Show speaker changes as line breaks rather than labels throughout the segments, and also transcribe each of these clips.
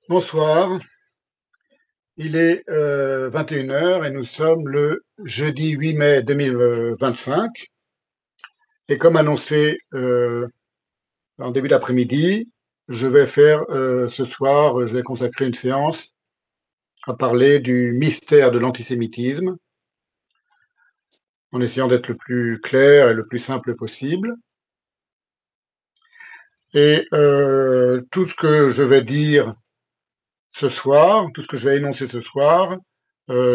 Bonsoir, il est 21 heures et nous sommes le jeudi 8 mai 2025. Et comme annoncé en début d'après-midi, je vais faire ce soir, je vais consacrer une séance à parler du mystère de l'antisémitisme, en essayant d'être le plus clair et le plus simple possible. Et tout ce que je vais dire ce soir, tout ce que je vais énoncer ce soir,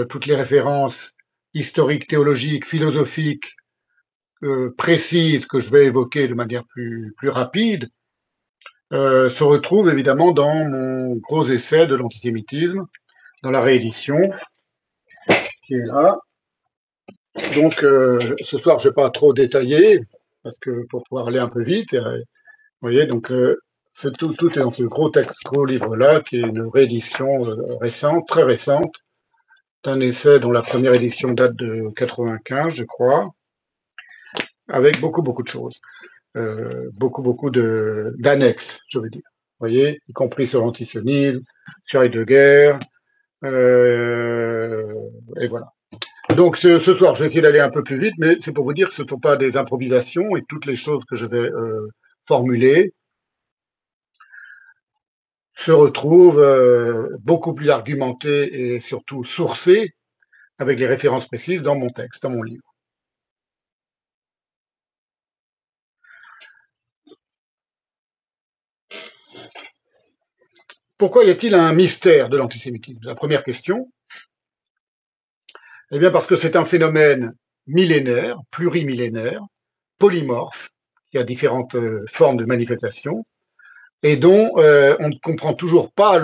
toutes les références historiques, théologiques, philosophiques, précises que je vais évoquer de manière plus rapide, se retrouvent évidemment dans mon gros essai de l'antisémitisme, dans la réédition, qui est là. Donc, ce soir, je ne vais pas trop détailler, parce que pour pouvoir aller un peu vite, vous voyez, donc tout est dans ce gros texte, gros livre-là, qui est une réédition récente, très récente, d'un essai dont la première édition date de 95, je crois, avec beaucoup de choses. Beaucoup d'annexes, je veux dire. Vous voyez, y compris sur l'antisionisme, sur Heidegger, euh, et voilà. Donc ce soir, je vais essayer d'aller un peu plus vite, mais c'est pour vous dire que ce ne sont pas des improvisations et toutes les choses que je vais formuler se retrouvent beaucoup plus argumentées et surtout sourcées avec les références précises dans mon texte, dans mon livre. Pourquoi y a-t-il un mystère de l'antisémitisme? La première question. Eh bien parce que c'est un phénomène millénaire, plurimillénaire, polymorphe, qui a différentes formes de manifestation, et dont on ne comprend toujours pas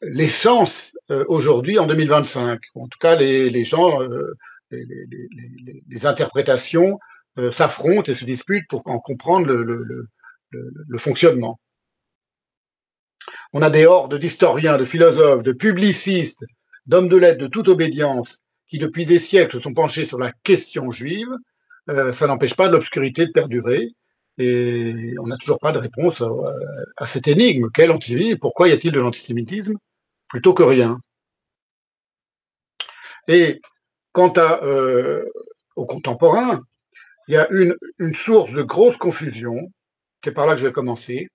l'essence aujourd'hui en 2025. En tout cas, les gens, les interprétations s'affrontent et se disputent pour en comprendre le fonctionnement. On a des hordes d'historiens, de philosophes, de publicistes, d'hommes de lettres de toute obédience qui, depuis des siècles, se sont penchés sur la question juive. Ça n'empêche pas l'obscurité de perdurer. Et on n'a toujours pas de réponse à cette énigme. Quel antisémitisme? Pourquoi y a-t-il de l'antisémitisme plutôt que rien? Et quant aux contemporains, il y a une source de grosse confusion, c'est par là que je vais commencer,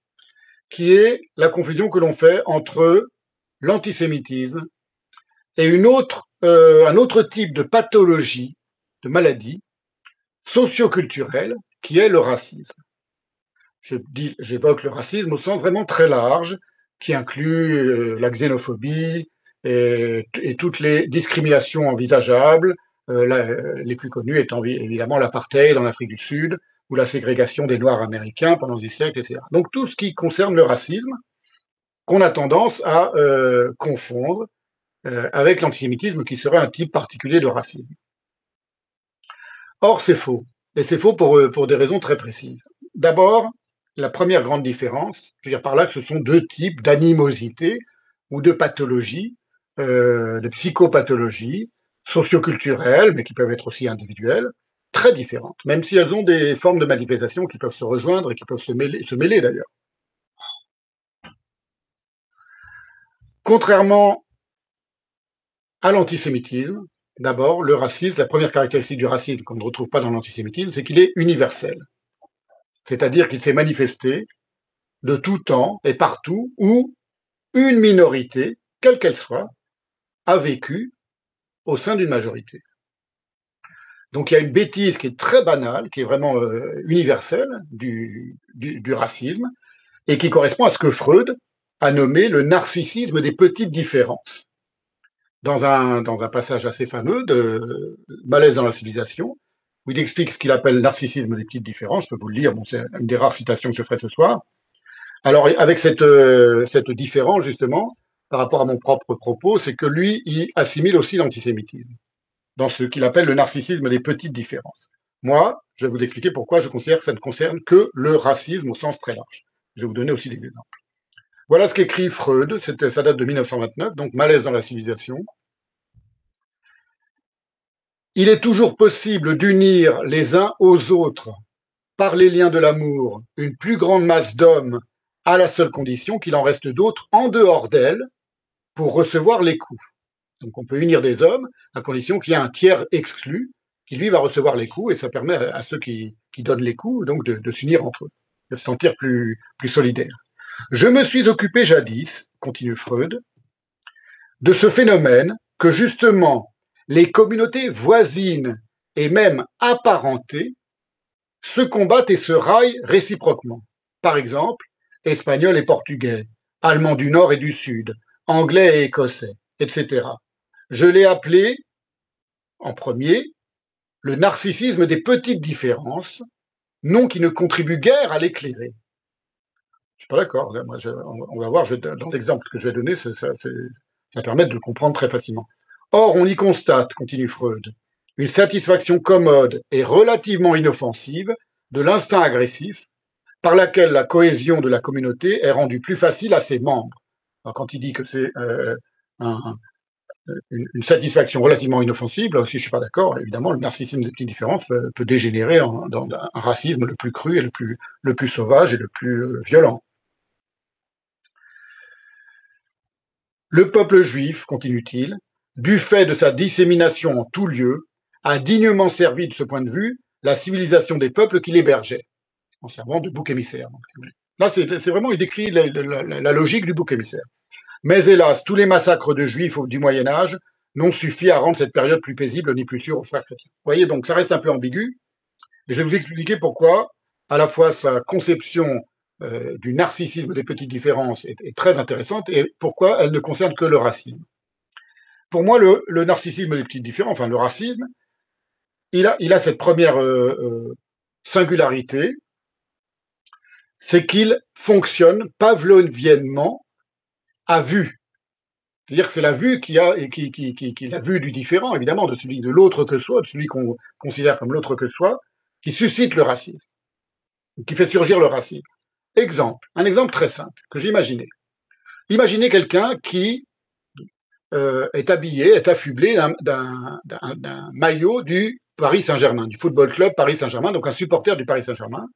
qui est la confusion que l'on fait entre l'antisémitisme et un autre type de pathologie, de maladie socioculturelle, qui est le racisme. J'évoque le racisme au sens vraiment très large, qui inclut la xénophobie et toutes les discriminations envisageables, les plus connues étant évidemment l'apartheid en Afrique du Sud ou la ségrégation des Noirs américains pendant des siècles, etc. Donc tout ce qui concerne le racisme, qu'on a tendance à confondre avec l'antisémitisme qui serait un type particulier de racisme. Or, c'est faux. Et c'est faux pour des raisons très précises. D'abord, la première grande différence, je veux dire par là que ce sont deux types d'animosité ou de pathologie, de psychopathologie, socioculturelles, mais qui peuvent être aussi individuelles, très différentes, même si elles ont des formes de manifestation qui peuvent se rejoindre et qui peuvent se mêler d'ailleurs. Contrairement à l'antisémitisme, d'abord, le racisme, la première caractéristique du racisme qu'on ne retrouve pas dans l'antisémitisme, c'est qu'il est universel. C'est-à-dire qu'il s'est manifesté de tout temps et partout où une minorité, quelle qu'elle soit, a vécu au sein d'une majorité. Donc il y a une bêtise qui est très banale, qui est vraiment universelle du racisme, et qui correspond à ce que Freud a nommé le narcissisme des petites différences. dans un passage assez fameux de Malaise dans la civilisation, où il explique ce qu'il appelle le narcissisme des petites différences. Je peux vous le lire, bon, c'est une des rares citations que je ferai ce soir. Alors, avec cette différence, justement, par rapport à mon propre propos, c'est que lui, il assimile aussi l'antisémitisme dans ce qu'il appelle le narcissisme des petites différences. Moi, je vais vous expliquer pourquoi je considère que ça ne concerne que le racisme au sens très large. Je vais vous donner aussi des exemples. Voilà ce qu'écrit Freud, ça date de 1929, donc Malaise dans la civilisation. Il est toujours possible d'unir les uns aux autres, par les liens de l'amour, une plus grande masse d'hommes, à la seule condition qu'il en reste d'autres en dehors d'elle pour recevoir les coups. Donc on peut unir des hommes à condition qu'il y ait un tiers exclu qui lui va recevoir les coups et ça permet à ceux qui donnent les coups donc de s'unir entre eux, de se sentir plus solidaires. Je me suis occupé jadis, continue Freud, de ce phénomène que justement les communautés voisines et même apparentées se combattent et se raillent réciproquement. Par exemple, Espagnols et Portugais, Allemands du Nord et du Sud, Anglais et Écossais, etc. Je l'ai appelé, en premier, le narcissisme des petites différences, nom qui ne contribue guère à l'éclairer. Je suis pas d'accord. On va voir, dans l'exemple que je vais donner, ça permet de le comprendre très facilement. Or, on y constate, continue Freud, une satisfaction commode et relativement inoffensive de l'instinct agressif par laquelle la cohésion de la communauté est rendue plus facile à ses membres. Alors, quand il dit que c'est un, une satisfaction relativement inoffensive, là aussi je ne suis pas d'accord. Évidemment, le narcissisme des petites différences peut dégénérer dans un racisme le plus cru et le plus sauvage et le plus violent. Le peuple juif, continue-t-il, du fait de sa dissémination en tout lieu, a dignement servi de ce point de vue la civilisation des peuples qui l'hébergeaient, en servant de bouc émissaire. Donc, là, c'est vraiment, il décrit la logique du bouc émissaire. Mais hélas, tous les massacres de juifs du Moyen Âge n'ont suffi à rendre cette période plus paisible ni plus sûre aux frères chrétiens. Vous voyez, donc ça reste un peu ambigu, et je vais vous expliquer pourquoi, à la fois sa conception du narcissisme des petites différences est très intéressante, et pourquoi elle ne concerne que le racisme. Pour moi, le narcissisme des petites différences, enfin le racisme, il a cette première singularité, c'est qu'il fonctionne pavloviennement à vue. C'est-à-dire que c'est la vue qui la vue du différent, évidemment, de celui de l'autre que soi, de celui qu'on considère comme l'autre que soi, qui suscite le racisme, qui fait surgir le racisme. Exemple, un exemple très simple que j'ai imaginé. Imaginez quelqu'un qui est habillé, est affublé d'un maillot du Paris Saint-Germain, du Football Club Paris Saint-Germain, donc un supporter du Paris Saint-Germain,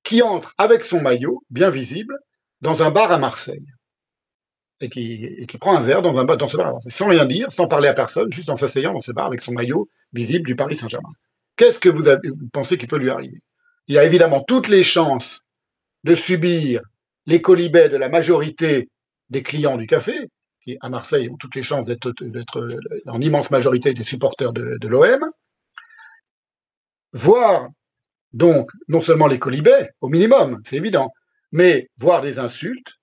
qui entre avec son maillot, bien visible, dans un bar à Marseille. Et qui prend un verre dans ce bar à Marseille, sans rien dire, sans parler à personne, juste en s'asseyant dans ce bar avec son maillot visible du Paris Saint-Germain. Qu'est-ce que vous pensez qu'il peut lui arriver? Il a évidemment toutes les chances de subir les colibets de la majorité des clients du café, qui à Marseille ont toutes les chances d'être en immense majorité des supporters de l'OM, voire donc non seulement les colibets, au minimum, c'est évident, mais voire des insultes,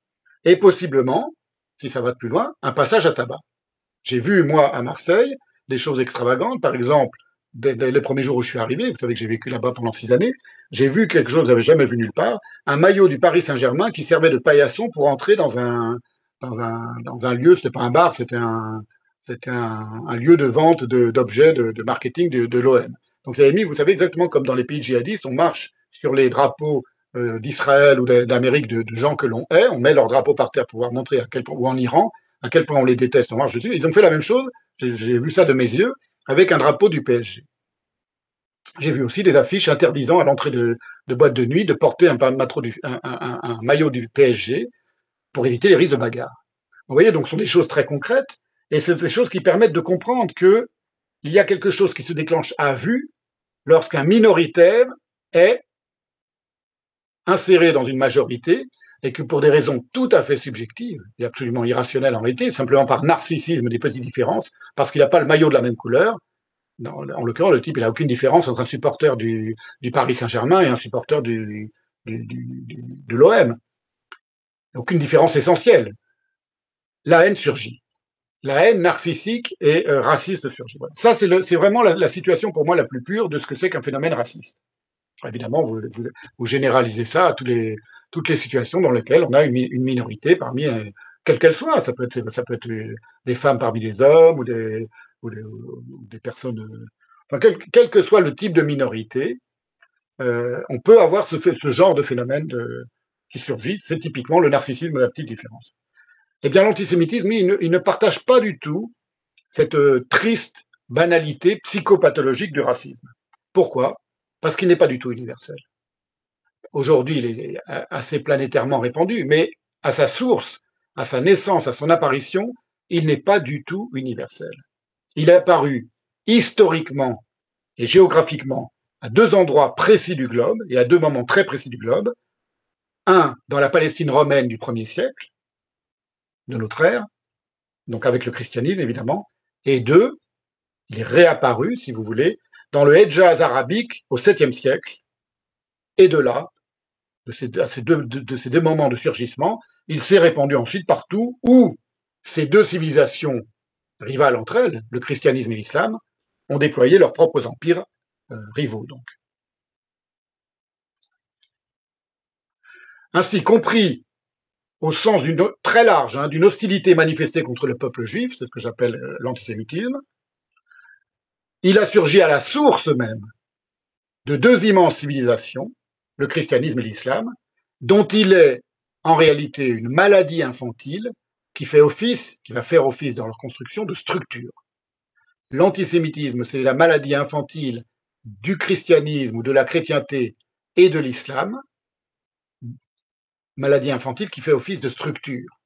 et possiblement, si ça va de plus loin, un passage à tabac. J'ai vu, moi, à Marseille, des choses extravagantes. Par exemple, dès les premiers jours où je suis arrivé, vous savez que j'ai vécu là-bas pendant 6 années, j'ai vu quelque chose que je n'avais jamais vu nulle part, un maillot du Paris Saint-Germain qui servait de paillasson pour entrer dans un lieu, c'était pas un bar, c'était un lieu de vente d'objets de marketing de l'OM. Donc ça mis, vous savez, exactement comme dans les pays djihadistes, on marche sur les drapeaux d'Israël ou d'Amérique de gens que l'on hait, on met leur drapeau par terre pour pouvoir montrer à quel point, ou en Iran, à quel point on les déteste, on marche dessus. Ils ont fait la même chose, j'ai vu ça de mes yeux, avec un drapeau du PSG. J'ai vu aussi des affiches interdisant à l'entrée de boîtes de nuit de porter un maillot du PSG pour éviter les risques de bagarre. Vous voyez, donc ce sont des choses très concrètes, et c'est des choses qui permettent de comprendre qu'il y a quelque chose qui se déclenche à vue lorsqu'un minoritaire est inséré dans une majorité et que pour des raisons tout à fait subjectives et absolument irrationnelles en réalité, simplement par narcissisme des petites différences, parce qu'il n'a pas le maillot de la même couleur, en l'occurrence, le type, il n'a aucune différence entre un supporter du Paris Saint-Germain et un supporter de l'OM. Aucune différence essentielle. La haine surgit. la haine narcissique et raciste surgit. Voilà. Ça, c'est vraiment la situation pour moi la plus pure de ce que c'est qu'un phénomène raciste. Évidemment, vous généralisez ça à toutes les situations dans lesquelles on a une minorité parmi, quelle qu'elle soit. Ça peut être des femmes parmi les hommes ou des personnes. Enfin, quel que soit le type de minorité, on peut avoir ce genre de phénomène qui surgit. C'est typiquement le narcissisme, la petite différence. Eh bien, l'antisémitisme, lui, il ne partage pas du tout cette triste banalité psychopathologique du racisme. Pourquoi? Parce qu'il n'est pas du tout universel. Aujourd'hui, il est assez planétairement répandu, mais à sa source, à sa naissance, à son apparition, il n'est pas du tout universel. Il est apparu historiquement et géographiquement à deux endroits précis du globe et à deux moments très précis du globe. Un, dans la Palestine romaine du 1er siècle de notre ère, donc avec le christianisme évidemment, et deux, il est réapparu, si vous voulez, dans le Hedjaz arabique au 7e siècle, et de là, de ces deux moments de surgissement, il s'est répandu ensuite partout où ces deux civilisations rivales entre elles, le christianisme et l'islam, ont déployé leurs propres empires rivaux. Donc. Ainsi, compris au sens très large d'une hostilité manifestée contre le peuple juif, c'est ce que j'appelle l'antisémitisme, il a surgi à la source même de deux immenses civilisations, le christianisme et l'islam, dont il est en réalité une maladie infantile qui va faire office dans leur construction de structure. L'antisémitisme, c'est la maladie infantile du christianisme ou de la chrétienté et de l'islam, maladie infantile qui fait office de structure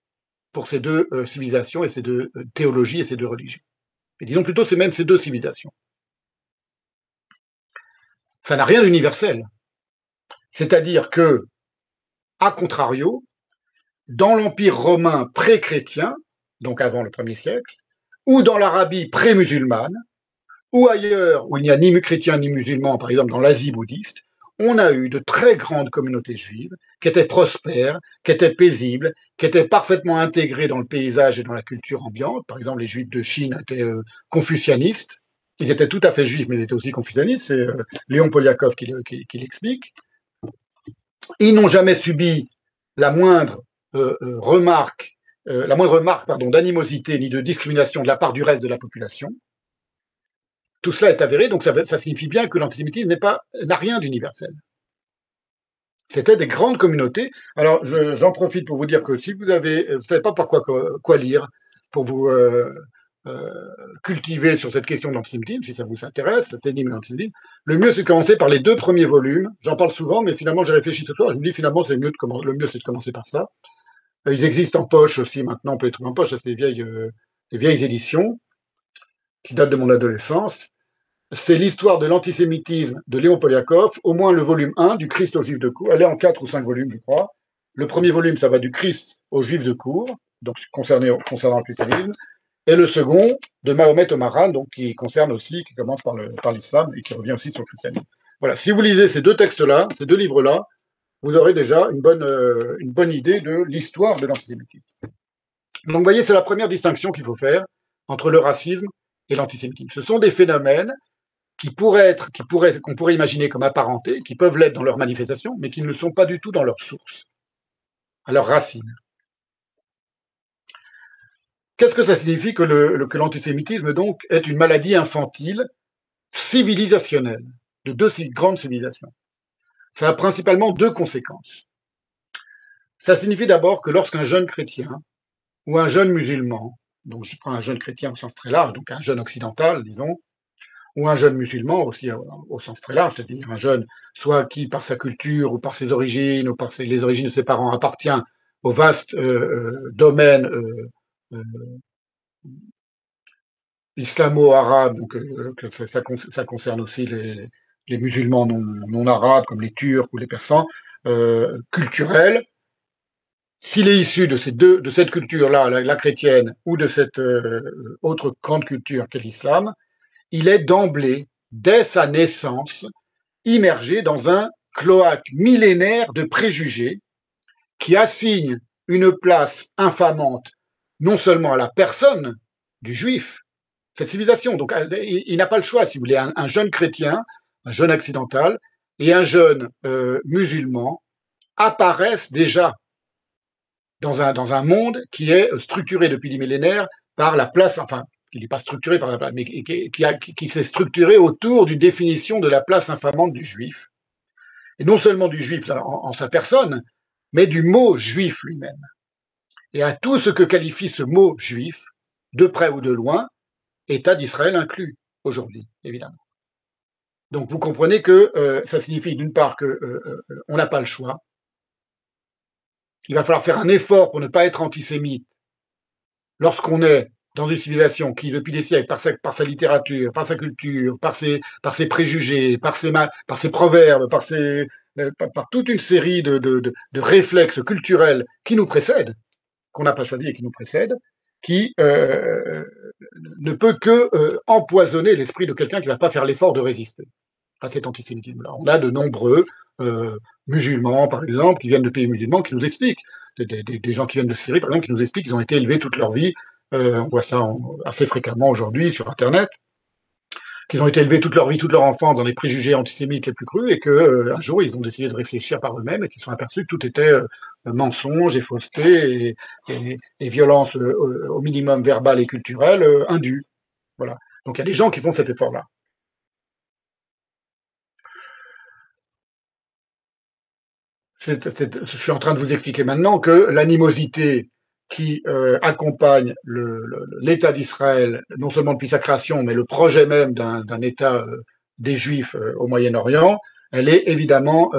pour ces deux civilisations et ces deux théologies et ces deux religions. Et disons plutôt, c'est même ces deux civilisations. Ça n'a rien d'universel. C'est-à-dire que, à contrario, dans l'Empire romain pré-chrétien, donc avant le 1er siècle, ou dans l'Arabie pré-musulmane, ou ailleurs où il n'y a ni chrétiens ni musulmans, par exemple dans l'Asie bouddhiste, on a eu de très grandes communautés juives qui étaient prospères, qui étaient paisibles, qui étaient parfaitement intégrées dans le paysage et dans la culture ambiante. Par exemple, les juifs de Chine étaient confucianistes. Ils étaient tout à fait juifs, mais ils étaient aussi confucianistes. C'est Léon Poliakov qui l'explique. Ils n'ont jamais subi la moindre remarque, d'animosité ni de discrimination de la part du reste de la population. Tout cela est avéré, donc ça signifie bien que l'antisémitisme n'a rien d'universel. C'était des grandes communautés. Alors, j'en profite pour vous dire que si vous ne savez pas par quoi lire pour vous cultiver sur cette question de l'antisémitisme, si ça vous intéresse, cette énigme de l'antisémitisme, le mieux c'est de commencer par les deux premiers volumes. J'en parle souvent, mais finalement j'ai réfléchi ce soir, je me dis finalement le mieux c'est de commencer par ça. Ils existent en poche aussi maintenant, on peut les trouver en poche, c'est des vieilles éditions qui datent de mon adolescence. C'est l'histoire de l'antisémitisme de Léon Poliakov, au moins le volume 1 du Christ aux Juifs de cour. Elle est en 4 ou 5 volumes, je crois. Le premier volume, ça va du Christ aux Juifs de cour, donc concernant le christianisme, et le second de Mahomet au Maran, donc qui commence par l'islam et qui revient aussi sur le christianisme. Voilà, si vous lisez ces deux textes-là, ces deux livres-là, vous aurez déjà une bonne idée de l'histoire de l'antisémitisme. Donc, vous voyez, c'est la première distinction qu'il faut faire entre le racisme et l'antisémitisme. Ce sont des phénomènes qu'on pourrait imaginer comme apparentés, qui peuvent l'être dans leur manifestation, mais qui ne le sont pas du tout dans leur source, à leur racine. Qu'est-ce que ça signifie que l'antisémitisme, donc, est une maladie infantile civilisationnelle de deux grandes civilisations? Ça a principalement deux conséquences. Ça signifie d'abord que lorsqu'un jeune chrétien ou un jeune musulman, donc je prends un jeune chrétien au sens très large, donc un jeune occidental, disons, ou un jeune musulman aussi au sens très large, c'est-à-dire un jeune soit qui par sa culture ou par ses origines ou par les origines de ses parents appartient au vaste domaine euh, islamo-arabe, donc ça concerne aussi les musulmans non arabes comme les Turcs ou les Persans, culturels. S'il est issu de cette culture-là, la chrétienne, ou de cette autre grande culture qu'est l'islam, il est d'emblée, dès sa naissance, immergé dans un cloaque millénaire de préjugés qui assigne une place infamante non seulement à la personne du juif, cette civilisation. Donc, il n'a pas le choix, si vous voulez. Un jeune chrétien, un jeune occidental et un jeune musulman apparaissent déjà dans un monde qui est structuré depuis des millénaires par la place, enfin, il n'est pas structuré par la place, mais qui s'est structuré autour d'une définition de la place infamante du juif. Et non seulement du juif là, en sa personne, mais du mot juif lui-même. Et à tout ce que qualifie ce mot juif, de près ou de loin, État d'Israël inclus, aujourd'hui, évidemment. Donc vous comprenez que ça signifie d'une part qu'on n'a pas le choix, il va falloir faire un effort pour ne pas être antisémite lorsqu'on est dans une civilisation qui, depuis des siècles, par sa littérature, par sa culture, par ses préjugés, par ses proverbes, par toute une série de réflexes culturels qui nous précèdent, qu'on n'a pas choisi et qui nous précèdent, qui ne peut que empoisonner l'esprit de quelqu'un qui ne va pas faire l'effort de résister à cet antisémitisme-là. On a de nombreux musulmans, par exemple, qui viennent de pays musulmans, qui nous expliquent, des gens qui viennent de Syrie, par exemple, qui nous expliquent qu'ils ont été élevés toute leur vie, on voit ça assez fréquemment aujourd'hui sur Internet, qu'ils ont été élevés toute leur vie, toute leur enfance dans les préjugés antisémites les plus crus, et qu'un jour, ils ont décidé de réfléchir par eux-mêmes, et qu'ils se sont aperçus que tout était mensonge et fausseté, et violence au minimum verbale et culturelle indue. Voilà. Donc il y a des gens qui font cet effort-là. Je suis en train de vous expliquer maintenant que l'animosité qui accompagne l'État d'Israël, non seulement depuis sa création, mais le projet même d'un État des Juifs au Moyen-Orient, elle est évidemment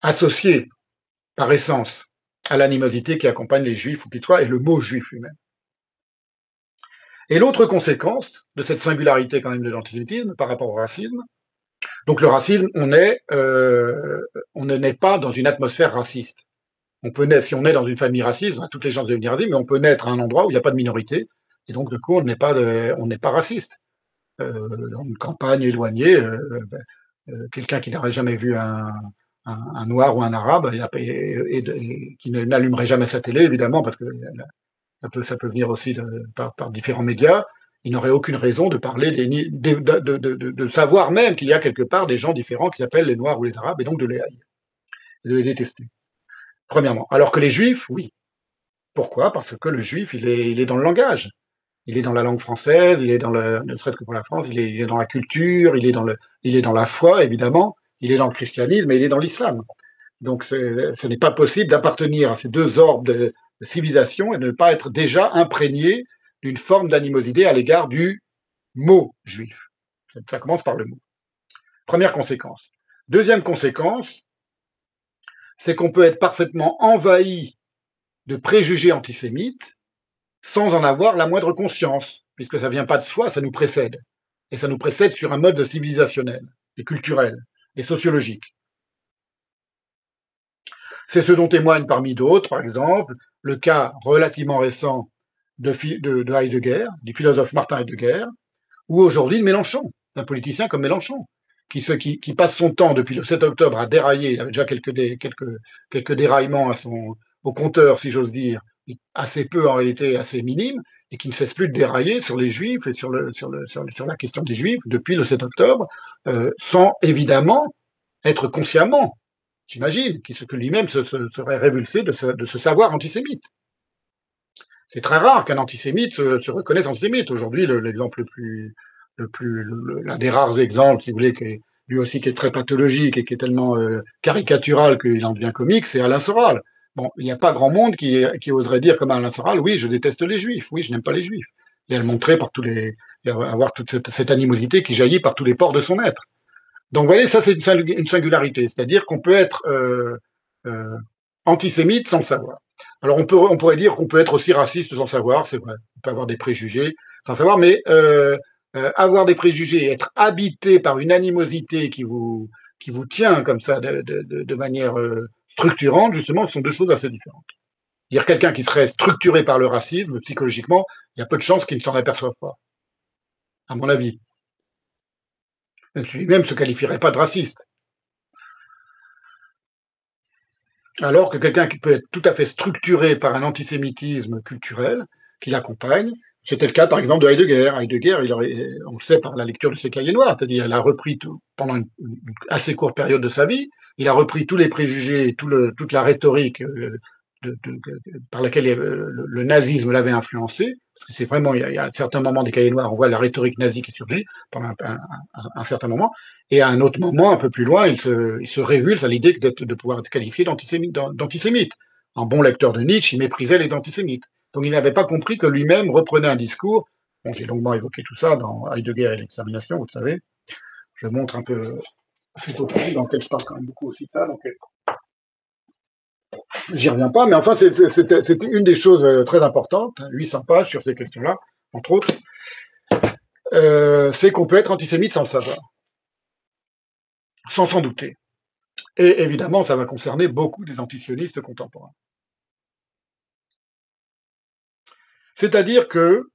associée par essence à l'animosité qui accompagne les Juifs, où qu'ils soient, et le mot juif lui-même. Et l'autre conséquence de cette singularité quand même de l'antisémitisme par rapport au racisme, donc le racisme, on ne naît pas dans une atmosphère raciste. On peut naître, si on est dans une famille raciste, on a toutes les chances de devenir raciste, mais on peut naître à un endroit où il n'y a pas de minorité, et donc du coup on n'est pas raciste. Dans une campagne éloignée, quelqu'un qui n'aurait jamais vu un noir ou un arabe et qui n'allumerait jamais sa télé, évidemment, parce que ça peut venir aussi par différents médias, il n'aurait aucune raison de parler de savoir même qu'il y a quelque part des gens différents qui s'appellent les noirs ou les arabes, et donc de les haïr, et de les détester. Premièrement. Alors que les juifs, oui. Pourquoi? Parce que le juif, il est dans le langage. Il est dans la langue française, il est dans ne serait-ce que pour la France, il est dans la culture, il est dans la foi, évidemment, il est dans le christianisme et il est dans l'islam. Donc ce n'est pas possible d'appartenir à ces deux ordres de civilisation et de ne pas être déjà imprégné d'une forme d'animosité à l'égard du mot juif. Ça commence par le mot. Première conséquence. Deuxième conséquence, c'est qu'on peut être parfaitement envahi de préjugés antisémites sans en avoir la moindre conscience, puisque ça ne vient pas de soi, ça nous précède. Et ça nous précède sur un mode civilisationnel, et culturel, et sociologique. C'est ce dont témoigne parmi d'autres, par exemple, le cas relativement récent de Heidegger, du philosophe Martin Heidegger, ou aujourd'hui de Mélenchon, d'un politicien comme Mélenchon, qui passe son temps depuis le 7 octobre à dérailler, il avait déjà quelques déraillements au compteur, si j'ose dire, assez peu en réalité, assez minimes, et qui ne cesse plus de dérailler sur les juifs et sur la question des juifs depuis le 7 octobre, sans évidemment être consciemment, j'imagine, que lui-même serait révulsé de ce savoir antisémite. C'est très rare qu'un antisémite se reconnaisse antisémite. Aujourd'hui, l'exemple l'un des rares exemples, si vous voulez, lui aussi qui est très pathologique et qui est tellement caricatural qu'il en devient comique, c'est Alain Soral. Bon, il n'y a pas grand monde qui oserait dire comme Alain Soral, oui, je déteste les juifs, oui, je n'aime pas les juifs. Et à le montrer et avoir toute cette animosité qui jaillit par tous les pores de son être. Donc, vous voyez, ça, c'est une singularité. C'est-à-dire qu'on peut être euh, antisémite sans le savoir. Alors, on pourrait dire qu'on peut être aussi raciste sans le savoir, c'est vrai. On peut avoir des préjugés sans le savoir, mais avoir des préjugés, être habité par une animosité qui vous tient comme ça de manière structurante, justement, ce sont deux choses assez différentes. Dire quelqu'un qui serait structuré par le racisme, psychologiquement, il y a peu de chances qu'il ne s'en aperçoive pas, à mon avis. Même lui-même ne se qualifierait pas de raciste. Alors que quelqu'un qui peut être tout à fait structuré par un antisémitisme culturel qui l'accompagne, c'était le cas par exemple de Heidegger. Heidegger, on le sait par la lecture de ses cahiers noirs, c'est-à-dire il a repris pendant une assez courte période de sa vie, il a repris tous les préjugés, toute la rhétorique par laquelle le nazisme l'avait influencé. Parce que c'est vraiment, il y a certains moments des cahiers noirs, on voit la rhétorique nazie qui surgit pendant un certain moment. Et à un autre moment, un peu plus loin, il se révulse à l'idée de pouvoir être qualifié d'antisémite. En bon lecteur de Nietzsche, il méprisait les antisémites. Donc il n'avait pas compris que lui-même reprenait un discours. Bon, j'ai longuement évoqué tout ça dans Heidegger et l'extermination, vous le savez. Je montre un peu cette autopsie dans lequel je parle quand même beaucoup aussi de ça. Donc j'y reviens pas, mais enfin, c'est une des choses très importantes, 800 pages sur ces questions-là, entre autres, c'est qu'on peut être antisémite sans le savoir, sans s'en douter. Et évidemment, ça va concerner beaucoup des antisionistes contemporains. C'est-à-dire que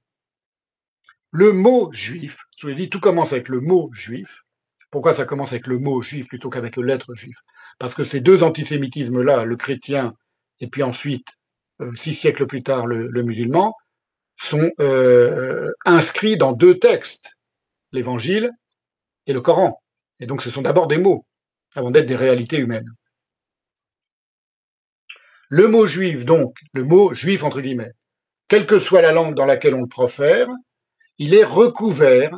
le mot juif, je vous l'ai dit, tout commence avec le mot juif. Pourquoi ça commence avec le mot juif plutôt qu'avec le lettre juif? Parce que ces deux antisémitismes-là, le chrétien et puis ensuite, 6 siècles plus tard, le musulman, sont inscrits dans deux textes, l'Évangile et le Coran. Et donc ce sont d'abord des mots, avant d'être des réalités humaines. Le mot juif, donc, le mot juif entre guillemets, quelle que soit la langue dans laquelle on le profère, il est recouvert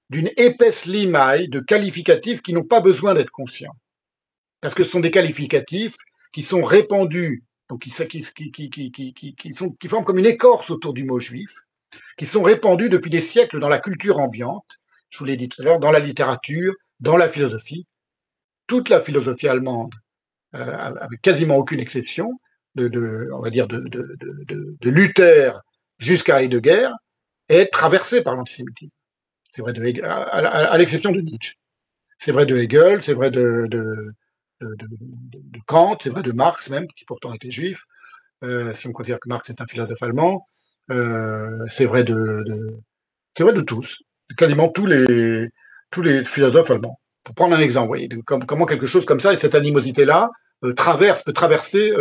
d'une épaisse limaille de qualificatifs qui n'ont pas besoin d'être conscients. Parce que ce sont des qualificatifs qui sont répandus, donc qui forment comme une écorce autour du mot juif, qui sont répandus depuis des siècles dans la culture ambiante, je vous l'ai dit tout à l'heure, dans la littérature, dans la philosophie. Toute la philosophie allemande, avec quasiment aucune exception, on va dire de Luther jusqu'à Heidegger, est traversée par l'antisémitisme. C'est vrai à l'exception de Nietzsche. C'est vrai de Hegel, c'est vrai de Kant, c'est vrai de Marx même, qui pourtant était juif, si on considère que Marx est un philosophe allemand. C'est vrai c'est vrai de tous, de quasiment tous les philosophes allemands. Pour prendre un exemple, vous voyez, comment quelque chose comme ça, et cette animosité-là, peut traverser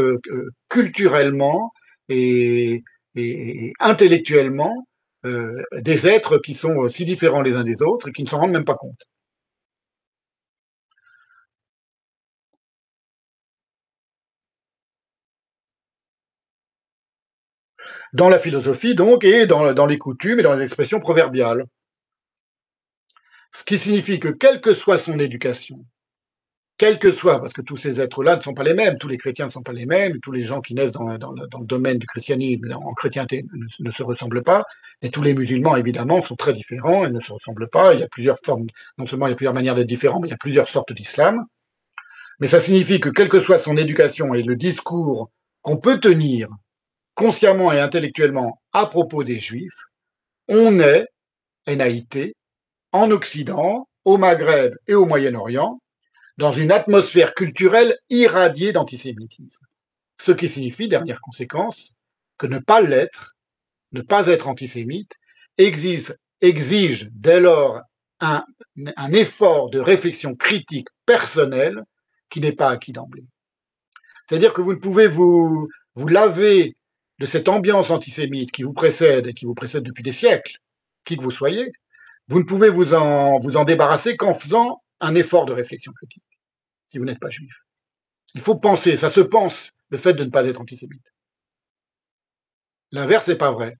culturellement et, et intellectuellement des êtres qui sont si différents les uns des autres et qui ne s'en rendent même pas compte. Dans la philosophie, donc, et dans les coutumes et dans les expressions proverbiales. Ce qui signifie que quelle que soit son éducation, quel que soit, parce que tous ces êtres-là ne sont pas les mêmes, tous les chrétiens ne sont pas les mêmes, tous les gens qui naissent dans le domaine du christianisme en chrétienté ne se ressemblent pas, et tous les musulmans, évidemment, sont très différents et ne se ressemblent pas. Il y a plusieurs formes, non seulement il y a plusieurs manières d'être différents, mais il y a plusieurs sortes d'islam. Mais ça signifie que quelle que soit son éducation et le discours qu'on peut tenir consciemment et intellectuellement à propos des juifs, on est, NAIT, en Occident, au Maghreb et au Moyen-Orient, dans une atmosphère culturelle irradiée d'antisémitisme. Ce qui signifie, dernière conséquence, que ne pas l'être, ne pas être antisémite, exige dès lors un, un effort de réflexion critique personnelle qui n'est pas acquis d'emblée. C'est-à-dire que vous ne pouvez vous laver de cette ambiance antisémite qui vous précède et qui vous précède depuis des siècles, qui que vous soyez, vous ne pouvez vous en débarrasser qu'en faisant un effort de réflexion critique, si vous n'êtes pas juif. Il faut penser, ça se pense, le fait de ne pas être antisémite. L'inverse n'est pas vrai.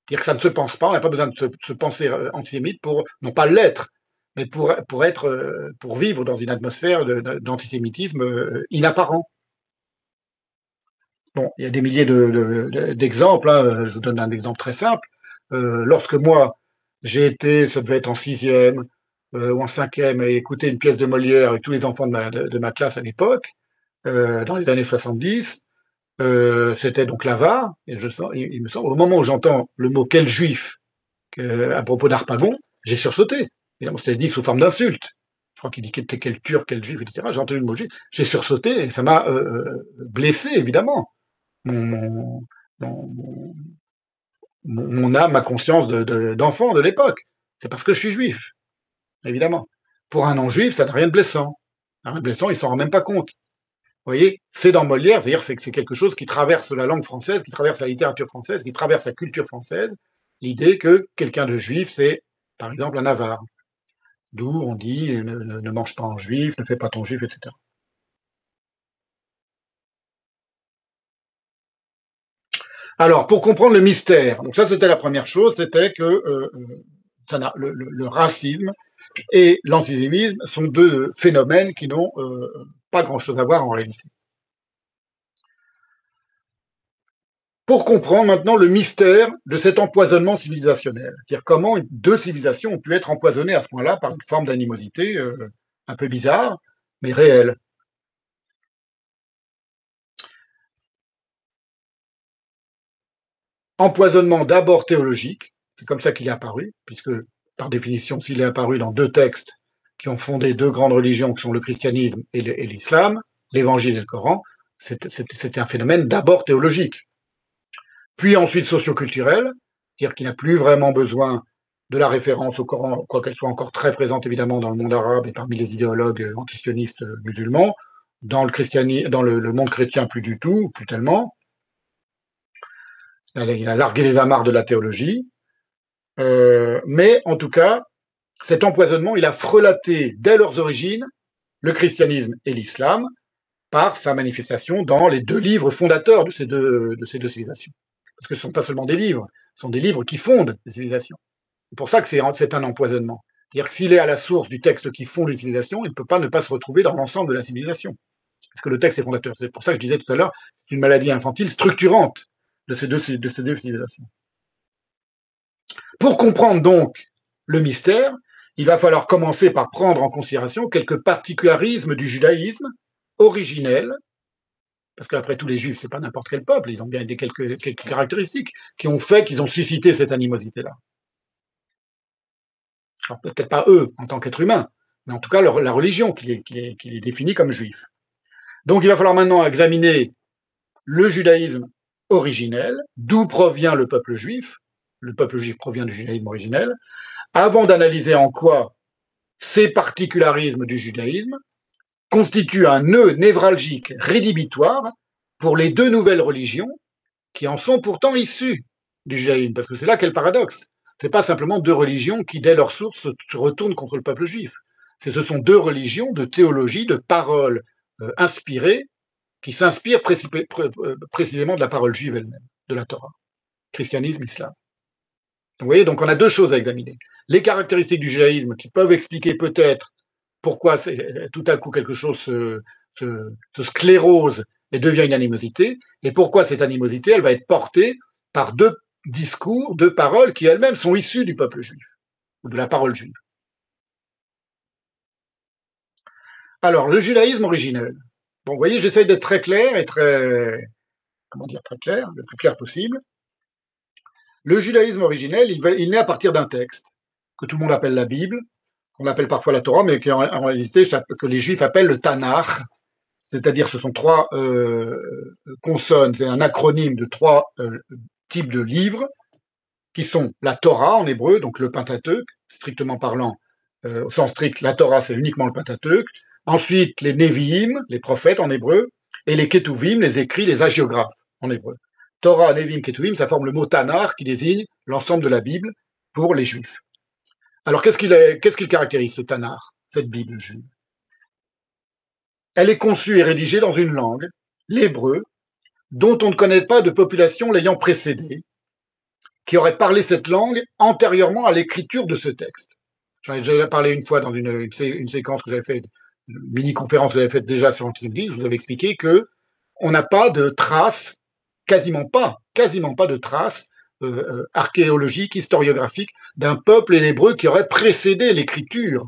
C'est-à-dire que ça ne se pense pas, on n'a pas besoin de se penser antisémite pour, non pas l'être, mais pour vivre dans une atmosphère d'antisémitisme inapparent. Bon, il y a des milliers d'exemples, hein. Je vous donne un exemple très simple. Lorsque moi, j'ai été, ça devait être en sixième ou en cinquième, et écouter une pièce de Molière avec tous les enfants de ma classe à l'époque, dans les années 70, c'était donc l'avare, et il me semble, au moment où j'entends le mot quel juif à propos d'Harpagon, j'ai sursauté. Évidemment, c'était dit sous forme d'insulte. Je crois qu'il dit quel turc, quel juif, etc. J'ai entendu le mot juif, j'ai sursauté, et ça m'a blessé, évidemment. Mon, mon, mon âme, ma conscience d'enfant de l'époque. C'est parce que je suis juif, évidemment. Pour un non-juif, ça n'a rien de blessant. Rien de blessant, il s'en rend même pas compte. Vous voyez, c'est dans Molière, c'est-à-dire que c'est quelque chose qui traverse la langue française, qui traverse la littérature française, qui traverse la culture française, l'idée que quelqu'un de juif, c'est par exemple un avare, d'où on dit ne mange pas en juif, ne fais pas ton juif, etc. Alors, pour comprendre le mystère, donc ça c'était la première chose, c'était que le racisme et l'antisémitisme sont deux phénomènes qui n'ont pas grand-chose à voir en réalité. Pour comprendre maintenant le mystère de cet empoisonnement civilisationnel, c'est-à-dire comment deux civilisations ont pu être empoisonnées à ce point-là par une forme d'animosité un peu bizarre, mais réelle. Empoisonnement d'abord théologique, c'est comme ça qu'il est apparu, puisque par définition, s'il est apparu dans deux textes qui ont fondé deux grandes religions qui sont le christianisme et l'islam, l'évangile et le Coran, c'était un phénomène d'abord théologique, puis ensuite socioculturel, c'est-à-dire qu'il n'a plus vraiment besoin de la référence au Coran, quoiqu'elle soit encore très présente évidemment dans le monde arabe et parmi les idéologues antisionistes musulmans, dans le christianisme, dans le monde chrétien plus du tout, plus tellement. Il a largué les amarres de la théologie, mais en tout cas, cet empoisonnement, il a frelaté dès leurs origines le christianisme et l'islam par sa manifestation dans les deux livres fondateurs de ces deux civilisations. Parce que ce ne sont pas seulement des livres, ce sont des livres qui fondent les civilisations. C'est pour ça que c'est un empoisonnement. C'est-à-dire que s'il est à la source du texte qui fonde une civilisation, il ne peut pas ne pas se retrouver dans l'ensemble de la civilisation. Parce que le texte est fondateur. C'est pour ça que je disais tout à l'heure, c'est une maladie infantile structurante de ces deux civilisations. Pour comprendre donc le mystère, il va falloir commencer par prendre en considération quelques particularismes du judaïsme originel, parce qu'après tout, les juifs, c'est pas n'importe quel peuple, ils ont bien quelques caractéristiques qui ont fait qu'ils ont suscité cette animosité-là. Alors peut-être pas eux en tant qu'êtres humains, mais en tout cas la religion qui les définit comme juifs. Donc il va falloir maintenant examiner le judaïsme originel, d'où provient le peuple juif. Le peuple juif provient du judaïsme originel, avant d'analyser en quoi ces particularismes du judaïsme constituent un nœud névralgique rédhibitoire pour les deux nouvelles religions qui en sont pourtant issues du judaïsme. Parce que c'est là qu'est le paradoxe. Ce n'est pas simplement deux religions qui, dès leur source, se retournent contre le peuple juif. Ce sont deux religions de théologie, de paroles inspirées, qui s'inspirent précisément de la parole juive elle-même, de la Torah, christianisme, islam. Vous voyez, donc on a deux choses à examiner. Les caractéristiques du judaïsme qui peuvent expliquer peut-être pourquoi tout à coup quelque chose se sclérose et devient une animosité, et pourquoi cette animosité, elle va être portée par deux discours, deux paroles qui elles-mêmes sont issues du peuple juif, ou de la parole juive. Alors, le judaïsme originel. Bon, vous voyez, j'essaye d'être très clair et comment dire, très clair, le plus clair possible. Le judaïsme originel, il naît à partir d'un texte que tout le monde appelle la Bible, qu'on appelle parfois la Torah, mais en réalité, que les Juifs appellent le Tanakh, c'est-à-dire ce sont trois consonnes, c'est un acronyme de trois types de livres, qui sont la Torah en hébreu, donc le Pentateuque, strictement parlant, au sens strict, la Torah c'est uniquement le Pentateuque, ensuite les Nevi'im, les prophètes en hébreu, et les Ketuvim, les écrits, les hagiographes en hébreu. Torah, Nevi'im, Ketuvim, ça forme le mot Tanakh qui désigne l'ensemble de la Bible pour les Juifs. Alors qu'est-ce qu'il caractérise ce Tanakh, cette Bible juive? Elle est conçue et rédigée dans une langue, l'hébreu, dont on ne connaît pas de population l'ayant précédée, qui aurait parlé cette langue antérieurement à l'écriture de ce texte. J'en ai déjà parlé une fois dans une séquence que j'avais faite, une mini-conférence que j'avais faite déjà sur l'antisémitisme, je vous avais expliqué que on n'a pas de traces, quasiment pas de traces archéologiques, historiographiques d'un peuple hébreu qui aurait précédé l'écriture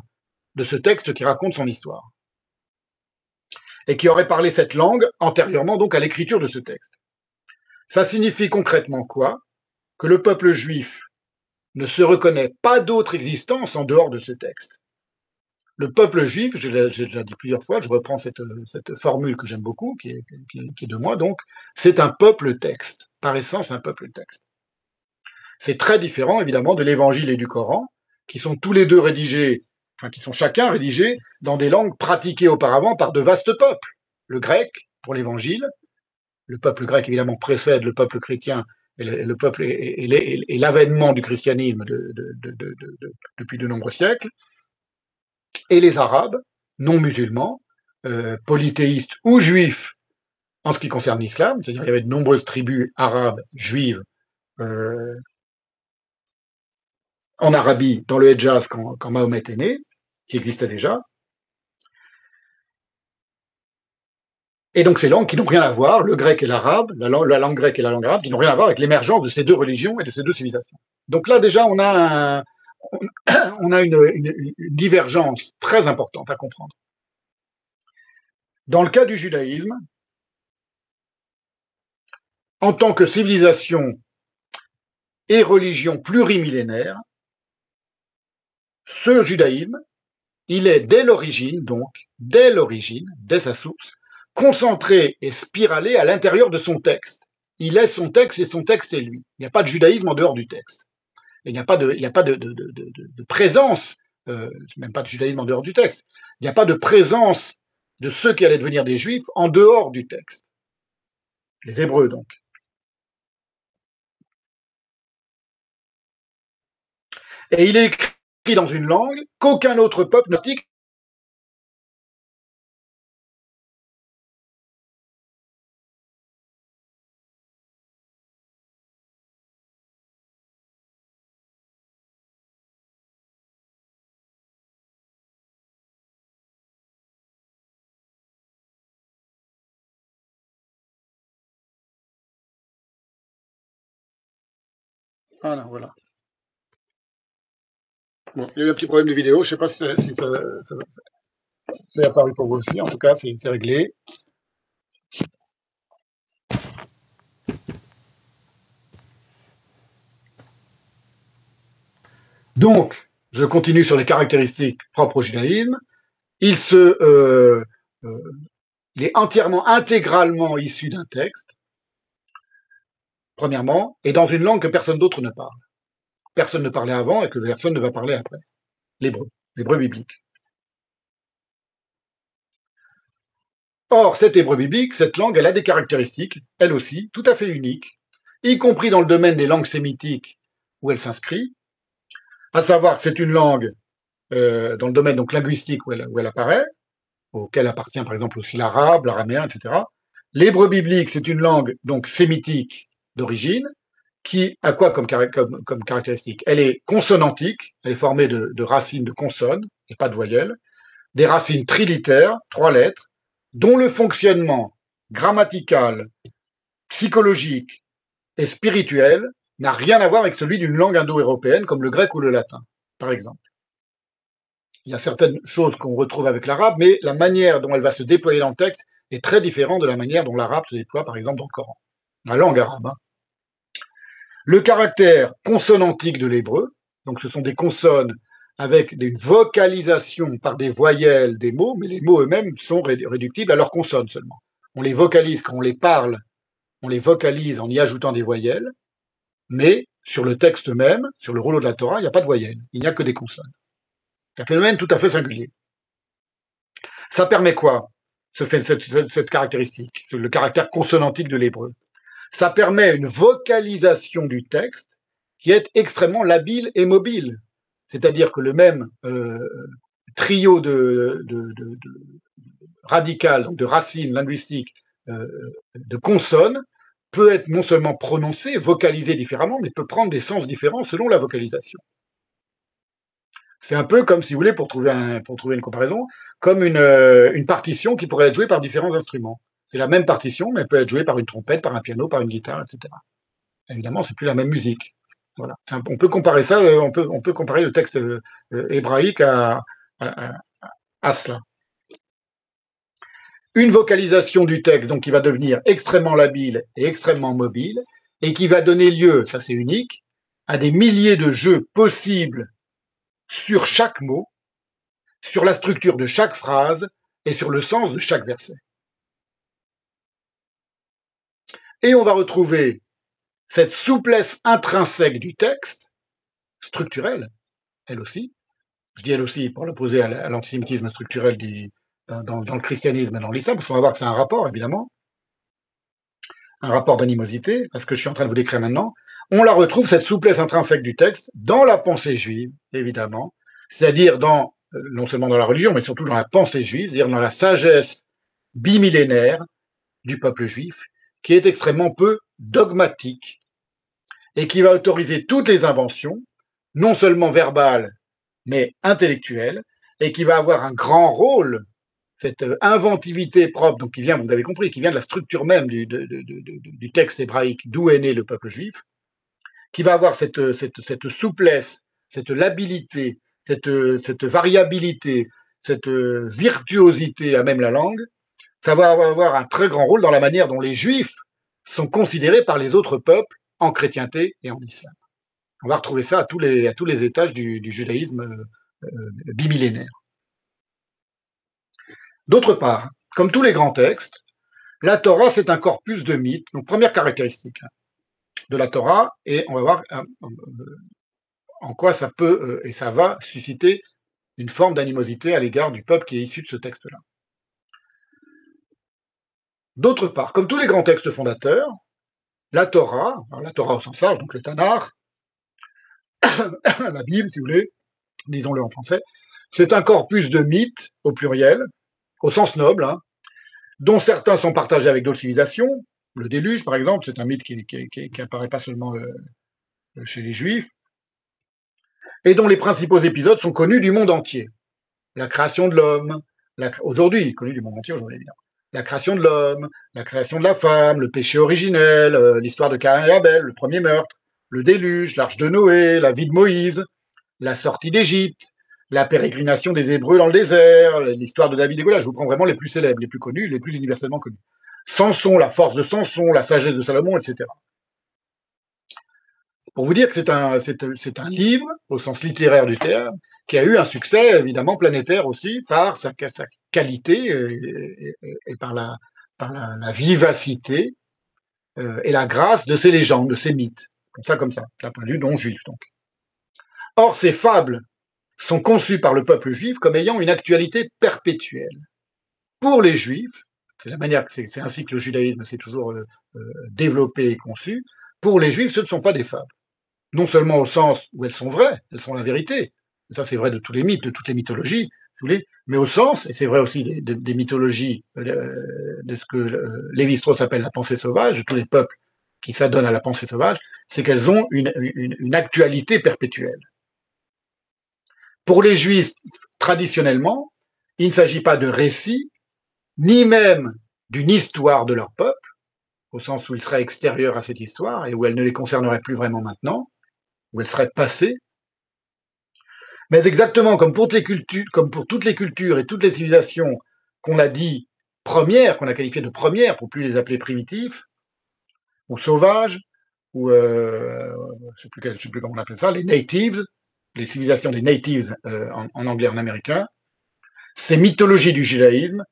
de ce texte qui raconte son histoire et qui aurait parlé cette langue antérieurement donc à l'écriture de ce texte. Ça signifie concrètement quoi? Que le peuple juif ne se reconnaît pas d'autre existence en dehors de ce texte. Le peuple juif, j'ai déjà dit plusieurs fois, je reprends cette formule que j'aime beaucoup, qui est de moi donc, c'est un peuple texte, par essence un peuple texte. C'est très différent évidemment de l'évangile et du Coran, qui sont tous les deux rédigés, enfin qui sont chacun rédigés dans des langues pratiquées auparavant par de vastes peuples. le grec pour l'évangile. Le peuple grec, évidemment, précède le peuple chrétien le peuple et l'avènement du christianisme depuis de nombreux siècles, et les Arabes, non musulmans, polythéistes ou juifs en ce qui concerne l'islam, c'est-à-dire qu'il y avait de nombreuses tribus arabes, juives, euh, en Arabie, dans le Hedjaz, quand Mahomet est né, qui existait déjà. Et donc ces langues qui n'ont rien à voir, le grec et l'arabe, la langue grecque et la langue arabe, qui n'ont rien à voir avec l'émergence de ces deux religions et de ces deux civilisations. Donc là déjà, on a une divergence très importante à comprendre. Dans le cas du judaïsme, en tant que civilisation et religion plurimillénaire, ce judaïsme, il est dès l'origine, dès sa source, concentré et spiralé à l'intérieur de son texte. Il est son texte et son texte est lui. Il n'y a pas de judaïsme en dehors du texte. Il n'y a pas de présence, même pas de judaïsme en dehors du texte. Il n'y a pas de présence de ceux qui allaient devenir des juifs en dehors du texte. Les Hébreux, donc. Et il est écrit dans une langue qu'aucun autre peuple ne pratique. Voilà, voilà. Bon, il y a eu un petit problème de vidéo, je ne sais pas si c'est apparu pour vous aussi, en tout cas, c'est réglé. Donc, je continue sur les caractéristiques propres au judaïsme. Il, il est entièrement, intégralement issu d'un texte, premièrement, et dans une langue que personne d'autre ne parle. Personne ne parlait avant et que personne ne va parler après. L'hébreu biblique. Or, cet hébreu biblique, cette langue, elle a des caractéristiques, elle aussi, tout à fait uniques, y compris dans le domaine des langues sémitiques où elle s'inscrit, à savoir que c'est une langue dans le domaine donc linguistique où elle apparaît, auquel appartient par exemple aussi l'arabe, l'araméen, etc. L'hébreu biblique, c'est une langue donc sémitique d'origine, qui a quoi comme caractéristique? Elle est consonantique, elle est formée de racines de consonnes et pas de voyelles, des racines trilitères, 3 lettres, dont le fonctionnement grammatical, psychologique et spirituel n'a rien à voir avec celui d'une langue indo-européenne comme le grec ou le latin, par exemple. Il y a certaines choses qu'on retrouve avec l'arabe, mais la manière dont elle va se déployer dans le texte est très différente de la manière dont l'arabe se déploie, par exemple, dans le Coran. La langue arabe. Hein. Le caractère consonantique de l'hébreu, donc ce sont des consonnes avec une vocalisation par des voyelles des mots, mais les mots eux-mêmes sont réductibles à leurs consonnes seulement. On les vocalise quand on les parle, on les vocalise en y ajoutant des voyelles, mais sur le texte même, sur le rouleau de la Torah, il n'y a pas de voyelles, il n'y a que des consonnes. C'est un phénomène tout à fait singulier. Ça permet quoi, cette caractéristique, le caractère consonantique de l'hébreu? Ça permet une vocalisation du texte qui est extrêmement labile et mobile. C'est-à-dire que le même trio de radical, donc de racines linguistiques, de consonnes, peut être non seulement prononcé, vocalisé différemment, mais peut prendre des sens différents selon la vocalisation. C'est un peu comme, si vous voulez, pour trouver une comparaison, comme une partition qui pourrait être jouée par différents instruments. C'est la même partition, mais elle peut être jouée par une trompette, par un piano, par une guitare, etc. Évidemment, c'est plus la même musique. Voilà. On peut comparer ça, on peut comparer le texte hébraïque à cela. Une vocalisation du texte, donc, qui va devenir extrêmement labile et extrêmement mobile, et qui va donner lieu, ça c'est unique, à des milliers de jeux possibles sur chaque mot, sur la structure de chaque phrase et sur le sens de chaque verset. Et on va retrouver cette souplesse intrinsèque du texte, structurelle, elle aussi, je dis elle aussi pour l'opposer à l'antisémitisme structurel dans le christianisme et dans l'islam, parce qu'on va voir que c'est un rapport, évidemment, un rapport d'animosité, à ce que je suis en train de vous décrire maintenant, on la retrouve, cette souplesse intrinsèque du texte, dans la pensée juive, évidemment, c'est-à-dire dans, non seulement dans la religion, mais surtout dans la pensée juive, c'est-à-dire dans la sagesse bimillénaire du peuple juif, qui est extrêmement peu dogmatique et qui va autoriser toutes les inventions, non seulement verbales, mais intellectuelles, et qui va avoir un grand rôle, cette inventivité propre, donc qui vient, vous avez compris, qui vient de la structure même du texte hébraïque, d'où est né le peuple juif, qui va avoir cette souplesse, cette labilité, cette variabilité, cette virtuosité à même la langue, ça va avoir un très grand rôle dans la manière dont les juifs sont considérés par les autres peuples en chrétienté et en islam. On va retrouver ça à tous les étages du judaïsme bimillénaire. D'autre part, comme tous les grands textes, la Torah, c'est un corpus de mythes. Donc, première caractéristique de la Torah, et on va voir en quoi ça peut et ça va susciter une forme d'animosité à l'égard du peuple qui est issu de ce texte-là. D'autre part, comme tous les grands textes fondateurs, la Torah au sens large, donc le Tanakh, la Bible, si vous voulez, disons-le en français, c'est un corpus de mythes, au pluriel, au sens noble, hein, dont certains sont partagés avec d'autres civilisations. Le déluge, par exemple, c'est un mythe qui apparaît pas seulement chez les Juifs, et dont les principaux épisodes sont connus du monde entier. La création de l'homme, aujourd'hui, connu du monde entier aujourd'hui, évidemment. La création de l'homme, la création de la femme, le péché originel, l'histoire de Caïn et Abel, le premier meurtre, le déluge, l'arche de Noé, la vie de Moïse, la sortie d'Égypte, la pérégrination des Hébreux dans le désert, l'histoire de David et Goliath. Je vous prends vraiment les plus célèbres, les plus connus, les plus universellement connus. Samson, la force de Samson, la sagesse de Salomon, etc. Pour vous dire que c'est un livre, au sens littéraire du terme, qui a eu un succès évidemment planétaire aussi par sa qualité et par la vivacité et la grâce de ces légendes, de ces mythes. Comme ça, d'un point de vue non juif donc. Or, ces fables sont conçues par le peuple juif comme ayant une actualité perpétuelle. Pour les juifs, c'est la manière, c'est ainsi que le judaïsme s'est toujours développé et conçu, pour les juifs, ce ne sont pas des fables. Non seulement au sens où elles sont vraies, elles sont la vérité, ça c'est vrai de tous les mythes, de toutes les mythologies, si vous voulez, mais au sens, et c'est vrai aussi des mythologies de ce que Lévi-Strauss appelle la pensée sauvage, de tous les peuples qui s'adonnent à la pensée sauvage, c'est qu'elles ont une actualité perpétuelle. Pour les juifs, traditionnellement, il ne s'agit pas de récits, ni même d'une histoire de leur peuple, au sens où ils seraient extérieurs à cette histoire et où elle ne les concernerait plus vraiment maintenant, où elle serait passée. Mais exactement comme pour toutes les cultures et toutes les civilisations qu'on a dit premières, qu'on a qualifiées de premières pour plus les appeler primitifs ou sauvages, ou je sais plus comment on appelle ça, les natives, les civilisations des natives en anglais, en américain, ces mythologies du judaïsme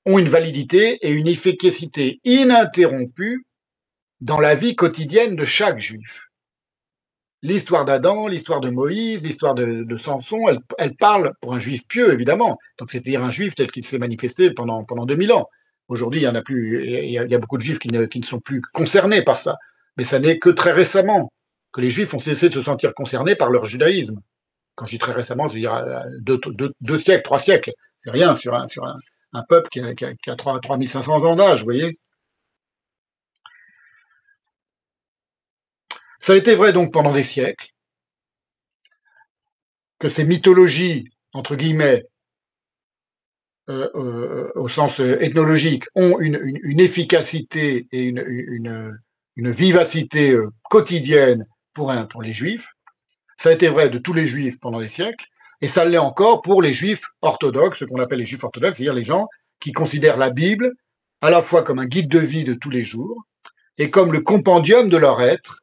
ont une validité et une efficacité ininterrompue dans la vie quotidienne de chaque juif. L'histoire d'Adam, l'histoire de Moïse, l'histoire de Samson, elle parle pour un juif pieux, évidemment. Donc, c'est-à-dire un juif tel qu'il s'est manifesté pendant 2000 ans. Aujourd'hui, il y en a plus, il y a beaucoup de juifs qui ne sont plus concernés par ça. Mais ça n'est que très récemment que les juifs ont cessé de se sentir concernés par leur judaïsme. Quand je dis très récemment, je veux dire deux siècles, 3 siècles. C'est rien sur un peuple qui a 3500 ans d'âge, vous voyez. Ça a été vrai donc pendant des siècles, que ces mythologies, entre guillemets, au sens ethnologique, ont une efficacité et une vivacité quotidienne pour les juifs. Ça a été vrai de tous les juifs pendant des siècles, et ça l'est encore pour les juifs orthodoxes, ce qu'on appelle les juifs orthodoxes, c'est-à-dire les gens qui considèrent la Bible à la fois comme un guide de vie de tous les jours et comme le compendium de leur être,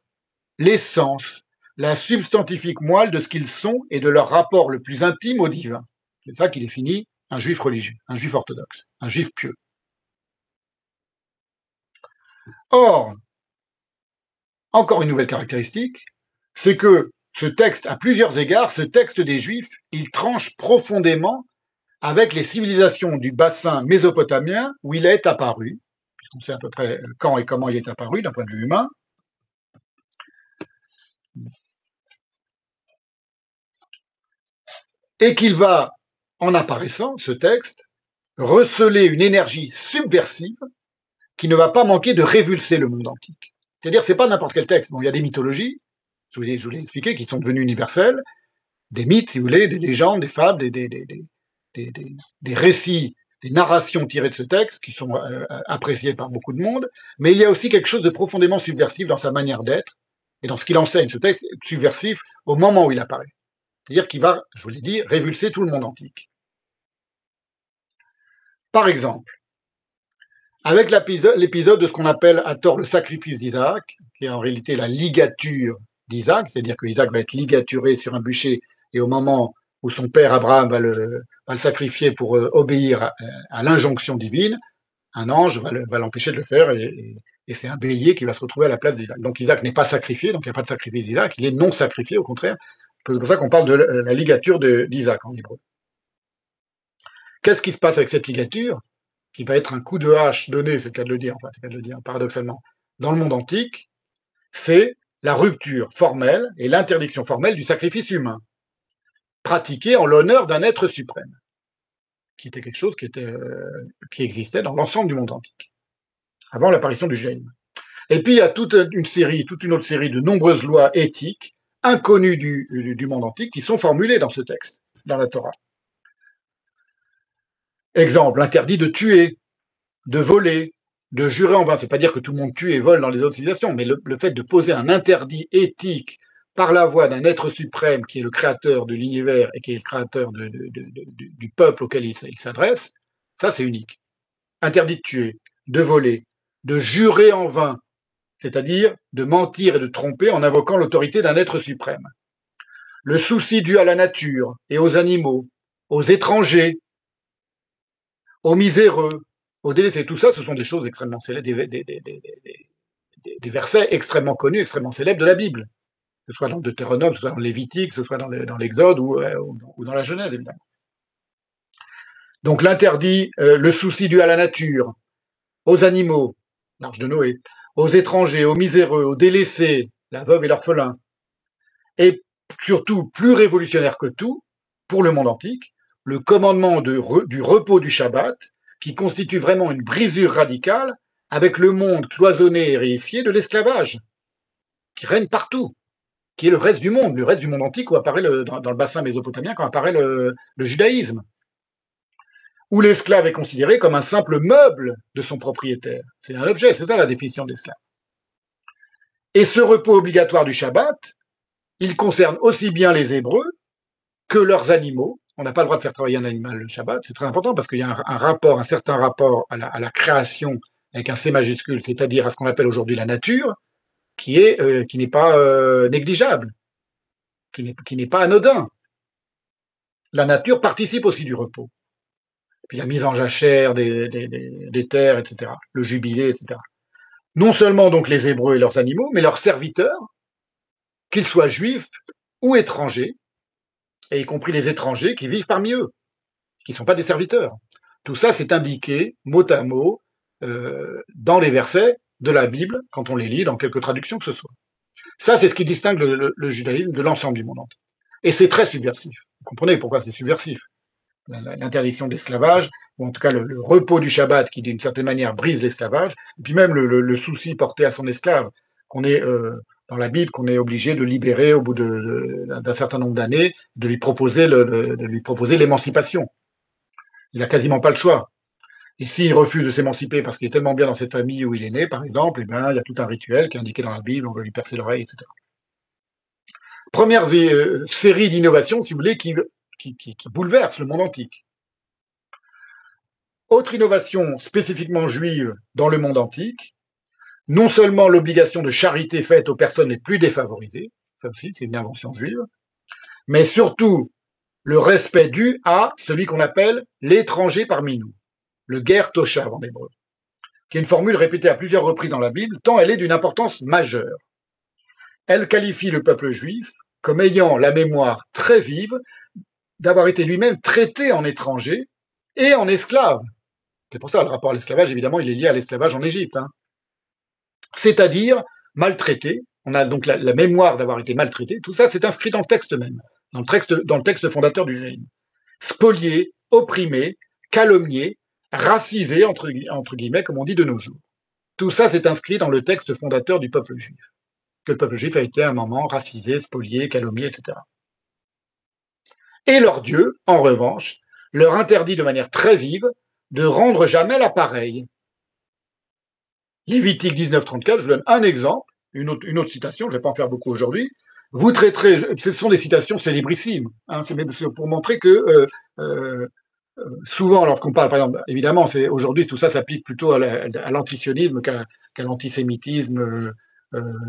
l'essence, la substantifique moelle de ce qu'ils sont et de leur rapport le plus intime au divin. C'est ça qui définit un juif religieux, un juif orthodoxe, un juif pieux. Or, encore une nouvelle caractéristique, c'est que ce texte, à plusieurs égards, ce texte des Juifs, il tranche profondément avec les civilisations du bassin mésopotamien où il est apparu, puisqu'on sait à peu près quand et comment il est apparu d'un point de vue humain, et qu'il va, en apparaissant, ce texte, receler une énergie subversive qui ne va pas manquer de révulser le monde antique. C'est-à-dire, c'est pas n'importe quel texte. Bon, il y a des mythologies, je vous l'ai expliqué, qui sont devenues universelles, des mythes, si vous voulez, des légendes, des fables, des récits, des narrations tirées de ce texte qui sont appréciées par beaucoup de monde, mais il y a aussi quelque chose de profondément subversif dans sa manière d'être et dans ce qu'il enseigne. Ce texte est subversif au moment où il apparaît. C'est-à-dire qu'il va, je vous l'ai dit, révulser tout le monde antique. Par exemple, avec l'épisode de ce qu'on appelle à tort le sacrifice d'Isaac, qui est en réalité la ligature d'Isaac, c'est-à-dire que Isaac va être ligaturé sur un bûcher, et au moment où son père Abraham va le sacrifier pour obéir à l'injonction divine, un ange va l'empêcher de le faire, et c'est un bélier qui va se retrouver à la place d'Isaac. Donc Isaac n'est pas sacrifié, donc il n'y a pas de sacrifice d'Isaac, il est non sacrifié, au contraire. C'est pour ça qu'on parle de la ligature d'Isaac en hébreu. Qu'est-ce qui se passe avec cette ligature qui va être un coup de hache donné, c'est le cas de le dire, enfin c'est le cas de le dire paradoxalement, dans le monde antique, c'est la rupture formelle et l'interdiction formelle du sacrifice humain, pratiqué en l'honneur d'un être suprême, qui était quelque chose qui existait dans l'ensemble du monde antique, avant l'apparition du judaïsme. Et puis il y a toute une autre série de nombreuses lois éthiques inconnues du monde antique qui sont formulées dans ce texte, dans la Torah. Exemple, l'interdit de tuer, de voler, de jurer en vain. C'est pas dire que tout le monde tue et vole dans les autres civilisations, mais le fait de poser un interdit éthique par la voix d'un être suprême qui est le créateur de l'univers et qui est le créateur du peuple auquel il s'adresse, ça c'est unique. Interdit de tuer, de voler, de jurer en vain, c'est-à-dire de mentir et de tromper en invoquant l'autorité d'un être suprême. Le souci dû à la nature et aux animaux, aux étrangers, aux miséreux, aux délaissés. Tout ça, ce sont des choses extrêmement célèbres, des versets extrêmement connus, extrêmement célèbres de la Bible, que ce soit dans le Deutéronome, que ce soit dans le Lévitique, que ce soit dans l'Exode ou dans la Genèse, évidemment. Donc l'interdit, le souci dû à la nature, aux animaux, l'Arche de Noé, aux étrangers, aux miséreux, aux délaissés, la veuve et l'orphelin, et surtout plus révolutionnaire que tout, pour le monde antique, le commandement du repos du Shabbat, qui constitue vraiment une brisure radicale avec le monde cloisonné et réifié de l'esclavage, qui règne partout, qui est le reste du monde antique où apparaît dans le bassin mésopotamien, quand apparaît le judaïsme, où l'esclave est considéré comme un simple meuble de son propriétaire. C'est un objet, c'est ça la définition de l'esclave. Et ce repos obligatoire du Shabbat, il concerne aussi bien les Hébreux que leurs animaux. On n'a pas le droit de faire travailler un animal le Shabbat, c'est très important parce qu'il y a un certain rapport à la création avec un C majuscule, c'est-à-dire à ce qu'on appelle aujourd'hui la nature, qui n'est pas négligeable, qui n'est pas anodin. La nature participe aussi du repos. Puis la mise en jachère des terres, etc., le jubilé, etc. Non seulement donc les Hébreux et leurs animaux, mais leurs serviteurs, qu'ils soient juifs ou étrangers, et y compris les étrangers qui vivent parmi eux, qui ne sont pas des serviteurs. Tout ça, c'est indiqué mot à mot dans les versets de la Bible, quand on les lit dans quelques traductions que ce soit. Ça, c'est ce qui distingue le judaïsme de l'ensemble du monde entier. Et c'est très subversif. Vous comprenez pourquoi c'est subversif? L'interdiction de l'esclavage, ou en tout cas le repos du Shabbat, qui d'une certaine manière brise l'esclavage, et puis même le souci porté à son esclave, qu'on est dans la Bible, qu'on est obligé de libérer au bout d'un certain nombre d'années, de lui proposer l'émancipation. Il n'a quasiment pas le choix. Et s'il refuse de s'émanciper parce qu'il est tellement bien dans cette famille où il est né, par exemple, eh bien, il y a tout un rituel qui est indiqué dans la Bible, on va lui percer l'oreille, etc. Première série d'innovations, si vous voulez, qui bouleverse le monde antique. Autre innovation spécifiquement juive dans le monde antique, non seulement l'obligation de charité faite aux personnes les plus défavorisées, ça aussi c'est une invention juive, mais surtout le respect dû à celui qu'on appelle l'étranger parmi nous, le ger toshav en hébreu, qui est une formule répétée à plusieurs reprises dans la Bible, tant elle est d'une importance majeure. Elle qualifie le peuple juif comme ayant la mémoire très vive d'avoir été lui-même traité en étranger et en esclaves. C'est pour ça le rapport à l'esclavage, évidemment, il est lié à l'esclavage en Égypte, hein. C'est-à-dire maltraités. On a donc la mémoire d'avoir été maltraité. Tout ça, c'est inscrit dans le texte même, dans le texte fondateur du judaïsme. Spoliés, opprimés, calomniés, racisés, entre guillemets, comme on dit de nos jours. Tout ça, c'est inscrit dans le texte fondateur du peuple juif. Que le peuple juif a été à un moment racisé, spolié, calomnié, etc. Et leur Dieu, en revanche, leur interdit de manière très vive de rendre jamais l'appareil. Lévitique 19.34, je vous donne un exemple, une autre citation, je ne vais pas en faire beaucoup aujourd'hui. Vous traiterez, ce sont des citations célébrissimes, hein, c'est pour montrer que euh, souvent, lorsqu'on parle, par exemple, évidemment, aujourd'hui tout ça s'applique plutôt à l'antisionisme qu'à l'antisémitisme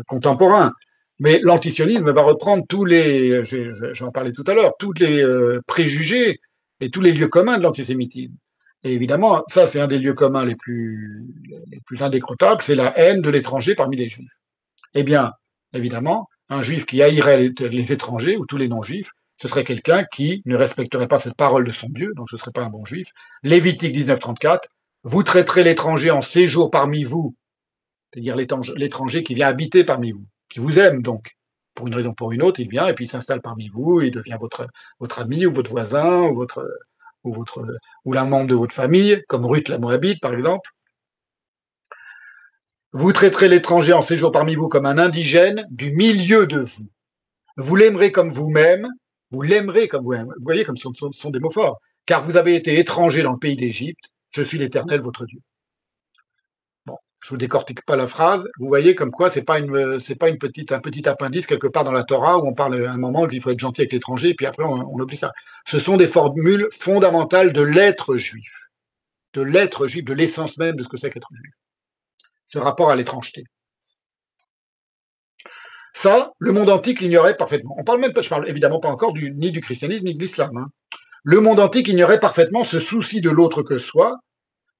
contemporain. Mais l'antisionisme va reprendre tous les, j'en parlais tout à l'heure, tous les préjugés et tous les lieux communs de l'antisémitisme. Et évidemment, ça, c'est un des lieux communs les plus indécrottables, c'est la haine de l'étranger parmi les juifs. Eh bien, évidemment, un juif qui haïrait les étrangers ou tous les non-juifs, ce serait quelqu'un qui ne respecterait pas cette parole de son Dieu, donc ce ne serait pas un bon juif. Lévitique 19.34, vous traiterez l'étranger en séjour parmi vous, c'est-à-dire l'étranger qui vient habiter parmi vous, qui vous aime donc. Pour une raison ou pour une autre, il vient et puis il s'installe parmi vous, il devient votre ami ou votre voisin ou, votre, ou l'un membre de votre famille, comme Ruth la Moabite par exemple. Vous traiterez l'étranger en séjour parmi vous comme un indigène du milieu de vous. Vous l'aimerez comme vous-même, vous l'aimerez comme vous-même. Vous voyez comme ce sont des mots forts. Car vous avez été étranger dans le pays d'Égypte, je suis l'Éternel, votre Dieu. Bon, je vous décortique pas la phrase. Vous voyez comme quoi c'est pas un petit appendice quelque part dans la Torah où on parle à un moment qu'il faut être gentil avec l'étranger, et puis après on oublie ça. Ce sont des formules fondamentales de l'être juif, de l'essence même de ce que c'est qu'être juif. Ce rapport à l'étrangeté. Ça, le monde antique l'ignorait parfaitement. Je parle évidemment pas encore ni du christianisme ni de l'islam, hein. Le monde antique ignorait parfaitement ce souci de l'autre que soi,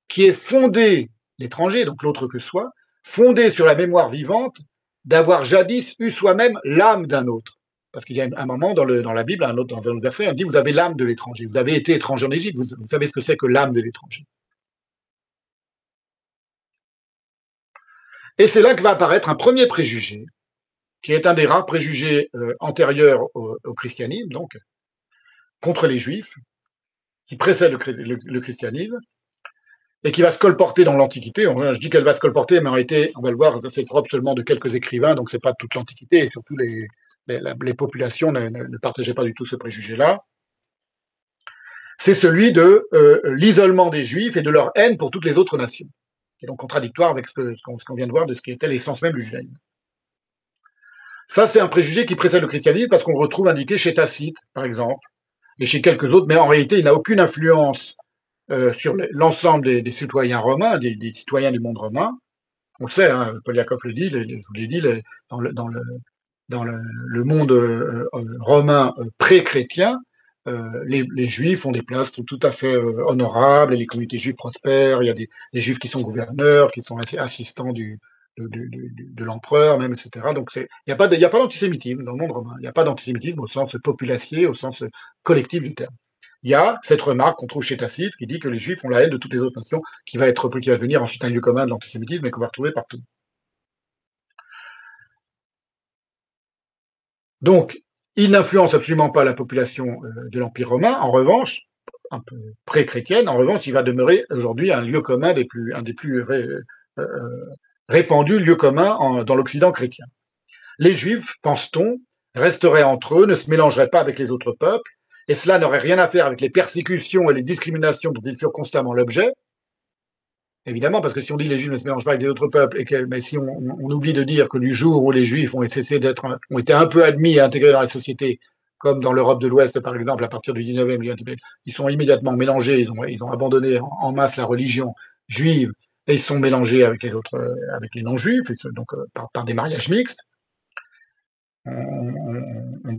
qui est fondé, l'étranger, donc l'autre que soi, fondé sur la mémoire vivante d'avoir jadis eu soi-même l'âme d'un autre. Parce qu'il y a un moment dans la Bible, dans un autre verset, on dit vous avez l'âme de l'étranger. Vous avez été étranger en Égypte, vous savez ce que c'est que l'âme de l'étranger. Et c'est là que va apparaître un premier préjugé, qui est un des rares préjugés antérieurs au christianisme, donc contre les juifs, qui précède le christianisme, et qui va se colporter dans l'Antiquité. Je dis qu'elle va se colporter, mais en réalité, on va le voir, c'est propre seulement de quelques écrivains, donc c'est pas toute l'Antiquité, et surtout les populations ne partageaient pas du tout ce préjugé-là. C'est celui de l'isolement des Juifs et de leur haine pour toutes les autres nations, qui est donc contradictoire avec ce qu'on vient de voir de ce qui était l'essence même du judaïsme. Ça, c'est un préjugé qui précède le christianisme parce qu'on le retrouve indiqué chez Tacite, par exemple, et chez quelques autres, mais en réalité, il n'a aucune influence sur l'ensemble des citoyens romains, des citoyens du monde romain. On le sait, hein, Paul Jacob le dit, je vous l'ai dit, dans le monde romain pré-chrétien, les juifs ont des places tout à fait honorables, et les communautés juives prospèrent, il y a des juifs qui sont gouverneurs, qui sont assistants de l'empereur même, etc. Donc il n'y a pas d'antisémitisme dans le monde romain, il n'y a pas d'antisémitisme au sens populacier, au sens collectif du terme. Il y a cette remarque qu'on trouve chez Tacite qui dit que les juifs ont la haine de toutes les autres nations, qui va devenir ensuite un lieu commun de l'antisémitisme et qu'on va retrouver partout. Donc, il n'influence absolument pas la population de l'Empire romain. En revanche, un peu pré-chrétienne, en revanche, il va demeurer aujourd'hui un lieu commun un des plus répandus lieux communs dans l'Occident chrétien. Les Juifs, pense-t-on, resteraient entre eux, ne se mélangeraient pas avec les autres peuples, et cela n'aurait rien à faire avec les persécutions et les discriminations dont ils furent constamment l'objet. Évidemment, parce que si on dit les Juifs ne se mélangent pas avec les autres peuples, mais si on oublie de dire que du jour où les Juifs ont été un peu admis et intégrés dans la société, comme dans l'Europe de l'Ouest par exemple, à partir du 19e, ils sont immédiatement mélangés, ils ont abandonné en masse la religion juive et ils sont mélangés avec les autres, avec les non-juifs, donc par des mariages mixtes. On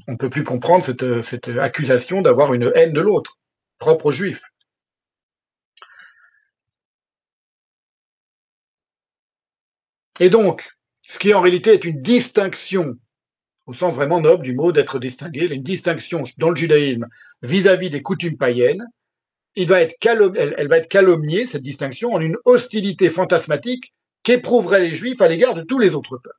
ne peut plus comprendre cette accusation d'avoir une haine de l'autre, propre aux Juifs. Et donc, ce qui en réalité est une distinction, au sens vraiment noble du mot d'être distingué, une distinction dans le judaïsme vis-à-vis des coutumes païennes, elle va être calomniée, cette distinction, en une hostilité fantasmatique qu'éprouveraient les Juifs à l'égard de tous les autres peuples.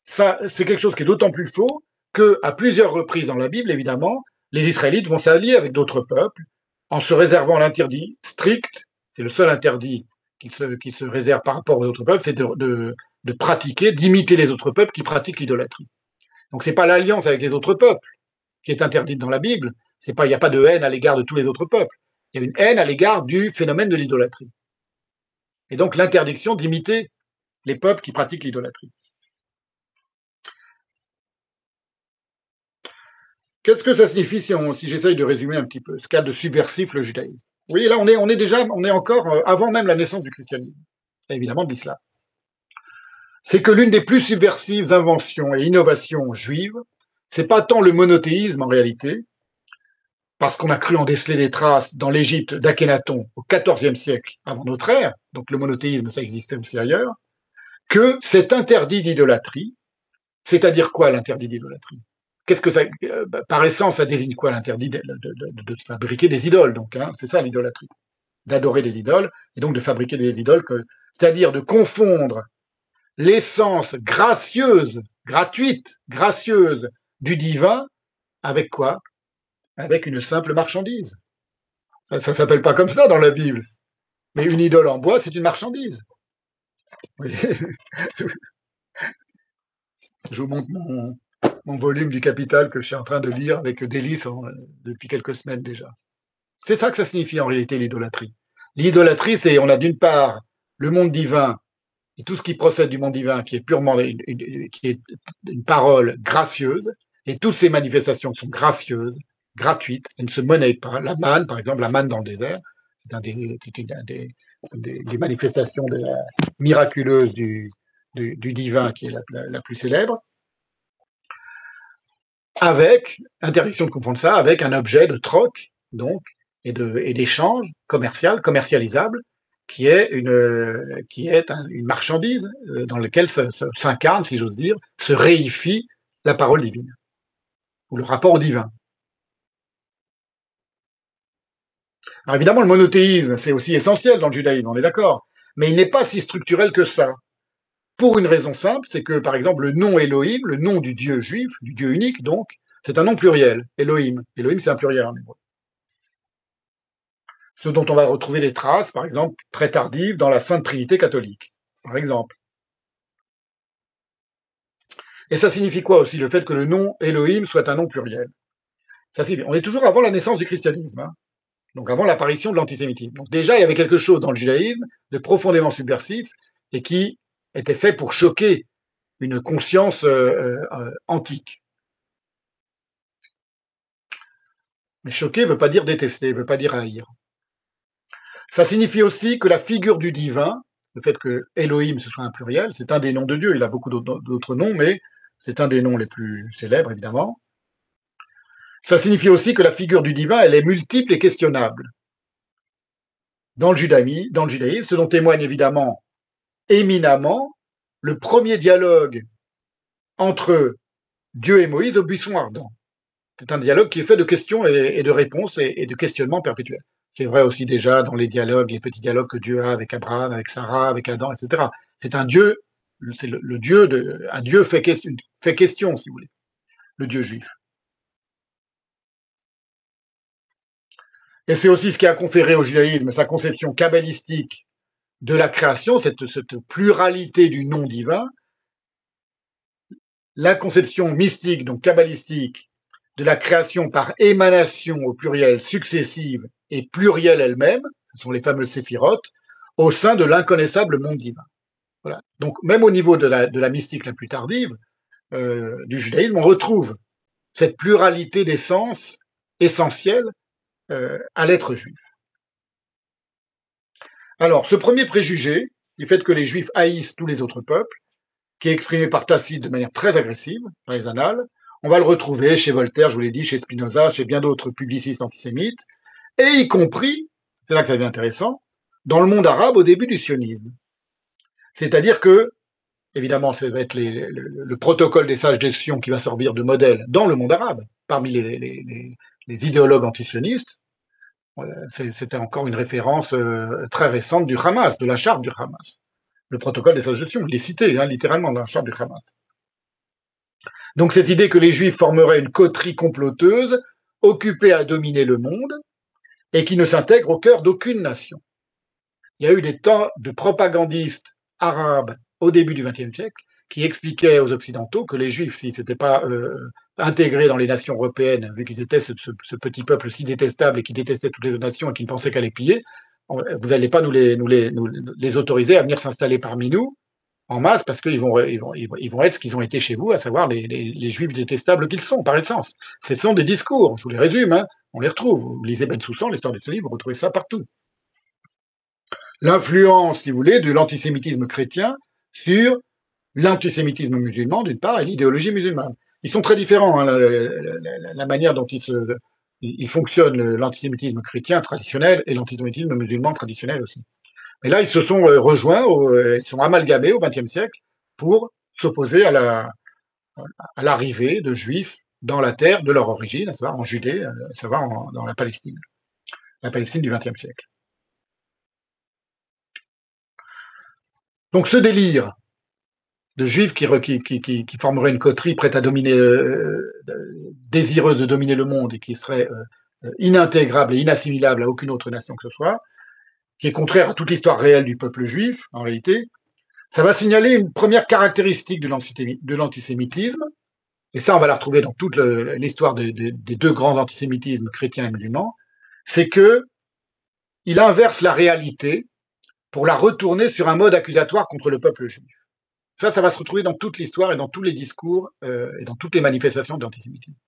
Ça, c'est quelque chose qui est d'autant plus faux qu'à plusieurs reprises dans la Bible, évidemment, les Israélites vont s'allier avec d'autres peuples en se réservant l'interdit strict. C'est le seul interdit qui se réserve par rapport aux autres peuples, c'est de pratiquer, d'imiter les autres peuples qui pratiquent l'idolâtrie. Donc c'est pas l'alliance avec les autres peuples qui est interdite dans la Bible. C'est pas, il n'y a pas de haine à l'égard de tous les autres peuples. Il y a une haine à l'égard du phénomène de l'idolâtrie. Et donc l'interdiction d'imiter les peuples qui pratiquent l'idolâtrie. Qu'est-ce que ça signifie si j'essaye de résumer un petit peu ce cas de subversif le judaïsme? Vous voyez, là, on est encore avant même la naissance du christianisme, et évidemment de l'islam. C'est que l'une des plus subversives inventions et innovations juives, c'est pas tant le monothéisme en réalité, parce qu'on a cru en déceler des traces dans l'Égypte d'Akhénaton au XIVe siècle avant notre ère, donc le monothéisme, ça existait aussi ailleurs, que cet interdit d'idolâtrie, c'est-à-dire quoi l'interdit d'idolâtrie? Qu'est-ce que ça, par essence, ça désigne quoi l'interdit de fabriquer des idoles, donc, hein, c'est ça l'idolâtrie, d'adorer des idoles, et donc de fabriquer des idoles, c'est-à-dire de confondre l'essence gracieuse, gratuite, gracieuse du divin avec quoi? Avec une simple marchandise. Ça s'appelle pas comme ça dans la Bible. Mais une idole en bois, c'est une marchandise. Oui. Je vous montre mon volume du Capital que je suis en train de lire avec délice depuis quelques semaines déjà. C'est ça que ça signifie en réalité l'idolâtrie. L'idolâtrie, c'est on a d'une part le monde divin et tout ce qui procède du monde divin qui est purement qui est une parole gracieuse, et toutes ces manifestations qui sont gracieuses, gratuites, elles ne se monnaient pas. La manne, par exemple, la manne dans le désert, c'est des manifestations miraculeuses du divin qui est la plus célèbre, avec interdiction de confondre ça avec un objet de troc, donc, et d'échange commercialisable, qui est une marchandise dans laquelle s'incarne, si j'ose dire, se réifie la parole divine, ou le rapport divin. Alors évidemment, le monothéisme, c'est aussi essentiel dans le judaïsme, on est d'accord, mais il n'est pas si structurel que ça. Pour une raison simple, c'est que, par exemple, le nom Elohim, le nom du Dieu juif, du Dieu unique, donc, c'est un nom pluriel, Elohim. Elohim, c'est un pluriel en hébreu. Ce dont on va retrouver des traces, par exemple, très tardives dans la Sainte Trinité catholique, par exemple. Et ça signifie quoi aussi, le fait que le nom Elohim soit un nom pluriel? Ça signifie, on est toujours avant la naissance du christianisme, hein, donc avant l'apparition de l'antisémitisme. Donc déjà, il y avait quelque chose dans le judaïsme de profondément subversif et qui était fait pour choquer une conscience antique. Mais choquer ne veut pas dire détester, ne veut pas dire haïr. Ça signifie aussi que la figure du divin, le fait que Elohim ce soit un pluriel, c'est un des noms de Dieu, il a beaucoup d'autres noms, mais c'est un des noms les plus célèbres, évidemment. Ça signifie aussi que la figure du divin, elle est multiple et questionnable. Dans le judaïsme, ce dont témoigne évidemment éminemment le premier dialogue entre Dieu et Moïse au buisson ardent. C'est un dialogue qui est fait de questions et de réponses et de questionnements perpétuels. C'est vrai aussi déjà dans les dialogues, les petits dialogues que Dieu a avec Abraham, avec Sarah, avec Adam, etc. C'est un Dieu, c'est le Dieu un Dieu fait question, si vous voulez, le Dieu juif. Et c'est aussi ce qui a conféré au judaïsme sa conception kabbalistique de la création, cette pluralité du nom divin, la conception mystique, donc kabbalistique, de la création par émanation au pluriel successive et plurielle elle-même, ce sont les fameuses séphirotes, au sein de l'inconnaissable monde divin. Voilà. Donc même au niveau de la mystique la plus tardive, du judaïsme, on retrouve cette pluralité d'essence essentielle à l'être juif. Alors, ce premier préjugé, du fait que les juifs haïssent tous les autres peuples, qui est exprimé par Tacite de manière très agressive dans les annales, on va le retrouver chez Voltaire, je vous l'ai dit, chez Spinoza, chez bien d'autres publicistes antisémites, et y compris, c'est là que ça devient intéressant, dans le monde arabe au début du sionisme. C'est-à-dire que, évidemment, ça va être le protocole des sages de Sion qui va servir de modèle dans le monde arabe, parmi les idéologues antisionistes. C'était encore une référence très récente du Hamas, de la charte du Hamas. Le protocole des associations, il est cité hein, littéralement dans la charte du Hamas. Donc cette idée que les Juifs formeraient une coterie comploteuse, occupée à dominer le monde, et qui ne s'intègre au cœur d'aucune nation. Il y a eu des tas de propagandistes arabes au début du XXe siècle qui expliquaient aux Occidentaux que les Juifs, s'ils ne s'étaient pas intégrés dans les nations européennes, vu qu'ils étaient ce petit peuple si détestable et qui détestait toutes les autres nations et qui ne pensait qu'à les piller, vous n'allez pas nous les autoriser à venir s'installer parmi nous en masse parce qu'ils vont être ce qu'ils ont été chez vous, à savoir les Juifs détestables qu'ils sont, par essence. Ce sont des discours, je vous les résume, hein, on les retrouve. Vous lisez Ben Soussan, l'histoire de ce livre, vous retrouvez ça partout. L'influence, si vous voulez, de l'antisémitisme chrétien sur l'antisémitisme musulman, d'une part, et l'idéologie musulmane. Ils sont très différents, hein, la manière dont il fonctionne, l'antisémitisme chrétien traditionnel et l'antisémitisme musulman traditionnel aussi. Et là, ils se sont rejoints, ils sont amalgamés au XXe siècle pour s'opposer à l'arrivée de juifs dans la terre de leur origine, à savoir en Judée, à savoir dans la Palestine du XXe siècle. Donc ce délire de juifs qui formeraient une coterie prête à dominer, désireuse de dominer le monde et qui serait inintégrable et inassimilable à aucune autre nation que ce soit, qui est contraire à toute l'histoire réelle du peuple juif, en réalité, ça va signaler une première caractéristique de l'antisémitisme, et ça on va la retrouver dans toute l'histoire des deux grands antisémitismes chrétiens et musulmans, c'est que il inverse la réalité pour la retourner sur un mode accusatoire contre le peuple juif. Ça va se retrouver dans toute l'histoire et dans tous les discours et dans toutes les manifestations d'antisémitisme.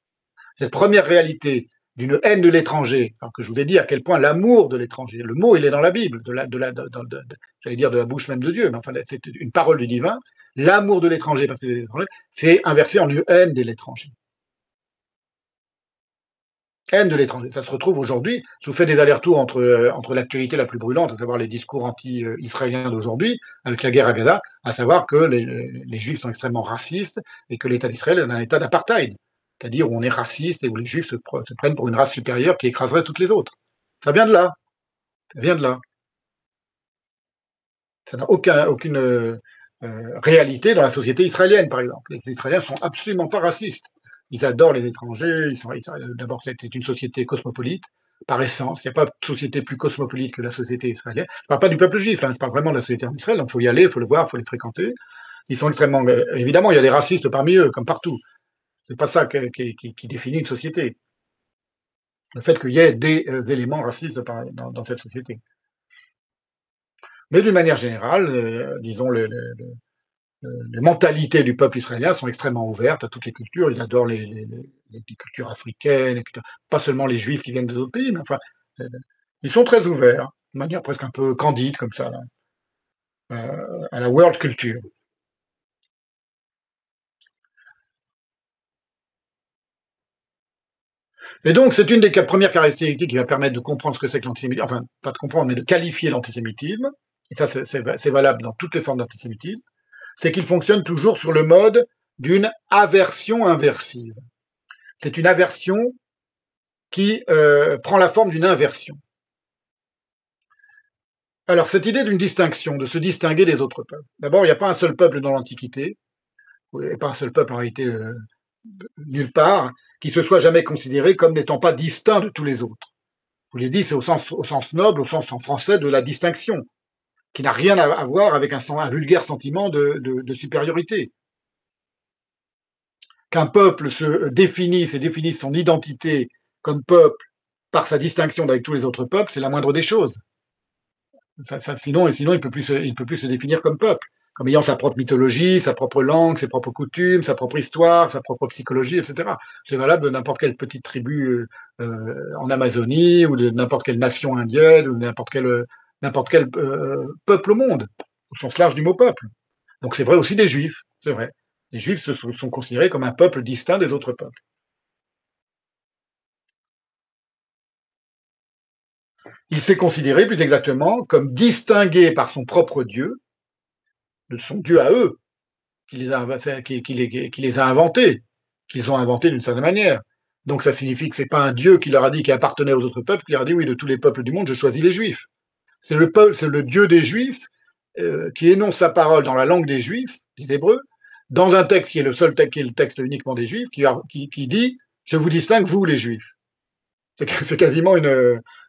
Cette première réalité d'une haine de l'étranger, alors que je vous ai dit à quel point l'amour de l'étranger, le mot il est dans la Bible, j'allais dire de la bouche même de Dieu, mais enfin c'est une parole du divin, l'amour de l'étranger, parce que l'étranger, c'est inversé en une haine de l'étranger. Haine de l'étranger. Ça se retrouve aujourd'hui. Je vous fais des allers-retours entre l'actualité la plus brûlante, à savoir les discours anti-israéliens d'aujourd'hui, avec la guerre à Gaza, à savoir que les Juifs sont extrêmement racistes et que l'État d'Israël est un État d'apartheid, c'est-à-dire où on est raciste et où les Juifs se prennent pour une race supérieure qui écraserait toutes les autres. Ça vient de là. Ça vient de là. Ça n'a aucune réalité dans la société israélienne, par exemple. Les Israéliens sont absolument pas racistes. Ils adorent les étrangers. D'abord, c'est une société cosmopolite, par essence. Il n'y a pas de société plus cosmopolite que la société israélienne. Je ne parle pas du peuple juif, là, je parle vraiment de la société en Israël. Donc, il faut y aller, il faut le voir, il faut les fréquenter. Ils sont extrêmement. Évidemment, il y a des racistes parmi eux, comme partout. C'est pas ça qui définit une société. Le fait qu'il y ait des éléments racistes dans cette société. Mais d'une manière générale, disons, les mentalités du peuple israélien sont extrêmement ouvertes à toutes les cultures. Ils adorent les cultures africaines, pas seulement les juifs qui viennent des autres pays, mais enfin, ils sont très ouverts, de manière presque un peu candide, comme ça, là, à la world culture. Et donc, c'est une des premières caractéristiques qui va permettre de comprendre ce que c'est que l'antisémitisme, enfin, pas de comprendre, mais de qualifier l'antisémitisme. Et ça, c'est valable dans toutes les formes d'antisémitisme. C'est qu'il fonctionne toujours sur le mode d'une aversion inversive. C'est une aversion qui prend la forme d'une inversion. Alors, cette idée d'une distinction, de se distinguer des autres peuples. D'abord, il n'y a pas un seul peuple dans l'Antiquité, et pas un seul peuple en réalité nulle part, qui se soit jamais considéré comme n'étant pas distinct de tous les autres. Je vous l'ai dit, c'est au sens noble, au sens en français de la distinction, qui n'a rien à voir avec un vulgaire sentiment de supériorité. Qu'un peuple se définisse et définisse son identité comme peuple par sa distinction avec tous les autres peuples, c'est la moindre des choses. Sinon, il ne peut plus se définir comme peuple, comme ayant sa propre mythologie, sa propre langue, ses propres coutumes, sa propre histoire, sa propre psychologie, etc. C'est valable de n'importe quelle petite tribu en Amazonie, ou de n'importe quelle nation indienne, ou de n'importe quel peuple au monde, au sens large du mot peuple. Donc c'est vrai aussi des juifs, c'est vrai. Les juifs sont considérés comme un peuple distinct des autres peuples. Il s'est considéré plus exactement comme distingué par son propre Dieu, de son Dieu à eux, qui les a inventés, qu'ils ont inventés d'une certaine manière. Donc ça signifie que c'est pas un Dieu qui leur a dit qu'il appartenait aux autres peuples, qui leur a dit oui, de tous les peuples du monde, je choisis les Juifs. C'est le peuple, c'est le Dieu des Juifs qui énonce sa parole dans la langue des Juifs, des Hébreux, dans un texte qui est le seul texte, qui est le texte uniquement des Juifs, qui dit je vous distingue vous les Juifs. C'est quasiment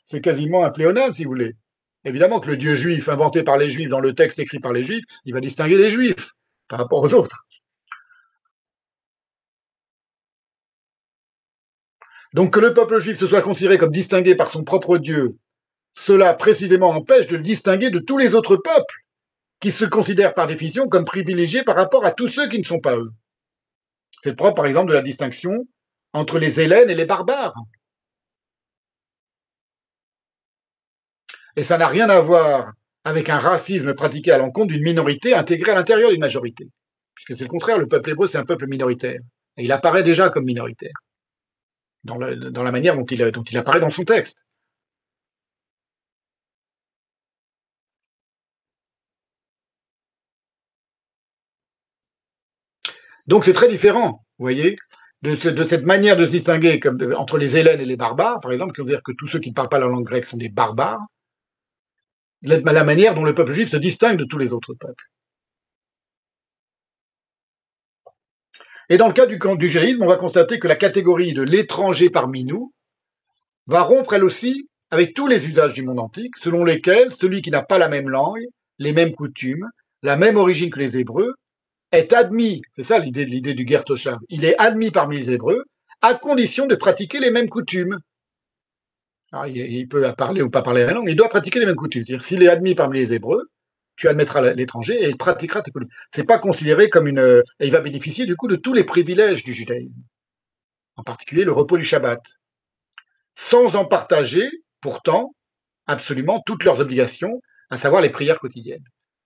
c'est quasiment un pléonasme si vous voulez. Évidemment que le Dieu juif inventé par les Juifs dans le texte écrit par les Juifs, il va distinguer les Juifs par rapport aux autres. Donc que le peuple juif se soit considéré comme distingué par son propre Dieu, cela précisément empêche de le distinguer de tous les autres peuples qui se considèrent par définition comme privilégiés par rapport à tous ceux qui ne sont pas eux. C'est le propre, par exemple, de la distinction entre les Hellènes et les barbares. Et ça n'a rien à voir avec un racisme pratiqué à l'encontre d'une minorité intégrée à l'intérieur d'une majorité. Puisque c'est le contraire, le peuple hébreu, c'est un peuple minoritaire. Et il apparaît déjà comme minoritaire, dans la manière dont il apparaît dans son texte. Donc c'est très différent, vous voyez, de cette manière de se distinguer entre les Hellènes et les barbares, par exemple, qui veut dire que tous ceux qui ne parlent pas la langue grecque sont des barbares, la manière dont le peuple juif se distingue de tous les autres peuples. Et dans le cas du judaïsme, on va constater que la catégorie de l'étranger parmi nous va rompre elle aussi avec tous les usages du monde antique, selon lesquels celui qui n'a pas la même langue, les mêmes coutumes, la même origine que les Hébreux, est admis, c'est ça l'idée du Ger Toshav, il est admis parmi les Hébreux, à condition de pratiquer les mêmes coutumes. Alors, il peut parler ou pas parler la langue, mais il doit pratiquer les mêmes coutumes. C'est-à-dire, s'il est admis parmi les Hébreux, tu admettras l'étranger et il pratiquera tes coutumes. C'est pas considéré comme et il va bénéficier du coup de tous les privilèges du judaïsme, en particulier le repos du Shabbat, sans en partager, pourtant, absolument toutes leurs obligations, à savoir les prières quotidiennes.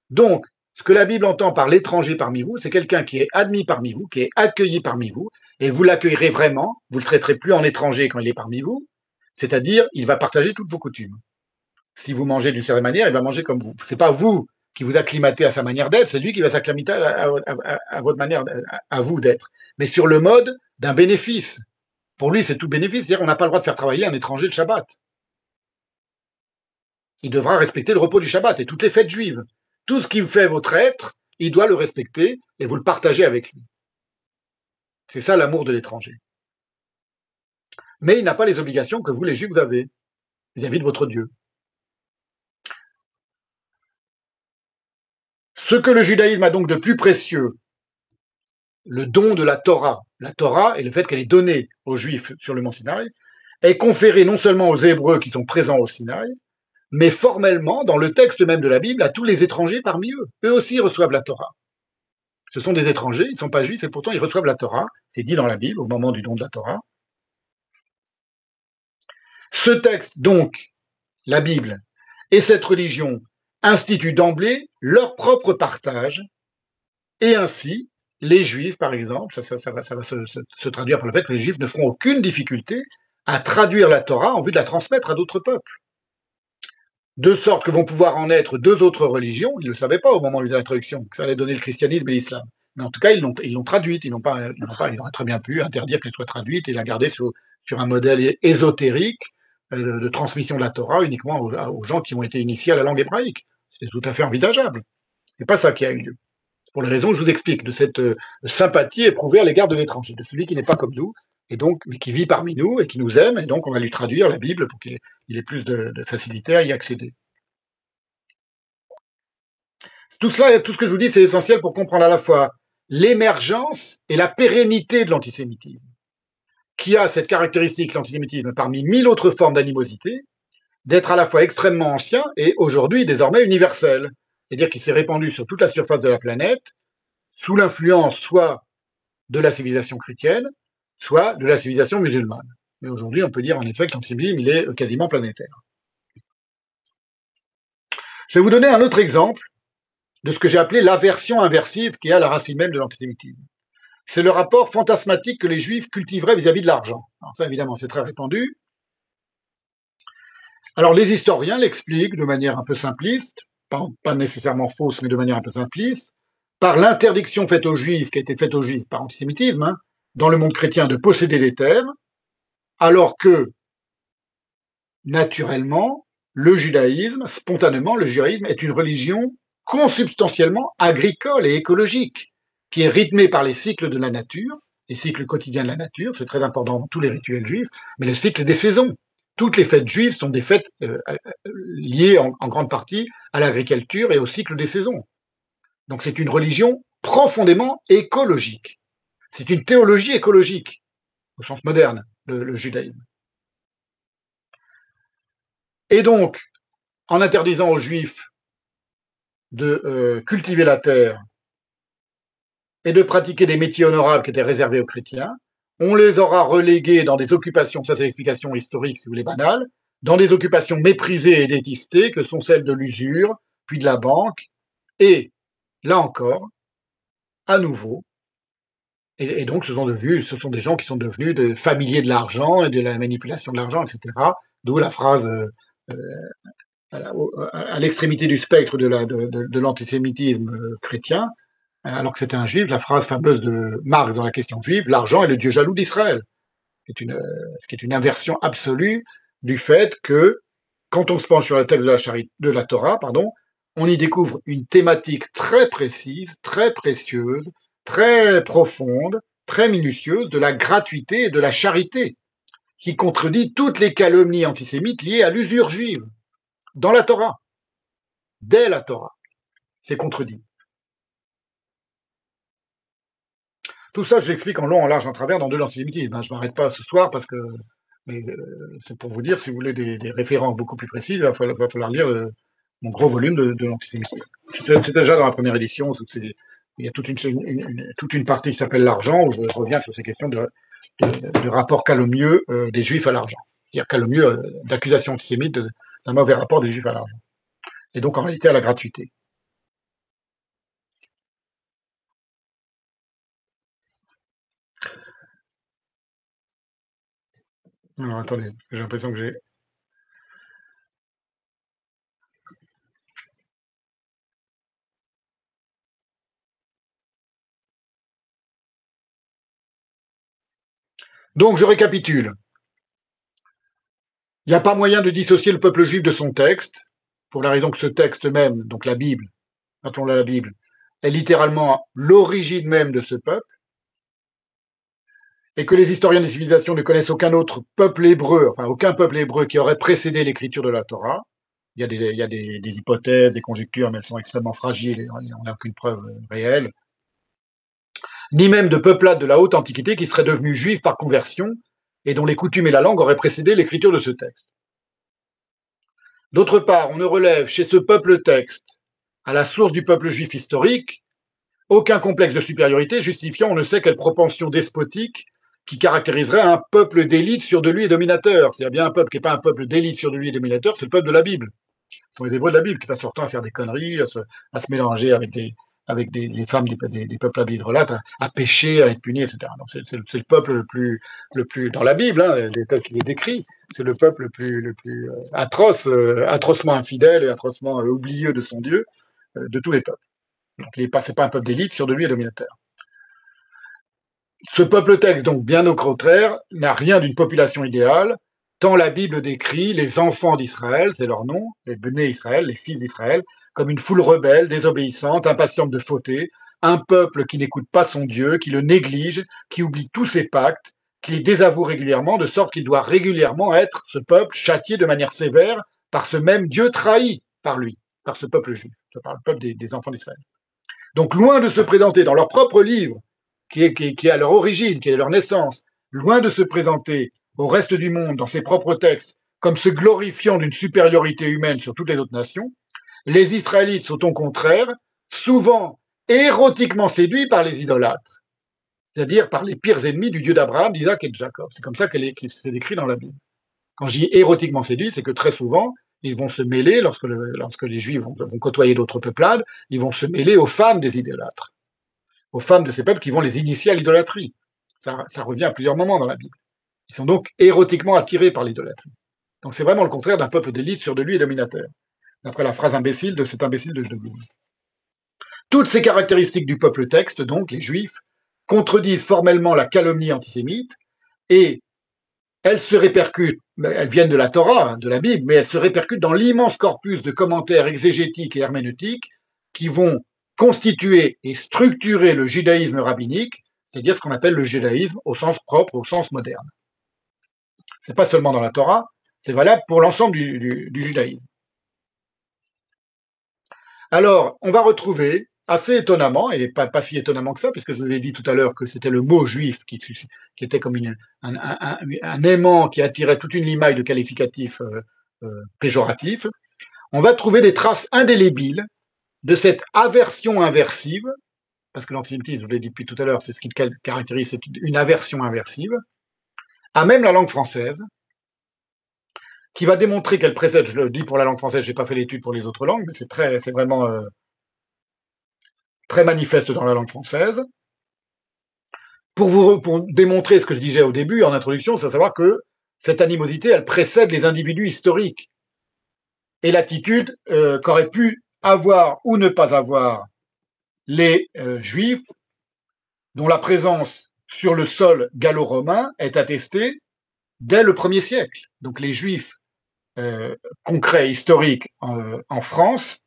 Donc, ce que la Bible entend par l'étranger parmi vous, c'est quelqu'un qui est admis parmi vous, qui est accueilli parmi vous, et vous l'accueillerez vraiment, vous le traiterez plus en étranger quand il est parmi vous, c'est-à-dire il va partager toutes vos coutumes. Si vous mangez d'une certaine manière, il va manger comme vous. C'est pas vous qui vous acclimatez à sa manière d'être, c'est lui qui va s'acclimater à votre manière, à vous d'être. Mais sur le mode d'un bénéfice. Pour lui, c'est tout bénéfice, c'est-à-dire qu'on n'a pas le droit de faire travailler un étranger le Shabbat. Il devra respecter le repos du Shabbat et toutes les fêtes juives. Tout ce qui fait votre être, il doit le respecter et vous le partagez avec lui. C'est ça l'amour de l'étranger. Mais il n'a pas les obligations que vous, les Juifs, vous avez vis-à-vis de votre Dieu. Ce que le judaïsme a donc de plus précieux, le don de la Torah et le fait qu'elle est donnée aux Juifs sur le mont Sinaï, est conféré non seulement aux Hébreux qui sont présents au Sinaï, mais formellement, dans le texte même de la Bible, à tous les étrangers parmi eux. Eux aussi reçoivent la Torah. Ce sont des étrangers, ils ne sont pas juifs et pourtant ils reçoivent la Torah. C'est dit dans la Bible au moment du don de la Torah. Ce texte, donc, la Bible, et cette religion instituent d'emblée leur propre partage et ainsi, les Juifs, par exemple, ça va se traduire par le fait que les Juifs ne feront aucune difficulté à traduire la Torah en vue de la transmettre à d'autres peuples. De sorte que vont pouvoir en naître deux autres religions. Ils ne le savaient pas au moment où ils faisaient la traduction, que ça allait donner le christianisme et l'islam. Mais en tout cas, ils l'ont traduite. Ils auraient très bien pu interdire qu'elle soit traduite et la garder sur un modèle ésotérique de transmission de la Torah uniquement aux gens qui ont été initiés à la langue hébraïque. C'est tout à fait envisageable. C'est pas ça qui a eu lieu. Pour les raisons que je vous explique, de cette sympathie éprouvée à l'égard de l'étranger, de celui qui n'est pas comme nous, et donc mais qui vit parmi nous et qui nous aime, et donc on va lui traduire la Bible pour qu'il ait plus de facilité à y accéder. Tout cela, tout ce que je vous dis, c'est essentiel pour comprendre à la fois l'émergence et la pérennité de l'antisémitisme, qui a cette caractéristique, l'antisémitisme, parmi mille autres formes d'animosité, d'être à la fois extrêmement ancien et aujourd'hui désormais universel. C'est-à-dire qu'il s'est répandu sur toute la surface de la planète, sous l'influence soit de la civilisation chrétienne, soit de la civilisation musulmane. Mais aujourd'hui, on peut dire en effet que l'antisémitisme, il est quasiment planétaire. Je vais vous donner un autre exemple de ce que j'ai appelé l'aversion inversive qui est à la racine même de l'antisémitisme. C'est le rapport fantasmatique que les juifs cultiveraient vis-à-vis de l'argent. Alors ça, évidemment, c'est très répandu. Alors les historiens l'expliquent de manière un peu simpliste, pas nécessairement fausse, mais de manière un peu simpliste, par l'interdiction faite aux juifs, qui a été faite aux juifs par antisémitisme, dans le monde chrétien, de posséder des terres, alors que, naturellement, le judaïsme, spontanément, le judaïsme est une religion consubstantiellement agricole et écologique, qui est rythmée par les cycles de la nature, les cycles quotidiens de la nature, c'est très important dans tous les rituels juifs, mais le cycle des saisons. Toutes les fêtes juives sont des fêtes liées en grande partie à l'agriculture et au cycle des saisons. Donc c'est une religion profondément écologique. C'est une théologie écologique, au sens moderne, le judaïsme. Et donc, en interdisant aux juifs de cultiver la terre et de pratiquer des métiers honorables qui étaient réservés aux chrétiens, on les aura relégués dans des occupations, ça c'est l'explication historique si vous voulez banale, dans des occupations méprisées et détestées que sont celles de l'usure, puis de la banque, et là encore, à nouveau, et donc ce sont des gens qui sont devenus des familiers de l'argent et de la manipulation de l'argent, etc. D'où la phrase à l'extrémité du spectre de l'antisémitisme chrétien, alors que c'était un juif, la phrase fameuse de Marx dans la question juive, l'argent est le dieu jaloux d'Israël, ce qui est une inversion absolue du fait que, quand on se penche sur le texte de la Torah, pardon, on y découvre une thématique très précise, très précieuse, très profonde, très minutieuse de la gratuité et de la charité, qui contredit toutes les calomnies antisémites liées à l'usure juive, dans la Torah, dès la Torah. C'est contredit. Tout ça, je l'explique en long, en large, en travers dans de l'antisémitisme. Je ne m'arrête pas ce soir parce que mais c'est pour vous dire, si vous voulez des références beaucoup plus précises, va falloir lire mon gros volume de l'antisémitisme. C'est déjà dans la première édition, il y a toute une partie qui s'appelle l'argent, où je reviens sur ces questions de rapport calomnieux des juifs à l'argent. C'est-à-dire calomnieux d'accusation antisémite d'un mauvais rapport des juifs à l'argent. Et donc en réalité à la gratuité. Alors attendez, j'ai l'impression que j'ai. Donc je récapitule. Il n'y a pas moyen de dissocier le peuple juif de son texte, pour la raison que ce texte même, donc la Bible, appelons-la la Bible, est littéralement l'origine même de ce peuple, et que les historiens des civilisations ne connaissent aucun autre peuple hébreu, enfin aucun peuple hébreu qui aurait précédé l'écriture de la Torah. Il y a des hypothèses, des conjectures, mais elles sont extrêmement fragiles et on n'a aucune preuve réelle. Ni même de peuplades de la haute antiquité qui seraient devenus juifs par conversion et dont les coutumes et la langue auraient précédé l'écriture de ce texte. D'autre part, on ne relève chez ce peuple texte, à la source du peuple juif historique, aucun complexe de supériorité justifiant on ne sait quelle propension despotique qui caractériserait un peuple d'élite sur de lui et dominateur. C'est-à-dire bien un peuple qui n'est pas un peuple d'élite sur de lui et dominateur, c'est le peuple de la Bible. Ce sont les Hébreux de la Bible qui passent leur temps à faire des conneries, à se mélanger avec des femmes des peuples idolâtres, à pécher, à être punis, etc. Donc c'est le peuple le plus dans la Bible, hein, tel qu'il est décrit, c'est le peuple le plus atroce, atrocement infidèle et atrocement oublieux de son Dieu, de tous les peuples. Donc c'est pas un peuple d'élite sur de lui et dominateur. Ce peuple texte, donc bien au contraire, n'a rien d'une population idéale, tant la Bible décrit les enfants d'Israël, c'est leur nom, les Béné Israël, les fils d'Israël, comme une foule rebelle, désobéissante, impatiente de fauter, un peuple qui n'écoute pas son Dieu, qui le néglige, qui oublie tous ses pactes, qui les désavoue régulièrement, de sorte qu'il doit régulièrement être, ce peuple, châtié de manière sévère par ce même Dieu trahi par lui, par ce peuple juif, par le peuple des enfants d'Israël. Donc loin de se présenter dans leur propre livre, qui est à leur origine, qui est leur naissance, loin de se présenter au reste du monde dans ses propres textes comme se glorifiant d'une supériorité humaine sur toutes les autres nations, les Israélites sont au contraire souvent érotiquement séduits par les idolâtres, c'est-à-dire par les pires ennemis du Dieu d'Abraham, d'Isaac et de Jacob. C'est comme ça que c'est décrit dans la Bible. Quand je dis érotiquement séduits, c'est que très souvent, ils vont se mêler, lorsque les Juifs vont côtoyer d'autres peuplades, ils vont se mêler aux femmes des idolâtres, aux femmes de ces peuples qui vont les initier à l'idolâtrie. Ça revient à plusieurs moments dans la Bible. Ils sont donc érotiquement attirés par l'idolâtrie. Donc c'est vraiment le contraire d'un peuple d'élite sur de lui et dominateur, d'après la phrase imbécile de cet imbécile de Judith. Toutes ces caractéristiques du peuple texte, donc les Juifs, contredisent formellement la calomnie antisémite et elles se répercutent, elles viennent de la Torah, de la Bible, mais elles se répercutent dans l'immense corpus de commentaires exégétiques et herméneutiques qui vont constituer et structurer le judaïsme rabbinique, c'est-à-dire ce qu'on appelle le judaïsme au sens propre, au sens moderne. C'est pas seulement dans la Torah, c'est valable pour l'ensemble du judaïsme. Alors, on va retrouver, assez étonnamment, et pas si étonnamment que ça, puisque je vous ai dit tout à l'heure que c'était le mot juif qui était comme un aimant qui attirait toute une limaille de qualificatifs péjoratifs, on va trouver des traces indélébiles de cette aversion inversive, parce que l'antisémitisme, je vous l'ai dit depuis tout à l'heure, c'est ce qui caractérise, c'est une aversion inversive, à même la langue française, qui va démontrer qu'elle précède, je le dis pour la langue française, je n'ai pas fait l'étude pour les autres langues, mais c'est vraiment très manifeste dans la langue française. Pour démontrer ce que je disais au début, en introduction, c'est à savoir que cette animosité, elle précède les individus historiques et l'attitude qu'auraient pu avoir ou ne pas avoir les Juifs, dont la présence sur le sol gallo-romain est attestée dès le 1er siècle. Donc les Juifs concrets, historiques en France,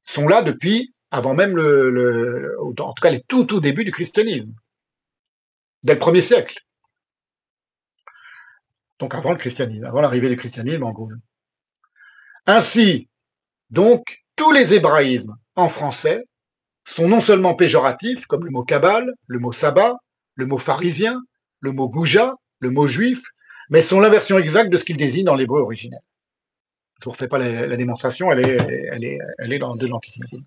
sont là depuis avant même en tout cas les tout débuts du christianisme, dès le 1er siècle. Donc avant le christianisme, avant l'arrivée du christianisme en gros. Ainsi, donc, tous les hébraïsmes en français sont non seulement péjoratifs, comme le mot Kabbale, le mot sabbat, le mot pharisien, le mot gouja, le mot juif, mais sont l'inversion exacte de ce qu'ils désignent dans l'hébreu originel. Je ne vous refais pas la démonstration, elle est dans de l'antisémitisme.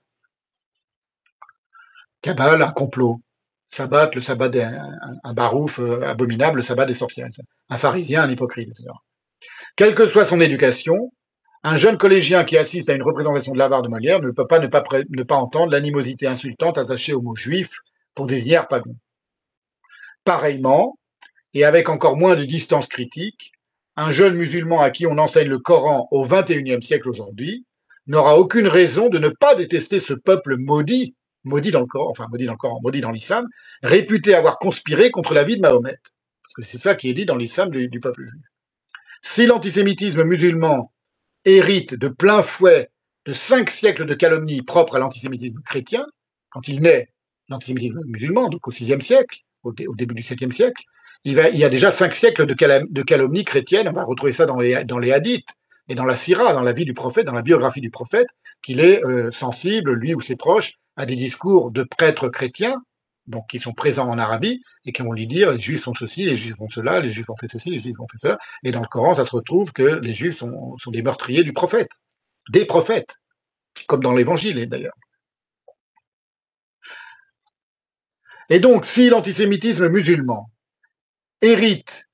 Kabbale, un complot. Sabbat, le sabbat un barouf abominable, le sabbat des sorcières. Un pharisien, un hypocrite, etc. Quelle que soit son éducation, un jeune collégien qui assiste à une représentation de l'avare de Molière ne peut pas ne pas entendre l'animosité insultante attachée au mot juif pour désigner pagan. Pareillement, et avec encore moins de distance critique, un jeune musulman à qui on enseigne le Coran au XXIe siècle aujourd'hui n'aura aucune raison de ne pas détester ce peuple maudit, maudit dans le Coran, enfin maudit dans le Coran, maudit dans l'islam, réputé avoir conspiré contre la vie de Mahomet. Parce que c'est ça qui est dit dans l'islam du peuple juif. Si l'antisémitisme musulman hérite de plein fouet de 5 siècles de calomnie propres à l'antisémitisme chrétien, quand il naît l'antisémitisme musulman, donc au VIe siècle, au début du VIIe siècle, il y a déjà 5 siècles de calomnie chrétienne, on va retrouver ça dans les hadiths et dans la sira, dans la vie du prophète, dans la biographie du prophète, qu'il est sensible, lui ou ses proches, à des discours de prêtres chrétiens, donc qui sont présents en Arabie, et qui vont lui dire les Juifs sont ceci, les Juifs font cela, les Juifs ont fait ceci, les Juifs ont fait cela. Et dans le Coran, ça se retrouve que les Juifs sont des meurtriers du prophète, des prophètes, comme dans l'Évangile d'ailleurs. Et donc, si l'antisémitisme musulman hérite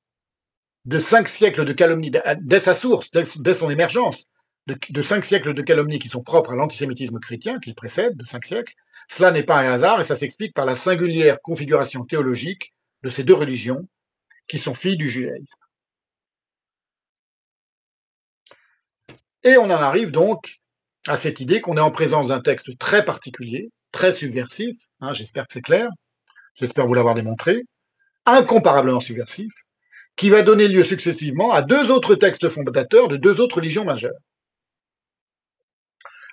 de 5 siècles de calomnie, dès sa source, dès son émergence, de 5 siècles de calomnie qui sont propres à l'antisémitisme chrétien, qui le précède de 5 siècles, cela n'est pas un hasard et ça s'explique par la singulière configuration théologique de ces deux religions qui sont filles du judaïsme. Et on en arrive donc à cette idée qu'on est en présence d'un texte très particulier, très subversif, j'espère que c'est clair, j'espère vous l'avoir démontré, incomparablement subversif, qui va donner lieu successivement à 2 autres textes fondateurs de 2 autres religions majeures.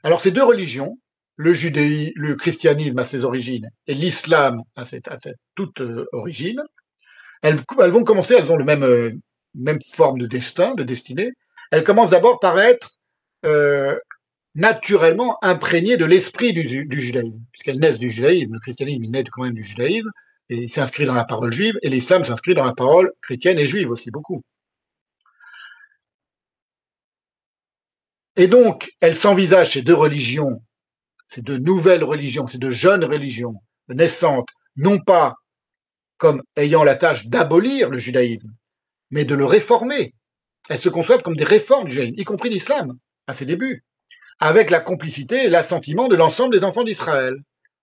Alors ces 2 religions, le christianisme à ses origines et l'islam à cette toute origine, elles vont commencer, elles ont le même forme de destin, de destinée. Elles commencent d'abord par être naturellement imprégnées de l'esprit du judaïsme, puisqu'elles naissent du judaïsme. Le christianisme, il naît quand même du judaïsme, et il s'inscrit dans la parole juive, et l'islam s'inscrit dans la parole chrétienne et juive aussi, beaucoup. Et donc, elles s'envisagent, ces 2 religions, ces 2 nouvelles religions, ces 2 jeunes religions naissantes, non pas comme ayant la tâche d'abolir le judaïsme, mais de le réformer. Elles se conçoivent comme des réformes du judaïsme, y compris l'islam, à ses débuts, avec la complicité et l'assentiment de l'ensemble des enfants d'Israël.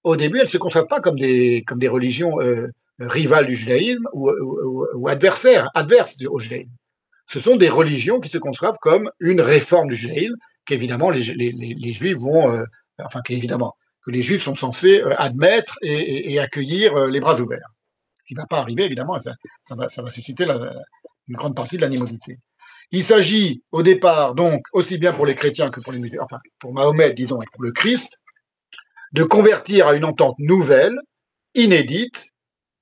Au début, elles ne se conçoivent pas comme des religions rivales du judaïsme ou adverses au judaïsme. Ce sont des religions qui se conçoivent comme une réforme du judaïsme, qu'évidemment les juifs vont, que les juifs sont censés admettre et accueillir les bras ouverts. Ce qui ne va pas arriver, évidemment, ça va susciter une grande partie de l'animosité. Il s'agit au départ, donc, aussi bien pour les chrétiens que pour les musulmans, enfin, pour Mahomet, disons, et pour le Christ, de convertir à une entente nouvelle, inédite,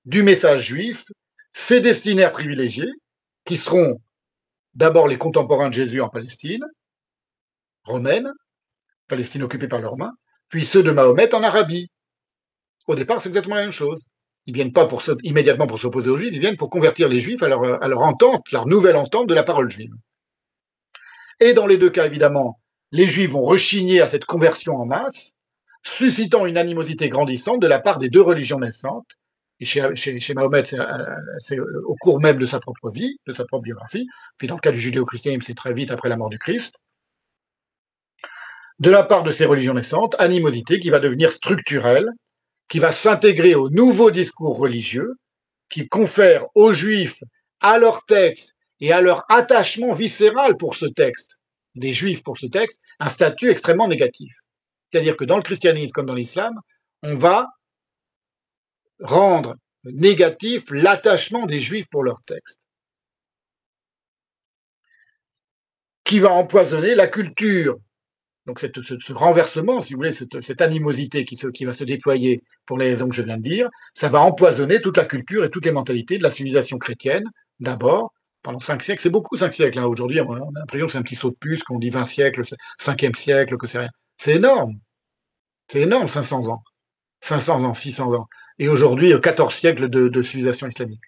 du message juif, ses destinataires privilégiés, qui seront d'abord les contemporains de Jésus en Palestine, romaine, Palestine occupée par les Romains, puis ceux de Mahomet en Arabie. Au départ, c'est exactement la même chose. Ils viennent pas immédiatement pour s'opposer aux Juifs, ils viennent pour convertir les Juifs à leur entente, leur nouvelle entente de la parole juive. Et dans les deux cas, évidemment, les Juifs vont rechigner à cette conversion en masse, suscitant une animosité grandissante de la part des deux religions naissantes. Et chez Mahomet, c'est au cours même de sa propre vie, de sa propre biographie. Puis dans le cas du judéo-christianisme, c'est très vite après la mort du Christ. De la part de ces religions naissantes, animosité qui va devenir structurelle, qui va s'intégrer au nouveau discours religieux, qui confère aux Juifs, à leur texte et à leur attachement viscéral pour ce texte, des Juifs pour ce texte, un statut extrêmement négatif. C'est-à-dire que dans le christianisme comme dans l'islam, on va rendre négatif l'attachement des Juifs pour leur texte, qui va empoisonner la culture. Donc ce renversement, si vous voulez, cette animosité qui va se déployer pour les raisons que je viens de dire, ça va empoisonner toute la culture et toutes les mentalités de la civilisation chrétienne, d'abord, pendant 5 siècles. C'est beaucoup 5 siècles. Hein. Aujourd'hui, on a l'impression que c'est un petit saut de puce, qu'on dit 20 siècles, 5e siècle, que c'est rien. C'est énorme. C'est énorme, 500 ans. 500 ans, 600 ans. Et aujourd'hui, 14 siècles de civilisation islamique.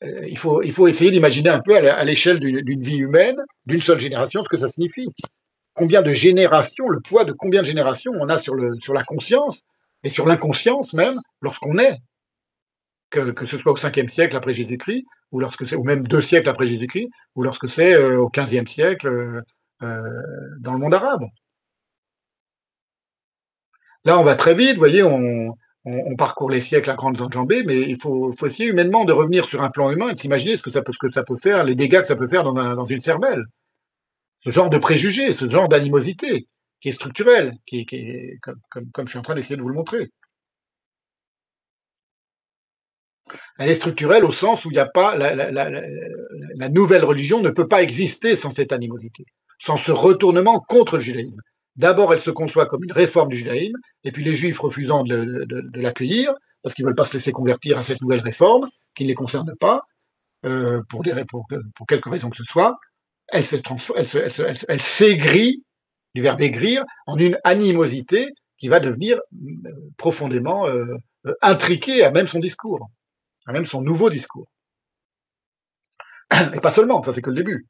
Il faut essayer d'imaginer un peu à l'échelle d'une vie humaine, d'une seule génération, ce que ça signifie. Combien de générations, le poids de combien de générations on a sur la conscience et sur l'inconscience même lorsqu'on est, que ce soit au 5e siècle après Jésus-Christ, ou lorsque c'est, ou même 2 siècles après Jésus-Christ, ou lorsque c'est au 15e siècle dans le monde arabe. Là, on va très vite, vous voyez, on parcourt les siècles à grandes enjambées, mais il faut essayer humainement de revenir sur un plan humain et de s'imaginer ce que ça peut faire, les dégâts que ça peut faire dans une cervelle. Ce genre de préjugés, ce genre d'animosité qui est structurelle, qui est comme je suis en train d'essayer de vous le montrer. Elle est structurelle au sens où il n'y a pas la nouvelle religion ne peut pas exister sans cette animosité, sans ce retournement contre le judaïsme. D'abord, elle se conçoit comme une réforme du judaïsme, et puis les juifs refusant de l'accueillir, parce qu'ils ne veulent pas se laisser convertir à cette nouvelle réforme, qui ne les concerne pas, pour quelque raison que ce soit, elle s'aigrit, du verbe aigrir, en une animosité qui va devenir profondément intriquée à même son discours, à même son nouveau discours. Et pas seulement, ça c'est que le début.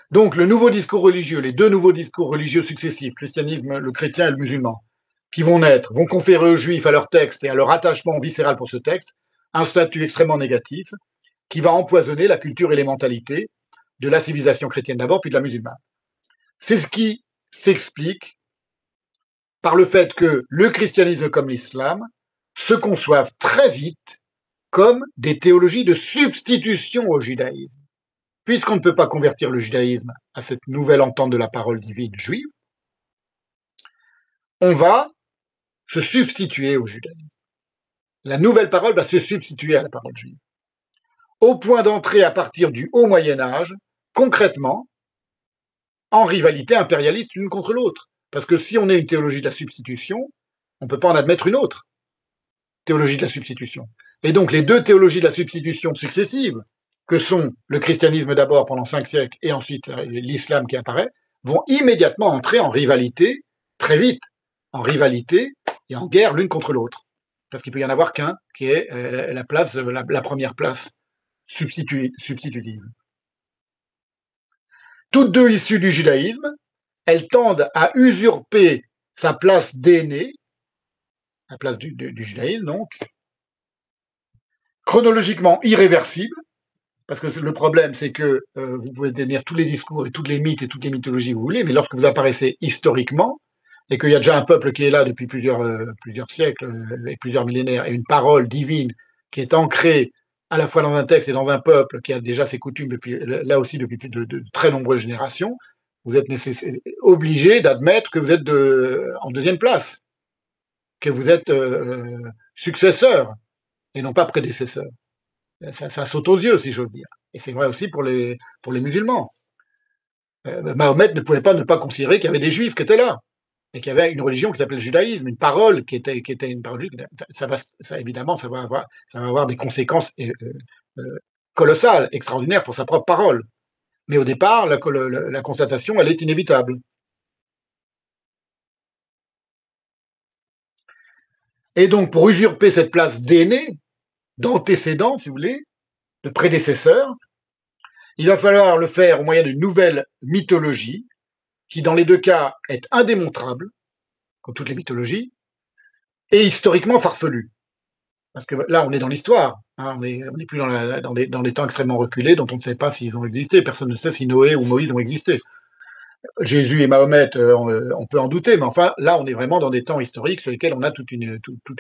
Donc le nouveau discours religieux, les deux nouveaux discours religieux successifs, christianisme, le chrétien et le musulman, qui vont naître, vont conférer aux juifs, à leur texte et à leur attachement viscéral pour ce texte, un statut extrêmement négatif, qui va empoisonner la culture et les mentalités de la civilisation chrétienne d'abord, puis de la musulmane. C'est ce qui s'explique par le fait que le christianisme comme l'islam se conçoivent très vite comme des théologies de substitution au judaïsme. Puisqu'on ne peut pas convertir le judaïsme à cette nouvelle entente de la parole divine juive, on va se substituer au judaïsme. La nouvelle parole va se substituer à la parole juive. Au point d'entrer à partir du haut Moyen-Âge, concrètement, en rivalité impérialiste l'une contre l'autre. Parce que si on est une théologie de la substitution, on ne peut pas en admettre une autre théologie de la substitution. Et donc les deux théologies de la substitution successives, que sont le christianisme d'abord pendant 5 siècles et ensuite l'islam qui apparaît, vont immédiatement entrer en rivalité, très vite, en rivalité et en guerre l'une contre l'autre. Parce qu'il peut y en avoir qu'un, qui est la première place substitutive. Toutes deux issues du judaïsme, elles tendent à usurper sa place d'aîné, la place du judaïsme donc, chronologiquement irréversible, parce que le problème, c'est que vous pouvez tenir tous les discours et tous les mythes et toutes les mythologies que vous voulez, mais lorsque vous apparaissez historiquement, et qu'il y a déjà un peuple qui est là depuis plusieurs siècles et plusieurs millénaires, et une parole divine qui est ancrée à la fois dans un texte et dans un peuple qui a déjà ses coutumes depuis, là aussi depuis de très nombreuses générations, vous êtes obligé d'admettre que vous êtes en deuxième place, que vous êtes successeur et non pas prédécesseur. Ça saute aux yeux, si j'ose dire. Et c'est vrai aussi pour les musulmans. Mahomet ne pouvait pas ne pas considérer qu'il y avait des juifs qui étaient là et qu'il y avait une religion qui s'appelait le judaïsme, une parole qui était une parole juive. Évidemment, ça va avoir des conséquences euh, colossales, extraordinaires pour sa propre parole. Mais au départ, la constatation, elle est inévitable. Et donc, pour usurper cette place d'aîné, d'antécédent, si vous voulez, de prédécesseur, il va falloir le faire au moyen d'une nouvelle mythologie, qui dans les deux cas est indémontrable, comme toutes les mythologies, et historiquement farfelue. Parce que là, on est dans l'histoire, hein, on est plus dans les temps extrêmement reculés dont on ne sait pas s'ils ont existé. Personne ne sait si Noé ou Moïse ont existé. Jésus et Mahomet, on peut en douter, mais enfin, là, on est vraiment dans des temps historiques sur lesquels on a toute une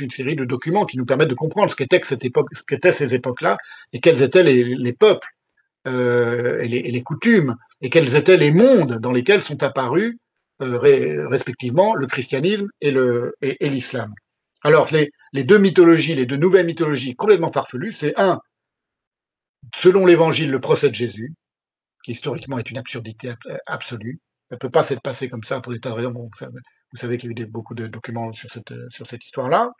série de documents qui nous permettent de comprendre ce qu'était cette époque, ce qu'étaient ces époques-là, et quels étaient les peuples et les coutumes, et quels étaient les mondes dans lesquels sont apparus respectivement le christianisme et l'islam. Alors, les deux mythologies, les deux nouvelles mythologies complètement farfelues, c'est selon l'évangile, le procès de Jésus, qui historiquement est une absurdité absolue. Ça ne peut pas s'être passé comme ça pour des tas de raisons. Bon, vous savez qu'il y a eu beaucoup de documents sur cette histoire-là.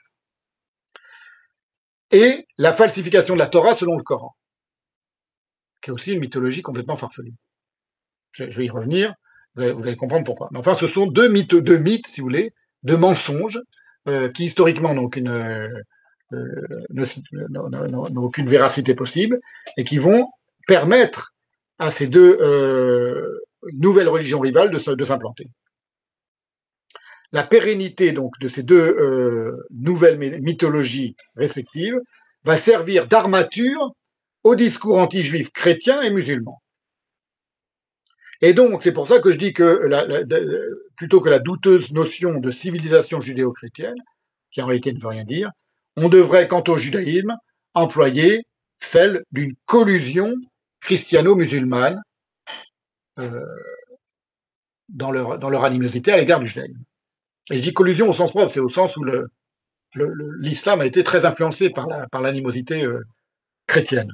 Et la falsification de la Torah selon le Coran, qui est aussi une mythologie complètement farfelue. Je vais y revenir, vous allez comprendre pourquoi. Mais enfin, ce sont deux mythes, si vous voulez, deux mensonges, qui historiquement n'ont aucune véracité possible, et qui vont permettre à ces deux nouvelles religions rivales de s'implanter. La pérennité donc de ces deux nouvelles mythologies respectives va servir d'armature au discours anti-juif chrétien et musulman. Et donc, c'est pour ça que je dis que plutôt que la douteuse notion de civilisation judéo-chrétienne, qui en réalité ne veut rien dire, on devrait, quant au judaïsme, employer celle d'une collusion christiano-musulmane euh, dans leur animosité à l'égard du judaïsme. Et je dis collusion au sens propre, c'est au sens où l'islam a été très influencé par l'animosité chrétienne.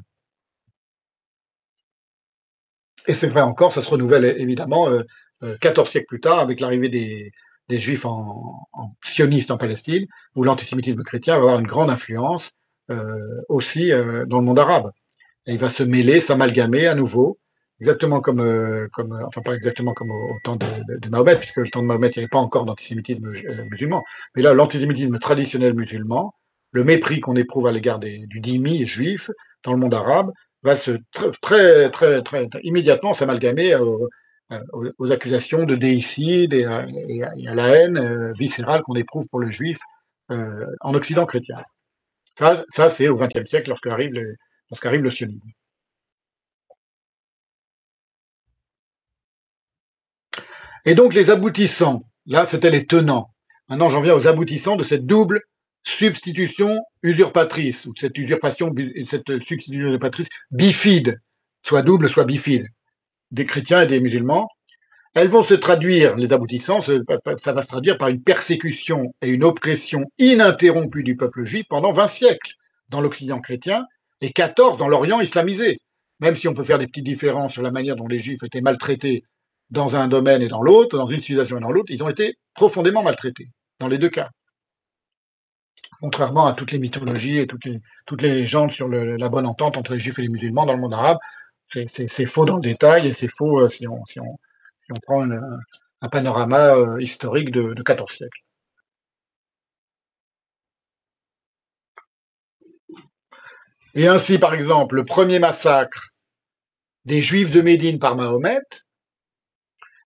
Et c'est vrai encore, ça se renouvelle évidemment 14 siècles plus tard avec l'arrivée des Juifs sionistes en Palestine, où l'antisémitisme chrétien va avoir une grande influence aussi dans le monde arabe. Et il va se mêler, s'amalgamer à nouveau, exactement enfin pas exactement comme au temps de Mahomet, puisque le temps de Mahomet, il n'y avait pas encore d'antisémitisme musulman. Mais là, l'antisémitisme traditionnel musulman, le mépris qu'on éprouve à l'égard du dhimmi juif dans le monde arabe, va se très, très, très, immédiatement s'amalgamer aux accusations de déicide et à la haine viscérale qu'on éprouve pour le juif en Occident chrétien. Ça c'est au XXe siècle lorsqu'arrive le sionisme. Et donc les aboutissants, là c'était les tenants. Maintenant j'en viens aux aboutissants de cette double substitution usurpatrice, ou cette substitution usurpatrice bifide, soit double, soit bifide, des chrétiens et des musulmans. Elles vont se traduire, les aboutissants, ça va se traduire par une persécution et une oppression ininterrompue du peuple juif pendant 20 siècles dans l'Occident chrétien et 14 dans l'Orient islamisé. Même si on peut faire des petites différences sur la manière dont les juifs étaient maltraités dans un domaine et dans l'autre, dans une civilisation et dans l'autre, ils ont été profondément maltraités, dans les deux cas. Contrairement à toutes les mythologies et toutes les légendes sur la bonne entente entre les juifs et les musulmans dans le monde arabe, c'est faux dans le détail et c'est faux si on prend un panorama historique de 14 siècles. Et ainsi, par exemple, le premier massacre des Juifs de Médine par Mahomet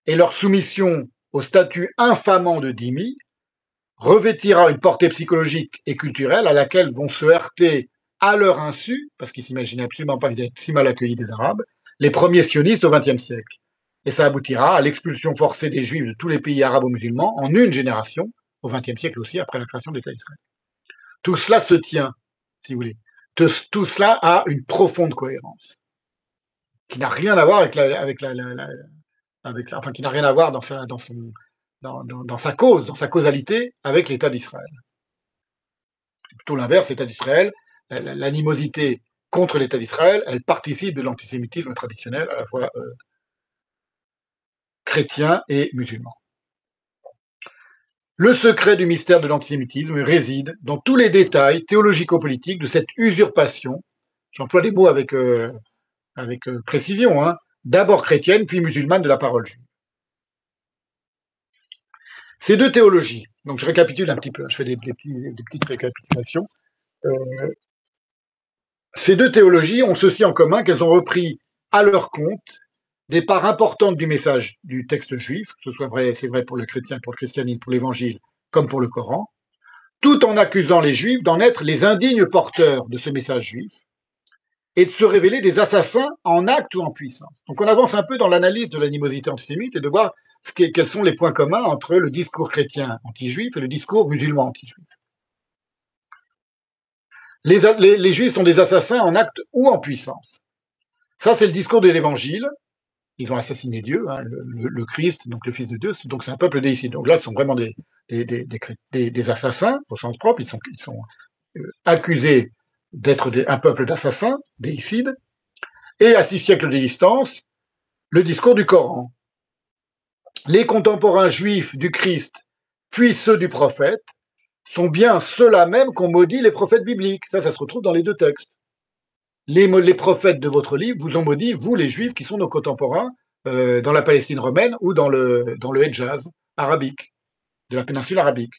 et leur soumission au statut infamant de dhimmi revêtira une portée psychologique et culturelle à laquelle vont se heurter à leur insu, parce qu'ils s'imaginaient absolument pas qu'ils allaient être si mal accueillis des Arabes, les premiers sionistes au XXe siècle. Et ça aboutira à l'expulsion forcée des Juifs de tous les pays arabo-musulmans en une génération, au XXe siècle aussi, après la création de l'État d'Israël. Tout cela se tient, si vous voulez. Tout cela a une profonde cohérence, qui n'a rien à voir avec enfin qui n'a rien à voir dans sa cause, dans sa causalité avec l'État d'Israël. C'est plutôt l'inverse, l'État d'Israël, l'animosité contre l'État d'Israël, elle participe de l'antisémitisme traditionnel, à la fois chrétien et musulman. Le secret du mystère de l'antisémitisme réside dans tous les détails théologico-politiques de cette usurpation, j'emploie les mots avec précision, hein, d'abord chrétienne puis musulmane de la parole juive. Ces deux théologies, donc je récapitule un petit peu, je fais des petites récapitulations. Ces deux théologies ont ceci en commun qu'elles ont repris à leur compte des parts importantes du message du texte juif, que ce soit vrai, c'est vrai pour le chrétien, pour le christianisme, pour l'évangile, comme pour le Coran, tout en accusant les juifs d'en être les indignes porteurs de ce message juif et de se révéler des assassins en acte ou en puissance. Donc on avance un peu dans l'analyse de l'animosité antisémite et de voir quels sont les points communs entre le discours chrétien anti-juif et le discours musulman anti-juif. Les juifs sont des assassins en acte ou en puissance. Ça, c'est le discours de l'évangile. Ils ont assassiné Dieu, hein, le Christ, donc le Fils de Dieu, donc c'est un peuple déicide. Donc là, ce sont vraiment des assassins, au sens propre, ils sont accusés d'être un peuple d'assassins, déicides, et à 6 siècles de distance, le discours du Coran. Les contemporains juifs du Christ, puis ceux du prophète, sont bien ceux-là même qu'on maudit les prophètes bibliques. Ça se retrouve dans les deux textes. Les prophètes de votre livre vous ont maudit, vous les juifs qui sont nos contemporains, dans la Palestine romaine ou dans le Hedjaz arabique, de la péninsule arabique.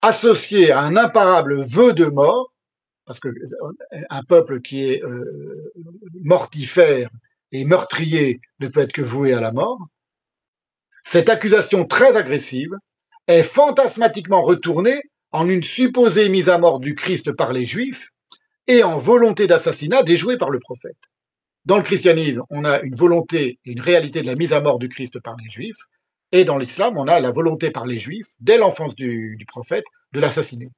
Associé à un imparable vœu de mort, parce que un peuple qui est mortifère et meurtrier ne peut être que voué à la mort, cette accusation très agressive est fantasmatiquement retournée en une supposée mise à mort du Christ par les Juifs et en volonté d'assassinat déjouée par le prophète. Dans le christianisme, on a une volonté et une réalité de la mise à mort du Christ par les Juifs, et dans l'islam, on a la volonté par les Juifs, dès l'enfance du prophète, de l'assassiner.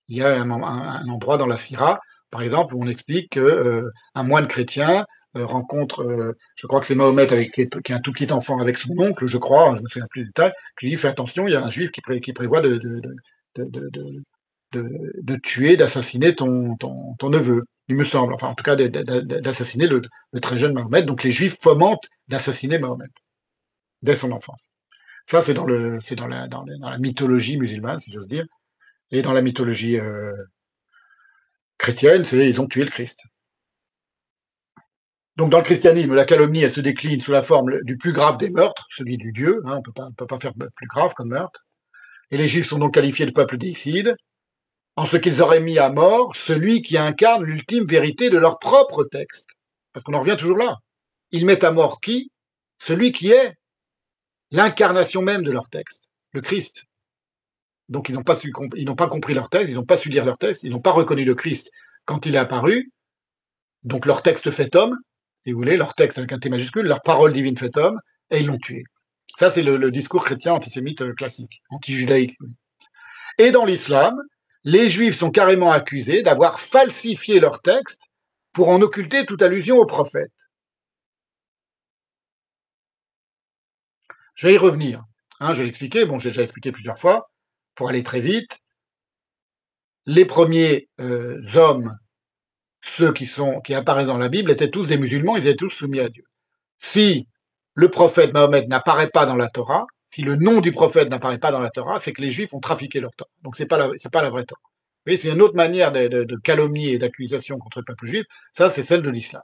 Il y a un endroit dans la Sira, par exemple, où on explique qu'un moine chrétien rencontre, je crois que c'est Mahomet qui est un tout petit enfant avec son oncle, je crois, je me souviens plus du détail, qui lui dit fais attention, il y a un juif qui prévoit de tuer, d'assassiner ton neveu, il me semble, enfin en tout cas d'assassiner le très jeune Mahomet. Donc les juifs fomentent d'assassiner Mahomet dès son enfance. Ça c'est dans la mythologie musulmane, si j'ose dire, et dans la mythologie chrétienne, c'est ils ont tué le Christ. Donc dans le christianisme, la calomnie, elle se décline sous la forme du plus grave des meurtres, celui du Dieu, hein, on peut pas faire plus grave comme meurtre. Et les Juifs sont donc qualifiés de peuple déicide, en ce qu'ils auraient mis à mort celui qui incarne l'ultime vérité de leur propre texte. Parce qu'on en revient toujours là. Ils mettent à mort qui? Celui qui est l'incarnation même de leur texte, le Christ. Donc ils n'ont pas compris leur texte, ils n'ont pas su lire leur texte, ils n'ont pas reconnu le Christ quand il est apparu. Donc leur texte fait homme, si vous voulez, leur texte avec un T majuscule, leur parole divine fait homme, et ils l'ont tué. Ça, c'est le discours chrétien antisémite classique, anti-judaïque. Et dans l'islam, les juifs sont carrément accusés d'avoir falsifié leur texte pour en occulter toute allusion au prophète. Je vais y revenir. Hein, je l'ai expliqué, bon, j'ai déjà expliqué plusieurs fois, pour aller très vite. Les premiers hommes, ceux qui apparaissent dans la Bible, étaient tous des musulmans, ils étaient tous soumis à Dieu. Si le prophète Mahomet n'apparaît pas dans la Torah, si le nom du prophète n'apparaît pas dans la Torah, c'est que les Juifs ont trafiqué leur Torah. Donc c'est pas la vraie Torah. Vous voyez, c'est une autre manière de calomnie et d'accusation contre le peuple juif. Ça, c'est celle de l'islam.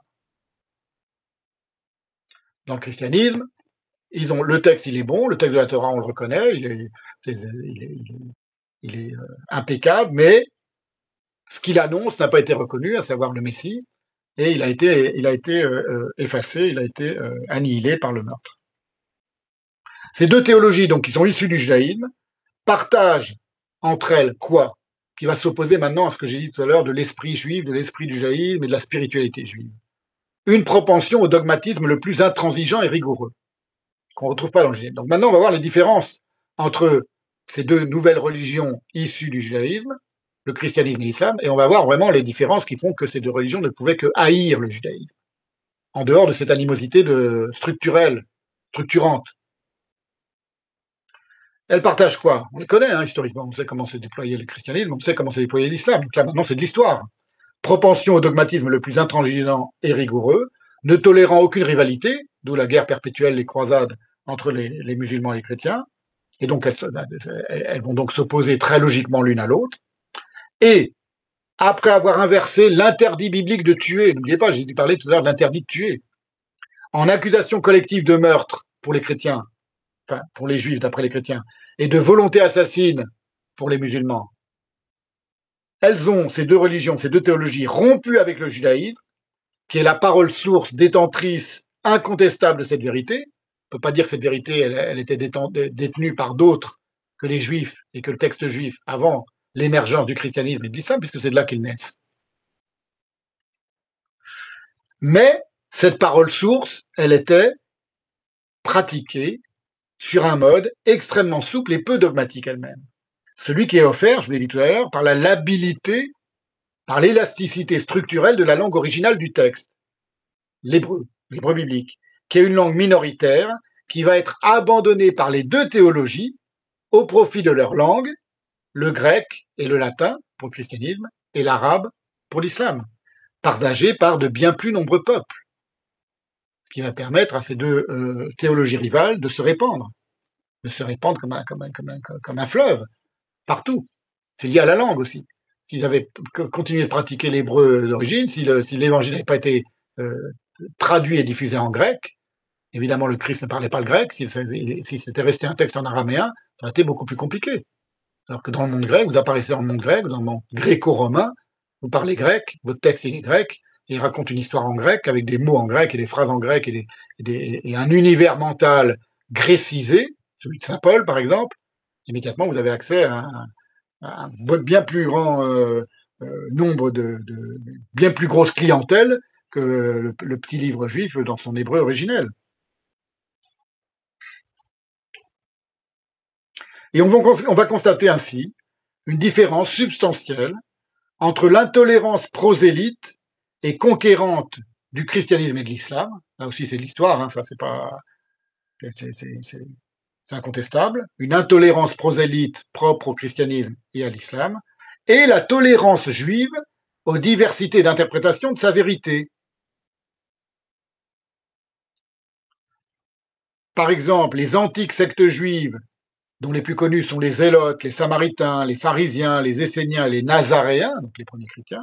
Dans le christianisme, le texte, il est bon, le texte de la Torah, on le reconnaît, il est impeccable, mais ce qu'il annonce n'a pas été reconnu, à savoir le Messie, et il a été effacé, il a été annihilé par le meurtre. Ces deux théologies, donc, qui sont issues du judaïsme, partagent entre elles quoi? Qui va s'opposer maintenant à ce que j'ai dit tout à l'heure de l'esprit juif, de l'esprit du judaïsme et de la spiritualité juive. Une propension au dogmatisme le plus intransigeant et rigoureux, qu'on ne retrouve pas dans le judaïsme. Donc maintenant, on va voir les différences entre ces deux nouvelles religions issues du judaïsme, le christianisme et l'islam, et on va voir vraiment les différences qui font que ces deux religions ne pouvaient que haïr le judaïsme, en dehors de cette animosité structurelle, structurante. Elles partagent quoi? On les connaît, hein, historiquement. On sait comment s'est déployé le christianisme, on sait comment s'est déployé l'islam. Donc là, maintenant, c'est de l'histoire. Propension au dogmatisme le plus intransigeant et rigoureux, ne tolérant aucune rivalité, d'où la guerre perpétuelle, les croisades entre les musulmans et les chrétiens. Et donc, elles vont donc s'opposer très logiquement l'une à l'autre. Et après avoir inversé l'interdit biblique de tuer, n'oubliez pas, j'ai parlé tout à l'heure de l'interdit de tuer, en accusation collective de meurtre pour les chrétiens, enfin pour les juifs d'après les chrétiens, et de volonté assassine pour les musulmans, elles ont, ces deux religions, ces deux théologies, rompu avec le judaïsme, qui est la parole source détentrice incontestable de cette vérité. On ne peut pas dire que cette vérité, elle était détenue par d'autres que les juifs et que le texte juif avant l'émergence du christianisme et de l'islam, puisque c'est de là qu'ils naissent. Mais cette parole source, elle était pratiquée sur un mode extrêmement souple et peu dogmatique elle-même. Celui qui est offert, je vous l'ai dit tout à l'heure, par la labilité, par l'élasticité structurelle de la langue originale du texte, l'hébreu biblique, qui est une langue minoritaire, qui va être abandonnée par les deux théologies au profit de leur langue, le grec et le latin pour le christianisme, et l'arabe pour l'islam, partagée par de bien plus nombreux peuples, ce qui va permettre à ces deux théologies rivales de se répandre comme un fleuve, partout. C'est lié à la langue aussi. S'ils avaient continué de pratiquer l'hébreu d'origine, si l'évangile n'avait pas été traduit et diffusé en grec, évidemment le Christ ne parlait pas le grec, si c'était resté un texte en araméen, ça aurait été beaucoup plus compliqué. Alors que dans le monde grec, vous apparaissez dans le monde grec, dans le monde gréco-romain, vous parlez grec, votre texte il est grec, et il raconte une histoire en grec, avec des mots en grec et des phrases en grec et un univers mental grécisé, celui de Saint Paul par exemple. Immédiatement vous avez accès à un bien plus grand nombre de bien plus grosse clientèle que le petit livre juif dans son hébreu originel. Et on va constater ainsi une différence substantielle entre l'intolérance prosélyte et conquérante du christianisme et de l'islam. Là aussi, c'est de l'histoire, hein, ça c'est pas, c'est incontestable. Une intolérance prosélyte propre au christianisme et à l'islam, et la tolérance juive aux diversités d'interprétation de sa vérité. Par exemple, les antiques sectes juives, dont les plus connus sont les Zélotes, les Samaritains, les Pharisiens, les Esséniens et les Nazaréens, donc les premiers chrétiens,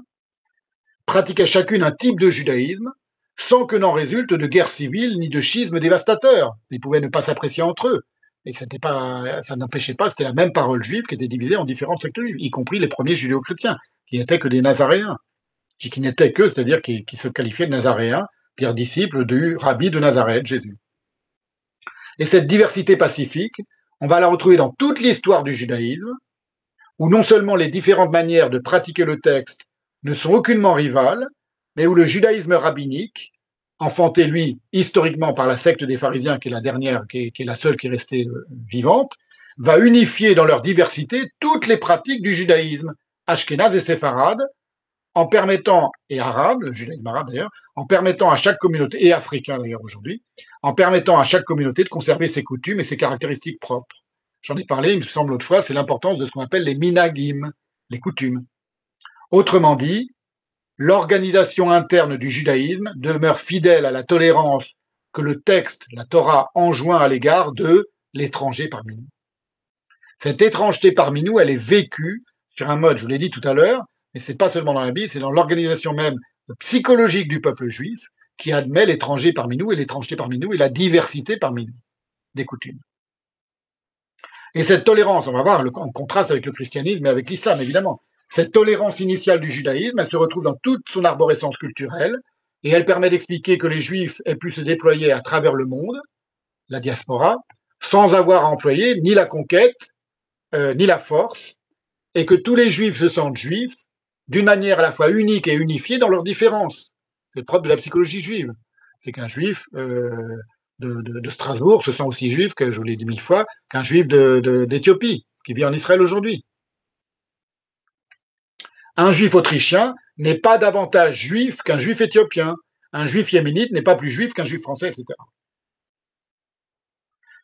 pratiquaient chacune un type de judaïsme, sans que n'en résulte de guerre civile ni de schisme dévastateur. Ils pouvaient ne pas s'apprécier entre eux. Et ça n'empêchait pas, c'était la même parole juive qui était divisée en différentes sectes juives, y compris les premiers judéo-chrétiens, qui n'étaient que des Nazaréens, qui n'étaient que, c'est-à-dire qui se qualifiaient de Nazaréens, c'est-à-dire disciples du rabbi de Nazareth, Jésus. Et cette diversité pacifique, on va la retrouver dans toute l'histoire du judaïsme, où non seulement les différentes manières de pratiquer le texte ne sont aucunement rivales, mais où le judaïsme rabbinique, enfanté, lui, historiquement par la secte des pharisiens, qui est la dernière, qui est la seule qui est restée vivante, va unifier dans leur diversité toutes les pratiques du judaïsme, ashkénaze et séfarade, en permettant, et arabe, le judaïsme arabe d'ailleurs, en permettant à chaque communauté, et africain d'ailleurs aujourd'hui, en permettant à chaque communauté de conserver ses coutumes et ses caractéristiques propres. J'en ai parlé, il me semble l'autre fois, c'est l'importance de ce qu'on appelle les minagim, les coutumes. Autrement dit, l'organisation interne du judaïsme demeure fidèle à la tolérance que le texte, la Torah, enjoint à l'égard de l'étranger parmi nous. Cette étrangeté parmi nous, elle est vécue sur un mode, je vous l'ai dit tout à l'heure, mais c'est pas seulement dans la Bible, c'est dans l'organisation même psychologique du peuple juif qui admet l'étranger parmi nous et l'étrangeté parmi nous et la diversité parmi nous des coutumes. Et cette tolérance, on va voir en contraste avec le christianisme et avec l'islam évidemment, cette tolérance initiale du judaïsme, elle se retrouve dans toute son arborescence culturelle et elle permet d'expliquer que les juifs aient pu se déployer à travers le monde, la diaspora, sans avoir à employer ni la conquête, ni la force, et que tous les juifs se sentent juifs d'une manière à la fois unique et unifiée dans leurs différences. C'est le propre de la psychologie juive. C'est qu'un juif de Strasbourg se sent aussi juif, que je vous l'ai dit 1000 fois, qu'un juif d'Éthiopie, qui vit en Israël aujourd'hui. Un juif autrichien n'est pas davantage juif qu'un juif éthiopien. Un juif yéménite n'est pas plus juif qu'un juif français, etc.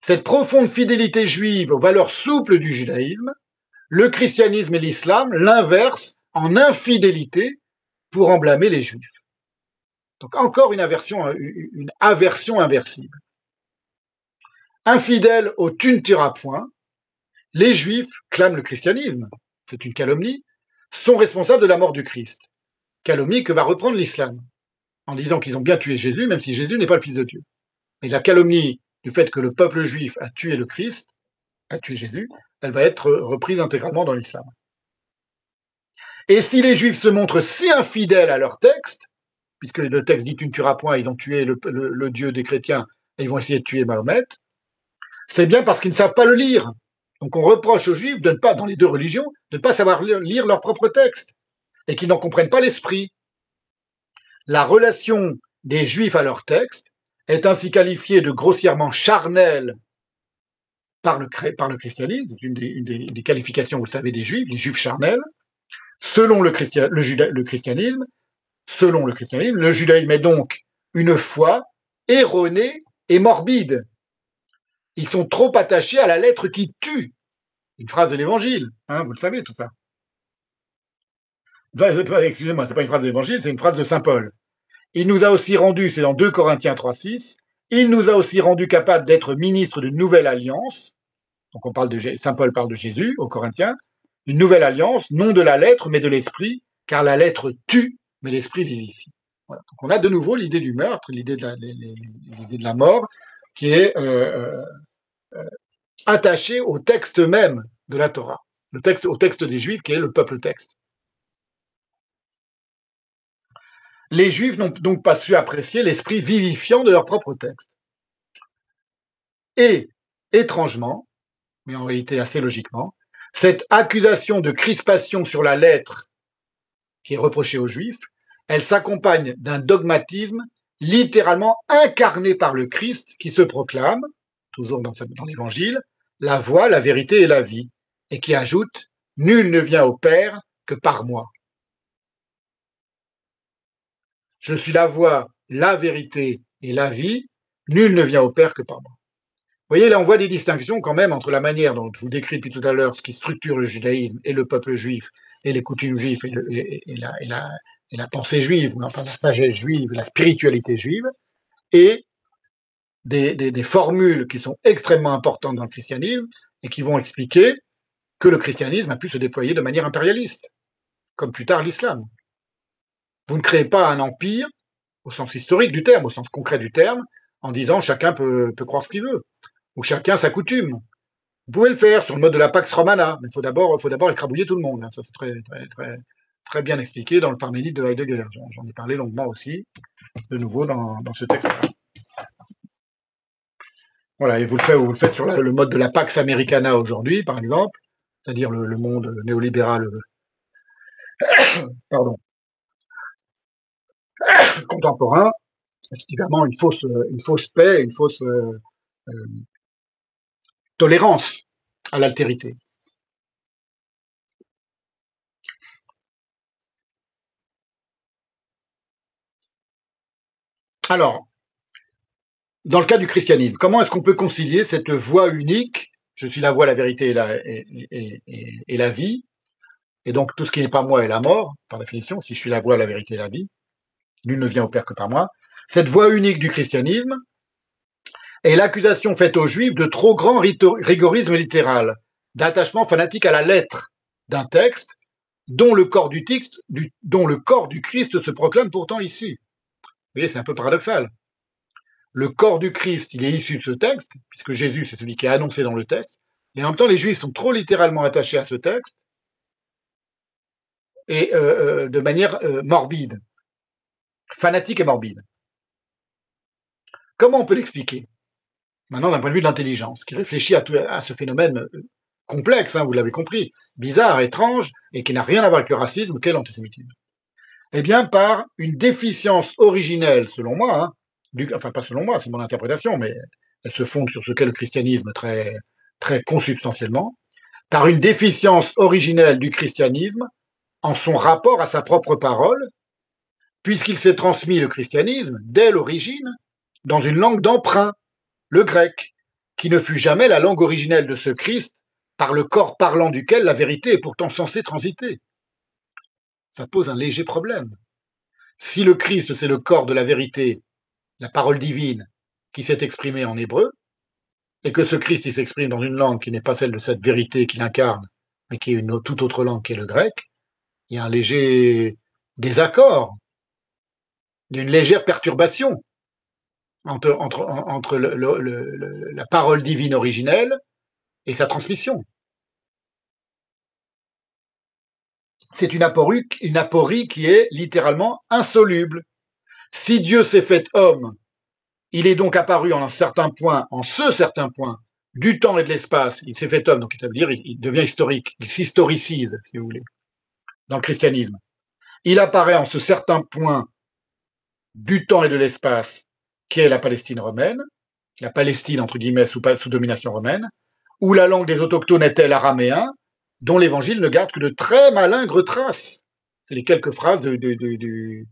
Cette profonde fidélité juive aux valeurs souples du judaïsme, le christianisme et l'islam l'inversent en infidélité pour en blâmer les juifs. Donc encore une aversion inversible. Infidèles au tu ne tueras point, les juifs clament le christianisme, c'est une calomnie, sont responsables de la mort du Christ. Calomnie que va reprendre l'islam, en disant qu'ils ont bien tué Jésus, même si Jésus n'est pas le Fils de Dieu. Et la calomnie du fait que le peuple juif a tué le Christ, a tué Jésus, elle va être reprise intégralement dans l'islam. Et si les juifs se montrent si infidèles à leur texte, puisque le texte dit tu ne tueras point, ils ont tué le Dieu des chrétiens et ils vont essayer de tuer Mahomet, c'est bien parce qu'ils ne savent pas le lire. Donc on reproche aux juifs de ne pas, dans les deux religions, de ne pas savoir lire leur propre texte et qu'ils n'en comprennent pas l'esprit. La relation des juifs à leur texte est ainsi qualifiée de grossièrement charnelle par le christianisme, une des qualifications, vous le savez, des juifs, les juifs charnels. Selon le christianisme, le judaïsme est donc une foi erronée et morbide. Ils sont trop attachés à la lettre qui tue. Une phrase de l'évangile, hein, vous le savez tout ça. Excusez-moi, c'est pas une phrase de l'évangile, c'est une phrase de saint Paul. Il nous a aussi rendu, c'est dans 2 Corinthiens 3,6, il nous a aussi rendu capables d'être ministres d'une nouvelle alliance. Donc on parle saint Paul parle de Jésus aux Corinthiens, une nouvelle alliance, non de la lettre, mais de l'esprit, car la lettre tue, mais l'esprit vivifie. Voilà. Donc on a de nouveau l'idée du meurtre, l'idée de la mort, qui est attachée au texte même de la Torah, au texte des Juifs, qui est le peuple texte. Les Juifs n'ont donc pas su apprécier l'esprit vivifiant de leur propre texte. Et, étrangement, mais en réalité assez logiquement, cette accusation de crispation sur la lettre qui est reprochée aux Juifs, elle s'accompagne d'un dogmatisme littéralement incarné par le Christ qui se proclame, toujours dans l'Évangile, la voie, la vérité et la vie, et qui ajoute « Nul ne vient au Père que par moi ». Je suis la voie, la vérité et la vie, nul ne vient au Père que par moi. Vous voyez, là, on voit des distinctions quand même entre la manière dont je vous décris depuis tout à l'heure ce qui structure le judaïsme et le peuple juif et les coutumes juives et la pensée juive, ou enfin la sagesse juive, la spiritualité juive, et des formules qui sont extrêmement importantes dans le christianisme et qui vont expliquer que le christianisme a pu se déployer de manière impérialiste, comme plus tard l'islam. Vous ne créez pas un empire au sens historique du terme, au sens concret du terme, en disant chacun peut croire ce qu'il veut, ou chacun sa coutume. Vous pouvez le faire sur le mode de la Pax Romana, mais il faut d'abord écrabouiller tout le monde. Ça, c'est très bien expliqué dans le Parménide de Heidegger. J'en ai parlé longuement aussi, de nouveau, dans ce texte-là. Voilà, et vous le faites sur le mode de la Pax Americana aujourd'hui, par exemple, c'est-à-dire le monde néolibéral pardon, contemporain, c'est évidemment une fausse paix, une fausse tolérance à l'altérité. Alors, dans le cas du christianisme, comment est-ce qu'on peut concilier cette voie unique, je suis la voie, la vérité et la vie, et donc tout ce qui n'est pas moi est la mort, par définition, si je suis la voie, la vérité et la vie, nul ne vient au Père que par moi, cette voie unique du christianisme est l'accusation faite aux Juifs de trop grand rigorisme littéral, d'attachement fanatique à la lettre d'un texte dont le corps du Christ se proclame pourtant issu. Vous voyez, c'est un peu paradoxal. Le corps du Christ, il est issu de ce texte, puisque Jésus, c'est celui qui est annoncé dans le texte, et en même temps, les Juifs sont trop littéralement attachés à ce texte, et de manière morbide, fanatique et morbide. Comment on peut l'expliquer? Maintenant, d'un point de vue de l'intelligence, qui réfléchit à ce phénomène complexe, hein, vous l'avez compris, bizarre, étrange, et qui n'a rien à voir avec le racisme, qu'est l'antisémitisme. Eh bien, par une déficience originelle, selon moi, hein, enfin pas selon moi, c'est mon interprétation, mais elle se fonde sur ce qu'est le christianisme très, très consubstantiellement, par une déficience originelle du christianisme en son rapport à sa propre parole, puisqu'il s'est transmis le christianisme dès l'origine dans une langue d'emprunt, le grec, qui ne fut jamais la langue originelle de ce Christ, par le corps parlant duquel la vérité est pourtant censée transiter. Ça pose un léger problème. Si le Christ, c'est le corps de la vérité, la parole divine, qui s'est exprimée en hébreu, et que ce Christ il s'exprime dans une langue qui n'est pas celle de cette vérité qu'il incarne, mais qui est une toute autre langue qui est le grec, il y a un léger désaccord, une légère perturbation entre la parole divine originelle et sa transmission. C'est une aporie qui est littéralement insoluble. Si Dieu s'est fait homme, il est donc apparu en un certain point, en ce certain point, du temps et de l'espace. Il s'est fait homme, donc c'est-à-dire il devient historique, il s'historicise, si vous voulez, dans le christianisme. Il apparaît en ce certain point du temps et de l'espace, qui est la Palestine romaine, la Palestine, entre guillemets, sous domination romaine, où la langue des autochtones était l'araméen, dont l'évangile ne garde que de très malingres traces. C'est les quelques phrases du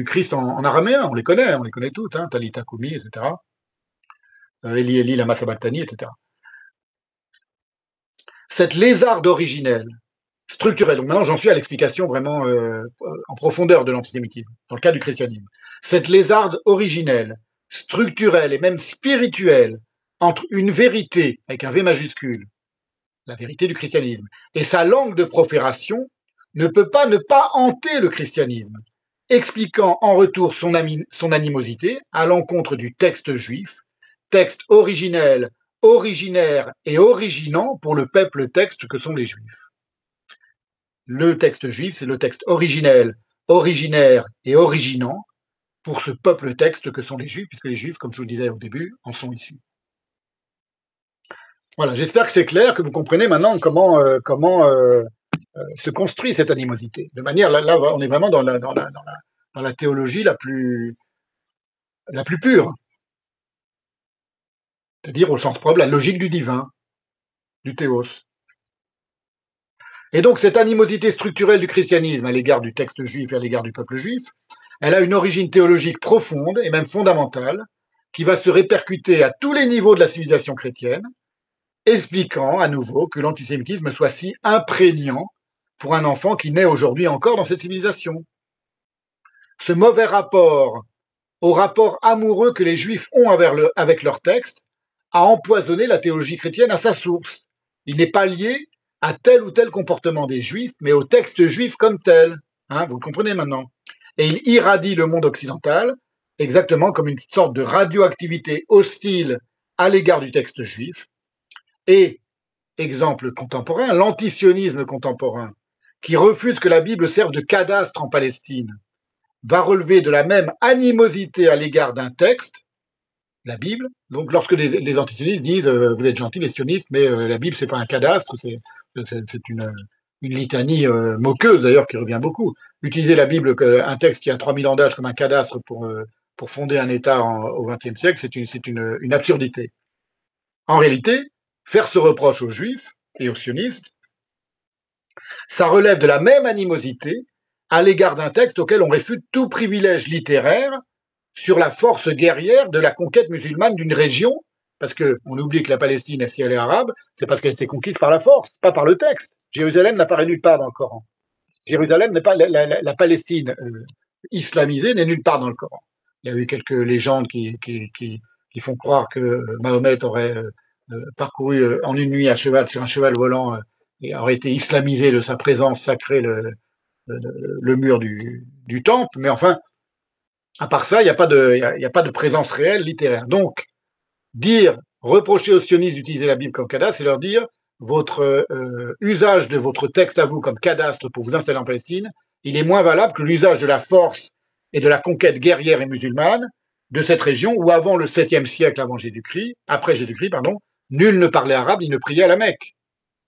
Christ en araméen, on les connaît toutes, hein, Talita Kumi, etc. Eli Eli lama sabachthani, etc. Cette lézarde originelle, structurelle, donc maintenant j'en suis à l'explication vraiment en profondeur de l'antisémitisme, dans le cas du christianisme. Cette lézarde originelle, structurelle et même spirituelle entre une vérité, avec un V majuscule, la vérité du christianisme, et sa langue de profération, ne peut pas ne pas hanter le christianisme, expliquant en retour son animosité à l'encontre du texte juif, texte originel, originaire et originant pour le peuple texte que sont les juifs. Le texte juif, c'est le texte originel, originaire et originant pour ce peuple texte que sont les juifs, puisque les juifs, comme je vous le disais au début, en sont issus. Voilà, j'espère que c'est clair, que vous comprenez maintenant comment se construit cette animosité. De manière, là on est vraiment dans la théologie la plus pure, c'est-à-dire au sens propre, la logique du divin, du théos. Et donc cette animosité structurelle du christianisme à l'égard du texte juif et à l'égard du peuple juif, elle a une origine théologique profonde et même fondamentale qui va se répercuter à tous les niveaux de la civilisation chrétienne, expliquant à nouveau que l'antisémitisme soit si imprégnant pour un enfant qui naît aujourd'hui encore dans cette civilisation. Ce mauvais rapport au rapport amoureux que les juifs ont avec leur texte a empoisonné la théologie chrétienne à sa source. Il n'est pas lié à tel ou tel comportement des juifs, mais au texte juif comme tel. Hein, vous le comprenez maintenant. Et il irradie le monde occidental exactement comme une sorte de radioactivité hostile à l'égard du texte juif. Et, exemple contemporain, l'antisionisme contemporain, qui refuse que la Bible serve de cadastre en Palestine, va relever de la même animosité à l'égard d'un texte, la Bible. Donc, lorsque les antisionistes disent vous êtes gentils, les sionistes, mais la Bible, c'est pas un cadastre, c'est une litanie moqueuse d'ailleurs qui revient beaucoup. Utiliser la Bible, un texte qui a 3000 ans d'âge, comme un cadastre pour fonder un État au XXe siècle, c'est une absurdité. En réalité, faire ce reproche aux Juifs et aux sionistes, ça relève de la même animosité à l'égard d'un texte auquel on réfute tout privilège littéraire sur la force guerrière de la conquête musulmane d'une région, parce qu'on oublie que la Palestine, si elle est arabe, c'est parce qu'elle a été conquise par la force, pas par le texte. Jérusalem n'apparaît nulle part dans le Coran. Jérusalem n'est pas la Palestine islamisée n'est nulle part dans le Coran. Il y a eu quelques légendes qui font croire que Mahomet aurait parcouru en une nuit à cheval sur un cheval volant et aurait été islamisé de sa présence sacrée le mur du temple, mais enfin, à part ça, il n'y a pas de présence réelle littéraire. Donc, reprocher aux sionistes d'utiliser la Bible comme cadastre, c'est leur dire votre usage de votre texte à vous comme cadastre pour vous installer en Palestine, il est moins valable que l'usage de la force et de la conquête guerrière et musulmane de cette région où avant le 7e siècle après Jésus-Christ, nul ne parlait arabe, il ne priait à la Mecque.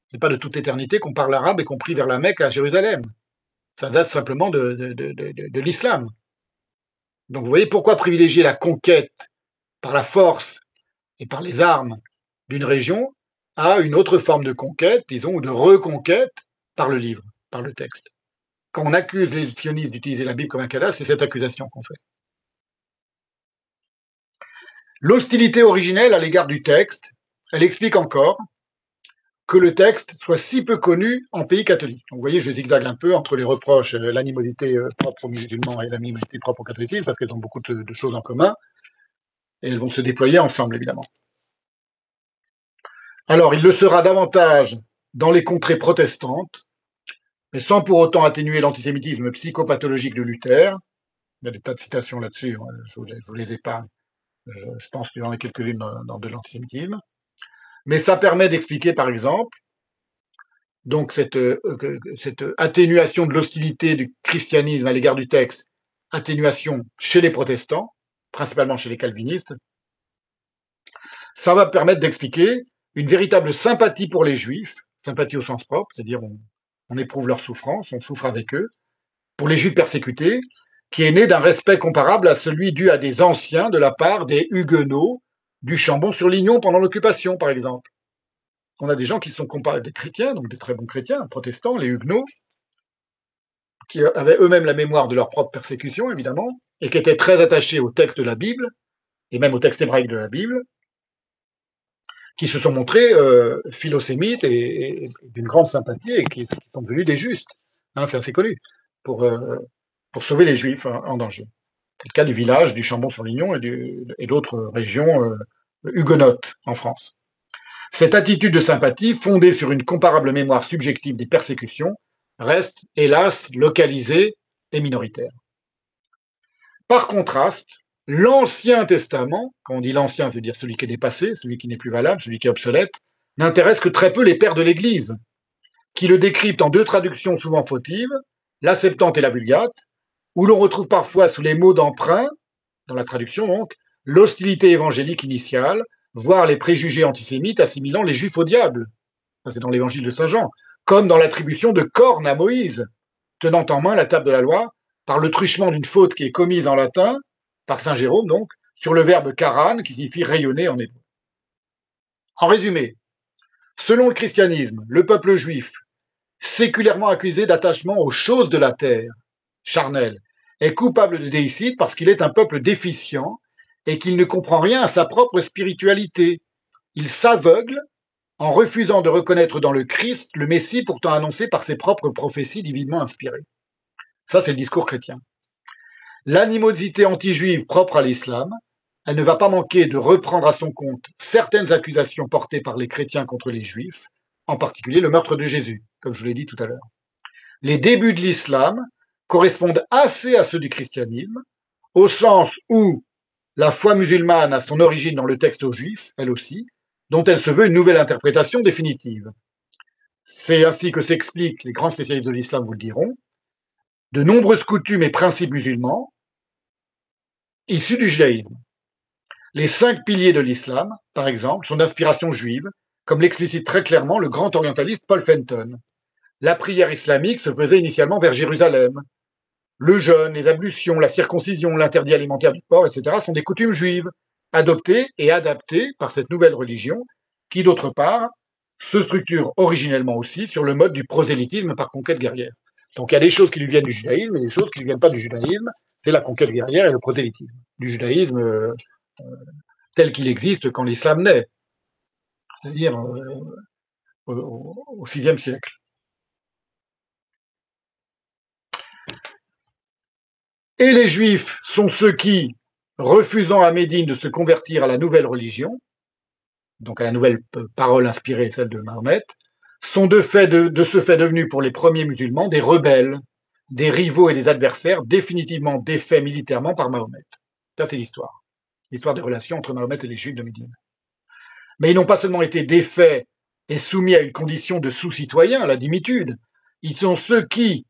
C'est pas de toute éternité qu'on parle arabe et qu'on prie vers la Mecque à Jérusalem. Ça date simplement de l'islam. Donc vous voyez pourquoi privilégier la conquête par la force et par les armes d'une région à une autre forme de conquête, disons, ou de reconquête par le livre. par le texte. Quand on accuse les sionistes d'utiliser la Bible comme un cadavre, c'est cette accusation qu'on fait. L'hostilité originelle à l'égard du texte, elle explique encore que le texte soit si peu connu en pays catholique. Donc, vous voyez, je zigzague un peu entre les reproches, l'animosité propre aux musulmans et l'animosité propre au catholicisme, parce qu'elles ont beaucoup de choses en commun, et elles vont se déployer ensemble, évidemment. Alors, il le sera davantage dans les contrées protestantes, mais sans pour autant atténuer l'antisémitisme psychopathologique de Luther. Il y a des tas de citations là-dessus, je vous les épargne. Je pense qu'il y en a quelques-unes dans de l'antisémitisme. Mais ça permet d'expliquer, par exemple, donc cette atténuation de l'hostilité du christianisme à l'égard du texte, atténuation chez les protestants, principalement chez les calvinistes, ça va permettre d'expliquer une véritable sympathie pour les juifs, sympathie au sens propre, c'est-à-dire on éprouve leur souffrance, on souffre avec eux, pour les juifs persécutés, qui est né d'un respect comparable à celui dû à des anciens de la part des huguenots du Chambon-sur-Lignon pendant l'occupation, par exemple. On a des gens qui sont comparés, des chrétiens, donc des très bons chrétiens, protestants, les huguenots, qui avaient eux-mêmes la mémoire de leur propre persécution, évidemment, et qui étaient très attachés au texte de la Bible, et même au texte hébraïque de la Bible, qui se sont montrés philosémites et d'une grande sympathie et qui sont devenus des justes. Hein, c'est assez connu, pour, pour sauver les Juifs en danger. C'est le cas du village du Chambon-sur-Lignon et d'autres régions huguenotes en France. Cette attitude de sympathie, fondée sur une comparable mémoire subjective des persécutions, reste, hélas, localisée et minoritaire. Par contraste, l'Ancien Testament, quand on dit l'Ancien, c'est-à-dire celui qui est dépassé, celui qui n'est plus valable, celui qui est obsolète, n'intéresse que très peu les pères de l'Église, qui le décryptent en deux traductions souvent fautives, la Septante et la Vulgate, où l'on retrouve parfois sous les mots d'emprunt, dans la traduction donc, l'hostilité évangélique initiale, voire les préjugés antisémites assimilant les Juifs au diable. Ça, c'est dans l'évangile de Saint Jean, comme dans l'attribution de cornes à Moïse, tenant en main la table de la loi, par le truchement d'une faute qui est commise en latin, par Saint Jérôme donc, sur le verbe karan, qui signifie rayonner en hébreu. En résumé, selon le christianisme, le peuple juif, séculairement accusé d'attachement aux choses de la terre, charnel, est coupable de déicide parce qu'il est un peuple déficient et qu'il ne comprend rien à sa propre spiritualité. Il s'aveugle en refusant de reconnaître dans le Christ le Messie pourtant annoncé par ses propres prophéties divinement inspirées. Ça, c'est le discours chrétien. L'animosité anti-juive propre à l'islam, elle ne va pas manquer de reprendre à son compte certaines accusations portées par les chrétiens contre les juifs, en particulier le meurtre de Jésus, comme je vous l'ai dit tout à l'heure. Les débuts de l'islam correspondent assez à ceux du christianisme, au sens où la foi musulmane a son origine dans le texte aux juifs, elle aussi, dont elle se veut une nouvelle interprétation définitive. C'est ainsi que s'expliquent, les grands spécialistes de l'islam vous le diront, de nombreuses coutumes et principes musulmans issus du judaïsme. Les 5 piliers de l'islam, par exemple, sont d'inspiration juive, comme l'explicite très clairement le grand orientaliste Paul Fenton. La prière islamique se faisait initialement vers Jérusalem. Le jeûne, les ablutions, la circoncision, l'interdit alimentaire du porc, etc. sont des coutumes juives, adoptées et adaptées par cette nouvelle religion, qui, d'autre part, se structure originellement aussi sur le mode du prosélytisme par conquête guerrière. Donc il y a des choses qui lui viennent du judaïsme et des choses qui ne lui viennent pas du judaïsme, c'est la conquête guerrière et le prosélytisme. Du judaïsme tel qu'il existe quand l'islam naît, c'est-à-dire au VIe siècle. Et les juifs sont ceux qui, refusant à Médine de se convertir à la nouvelle religion, donc à la nouvelle parole inspirée, celle de Mahomet, sont de ce fait devenus pour les premiers musulmans des rebelles, des rivaux et des adversaires définitivement défaits militairement par Mahomet. Ça, c'est l'histoire des relations entre Mahomet et les juifs de Médine. Mais ils n'ont pas seulement été défaits et soumis à une condition de sous-citoyens, la dimitude, ils sont ceux qui,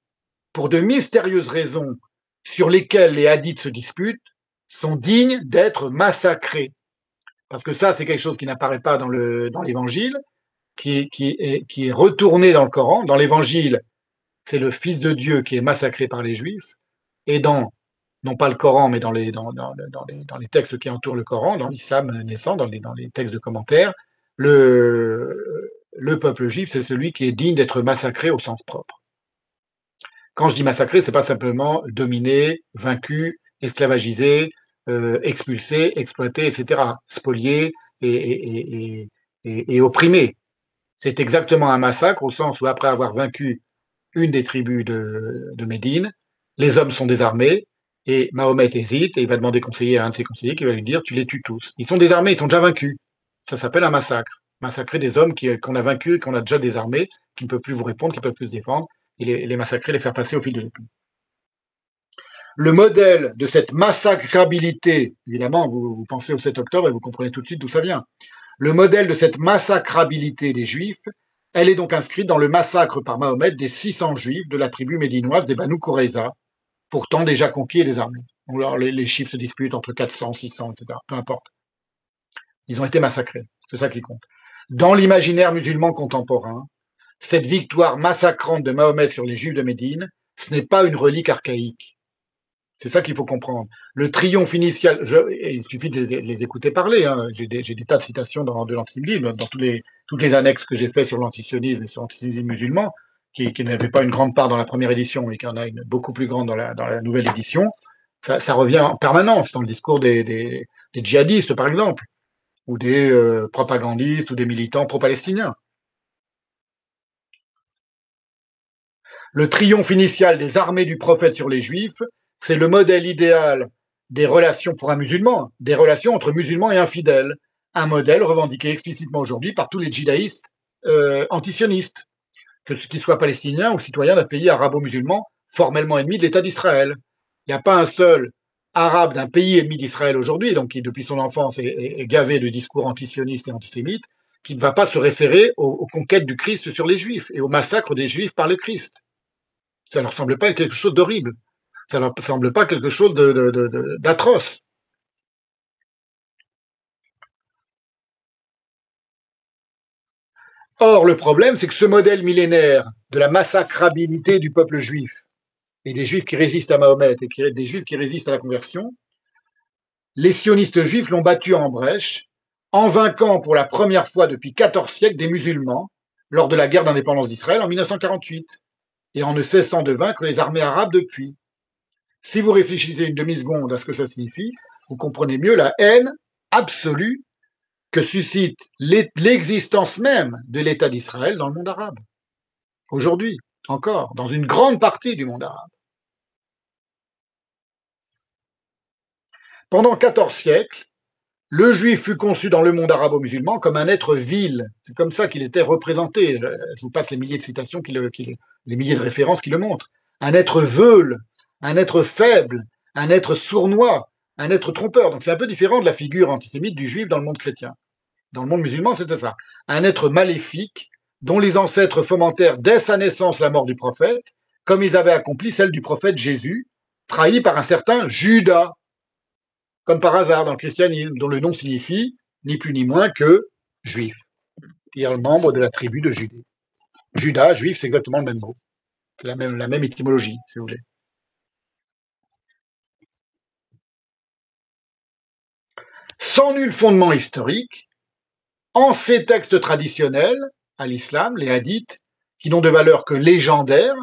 pour de mystérieuses raisons sur lesquelles les hadiths se disputent, sont dignes d'être massacrés. Parce que ça, c'est quelque chose qui n'apparaît pas dans l'évangile, qui est retourné dans le Coran. Dans l'évangile, c'est le Fils de Dieu qui est massacré par les Juifs. Et non pas le Coran, mais dans les textes qui entourent le Coran, dans l'islam naissant, dans les textes de commentaires, le peuple juif, c'est celui qui est digne d'être massacré au sens propre. Quand je dis massacrer, c'est pas simplement dominer, vaincu, esclavagisé, expulsé, exploité, etc., spolié et opprimé. C'est exactement un massacre au sens où après avoir vaincu une des tribus de Médine, les hommes sont désarmés et Mahomet hésite et il va demander conseiller à un de ses conseillers qui va lui dire tu les tues tous. Ils sont désarmés, ils sont déjà vaincus. Ça s'appelle un massacre. Massacrer des hommes qu'on a vaincus, qu'on a déjà désarmés, qui ne peuvent plus vous répondre, qui ne peuvent plus se défendre, et les massacrer, les faire passer au fil de l'épée. Le modèle de cette massacrabilité, évidemment, vous pensez au 7 octobre et vous comprenez tout de suite d'où ça vient. Le modèle de cette massacrabilité des Juifs, elle est donc inscrite dans le massacre par Mahomet des 600 Juifs de la tribu médinoise des Banu Qurayza, pourtant déjà conquis et désarmés. Alors les chiffres se disputent entre 400, 600, etc. Peu importe. Ils ont été massacrés. C'est ça qui compte. Dans l'imaginaire musulman contemporain, cette victoire massacrante de Mahomet sur les Juifs de Médine, ce n'est pas une relique archaïque. C'est ça qu'il faut comprendre. Le triomphe initial, il suffit de les écouter parler. Hein. J'ai des tas de citations de l'antisémitisme, dans toutes les annexes que j'ai fait sur l'antisionisme et sur l'antisémitisme musulman, qui n'avaient pas une grande part dans la première édition, mais qui en a une beaucoup plus grande dans la nouvelle édition. Ça revient en permanence dans le discours des djihadistes, par exemple, ou des propagandistes, ou des militants pro-palestiniens. Le triomphe initial des armées du prophète sur les juifs, c'est le modèle idéal des relations pour un musulman, des relations entre musulmans et infidèles, un modèle revendiqué explicitement aujourd'hui par tous les djihadistes antisionistes, qu'ils soient palestiniens ou citoyens d'un pays arabo-musulman formellement ennemi de l'État d'Israël. Il n'y a pas un seul arabe d'un pays ennemi d'Israël aujourd'hui, donc qui depuis son enfance est gavé de discours antisionistes et antisémites, qui ne va pas se référer aux conquêtes du Christ sur les Juifs et au massacre des Juifs par le Christ. Ça ne leur semble pas quelque chose d'horrible. Ça ne leur semble pas quelque chose d'atroce. Or, le problème, c'est que ce modèle millénaire de la massacrabilité du peuple juif, et des juifs qui résistent à Mahomet, et des juifs qui résistent à la conversion, les sionistes juifs l'ont battu en brèche, en vainquant pour la première fois depuis 14 siècles des musulmans, lors de la guerre d'indépendance d'Israël en 1948, et en ne cessant de vaincre les armées arabes depuis. Si vous réfléchissez une demi-seconde à ce que ça signifie, vous comprenez mieux la haine absolue que suscite l'existence même de l'État d'Israël dans le monde arabe. Aujourd'hui, encore, dans une grande partie du monde arabe. Pendant 14 siècles, le juif fut conçu dans le monde arabo-musulman comme un être vil. C'est comme ça qu'il était représenté. Je vous passe les milliers de citations, les milliers de références qui le montrent. Un être veule, un être faible, un être sournois, un être trompeur. Donc c'est un peu différent de la figure antisémite du juif dans le monde chrétien. Dans le monde musulman, c'était ça. Un être maléfique dont les ancêtres fomentèrent dès sa naissance la mort du prophète, comme ils avaient accompli celle du prophète Jésus, trahi par un certain Judas, comme par hasard dans le christianisme, dont le nom signifie ni plus ni moins que juif, c'est-à-dire membre de la tribu de Judée. Judas, juif, c'est exactement le même mot. C'est la même étymologie, si vous voulez. Sans nul fondement historique, en ces textes traditionnels, à l'islam, les hadiths, qui n'ont de valeur que légendaire,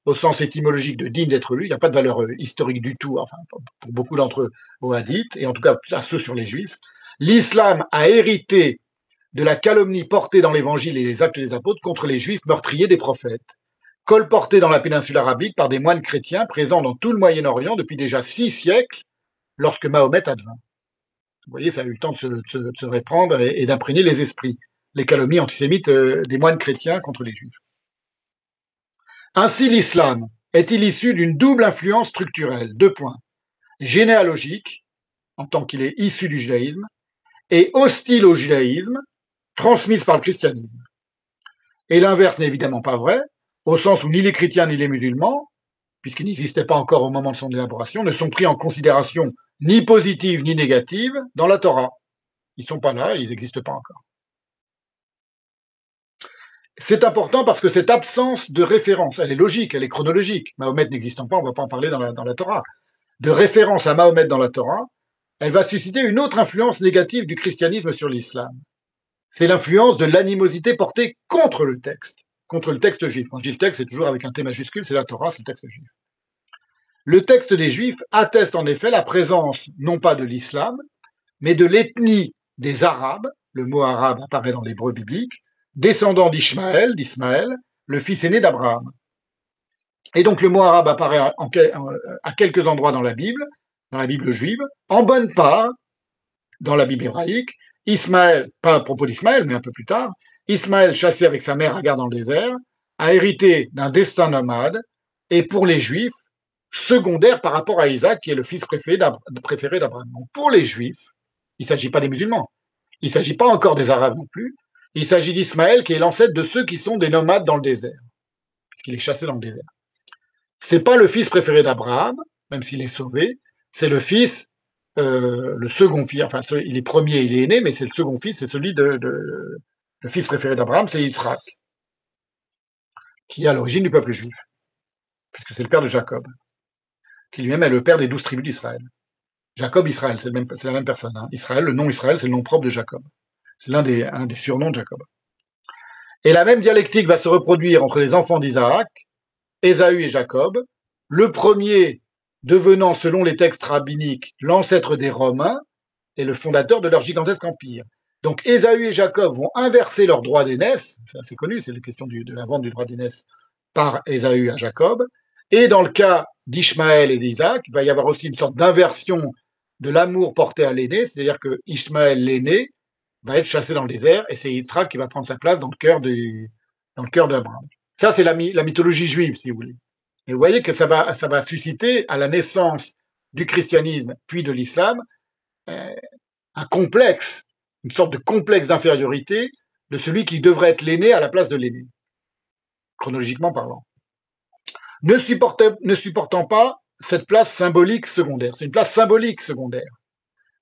au sens étymologique de digne d'être lu, il n'y a pas de valeur historique du tout, enfin, pour beaucoup d'entre eux, aux hadiths, et en tout cas à ceux sur les juifs, l'islam a hérité de la calomnie portée dans l'évangile et les actes des apôtres contre les juifs meurtriers des prophètes, colportée dans la péninsule arabique par des moines chrétiens présents dans tout le Moyen-Orient depuis déjà 6 siècles, lorsque Mahomet advint. Vous voyez, ça a eu le temps de se répandre et d'imprégner les esprits, les calomnies antisémites des moines chrétiens contre les juifs. Ainsi, l'islam est-il issu d'une double influence structurelle, 2 points, généalogique, en tant qu'il est issu du judaïsme, et hostile au judaïsme, transmise par le christianisme. Et l'inverse n'est évidemment pas vrai, au sens où ni les chrétiens ni les musulmans, puisqu'ils n'existaient pas encore au moment de son élaboration, ne sont pris en considération ni positive ni négative dans la Torah. Ils ne sont pas là, ils n'existent pas encore. C'est important parce que cette absence de référence, elle est logique, elle est chronologique. Mahomet n'existant pas, on ne va pas en parler dans la Torah. De référence à Mahomet dans la Torah, elle va susciter une autre influence négative du christianisme sur l'islam. C'est l'influence de l'animosité portée contre le texte, contre le texte juif. Quand je dis le texte, c'est toujours avec un T majuscule, c'est la Torah, c'est le texte juif. Le texte des Juifs atteste en effet la présence non pas de l'islam, mais de l'ethnie des Arabes, le mot arabe apparaît dans l'hébreu biblique, descendant d'Ismaël, le fils aîné d'Abraham. Et donc le mot arabe apparaît à quelques endroits dans la Bible juive, en bonne part dans la Bible hébraïque. Ismaël, pas à propos d'Ismaël, mais un peu plus tard, Ismaël, chassé avec sa mère Agar dans le désert, a hérité d'un destin nomade, et pour les Juifs, secondaire par rapport à Isaac, qui est le fils préféré d'Abraham. Donc pour les Juifs, il ne s'agit pas des musulmans, il ne s'agit pas encore des Arabes non plus, il s'agit d'Ismaël, qui est l'ancêtre de ceux qui sont des nomades dans le désert, puisqu'il est chassé dans le désert. C'est pas le fils préféré d'Abraham, même s'il est sauvé, c'est le fils, le second fils, enfin il est premier, il est aîné, mais c'est le second fils, c'est celui le fils préféré d'Abraham, c'est Yitzhak, qui est à l'origine du peuple juif, puisque c'est le père de Jacob, qui lui-même est le père des 12 tribus d'Israël. Jacob, Israël, c'est la même personne. Hein. Israël, le nom Israël, c'est le nom propre de Jacob. C'est un des surnoms de Jacob. Et la même dialectique va se reproduire entre les enfants d'Isaac, Ésaü et Jacob, le premier devenant, selon les textes rabbiniques, l'ancêtre des Romains et le fondateur de leur gigantesque empire. Donc Ésaü et Jacob vont inverser leur droit d'aînesse, c'est assez connu, c'est la question de la vente du droit d'aînesse par Ésaü à Jacob, et dans le cas d'Ishmaël et d'Isaac, il va y avoir aussi une sorte d'inversion de l'amour porté à l'aîné, c'est-à-dire que Ishmaël, l'aîné, va être chassé dans le désert, et c'est Yitzhak qui va prendre sa place dans le cœur d'Abraham. Ça, c'est la mythologie juive, si vous voulez. Et vous voyez que ça va susciter, à la naissance du christianisme, puis de l'islam, un complexe, une sorte de complexe d'infériorité de celui qui devrait être l'aîné à la place de l'aîné, chronologiquement parlant. Ne supportant pas cette place symbolique secondaire. C'est une place symbolique secondaire,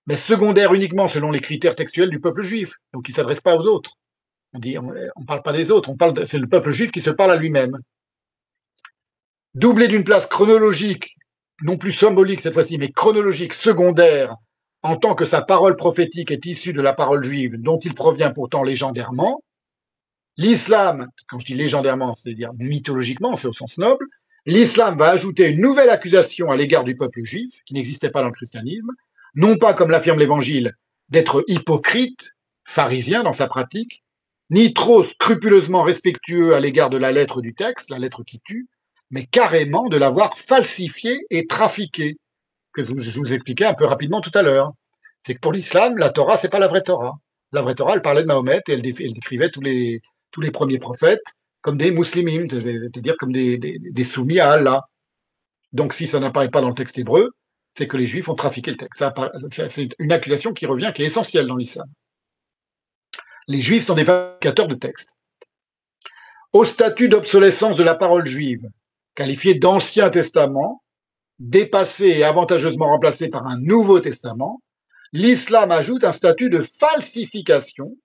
mais secondaire uniquement selon les critères textuels du peuple juif, donc il ne s'adresse pas aux autres. On ne parle pas des autres, c'est le peuple juif qui se parle à lui-même. Doublé d'une place chronologique, non plus symbolique cette fois-ci, mais chronologique secondaire, en tant que sa parole prophétique est issue de la parole juive, dont il provient pourtant légendairement, l'islam, quand je dis légendairement, c'est-à-dire mythologiquement, c'est au sens noble, l'islam va ajouter une nouvelle accusation à l'égard du peuple juif, qui n'existait pas dans le christianisme, non pas, comme l'affirme l'Évangile, d'être hypocrite, pharisien dans sa pratique, ni trop scrupuleusement respectueux à l'égard de la lettre du texte, la lettre qui tue, mais carrément de l'avoir falsifié et trafiqué, que je vous expliquais un peu rapidement tout à l'heure. C'est que pour l'islam, la Torah, c'est pas la vraie Torah. La vraie Torah, elle parlait de Mahomet et elle décrivait tous les premiers prophètes comme des musulmans, c'est-à-dire comme des soumis à Allah. Donc si ça n'apparaît pas dans le texte hébreu, c'est que les Juifs ont trafiqué le texte. C'est une accusation qui revient, qui est essentielle dans l'islam. Les Juifs sont des fabricateurs de textes. Au statut d'obsolescence de la parole juive, qualifié d'Ancien Testament, dépassé et avantageusement remplacé par un Nouveau Testament, l'islam ajoute un statut de falsification,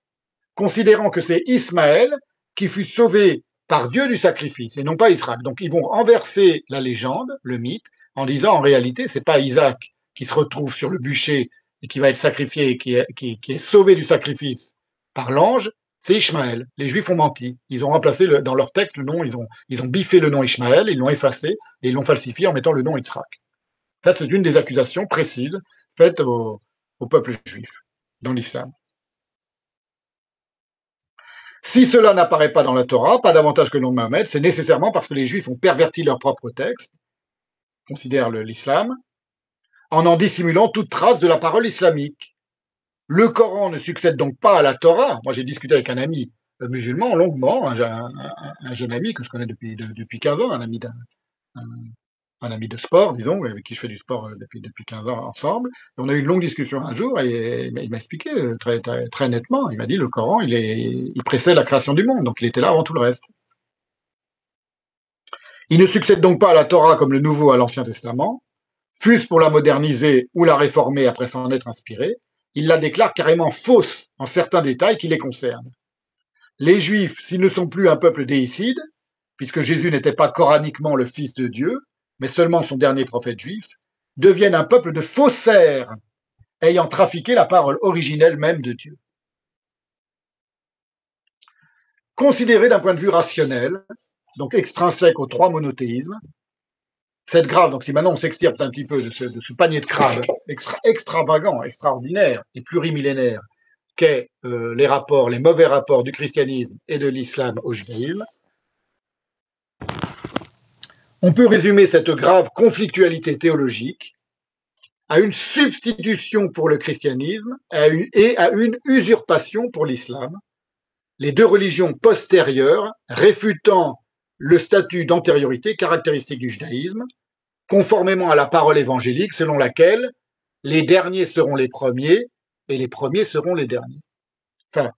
considérant que c'est Ismaël qui fut sauvé par Dieu du sacrifice et non pas Israël. Donc ils vont renverser la légende, le mythe, en disant en réalité c'est pas Isaac qui se retrouve sur le bûcher et qui va être sacrifié et qui est sauvé du sacrifice par l'ange, c'est Ishmaël. Les Juifs ont menti. Ils ont remplacé dans leur texte le nom, ils ont biffé le nom Ishmaël, ils l'ont effacé et ils l'ont falsifié en mettant le nom Yitzhak. Ça, c'est une des accusations précises faites au peuple juif dans l'islam. Si cela n'apparaît pas dans la Torah, pas davantage que le nom de Mahomet, c'est nécessairement parce que les Juifs ont perverti leur propre texte, considère l'islam, en dissimulant toute trace de la parole islamique. Le Coran ne succède donc pas à la Torah. Moi, j'ai discuté avec un ami musulman longuement, un jeune ami que je connais depuis 15 ans, un ami de sport, disons, avec qui je fais du sport depuis 15 ans ensemble. Et on a eu une longue discussion un jour et il m'a expliqué très nettement. Il m'a dit le Coran, il précède la création du monde, donc il était là avant tout le reste. Il ne succède donc pas à la Torah comme le Nouveau à l'Ancien Testament, fût-ce pour la moderniser ou la réformer après s'en être inspiré. Il la déclare carrément fausse en certains détails qui les concernent. Les Juifs, s'ils ne sont plus un peuple déicide, puisque Jésus n'était pas coraniquement le Fils de Dieu, mais seulement son dernier prophète juif, deviennent un peuple de faussaires, ayant trafiqué la parole originelle même de Dieu. considérée d'un point de vue rationnel, donc extrinsèque aux trois monothéismes. Cette grave, donc si maintenant on s'extirpe un petit peu de ce panier de crabes extravagant, extraordinaire et plurimillénaire qu'est les mauvais rapports du christianisme et de l'islam au judaïsme, on peut résumer cette grave conflictualité théologique à une substitution pour le christianisme et à une usurpation pour l'islam, les deux religions postérieures réfutant le statut d'antériorité caractéristique du judaïsme, conformément à la parole évangélique selon laquelle les derniers seront les premiers et les premiers seront les derniers. Ça,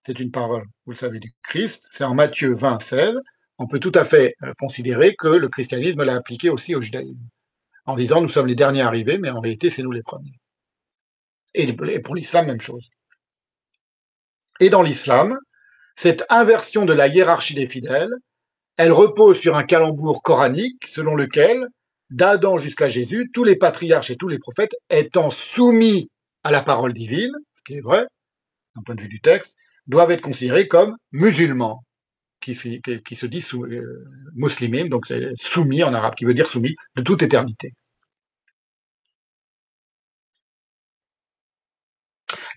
c'est une parole, vous le savez, du Christ, c'est en Matthieu 20, 16. On peut tout à fait considérer que le christianisme l'a appliqué aussi au judaïsme, en disant nous sommes les derniers arrivés, mais en réalité c'est nous les premiers. Et pour l'islam, même chose. Et dans l'islam, cette inversion de la hiérarchie des fidèles, elle repose sur un calembour coranique selon lequel, d'Adam jusqu'à Jésus, tous les patriarches et tous les prophètes étant soumis à la parole divine, ce qui est vrai, d'un point de vue du texte, doivent être considérés comme musulmans, qui se dit muslimim, donc c'est soumis en arabe, qui veut dire soumis de toute éternité.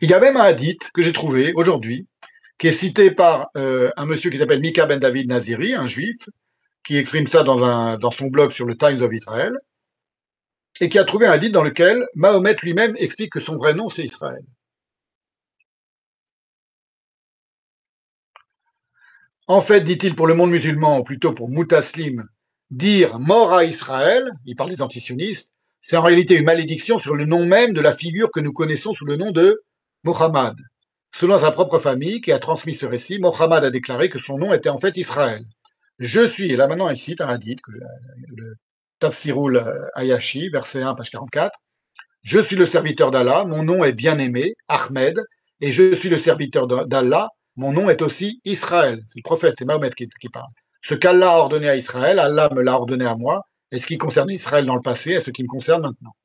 Il y a même un hadith que j'ai trouvé aujourd'hui, qui est cité par un monsieur qui s'appelle Mika Ben David Naziri, un juif, qui exprime ça dans son blog sur le Times of Israel, et qui a trouvé un hadith dans lequel Mahomet lui-même explique que son vrai nom, c'est Israël. En fait, dit-il, pour le monde musulman, ou plutôt pour Moutaslim, dire mort à Israël, il parle des antisionistes, c'est en réalité une malédiction sur le nom même de la figure que nous connaissons sous le nom de Mohammed. Selon sa propre famille, qui a transmis ce récit, Mohammed a déclaré que son nom était en fait Israël. Je suis, et là maintenant il cite un hadith, le Tafsirul Ayashi, verset 1, page 44, je suis le serviteur d'Allah, mon nom est bien-aimé, Ahmed, et je suis le serviteur d'Allah, mon nom est aussi Israël. C'est le prophète, c'est Mahomet qui parle. Ce qu'Allah a ordonné à Israël, Allah me l'a ordonné à moi, et ce qui concerne Israël dans le passé est ce qui me concerne maintenant.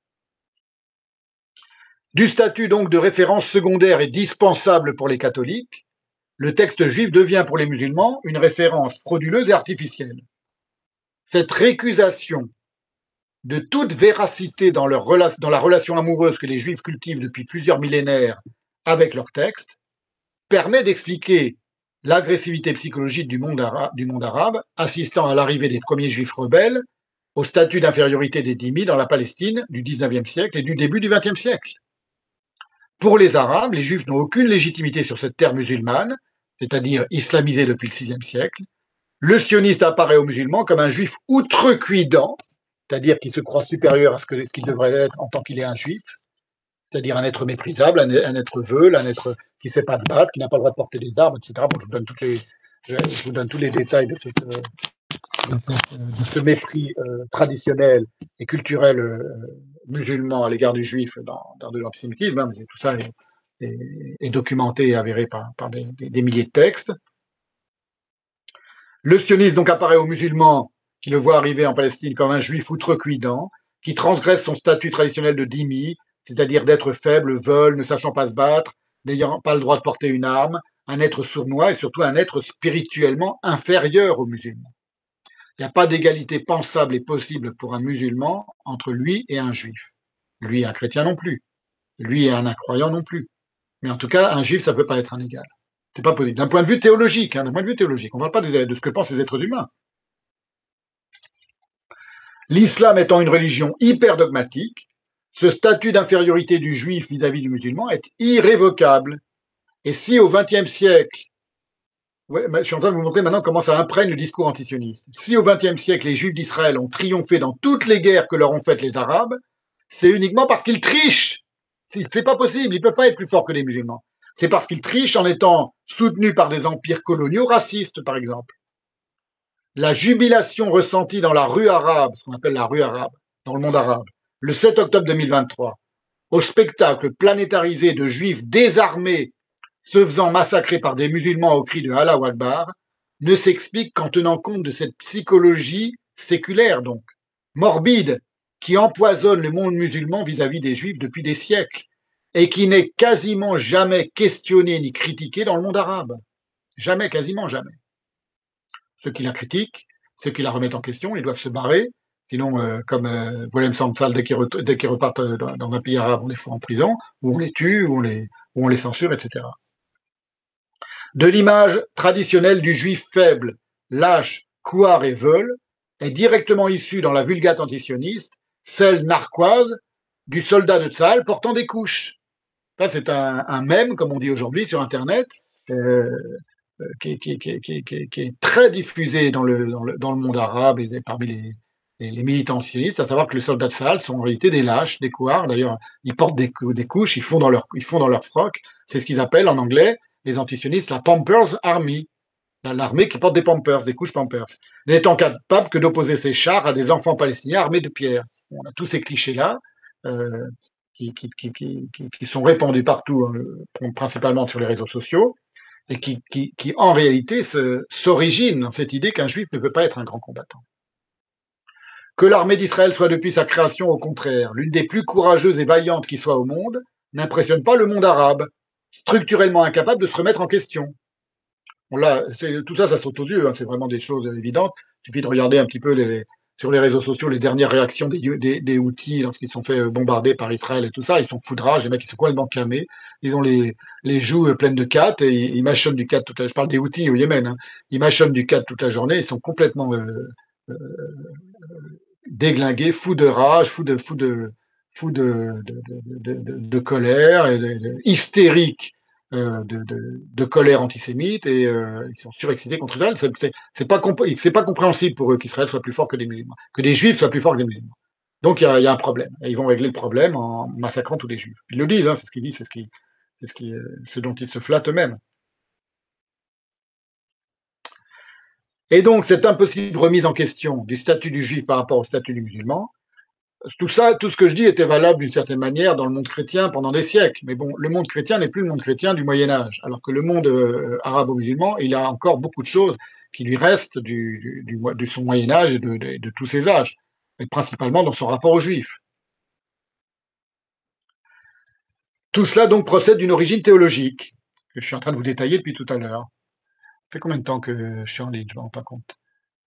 Du statut donc de référence secondaire et dispensable pour les catholiques, le texte juif devient pour les musulmans une référence frauduleuse et artificielle. Cette récusation de toute véracité dans la relation amoureuse que les juifs cultivent depuis plusieurs millénaires avec leur texte permet d'expliquer l'agressivité psychologique du monde arabe, assistant à l'arrivée des premiers juifs rebelles au statut d'infériorité des dhimmis dans la Palestine du XIXe siècle et du début du XXe siècle. Pour les Arabes, les Juifs n'ont aucune légitimité sur cette terre musulmane, c'est-à-dire islamisée depuis le VIe siècle. Le sioniste apparaît aux musulmans comme un juif outrecuidant, c'est-à-dire qui se croit supérieur à ce qu'il devrait être en tant qu'il est un juif, c'est-à-dire un être méprisable, un être veule, un être qui ne sait pas se battre, qui n'a pas le droit de porter des armes, etc. Bon, je vous donne tous les détails de ce mépris traditionnel et culturel musulman à l'égard du juif dans de l'antisémitisme. Hein, tout ça est documenté et avéré par des milliers de textes. Le sionisme donc apparaît aux musulmans qui le voient arriver en Palestine comme un juif outrecuidant, qui transgresse son statut traditionnel de dhimmi, c'est-à-dire d'être faible, veule, ne sachant pas se battre, n'ayant pas le droit de porter une arme, un être sournois et surtout un être spirituellement inférieur aux musulmans. Il n'y a pas d'égalité pensable et possible pour un musulman entre lui et un juif. Lui et un chrétien non plus. Lui et un incroyant non plus. Mais en tout cas, un juif, ça ne peut pas être un égal. C'est pas possible. D'un point de vue théologique, on ne parle pas de ce que pensent les êtres humains. L'islam étant une religion hyper dogmatique, ce statut d'infériorité du juif vis-à-vis du musulman est irrévocable. Et si au XXe siècle, je suis en train de vous montrer maintenant comment ça imprègne le discours antisioniste. Si au XXe siècle, les Juifs d'Israël ont triomphé dans toutes les guerres que leur ont faites les Arabes, c'est uniquement parce qu'ils trichent. C'est pas possible, ils ne peuvent pas être plus forts que les musulmans. C'est parce qu'ils trichent en étant soutenus par des empires coloniaux racistes, par exemple. La jubilation ressentie dans la rue arabe, ce qu'on appelle la rue arabe, dans le monde arabe, le 7 octobre 2023, au spectacle planétarisé de Juifs désarmés se faisant massacrer par des musulmans au cri de Allah Akbar, ne s'explique qu'en tenant compte de cette psychologie séculaire, donc, morbide, qui empoisonne le monde musulman vis-à-vis des Juifs depuis des siècles, et qui n'est quasiment jamais questionnée ni critiquée dans le monde arabe. Jamais, quasiment jamais. ceux qui la critiquent, ceux qui la remettent en question, ils doivent se barrer. Sinon, comme Boualem Sansal, dès qu'ils repartent dans un pays arabe, on les fout en prison, ou on les tue, ou on les censure, etc. De l'image traditionnelle du juif faible, lâche, couard et veule, est directement issue dans la vulgate antisioniste, celle narquoise du soldat de Tzal portant des couches. Ça, c'est un mème, comme on dit aujourd'hui, sur Internet, euh, qui est très diffusé dans le monde arabe et parmi les militants sionistes, à savoir que les soldats de Tsahal sont en réalité des lâches, des couards. D'ailleurs, ils portent des couches, ils font dans leur froc. C'est ce qu'ils appellent en anglais, les antisionistes, la Pampers Army, l'armée qui porte des Pampers, des couches Pampers, n'étant capable que d'opposer ses chars à des enfants palestiniens armés de pierres. On a tous ces clichés-là. Euh, qui sont répandus partout, principalement sur les réseaux sociaux, et qui en réalité s'originent dans cette idée qu'un juif ne peut pas être un grand combattant. Que l'armée d'Israël soit depuis sa création, au contraire, l'une des plus courageuses et vaillantes qui soit au monde, n'impressionne pas le monde arabe, structurellement incapable de se remettre en question. Bon, là, tout ça, ça saute aux yeux, hein, c'est vraiment des choses évidentes. Il suffit de regarder un petit peu sur les réseaux sociaux les dernières réactions des Houthis lorsqu'ils sont fait bombarder par Israël et tout ça. Ils sont foudrages, les mecs, ils sont complètement camés. Ils ont les joues pleines de cates et ils mâchonnent du cat toute la. Je parle des Houthis au Yémen. Hein. Ils mâchonnent du cat toute la journée. Ils sont complètement euh, déglingués, fous de rage, fous de colère, et hystériques de colère antisémite et ils sont surexcités contre Israël. C'est pas compréhensible pour eux qu'Israël soit plus fort que des musulmans, que des juifs soient plus forts que des musulmans. Donc il y a un problème. Et ils vont régler le problème en massacrant tous les juifs. Ils le disent, hein, c'est ce qu'ils disent, ce dont ils se flattent eux-mêmes. Et donc cette impossible remise en question du statut du juif par rapport au statut du musulman, tout ça, tout ce que je dis était valable d'une certaine manière dans le monde chrétien pendant des siècles. Mais bon, le monde chrétien n'est plus le monde chrétien du Moyen Âge, alors que le monde arabo-musulman, il y a encore beaucoup de choses qui lui restent de son Moyen Âge et de tous ses âges, et principalement dans son rapport aux Juifs. Tout cela donc procède d'une origine théologique, que je suis en train de vous détailler depuis tout à l'heure. Ça fait combien de temps que je suis en ligne? Je ne me rends pas compte.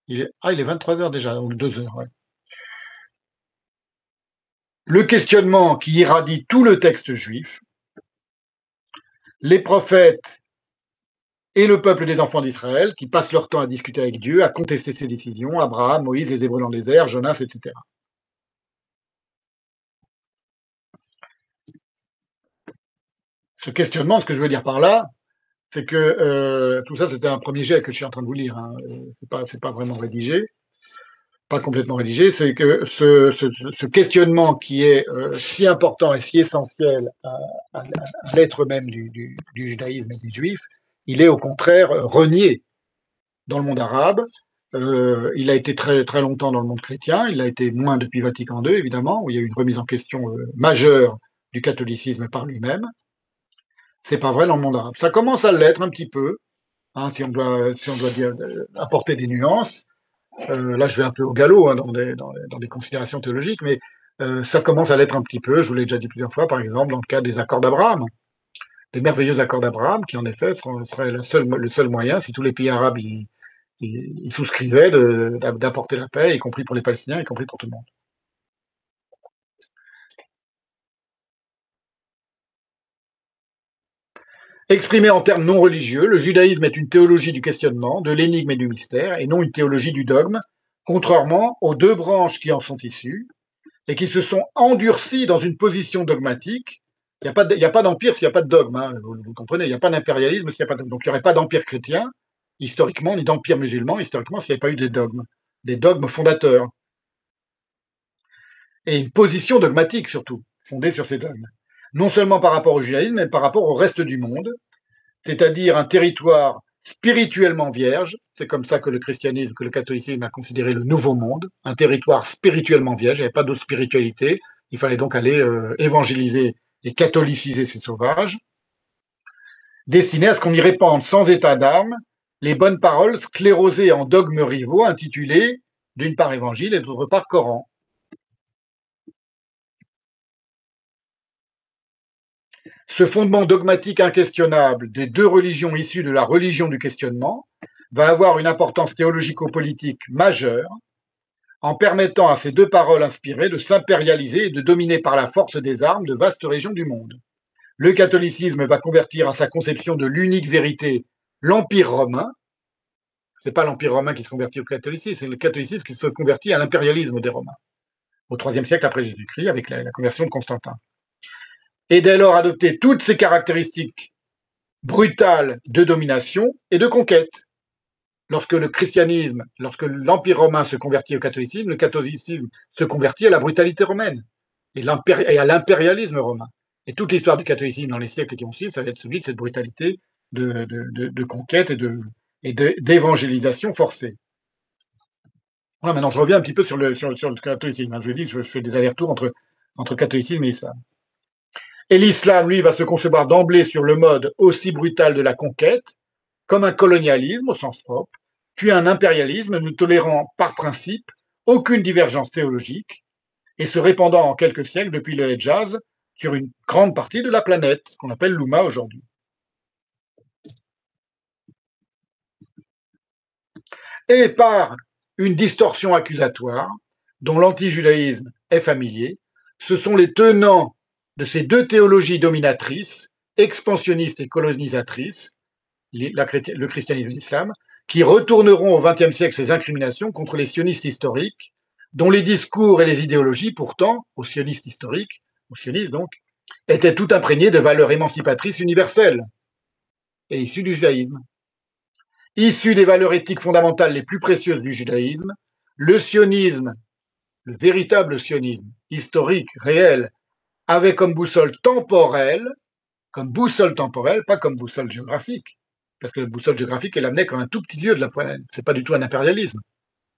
Il est 23 heures déjà, ou 2 heures. Ouais. Le questionnement qui irradie tout le texte juif, les prophètes et le peuple des enfants d'Israël, qui passent leur temps à discuter avec Dieu, à contester ses décisions, Abraham, Moïse, les Hébreux dans le désert, Jonas, etc. Ce questionnement, ce que je veux dire par là, c'est que tout ça, c'était un premier jet que je suis en train de vous lire. Hein. C'est pas vraiment rédigé, pas complètement rédigé. C'est que ce questionnement qui est si important et si essentiel à l'être même du judaïsme et des juifs, il est au contraire renié dans le monde arabe. Il a été très, très longtemps dans le monde chrétien. Il a été moins depuis Vatican II, évidemment, où il y a eu une remise en question majeure du catholicisme par lui-même. C'est pas vrai dans le monde arabe. Ça commence à l'être un petit peu, hein, si on doit dire, apporter des nuances. Là, je vais un peu au galop hein, dans des considérations théologiques, mais ça commence à l'être un petit peu. Je vous l'ai déjà dit plusieurs fois, par exemple, dans le cas des accords d'Abraham, des merveilleux accords d'Abraham, qui en effet seraient le seul moyen, si tous les pays arabes ils souscrivaient d'apporter la paix, y compris pour les Palestiniens, y compris pour tout le monde. Exprimé en termes non religieux, le judaïsme est une théologie du questionnement, de l'énigme et du mystère, et non une théologie du dogme, contrairement aux deux branches qui en sont issues, et qui se sont endurcies dans une position dogmatique. Il n'y a pas d'empire s'il n'y a pas de dogme, hein, vous comprenez, il n'y a pas d'impérialisme s'il n'y a pas de dogme. Donc il n'y aurait pas d'empire chrétien, historiquement, ni d'empire musulman, historiquement, s'il n'y avait pas eu des dogmes fondateurs. Et une position dogmatique surtout, fondée sur ces dogmes. Non seulement par rapport au judaïsme, mais par rapport au reste du monde, c'est-à-dire un territoire spirituellement vierge, c'est comme ça que le christianisme, que le catholicisme a considéré le nouveau monde, un territoire spirituellement vierge, il n'y avait pas d'autre spiritualité, il fallait donc aller évangéliser et catholiciser ces sauvages, destiné à ce qu'on y répande sans état d'âme les bonnes paroles sclérosées en dogmes rivaux intitulés d'une part évangile et d'autre part Coran. Ce fondement dogmatique inquestionnable des deux religions issues de la religion du questionnement va avoir une importance théologico-politique majeure en permettant à ces deux paroles inspirées de s'impérialiser et de dominer par la force des armes de vastes régions du monde. Le catholicisme va convertir à sa conception de l'unique vérité l'Empire romain. C'est pas l'Empire romain qui se convertit au catholicisme, c'est le catholicisme qui se convertit à l'impérialisme des Romains, au IIIe siècle après Jésus-Christ, avec la conversion de Constantin. Et dès lors adopter toutes ces caractéristiques brutales de domination et de conquête. Lorsque l'Empire romain se convertit au catholicisme, le catholicisme se convertit à la brutalité romaine et à l'impérialisme romain. Et toute l'histoire du catholicisme dans les siècles qui vont suivre, ça va être celui de cette brutalité de conquête et d'évangélisation forcée. Voilà, maintenant je reviens un petit peu sur le catholicisme. Je vous dis que je fais des allers-retours entre catholicisme et islam. Et l'islam, lui, va se concevoir d'emblée sur le mode aussi brutal de la conquête, comme un colonialisme au sens propre, puis un impérialisme ne tolérant par principe aucune divergence théologique et se répandant en quelques siècles depuis le Hejaz sur une grande partie de la planète, ce qu'on appelle l'Oumma aujourd'hui. Et par une distorsion accusatoire dont l'anti-judaïsme est familier, ce sont les tenants de ces deux théologies dominatrices, expansionnistes et colonisatrices, le christianisme et l'islam, qui retourneront au XXe siècle ces incriminations contre les sionistes historiques, dont les discours et les idéologies, pourtant, aux sionistes historiques, aux sionistes donc, étaient tout imprégnés de valeurs émancipatrices universelles et issues du judaïsme. Issues des valeurs éthiques fondamentales les plus précieuses du judaïsme, le sionisme, le véritable sionisme, historique, réel, avait comme boussole temporelle, pas comme boussole géographique, parce que la boussole géographique, elle amenait comme un tout petit lieu de la planète. C'est pas du tout un impérialisme.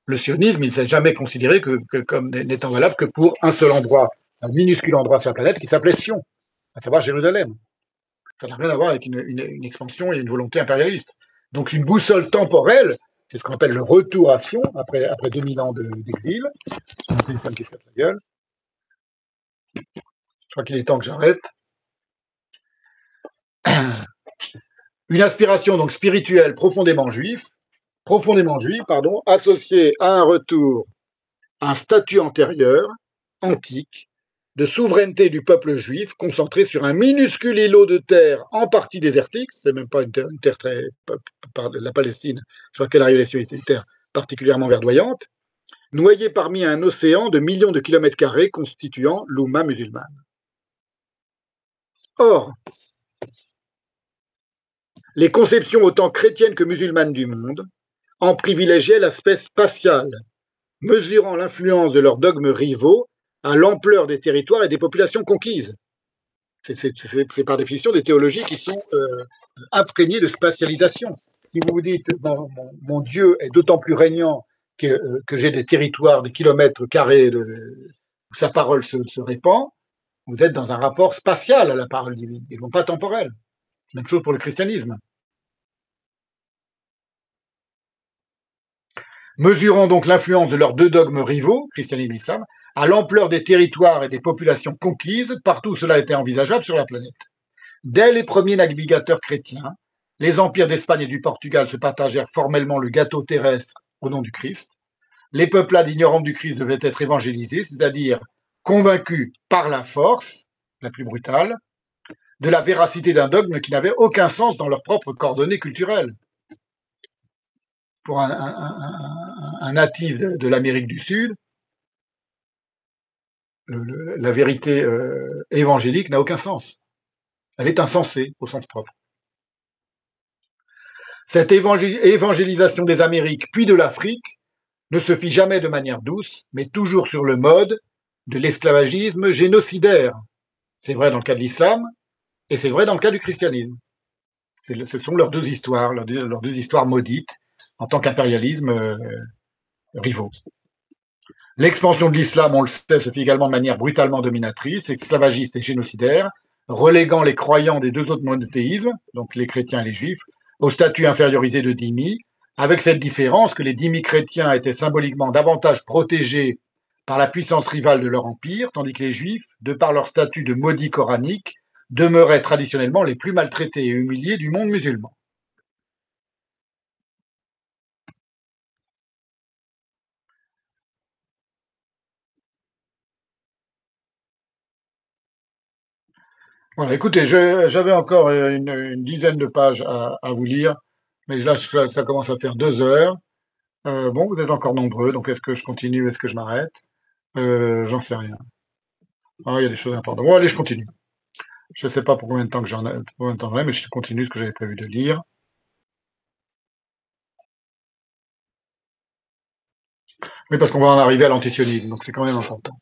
Le sionisme, il ne s'est jamais considéré comme n'étant valable que pour un seul endroit, un minuscule endroit sur la planète qui s'appelait Sion, à savoir Jérusalem. Ça n'a rien à voir avec une expansion et une volonté impérialiste. Donc une boussole temporelle, c'est ce qu'on appelle le retour à Sion, après 2000 ans d'exil. C'est une femme qui se casse la gueule. Je crois qu'il est temps que j'arrête. Une aspiration donc spirituelle profondément juive, associée à un retour à un statut antérieur, antique, de souveraineté du peuple juif concentré sur un minuscule îlot de terre en partie désertique, c'est même pas une terre très, la Palestine, sur laquelle arrive les une terre particulièrement verdoyante, noyée parmi un océan de millions de kilomètres carrés constituant l'Oumma musulmane. Or, les conceptions autant chrétiennes que musulmanes du monde en privilégiaient l'aspect spatial, mesurant l'influence de leurs dogmes rivaux à l'ampleur des territoires et des populations conquises. C'est par définition des théologies qui sont imprégnées de spatialisation. Si vous vous dites mon Dieu est d'autant plus régnant que j'ai des territoires, des kilomètres carrés où sa parole se répand, vous êtes dans un rapport spatial à la parole divine, et non pas temporel. Même chose pour le christianisme. Mesurant donc l'influence de leurs deux dogmes rivaux, christianisme et islam, à l'ampleur des territoires et des populations conquises, partout où cela était envisageable sur la planète. Dès les premiers navigateurs chrétiens, les empires d'Espagne et du Portugal se partagèrent formellement le gâteau terrestre au nom du Christ. Les peuplades ignorantes du Christ devaient être évangélisées, c'est-à-dire convaincus par la force, la plus brutale, de la véracité d'un dogme qui n'avait aucun sens dans leurs propres coordonnées culturelles. Pour un natif de l'Amérique du Sud, la vérité évangélique n'a aucun sens. Elle est insensée au sens propre. Cette évangélisation des Amériques puis de l'Afrique ne se fit jamais de manière douce, mais toujours sur le mode de l'esclavagisme génocidaire. C'est vrai dans le cas de l'islam et c'est vrai dans le cas du christianisme. Ce sont leurs deux histoires, leurs deux histoires maudites en tant qu'impérialisme rivaux. L'expansion de l'islam, on le sait, se fait également de manière brutalement dominatrice, esclavagiste et génocidaire, reléguant les croyants des deux autres monothéismes, donc les chrétiens et les juifs, au statut infériorisé de dhimmi, avec cette différence que les dhimmi chrétiens étaient symboliquement davantage protégés par la puissance rivale de leur empire, tandis que les juifs, de par leur statut de maudits coraniques, demeuraient traditionnellement les plus maltraités et humiliés du monde musulman. Voilà, écoutez, j'avais encore une dizaine de pages à vous lire, mais là, ça commence à faire 2 heures. Bon, vous êtes encore nombreux, donc est-ce que je continue, est-ce que je m'arrête? J'en sais rien. Ah, il y a des choses importantes. Bon, allez, je continue. Je ne sais pas pour combien de temps que pour combien de temps j'en ai, mais je continue ce que j'avais prévu de lire. Oui, parce qu'on va en arriver à l'antisionisme, donc c'est quand même important.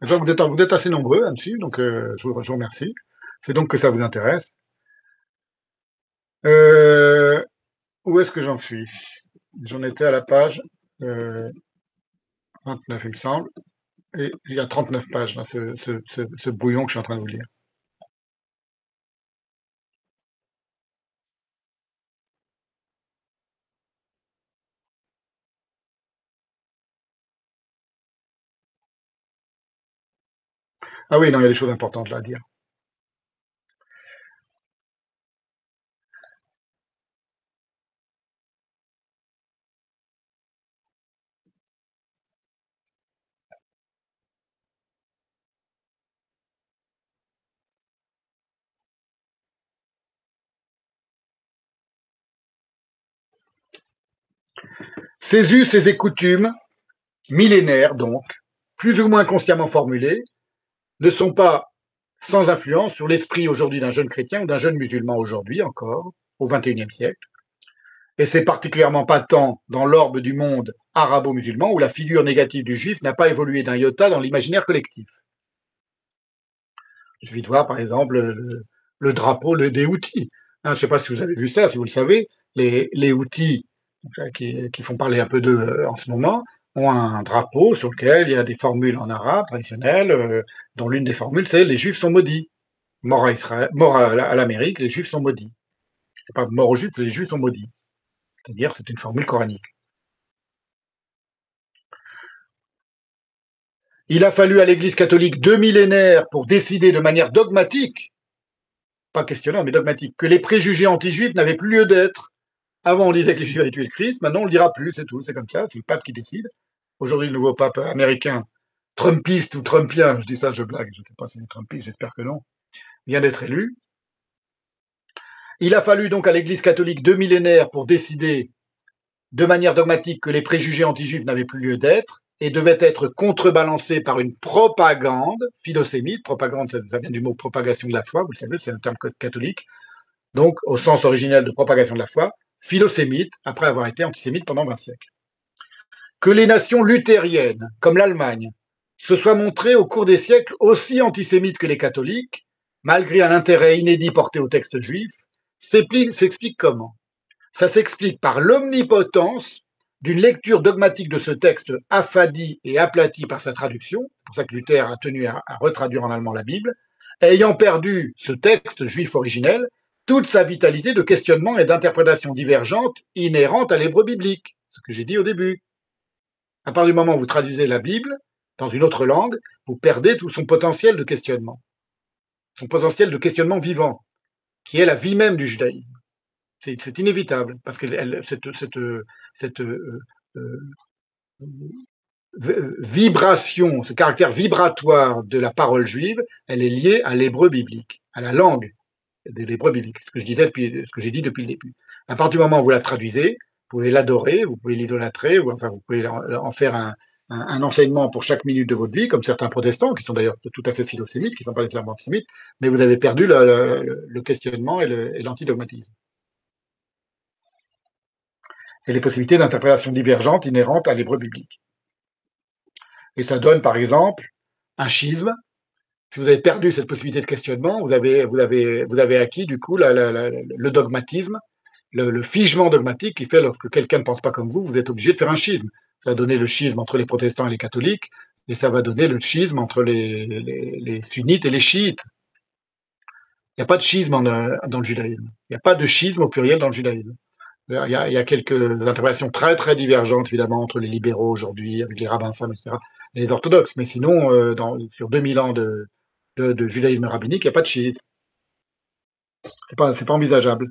Déjà, vous êtes assez nombreux à me suivre, donc je vous remercie. C'est donc que ça vous intéresse. Euh, Où est-ce que j'en suis? J'en étais à la page 29, il me semble. Et il y a 39 pages, là, ce brouillon que je suis en train de vous lire. Ah oui, non, il y a des choses importantes là à dire. Ces us et ces coutumes, millénaires donc, plus ou moins consciemment formulés, ne sont pas sans influence sur l'esprit aujourd'hui d'un jeune chrétien ou d'un jeune musulman aujourd'hui encore, au XXIe siècle. Et c'est particulièrement patent dans l'orbe du monde arabo-musulman où la figure négative du juif n'a pas évolué d'un iota dans l'imaginaire collectif. Il suffit de voir, par exemple, le drapeau des Houthis. Hein, je ne sais pas si vous avez vu ça, si vous le savez, les Houthis, qui font parler un peu d'eux en ce moment, ont un drapeau sur lequel il y a des formules en arabe traditionnelles, dont l'une des formules, c'est les Juifs sont maudits. Mort à Israël, mort à l'Amérique, les Juifs sont maudits. C'est pas mort aux Juifs, les Juifs sont maudits. C'est-à-dire, c'est une formule coranique. Il a fallu à l'Église catholique 2 millénaires pour décider de manière dogmatique, pas questionnante, mais dogmatique, que les préjugés anti-juifs n'avaient plus lieu d'être. Avant, on disait que les Juifs avaient tué le Christ, maintenant, on ne le dira plus, c'est tout, c'est comme ça, c'est le pape qui décide. Aujourd'hui, le nouveau pape américain, trumpiste ou trumpien, je dis ça, je blague, je ne sais pas si c'est trumpiste, j'espère que non, vient d'être élu. Il a fallu donc à l'Église catholique 2 millénaires pour décider de manière dogmatique que les préjugés anti-juifs n'avaient plus lieu d'être et devaient être contrebalancés par une propagande philosémite. Propagande, ça vient du mot propagation de la foi, vous le savez, c'est un terme catholique, donc au sens originel de propagation de la foi, philosémite, après avoir été antisémite pendant 20 siècles. Que les nations luthériennes, comme l'Allemagne, se soient montrées au cours des siècles aussi antisémites que les catholiques, malgré un intérêt inédit porté au texte juif, s'explique comment? Ça s'explique par l'omnipotence d'une lecture dogmatique de ce texte affadi et aplati par sa traduction, c'est pour ça que Luther a tenu à retraduire en allemand la Bible, ayant perdu ce texte juif originel toute sa vitalité de questionnement et d'interprétation divergente inhérente à l'hébreu biblique, ce que j'ai dit au début. À partir du moment où vous traduisez la Bible dans une autre langue, vous perdez tout son potentiel de questionnement vivant, qui est la vie même du judaïsme. C'est inévitable, parce que cette vibration, ce caractère vibratoire de la parole juive, elle est liée à l'hébreu biblique, à la langue de l'hébreu biblique, ce que j'ai dit depuis le début. À partir du moment où vous la traduisez, vous pouvez l'adorer, vous pouvez l'idolâtrer, ou enfin vous pouvez en faire un enseignement pour chaque minute de votre vie, comme certains protestants, qui sont d'ailleurs tout à fait philosémites, qui ne sont pas nécessairement antisémites, mais vous avez perdu le questionnement et l'antidogmatisme. Et les possibilités d'interprétation divergentes inhérentes à l'hébreu biblique. Et ça donne, par exemple, un schisme. Si vous avez perdu cette possibilité de questionnement, vous avez acquis, du coup, le dogmatisme, le figement dogmatique qui fait lorsque quelqu'un ne pense pas comme vous êtes obligé de faire un schisme. Ça va donner le schisme entre les protestants et les catholiques, et ça va donner le schisme entre les sunnites et les chiites. Il n'y a pas de schisme dans le judaïsme. Il n'y a pas de schisme au pluriel dans le judaïsme. Il y a quelques interprétations très très divergentes, évidemment, entre les libéraux aujourd'hui, avec les rabbins femmes, etc., et les orthodoxes. Mais sinon, sur 2000 ans de judaïsme rabbinique, il n'y a pas de chiisme. C'est pas envisageable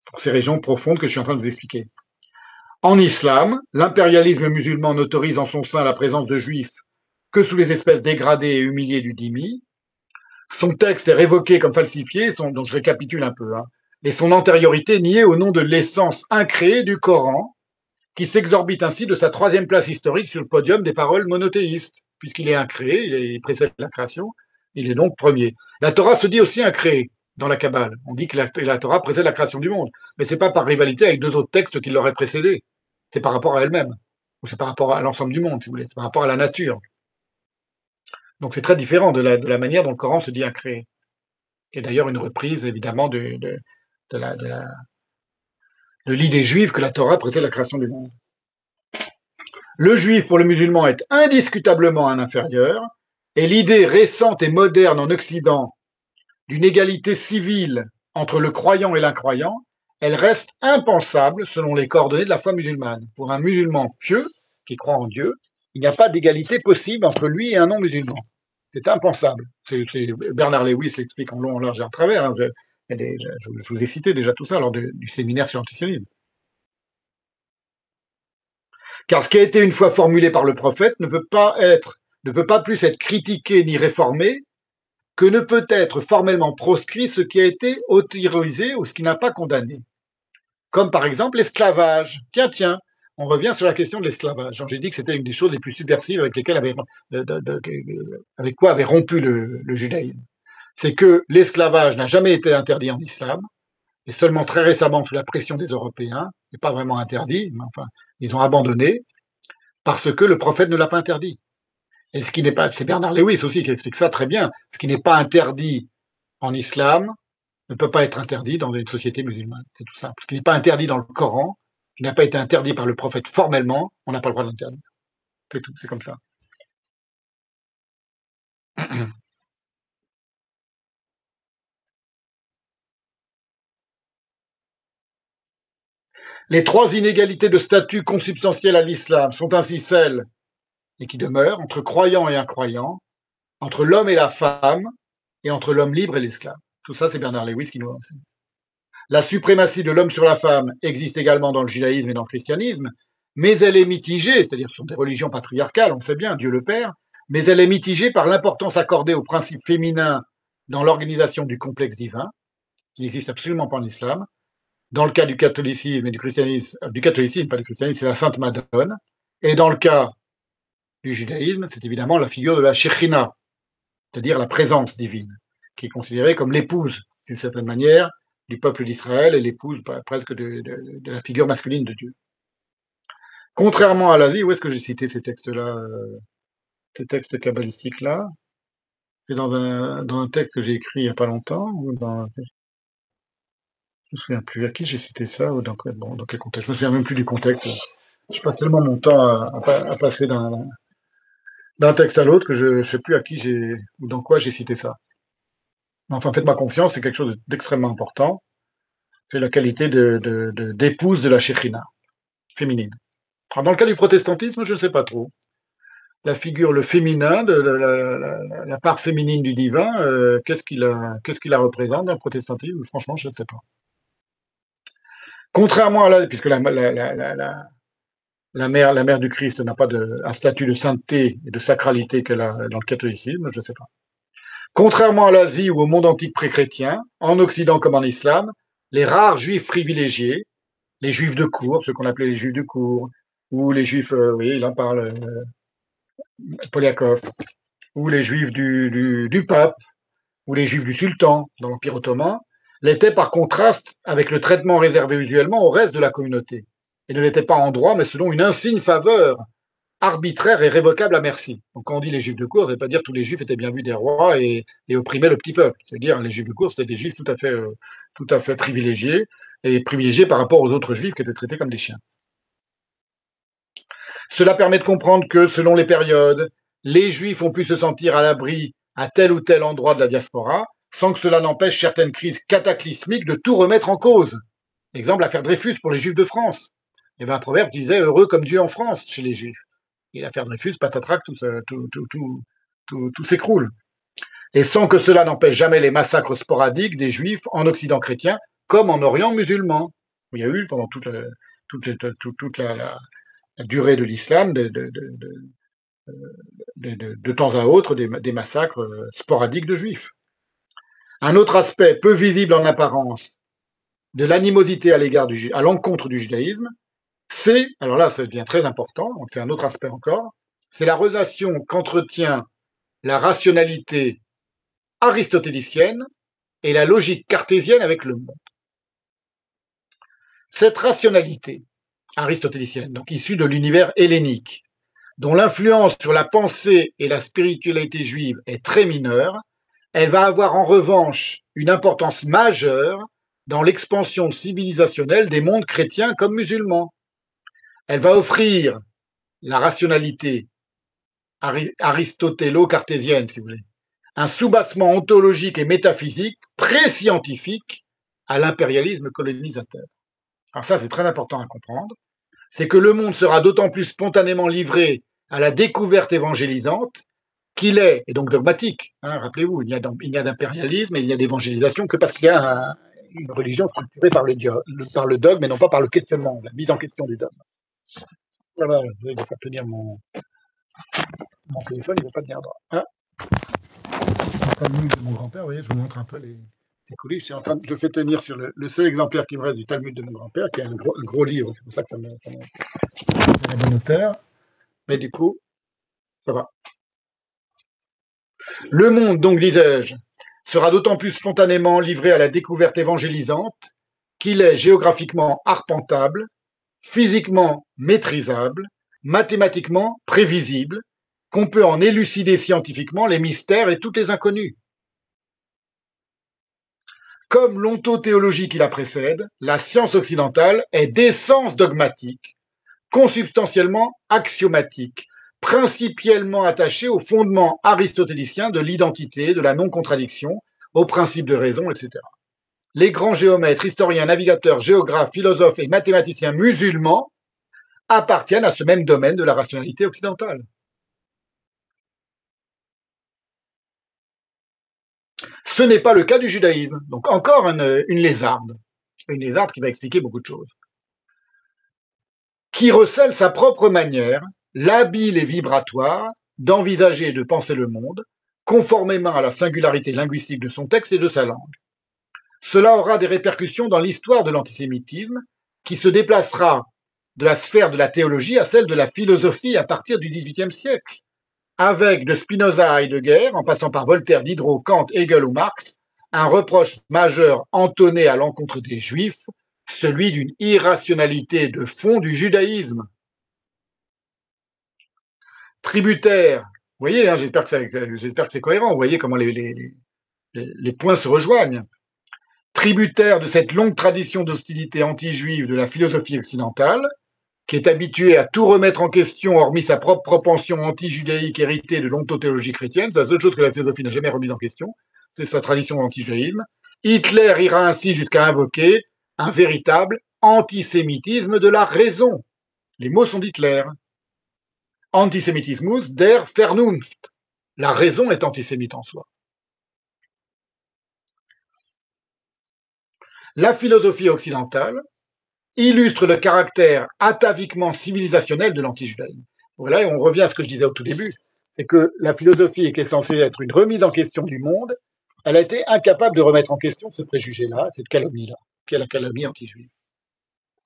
pour ces régions profondes que je suis en train de vous expliquer. En islam, l'impérialisme musulman n'autorise en son sein la présence de juifs que sous les espèces dégradées et humiliées du dhimmi. Son texte est révoqué comme falsifié, donc je récapitule un peu, hein, et son antériorité niée au nom de l'essence incréée du Coran, qui s'exorbite ainsi de sa troisième place historique sur le podium des paroles monothéistes, puisqu'il est incréé, il précède la création, il est donc premier. La Torah se dit aussi incréée dans la Kabbale. On dit que la Torah précède la création du monde, mais c'est pas par rivalité avec deux autres textes qui l'auraient précédé. C'est par rapport à elle-même, ou c'est par rapport à l'ensemble du monde, si vous voulez, c'est par rapport à la nature. Donc c'est très différent de la manière dont le Coran se dit incréé, qui est d'ailleurs une reprise évidemment de l'idée juive que la Torah précède la création du monde. Le juif pour le musulman est indiscutablement un inférieur, et l'idée récente et moderne en Occident d'une égalité civile entre le croyant et l'incroyant, elle reste impensable selon les coordonnées de la foi musulmane. Pour un musulman pieux qui croit en Dieu, il n'y a pas d'égalité possible entre lui et un non-musulman. C'est impensable. Bernard Lewis l'explique en long, en large et en travers. Hein. Je vous ai cité déjà tout ça lors du séminaire sur l'antisionisme. Car ce qui a été une fois formulé par le prophète ne peut pas plus être critiqué ni réformé que ne peut être formellement proscrit ce qui a été autorisé ou ce qui n'a pas condamné. Comme par exemple l'esclavage. Tiens, on revient sur la question de l'esclavage. J'ai dit que c'était une des choses les plus subversives avec lesquelles avec quoi avait rompu le judaïsme. C'est que l'esclavage n'a jamais été interdit en islam, et seulement très récemment, sous la pression des Européens, n'est pas vraiment interdit, mais enfin, ils ont abandonné, parce que le prophète ne l'a pas interdit. Et ce qui n'est pas, c'est Bernard Lewis aussi qui explique ça très bien, ce qui n'est pas interdit en islam ne peut pas être interdit dans une société musulmane. C'est tout simple. Ce qui n'est pas interdit dans le Coran, qui n'a pas été interdit par le prophète formellement, on n'a pas le droit de l'interdire. C'est tout, c'est comme ça. Les trois inégalités de statut consubstantielles à l'islam sont ainsi celles, et qui demeurent, entre croyants et incroyants, entre l'homme et la femme, et entre l'homme libre et l'esclave. Tout ça, c'est Bernard Lewis qui nous enseigne. La suprématie de l'homme sur la femme existe également dans le judaïsme et dans le christianisme, mais elle est mitigée, c'est-à-dire ce sont des religions patriarcales, on sait bien, Dieu le Père, mais elle est mitigée par l'importance accordée au principe féminin dans l'organisation du complexe divin, qui n'existe absolument pas en islam. Dans le cas du catholicisme et du christianisme, du catholicisme, pas du christianisme, c'est la Sainte Madone. Et dans le cas du judaïsme, c'est évidemment la figure de la Shekhina, c'est-à-dire la présence divine, qui est considérée comme l'épouse, d'une certaine manière, du peuple d'Israël et l'épouse presque de la figure masculine de Dieu. Contrairement à l'Asie, où est-ce que j'ai cité ces textes-là, ces textes kabbalistiques-là? C'est dans un texte que j'ai écrit il n'y a pas longtemps, ou dans, je me souviens plus à qui j'ai cité ça, ou dans quel contexte. Je me souviens même plus du contexte. Je passe tellement mon temps à passer d'un texte à l'autre que je ne sais plus à qui j'ai, ou dans quoi j'ai cité ça. Mais enfin, faites-moi confiance, c'est quelque chose d'extrêmement important. C'est la qualité d'épouse de la Shekhina, féminine. Alors, dans le cas du protestantisme, je ne sais pas trop. La figure, le féminin, la part féminine du divin, qu'est-ce qu'il la représente dans le protestantisme? Franchement, je ne sais pas. Contrairement à puisque la mère du Christ n'a pas un statut de sainteté et de sacralité qu'elle a dans le catholicisme, je ne sais pas. Contrairement à l'Asie ou au monde antique pré-chrétien, en Occident comme en Islam, les rares juifs privilégiés, les juifs de cour, ceux qu'on appelait les juifs de cour, ou les juifs, oui, il en parle, Poliakov, ou les juifs du pape, ou les juifs du sultan dans l'Empire ottoman, l'étaient par contraste avec le traitement réservé usuellement au reste de la communauté, et ne l'étaient pas en droit, mais selon une insigne faveur arbitraire et révocable à merci. Donc quand on dit les juifs de cour, ça ne veut pas dire que tous les juifs étaient bien vus des rois et opprimaient le petit peuple. C'est-à-dire les juifs de cour, c'était des juifs tout à fait privilégiés, et privilégiés par rapport aux autres juifs qui étaient traités comme des chiens. Cela permet de comprendre que, selon les périodes, les juifs ont pu se sentir à l'abri à tel ou tel endroit de la diaspora, sans que cela n'empêche certaines crises cataclysmiques de tout remettre en cause. Exemple, l'affaire Dreyfus pour les juifs de France. Il y avait un proverbe qui disait heureux comme Dieu en France chez les juifs. Et l'affaire Dreyfus, patatrac, tout s'écroule. Et sans que cela n'empêche jamais les massacres sporadiques des juifs en Occident chrétien, comme en Orient musulman. Il y a eu pendant toute la durée de l'islam, de temps à autre, des massacres sporadiques de juifs. Un autre aspect peu visible en apparence de l'animosité à l'encontre du judaïsme, c'est, alors là ça devient très important, donc c'est un autre aspect encore, c'est la relation qu'entretient la rationalité aristotélicienne et la logique cartésienne avec le monde. Cette rationalité aristotélicienne, donc issue de l'univers hellénique, dont l'influence sur la pensée et la spiritualité juive est très mineure, elle va avoir en revanche une importance majeure dans l'expansion civilisationnelle des mondes chrétiens comme musulmans. Elle va offrir la rationalité aristotélo-cartésienne, si vous voulez, un soubassement ontologique et métaphysique pré-scientifique à l'impérialisme colonisateur. Alors ça, c'est très important à comprendre. C'est que le monde sera d'autant plus spontanément livré à la découverte évangélisante qu'il est, et donc dogmatique. Hein, rappelez-vous, il n'y a d'impérialisme et il n'y a d'évangélisation que parce qu'il y a une religion structurée par le dogme et non pas par le questionnement, la mise en question du dogme. Voilà, je vais faire tenir mon téléphone, il ne va pas tenir droit. Hein, le Talmud de mon grand-père, vous voyez, je vous montre un peu les coulisses. Je fais tenir sur le seul exemplaire qui me reste du Talmud de mon grand-père, qui est un gros livre, c'est pour ça que ça me la bonne hauteur. Mais du coup, ça va. Le monde, donc disais-je, sera d'autant plus spontanément livré à la découverte évangélisante qu'il est géographiquement arpentable, physiquement maîtrisable, mathématiquement prévisible, qu'on peut en élucider scientifiquement les mystères et toutes les inconnues. Comme l'ontothéologie qui la précède, la science occidentale est d'essence dogmatique, consubstantiellement axiomatique, principiellement attachée aux fondements aristotéliciens de l'identité, de la non-contradiction, aux principes de raison, etc. Les grands géomètres, historiens, navigateurs, géographes, philosophes et mathématiciens musulmans appartiennent à ce même domaine de la rationalité occidentale. Ce n'est pas le cas du judaïsme. Donc encore une lézarde qui va expliquer beaucoup de choses, qui recèle sa propre manière, labile et vibratoire, d'envisager et de penser le monde, conformément à la singularité linguistique de son texte et de sa langue. Cela aura des répercussions dans l'histoire de l'antisémitisme, qui se déplacera de la sphère de la théologie à celle de la philosophie à partir du XVIIIe siècle, avec de Spinoza à Heidegger, en passant par Voltaire, Diderot, Kant, Hegel ou Marx, un reproche majeur entonné à l'encontre des Juifs, celui d'une irrationalité de fond du judaïsme. Tributaire, vous voyez, hein, j'espère que c'est cohérent, vous voyez comment les points se rejoignent. Tributaire de cette longue tradition d'hostilité anti-juive de la philosophie occidentale, qui est habituée à tout remettre en question, hormis sa propre propension anti-judaïque héritée de l'ontothéologie chrétienne, c'est la seule chose que la philosophie n'a jamais remise en question, c'est sa tradition d'anti-judaïsme. Hitler ira ainsi jusqu'à invoquer un véritable antisémitisme de la raison. Les mots sont d'Hitler. Antisemitismus der Vernunft. La raison est antisémite en soi. La philosophie occidentale illustre le caractère ataviquement civilisationnel de l'antijudaïsme. Voilà, et on revient à ce que je disais au tout début, c'est que la philosophie, qui est censée être une remise en question du monde, elle a été incapable de remettre en question ce préjugé-là, cette calomnie-là, qui est la calomnie anti-juive.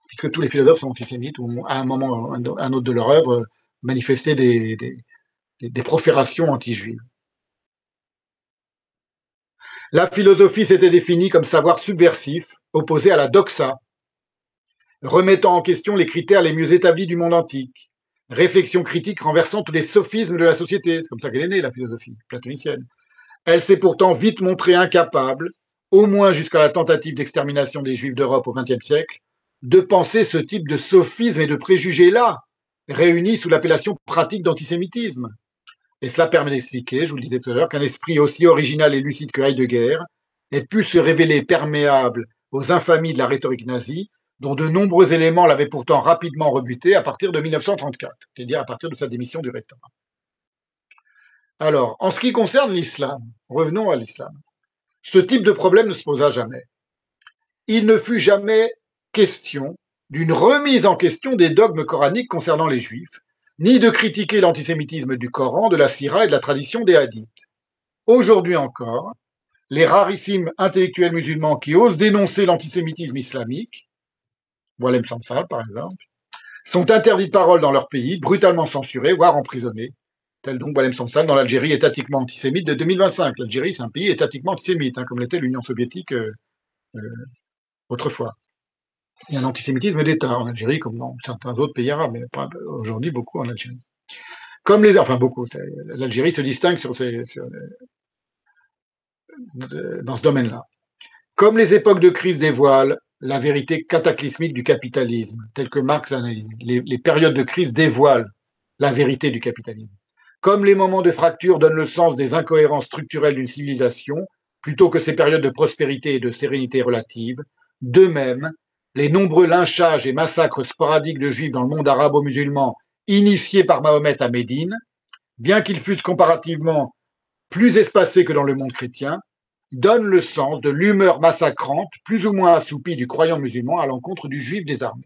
Puisque tous les philosophes sont antisémites, ou à un moment ou un autre de leur œuvre, manifester des proférations anti-juives. La philosophie s'était définie comme savoir subversif, opposé à la doxa, remettant en question les critères les mieux établis du monde antique, réflexion critique renversant tous les sophismes de la société. C'est comme ça qu'elle est née, la philosophie platonicienne. Elle s'est pourtant vite montrée incapable, au moins jusqu'à la tentative d'extermination des Juifs d'Europe au XXe siècle, de penser ce type de sophisme et de préjugés-là, réunis sous l'appellation pratique d'antisémitisme. Et cela permet d'expliquer, je vous le disais tout à l'heure, qu'un esprit aussi original et lucide que Heidegger ait pu se révéler perméable aux infamies de la rhétorique nazie, dont de nombreux éléments l'avaient pourtant rapidement rebuté à partir de 1934, c'est-à-dire à partir de sa démission du rectorat. Alors, en ce qui concerne l'islam, revenons à l'islam. Ce type de problème ne se posa jamais. Il ne fut jamais question d'une remise en question des dogmes coraniques concernant les Juifs, ni de critiquer l'antisémitisme du Coran, de la Sira et de la tradition des hadiths. Aujourd'hui encore, les rarissimes intellectuels musulmans qui osent dénoncer l'antisémitisme islamique, Boualem Sansal par exemple, sont interdits de parole dans leur pays, brutalement censurés, voire emprisonnés, tel donc Boualem Sansal dans l'Algérie étatiquement antisémite de 2025. L'Algérie, c'est un pays étatiquement antisémite, hein, comme l'était l'Union soviétique euh, autrefois. Il y a un antisémitisme d'État en Algérie, comme dans certains autres pays arabes, mais pas aujourd'hui beaucoup en Algérie. Comme les, enfin beaucoup, l'Algérie se distingue dans ce domaine-là. Comme les époques de crise dévoilent la vérité cataclysmique du capitalisme, telle que Marx analyse, les périodes de crise dévoilent la vérité du capitalisme. Comme les moments de fracture donnent le sens des incohérences structurelles d'une civilisation, plutôt que ces périodes de prospérité et de sérénité relative, de même, les nombreux lynchages et massacres sporadiques de juifs dans le monde arabo-musulman initiés par Mahomet à Médine, bien qu'ils fussent comparativement plus espacés que dans le monde chrétien, donnent le sens de l'humeur massacrante, plus ou moins assoupie du croyant musulman à l'encontre du juif désarmé.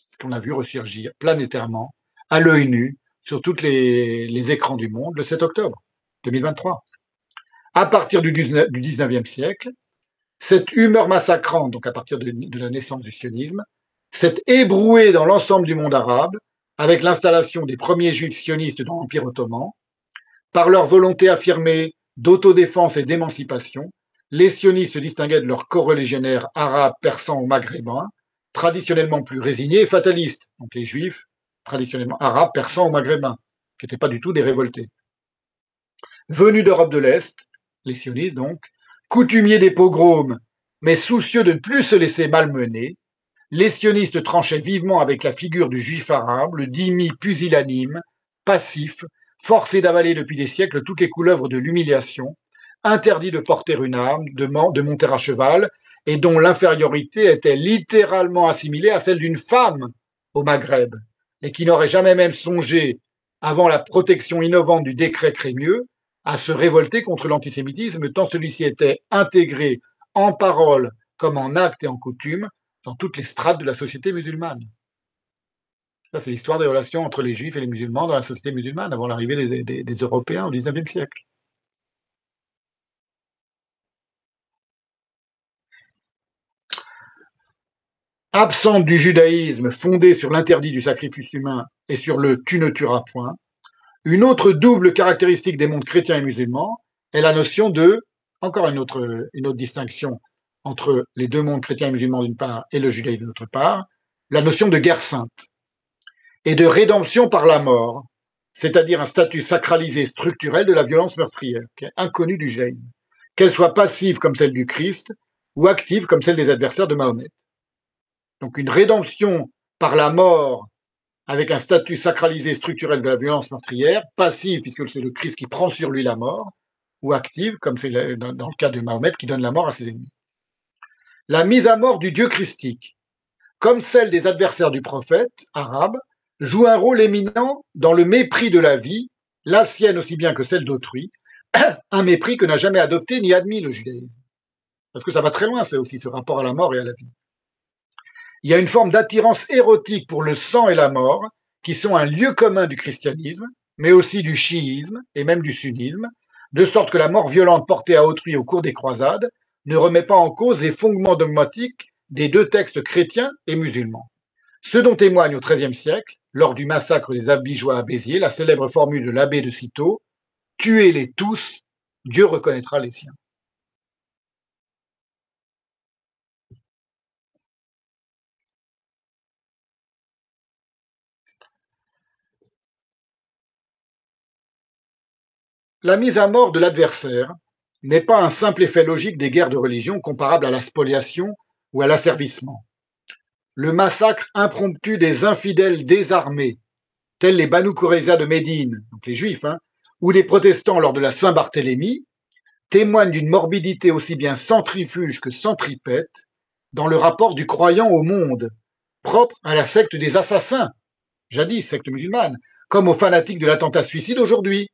Ce qu'on a vu ressurgir planétairement, à l'œil nu, sur tous les écrans du monde le 7 octobre 2023. À partir du 19e siècle, cette humeur massacrante, donc à partir de la naissance du sionisme, s'est ébrouée dans l'ensemble du monde arabe avec l'installation des premiers juifs sionistes dans l'Empire ottoman. Par leur volonté affirmée d'autodéfense et d'émancipation, les sionistes se distinguaient de leurs coreligionnaires arabes, persans ou maghrébins, traditionnellement plus résignés et fatalistes, donc les juifs traditionnellement arabes, persans ou maghrébins, qui n'étaient pas du tout des révoltés. Venus d'Europe de l'Est, les sionistes donc, coutumiers des pogroms, mais soucieux de ne plus se laisser malmener, les sionistes tranchaient vivement avec la figure du juif arabe, le dhimmi pusillanime, passif, forcé d'avaler depuis des siècles toutes les couleuvres de l'humiliation, interdit de porter une arme, de monter à cheval, et dont l'infériorité était littéralement assimilée à celle d'une femme au Maghreb, et qui n'aurait jamais même songé, avant la protection innovante du décret Crémieux, à se révolter contre l'antisémitisme, tant celui-ci était intégré en parole comme en acte et en coutume dans toutes les strates de la société musulmane. Ça, c'est l'histoire des relations entre les juifs et les musulmans dans la société musulmane avant l'arrivée des Européens au XIXe siècle. Absente du judaïsme fondé sur l'interdit du sacrifice humain et sur le tu ne tueras point, une autre double caractéristique des mondes chrétiens et musulmans est la notion de, encore une autre distinction entre les deux mondes chrétiens et musulmans d'une part et le judaïsme d'autre part, la notion de guerre sainte et de rédemption par la mort, c'est-à-dire un statut sacralisé structurel de la violence meurtrière, qui est inconnu du judaïsme, qu'elle soit passive comme celle du Christ ou active comme celle des adversaires de Mahomet. Donc une rédemption par la mort avec un statut sacralisé structurel de la violence meurtrière, passive puisque c'est le Christ qui prend sur lui la mort, ou active comme c'est dans le cas de Mahomet qui donne la mort à ses ennemis. La mise à mort du Dieu christique, comme celle des adversaires du prophète arabe, joue un rôle éminent dans le mépris de la vie, la sienne aussi bien que celle d'autrui, un mépris que n'a jamais adopté ni admis le judaïsme. Parce que ça va très loin, c'est aussi ce rapport à la mort et à la vie. Il y a une forme d'attirance érotique pour le sang et la mort, qui sont un lieu commun du christianisme, mais aussi du chiisme et même du sunnisme, de sorte que la mort violente portée à autrui au cours des croisades ne remet pas en cause les fondements dogmatiques des deux textes chrétiens et musulmans. Ce dont témoigne au XIIIe siècle, lors du massacre des Albigeois à Béziers, la célèbre formule de l'abbé de Cîteaux, « Tuez-les tous, Dieu reconnaîtra les siens ». La mise à mort de l'adversaire n'est pas un simple effet logique des guerres de religion comparable à la spoliation ou à l'asservissement. Le massacre impromptu des infidèles désarmés, tels les Banu Qurayza de Médine, donc les juifs, ou les protestants lors de la Saint-Barthélemy, témoigne d'une morbidité aussi bien centrifuge que centripète dans le rapport du croyant au monde, propre à la secte des assassins, jadis secte musulmane, comme aux fanatiques de l'attentat suicide aujourd'hui.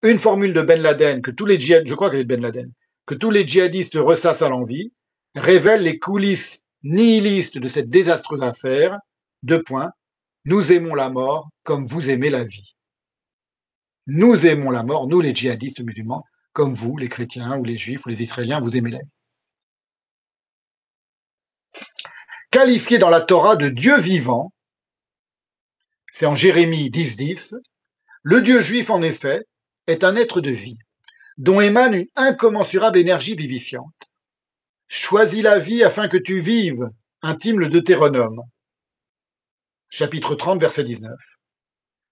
Une formule de Ben Laden que tous les djihadistes, je crois qu'elle est de Ben Laden, que tous les djihadistes ressassent à l'envi, révèle les coulisses nihilistes de cette désastreuse affaire. Deux points. Nous aimons la mort comme vous aimez la vie. Nous aimons la mort, nous les djihadistes musulmans, comme vous, les chrétiens ou les juifs ou les israéliens, vous aimez la vie. Qualifié dans la Torah de Dieu vivant, c'est en Jérémie 10.10, le Dieu juif, en effet, est un être de vie, dont émane une incommensurable énergie vivifiante. Choisis la vie afin que tu vives, intime le Deutéronome, chapitre 30, verset 19.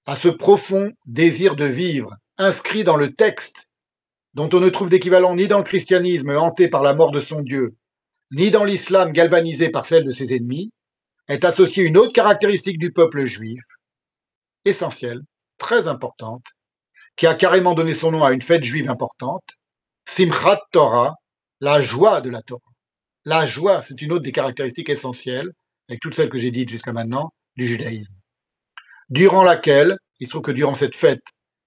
À ce profond désir de vivre, inscrit dans le texte, dont on ne trouve d'équivalent ni dans le christianisme hanté par la mort de son Dieu, ni dans l'islam galvanisé par celle de ses ennemis, est associée une autre caractéristique du peuple juif, essentielle, très importante, qui a carrément donné son nom à une fête juive importante, Simchat Torah, la joie de la Torah. La joie, c'est une autre des caractéristiques essentielles, avec toutes celles que j'ai dites jusqu'à maintenant, du judaïsme. Durant laquelle, il se trouve que durant cette fête,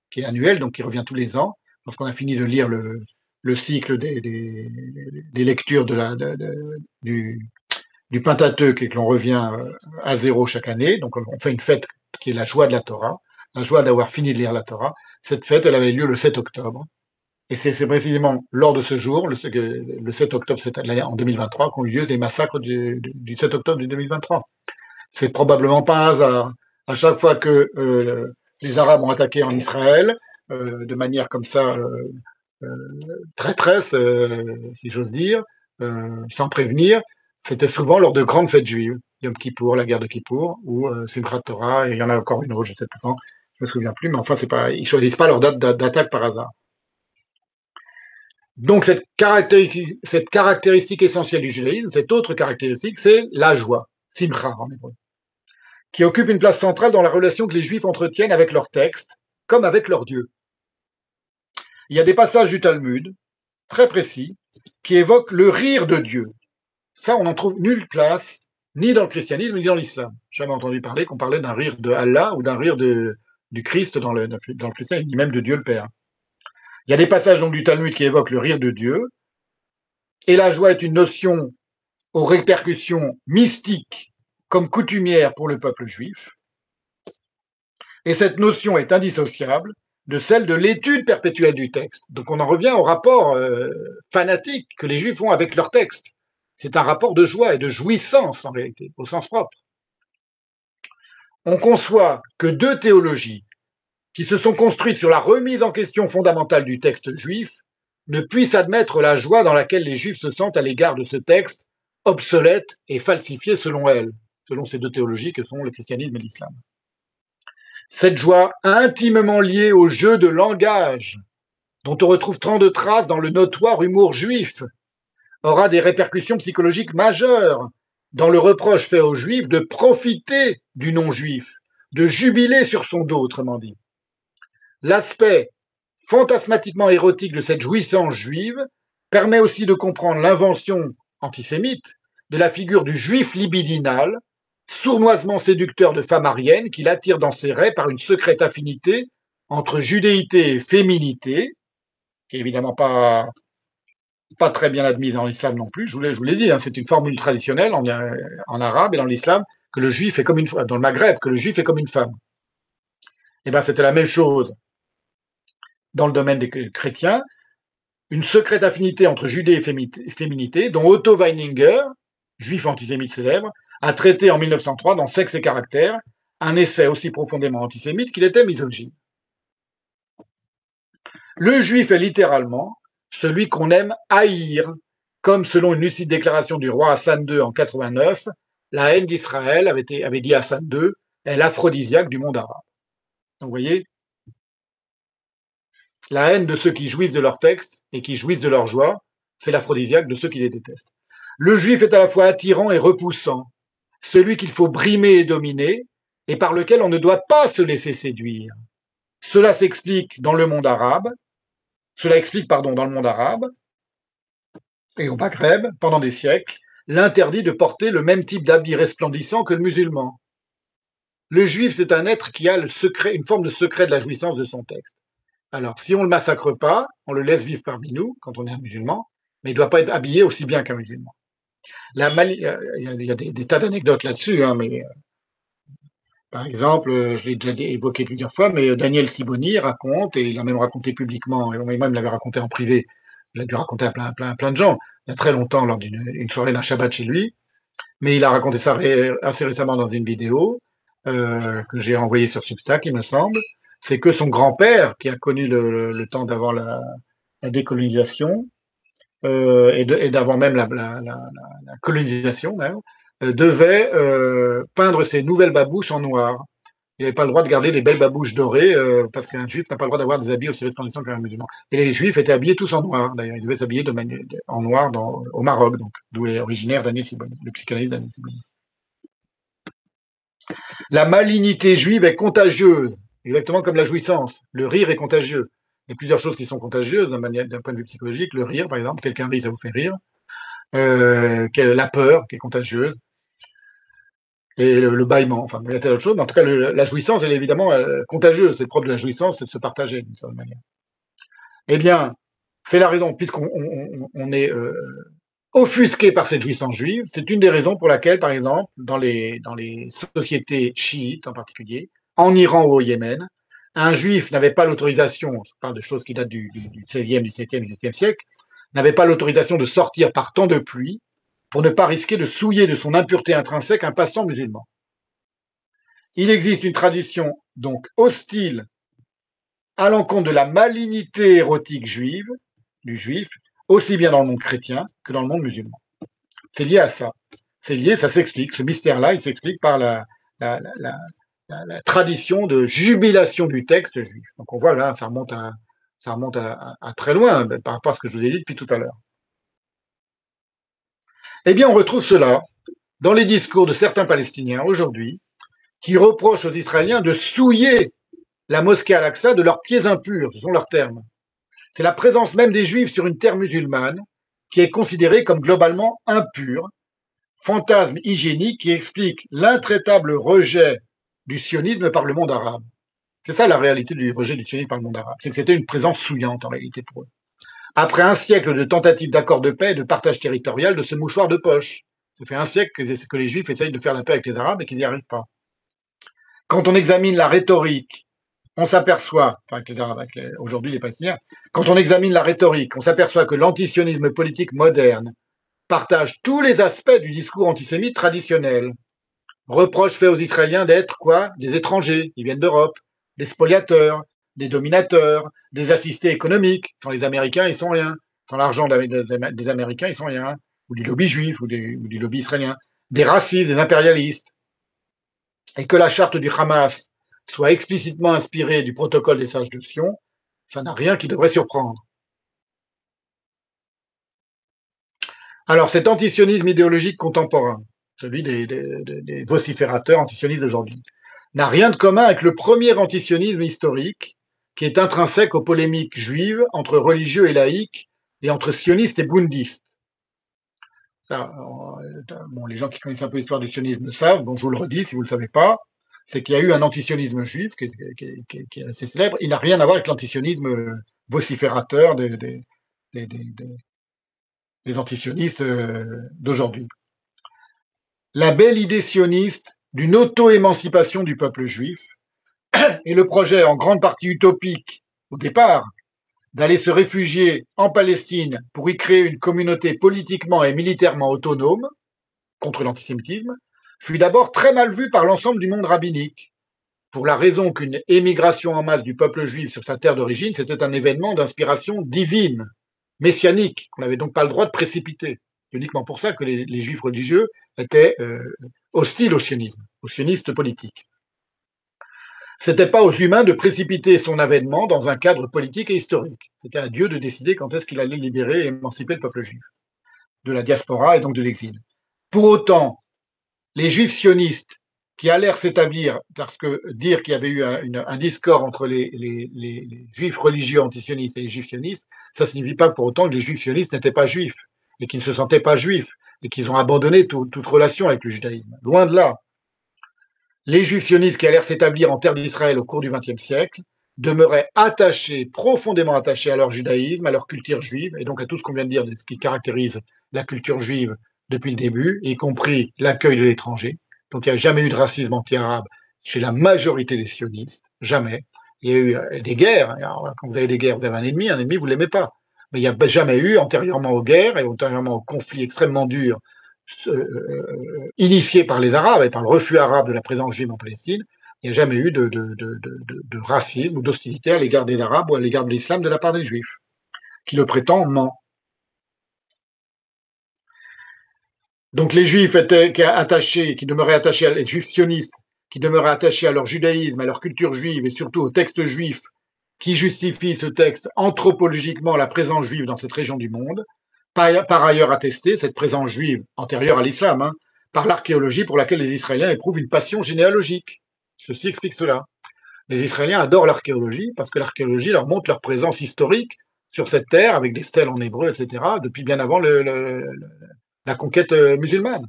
qui est annuelle, donc qui revient tous les ans, lorsqu'on a fini de lire le cycle des lectures du Pentateuque et que l'on revient à zéro chaque année, donc on fait une fête qui est la joie de la Torah, la joie d'avoir fini de lire la Torah. Cette fête, elle avait lieu le 7 octobre. Et c'est précisément lors de ce jour, le 7 octobre en 2023, qu'ont eu lieu les massacres du 7 octobre du 2023. C'est probablement pas un hasard. À chaque fois que les Arabes ont attaqué en Israël, de manière comme ça, euh, traîtresse, si j'ose dire, sans prévenir, c'était souvent lors de grandes fêtes juives. Yom Kippour, la guerre de Kippour, ou Simchat Torah, et il y en a encore une autre, je ne sais plus quand, je me souviens plus, mais enfin, c'est pas, ils choisissent pas leur date d'attaque par hasard. Donc cette caractéristique essentielle du judaïsme, cette autre caractéristique, c'est la joie, simcha en hébreu, qui occupe une place centrale dans la relation que les juifs entretiennent avec leur texte, comme avec leur Dieu. Il y a des passages du Talmud, très précis, qui évoquent le rire de Dieu. Ça, on n'en trouve nulle place, ni dans le christianisme, ni dans l'islam. Jamais entendu parler qu'on parlait d'un rire de Allah ou d'un rire du Christ dans le christianisme, ni même de Dieu le Père. Il y a des passages donc, du Talmud qui évoquent le rire de Dieu, et la joie est une notion aux répercussions mystiques comme coutumières pour le peuple juif. Et cette notion est indissociable de celle de l'étude perpétuelle du texte. Donc on en revient au rapport fanatique que les juifs ont avec leur texte. C'est un rapport de joie et de jouissance en réalité, au sens propre. On conçoit que deux théologies qui se sont construites sur la remise en question fondamentale du texte juif ne puissent admettre la joie dans laquelle les juifs se sentent à l'égard de ce texte obsolète et falsifié selon elles, selon ces deux théologies que sont le christianisme et l'islam. Cette joie intimement liée au jeu de langage, dont on retrouve tant de traces dans le notoire humour juif, aura des répercussions psychologiques majeures dans le reproche fait aux juifs de profiter du non-juif, de jubiler sur son dos, autrement dit. L'aspect fantasmatiquement érotique de cette jouissance juive permet aussi de comprendre l'invention antisémite de la figure du juif libidinal, sournoisement séducteur de femmes ariennes qui l'attire dans ses rêves par une secrète affinité entre judéité et féminité, qui est évidemment pas très bien admise dans l'islam non plus. Je vous l'ai dit, hein, c'est une formule traditionnelle en arabe et dans l'islam que le juif est comme une femme, dans le Maghreb, que le juif est comme une femme. Et bien, c'était la même chose dans le domaine des chrétiens, une secrète affinité entre Judée et féminité, dont Otto Weininger, juif antisémite célèbre, a traité en 1903 dans Sexe et caractère, un essai aussi profondément antisémite qu'il était misogyne. Le juif est littéralement celui qu'on aime haïr, comme selon une lucide déclaration du roi Hassan II en 89, la haine d'Israël, avait dit Hassan II, est l'aphrodisiaque du monde arabe. Donc vous voyez, la haine de ceux qui jouissent de leur texte et qui jouissent de leur joie, c'est l'aphrodisiaque de ceux qui les détestent. Le juif est à la fois attirant et repoussant, celui qu'il faut brimer et dominer, et par lequel on ne doit pas se laisser séduire. Cela s'explique dans le monde arabe, dans le monde arabe et au Maghreb, pendant des siècles, l'interdit de porter le même type d'habit resplendissant que le musulman. Le juif, c'est un être qui a une forme de secret de la jouissance de son texte. Alors, si on ne le massacre pas, on le laisse vivre parmi nous, quand on est un musulman, mais il ne doit pas être habillé aussi bien qu'un musulman. Il y a des tas d'anecdotes là-dessus, hein, mais Par exemple, je l'ai déjà évoqué plusieurs fois, mais Daniel Siboni raconte, et il a même raconté publiquement, et moi il me l'avait raconté en privé, il a dû raconter à plein de gens, il y a très longtemps, lors d'une soirée d'un Shabbat chez lui, mais il a raconté ça assez récemment dans une vidéo que j'ai envoyée sur Substack, il me semble. C'est que son grand-père, qui a connu le temps d'avant la décolonisation, et d'avant même la colonisation même, devait peindre ses nouvelles babouches en noir. Il n'avait pas le droit de garder des belles babouches dorées, parce qu'un juif n'a pas le droit d'avoir des habits aussi resplendissants qu'un musulman. Et les juifs étaient habillés tous en noir, d'ailleurs. Ils devaient s'habiller en noir au Maroc, donc, d'où est originaire Daniel Siboni, le psychanalyste Daniel Siboni. La malignité juive est contagieuse, exactement comme la jouissance. Le rire est contagieux. Il y a plusieurs choses qui sont contagieuses d'un point de vue psychologique. Le rire, par exemple, quelqu'un rit, ça vous fait rire. La peur, qui est contagieuse, et le bâillement. Enfin, il y a telle autre chose, mais en tout cas, la jouissance, elle est évidemment contagieuse. C'est le propre de la jouissance, c'est de se partager d'une certaine manière. Eh bien, c'est la raison, puisqu'on on est offusqué par cette jouissance juive, c'est une des raisons pour laquelle, par exemple, dans les sociétés chiites en particulier, en Iran ou au Yémen, un juif n'avait pas l'autorisation, je parle de choses qui datent du 16e, 17e, 18e siècle, n'avait pas l'autorisation de sortir par temps de pluie pour ne pas risquer de souiller de son impureté intrinsèque un passant musulman. Il existe une tradition donc hostile à l'encontre de la malignité érotique juive, du juif, aussi bien dans le monde chrétien que dans le monde musulman. C'est lié à ça. C'est lié, ça s'explique. Ce mystère-là, il s'explique par la, la, la, la tradition de jubilation du texte juif. Donc on voit là, ça remonte à très loin par rapport à ce que je vous ai dit depuis tout à l'heure. Eh bien, on retrouve cela dans les discours de certains Palestiniens aujourd'hui qui reprochent aux Israéliens de souiller la mosquée Al-Aqsa de leurs pieds impurs, ce sont leurs termes. C'est la présence même des Juifs sur une terre musulmane qui est considérée comme globalement impure, fantasme hygiénique qui explique l'intraitable rejet du sionisme par le monde arabe. C'est ça la réalité du rejet du sionisme par le monde arabe, c'est que c'était une présence souillante en réalité pour eux. Après un siècle de tentatives d'accord de paix et de partage territorial de ce mouchoir de poche, ça fait un siècle que les Juifs essayent de faire la paix avec les Arabes et qu'ils n'y arrivent pas. Quand on examine la rhétorique, on s'aperçoit, enfin avec les Arabes, aujourd'hui les Palestiniens, quand on examine la rhétorique, on s'aperçoit que l'antisionisme politique moderne partage tous les aspects du discours antisémite traditionnel. Reproche fait aux Israéliens d'être quoi? Des étrangers, ils viennent d'Europe, des spoliateurs, des dominateurs, des assistés économiques. Sans les Américains, ils sont rien. Sans l'argent des Américains, ils sont rien. Ou du lobby juif, ou du lobby israélien. Des racistes, des impérialistes. Et que la charte du Hamas soit explicitement inspirée du protocole des sages de Sion, ça n'a rien qui devrait surprendre. Alors, cet antisionisme idéologique contemporain, celui des vociférateurs antisionistes d'aujourd'hui, n'a rien de commun avec le premier antisionisme historique, qui est intrinsèque aux polémiques juives entre religieux et laïcs, et entre sionistes et bundistes. Ça, bon, les gens qui connaissent un peu l'histoire du sionisme le savent, bon, je vous le redis si vous ne le savez pas, c'est qu'il y a eu un antisionisme juif qui est assez célèbre. Il n'a rien à voir avec l'antisionisme vociférateur des, des antisionistes d'aujourd'hui. La belle idée sioniste d'une auto-émancipation du peuple juif et le projet en grande partie utopique au départ d'aller se réfugier en Palestine pour y créer une communauté politiquement et militairement autonome contre l'antisémitisme fut d'abord très mal vu par l'ensemble du monde rabbinique, pour la raison qu'une émigration en masse du peuple juif sur sa terre d'origine, c'était un événement d'inspiration divine, messianique, qu'on n'avait donc pas le droit de précipiter. C'est uniquement pour ça que les juifs religieux étaient hostiles au sionisme, aux sionistes politiques. C'était pas aux humains de précipiter son avènement dans un cadre politique et historique. C'était à Dieu de décider quand est-ce qu'il allait libérer et émanciper le peuple juif de la diaspora et donc de l'exil. Pour autant, les juifs sionistes qui allèrent s'établir, parce que dire qu'il y avait eu un discord entre les juifs religieux antisionistes et les juifs sionistes, ça ne signifie pas pour autant que les juifs sionistes n'étaient pas juifs et qu'ils ne se sentaient pas juifs et qu'ils ont abandonné toute relation avec le judaïsme. Loin de là. Les juifs sionistes qui allèrent s'établir en terre d'Israël au cours du XXe siècle demeuraient attachés, profondément attachés à leur judaïsme, à leur culture juive, et donc à tout ce qu'on vient de dire, de ce qui caractérise la culture juive depuis le début, y compris l'accueil de l'étranger. Donc il n'y a jamais eu de racisme anti-arabe chez la majorité des sionistes, jamais. Il y a eu des guerres. Alors, quand vous avez des guerres, vous avez un ennemi, vous ne l'aimez pas. Mais il n'y a jamais eu, antérieurement aux guerres et antérieurement aux conflits extrêmement durs initiés par les Arabes et par le refus arabe de la présence juive en Palestine, il n'y a jamais eu de racisme ou d'hostilité à l'égard des Arabes ou à l'égard de l'islam de la part des Juifs. Qui le prétend ment. Donc les Juifs étaient attachés, qui demeuraient attachés, les Juifs sionistes, qui demeuraient attachés à leur judaïsme, à leur culture juive et surtout au texte juif qui justifie ce texte anthropologiquement la présence juive dans cette région du monde, par ailleurs attestée, cette présence juive antérieure à l'islam, hein, par l'archéologie pour laquelle les Israéliens éprouvent une passion généalogique. Ceci explique cela. Les Israéliens adorent l'archéologie parce que l'archéologie leur montre leur présence historique sur cette terre avec des stèles en hébreu, etc., depuis bien avant la conquête musulmane.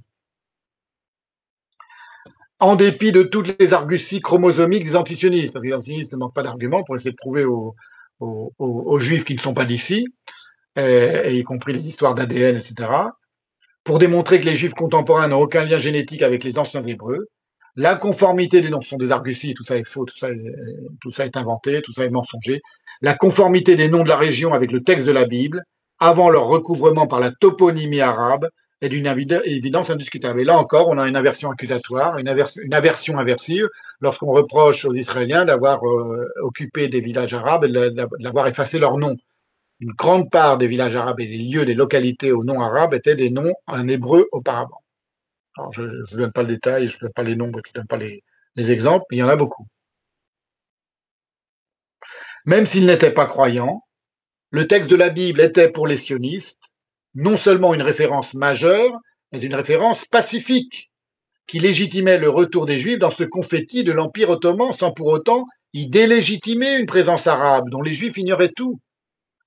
En dépit de toutes les arguties chromosomiques des antisionistes, parce que les antisionistes ne manquent pas d'arguments pour essayer de prouver aux Juifs qui ne sont pas d'ici, et y compris les histoires d'ADN, etc., pour démontrer que les Juifs contemporains n'ont aucun lien génétique avec les anciens Hébreux. La conformité des noms, ce sont des arguties, tout ça est faux, tout ça est inventé, tout ça est mensonger. La conformité des noms de la région avec le texte de la Bible, avant leur recouvrement par la toponymie arabe, est d'une évidence indiscutable. Et là encore, on a une aversion accusatoire, une aversion inversive, lorsqu'on reproche aux Israéliens d'avoir occupé des villages arabes et d'avoir effacé leurs noms. Une grande part des villages arabes et des lieux, des localités aux noms arabes étaient des noms en hébreu auparavant. Alors, je ne donne pas le détail, je ne donne pas les nombres, je ne donne pas les exemples, mais il y en a beaucoup. Même s'ils n'étaient pas croyants, le texte de la Bible était pour les sionistes non seulement une référence majeure, mais une référence pacifique qui légitimait le retour des Juifs dans ce confetti de l'Empire ottoman sans pour autant y délégitimer une présence arabe dont les Juifs ignoraient tout.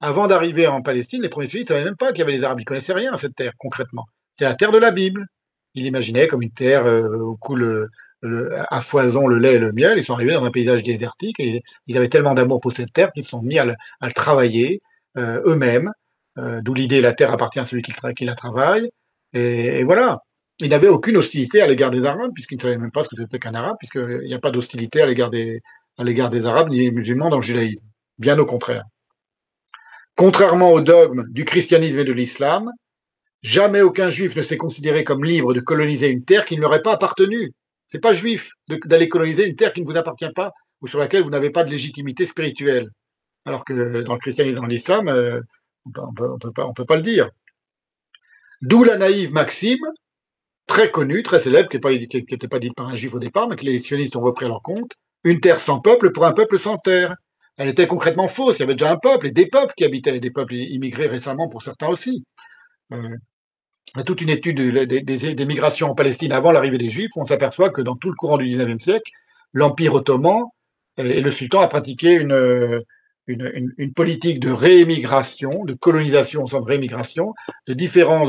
Avant d'arriver en Palestine, les premiers sionistes ne savaient même pas qu'il y avait les Arabes, ils ne connaissaient rien à cette terre concrètement. C'est la terre de la Bible. Ils l'imaginaient comme une terre où coule à foison le lait et le miel. Ils sont arrivés dans un paysage désertique et ils avaient tellement d'amour pour cette terre qu'ils se sont mis à le travailler eux-mêmes. D'où l'idée la terre appartient à celui qui la travaille. Et voilà. Ils n'avaient aucune hostilité à l'égard des Arabes, puisqu'ils ne savaient même pas ce que c'était qu'un Arabe, puisqu'il n'y a pas d'hostilité à l'égard des Arabes ni des musulmans dans le judaïsme. Bien au contraire. Contrairement au dogme du christianisme et de l'islam, jamais aucun juif ne s'est considéré comme libre de coloniser une terre qui ne lui aurait pas appartenu. C'est pas juif d'aller coloniser une terre qui ne vous appartient pas ou sur laquelle vous n'avez pas de légitimité spirituelle. Alors que dans le christianisme et dans l'islam, on peut pas le dire. D'où la naïve maxime, très connue, très célèbre, qui n'était pas dite par un juif au départ, mais que les sionistes ont repris à leur compte, une terre sans peuple pour un peuple sans terre. Elle était concrètement fausse, il y avait déjà un peuple et des peuples qui habitaient, des peuples immigrés récemment pour certains aussi. Il y a toute une étude des migrations en Palestine avant l'arrivée des Juifs, où on s'aperçoit que dans tout le courant du XIXe siècle, l'Empire ottoman et le sultan a pratiqué une politique de réémigration, de colonisation au sens de réémigration, de différents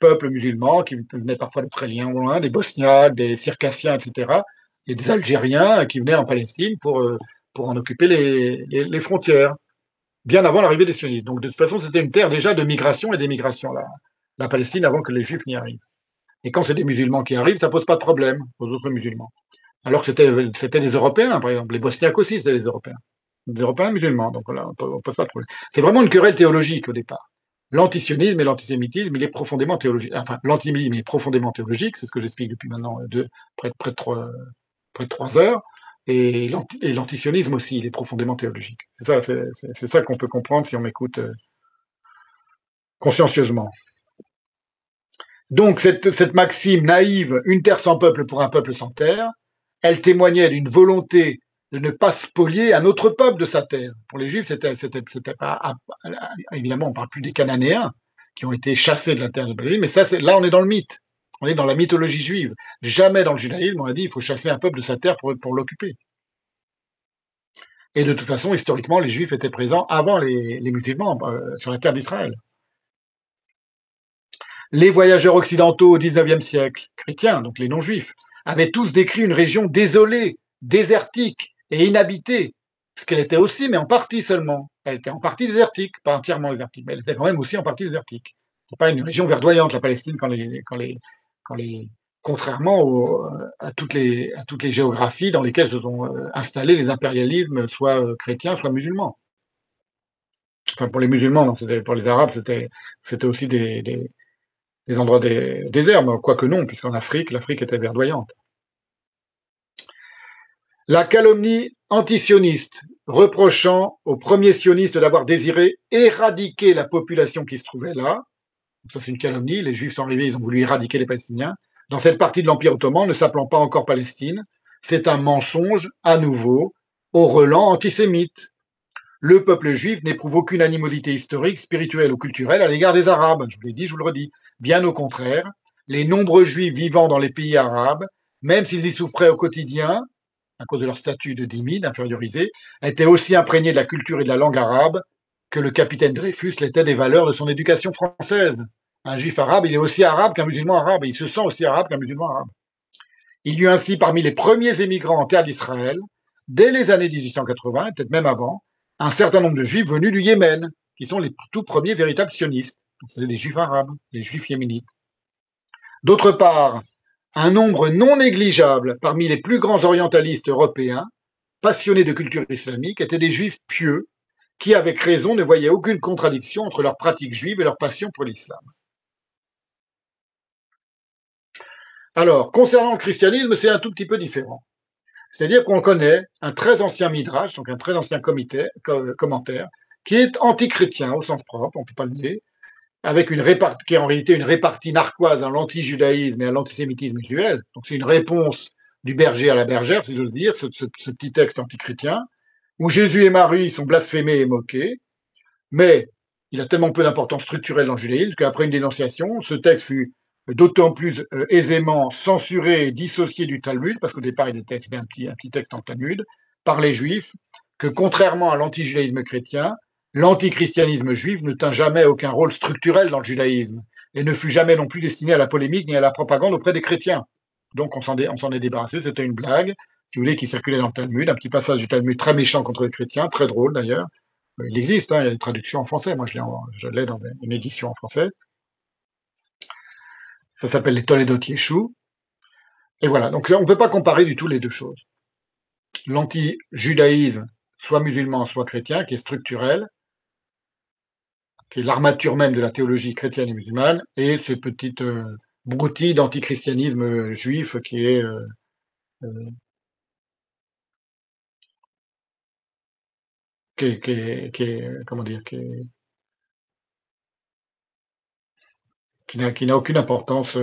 peuples musulmans qui venaient parfois de très loin, des Bosniaques, des Circassiens, etc., et des Algériens qui venaient en Palestine pour en occuper les frontières, bien avant l'arrivée des sionistes. Donc de toute façon, c'était une terre déjà de migration et d'émigration, la Palestine, avant que les Juifs n'y arrivent. Et quand c'est des musulmans qui arrivent, ça pose pas de problème aux autres musulmans. Alors que c'était des Européens, par exemple. Les Bosniaques aussi, c'était des Européens musulmans. Donc là, on pose pas de problème. C'est vraiment une querelle théologique au départ. L'antisionisme et l'antisémitisme, il est profondément théologique. Enfin, l'antisémitisme est profondément théologique, c'est ce que j'explique depuis maintenant près de 3 heures. Et l'antisionisme aussi, il est profondément théologique. C'est ça qu'on peut comprendre si on m'écoute consciencieusement. Donc cette maxime naïve, une terre sans peuple pour un peuple sans terre, elle témoignait d'une volonté de ne pas spolier un autre peuple de sa terre. Pour les Juifs, c'était pas, évidemment, on ne parle plus des Cananéens qui ont été chassés de la terre de Palestine, mais là, on est dans le mythe. On est dans la mythologie juive. Jamais dans le judaïsme, on a dit il faut chasser un peuple de sa terre pour l'occuper. Et de toute façon, historiquement, les Juifs étaient présents avant les musulmans sur la terre d'Israël. Les voyageurs occidentaux au XIXe siècle, chrétiens, donc les non-juifs, avaient tous décrit une région désolée, désertique et inhabitée, ce qu'elle était aussi, mais en partie seulement. Elle était en partie désertique, pas entièrement désertique, mais elle était quand même aussi en partie désertique. C'est pas une région verdoyante, la Palestine, quand les contrairement à toutes les géographies dans lesquelles se sont installés les impérialismes, soit chrétiens, soit musulmans. Enfin, pour les musulmans, non, pour les Arabes, c'était aussi des endroits déserts, quoique non, puisqu'en Afrique, l'Afrique était verdoyante. La calomnie antisioniste, reprochant aux premiers sionistes d'avoir désiré éradiquer la population qui se trouvait là. Ça, c'est une calomnie. Les Juifs sont arrivés, ils ont voulu éradiquer les Palestiniens. Dans cette partie de l'Empire ottoman, ne s'appelant pas encore Palestine, c'est un mensonge, à nouveau, au relent antisémite. Le peuple juif n'éprouve aucune animosité historique, spirituelle ou culturelle à l'égard des Arabes. Je vous l'ai dit, je vous le redis. Bien au contraire, les nombreux Juifs vivant dans les pays arabes, même s'ils y souffraient au quotidien, à cause de leur statut de dhimmi, infériorisé, étaient aussi imprégnés de la culture et de la langue arabe que le capitaine Dreyfus l'était des valeurs de son éducation française. Un juif arabe, il est aussi arabe qu'un musulman arabe, et il se sent aussi arabe qu'un musulman arabe. Il y eut ainsi parmi les premiers émigrants en terre d'Israël, dès les années 1880, peut-être même avant, un certain nombre de juifs venus du Yémen, qui sont les tout premiers véritables sionistes. C'est les juifs arabes, les juifs yéménites. D'autre part, un nombre non négligeable parmi les plus grands orientalistes européens, passionnés de culture islamique, étaient des juifs pieux, qui, avec raison, ne voyaient aucune contradiction entre leur pratique juive et leur passion pour l'islam. Alors, concernant le christianisme, c'est un tout petit peu différent. C'est-à-dire qu'on connaît un très ancien midrash, donc un très ancien commentaire, qui est antichrétien au sens propre, on ne peut pas le nier, avec qui est en réalité une répartie narquoise à l'anti-judaïsme et à l'antisémitisme usuel. Donc c'est une réponse du berger à la bergère, si j'ose dire, ce petit texte antichrétien, où Jésus et Marie sont blasphémés et moqués, mais il a tellement peu d'importance structurelle dans le judaïsme qu'après une dénonciation, ce texte fut d'autant plus aisément censuré et dissocié du Talmud, parce qu'au départ c'était un petit texte en Talmud, par les Juifs, que contrairement à l'anti-judaïsme chrétien, l'antichristianisme juif ne tint jamais aucun rôle structurel dans le judaïsme, et ne fut jamais non plus destiné à la polémique ni à la propagande auprès des chrétiens. Donc on s'en est débarrassé, c'était une blague, si vous voulez, qui circulait dans le Talmud, un petit passage du Talmud très méchant contre les chrétiens, très drôle d'ailleurs. Il existe, hein, il y a des traductions en français, moi je l'ai dans une édition en français. Ça s'appelle les Toledot Yeshu. Et voilà, donc on ne peut pas comparer du tout les deux choses. L'anti-judaïsme, soit musulman, soit chrétien, qui est structurel, qui est l'armature même de la théologie chrétienne et musulmane, et ce petit broutille d'antichristianisme juif qui est comment dire, qui n'a aucune importance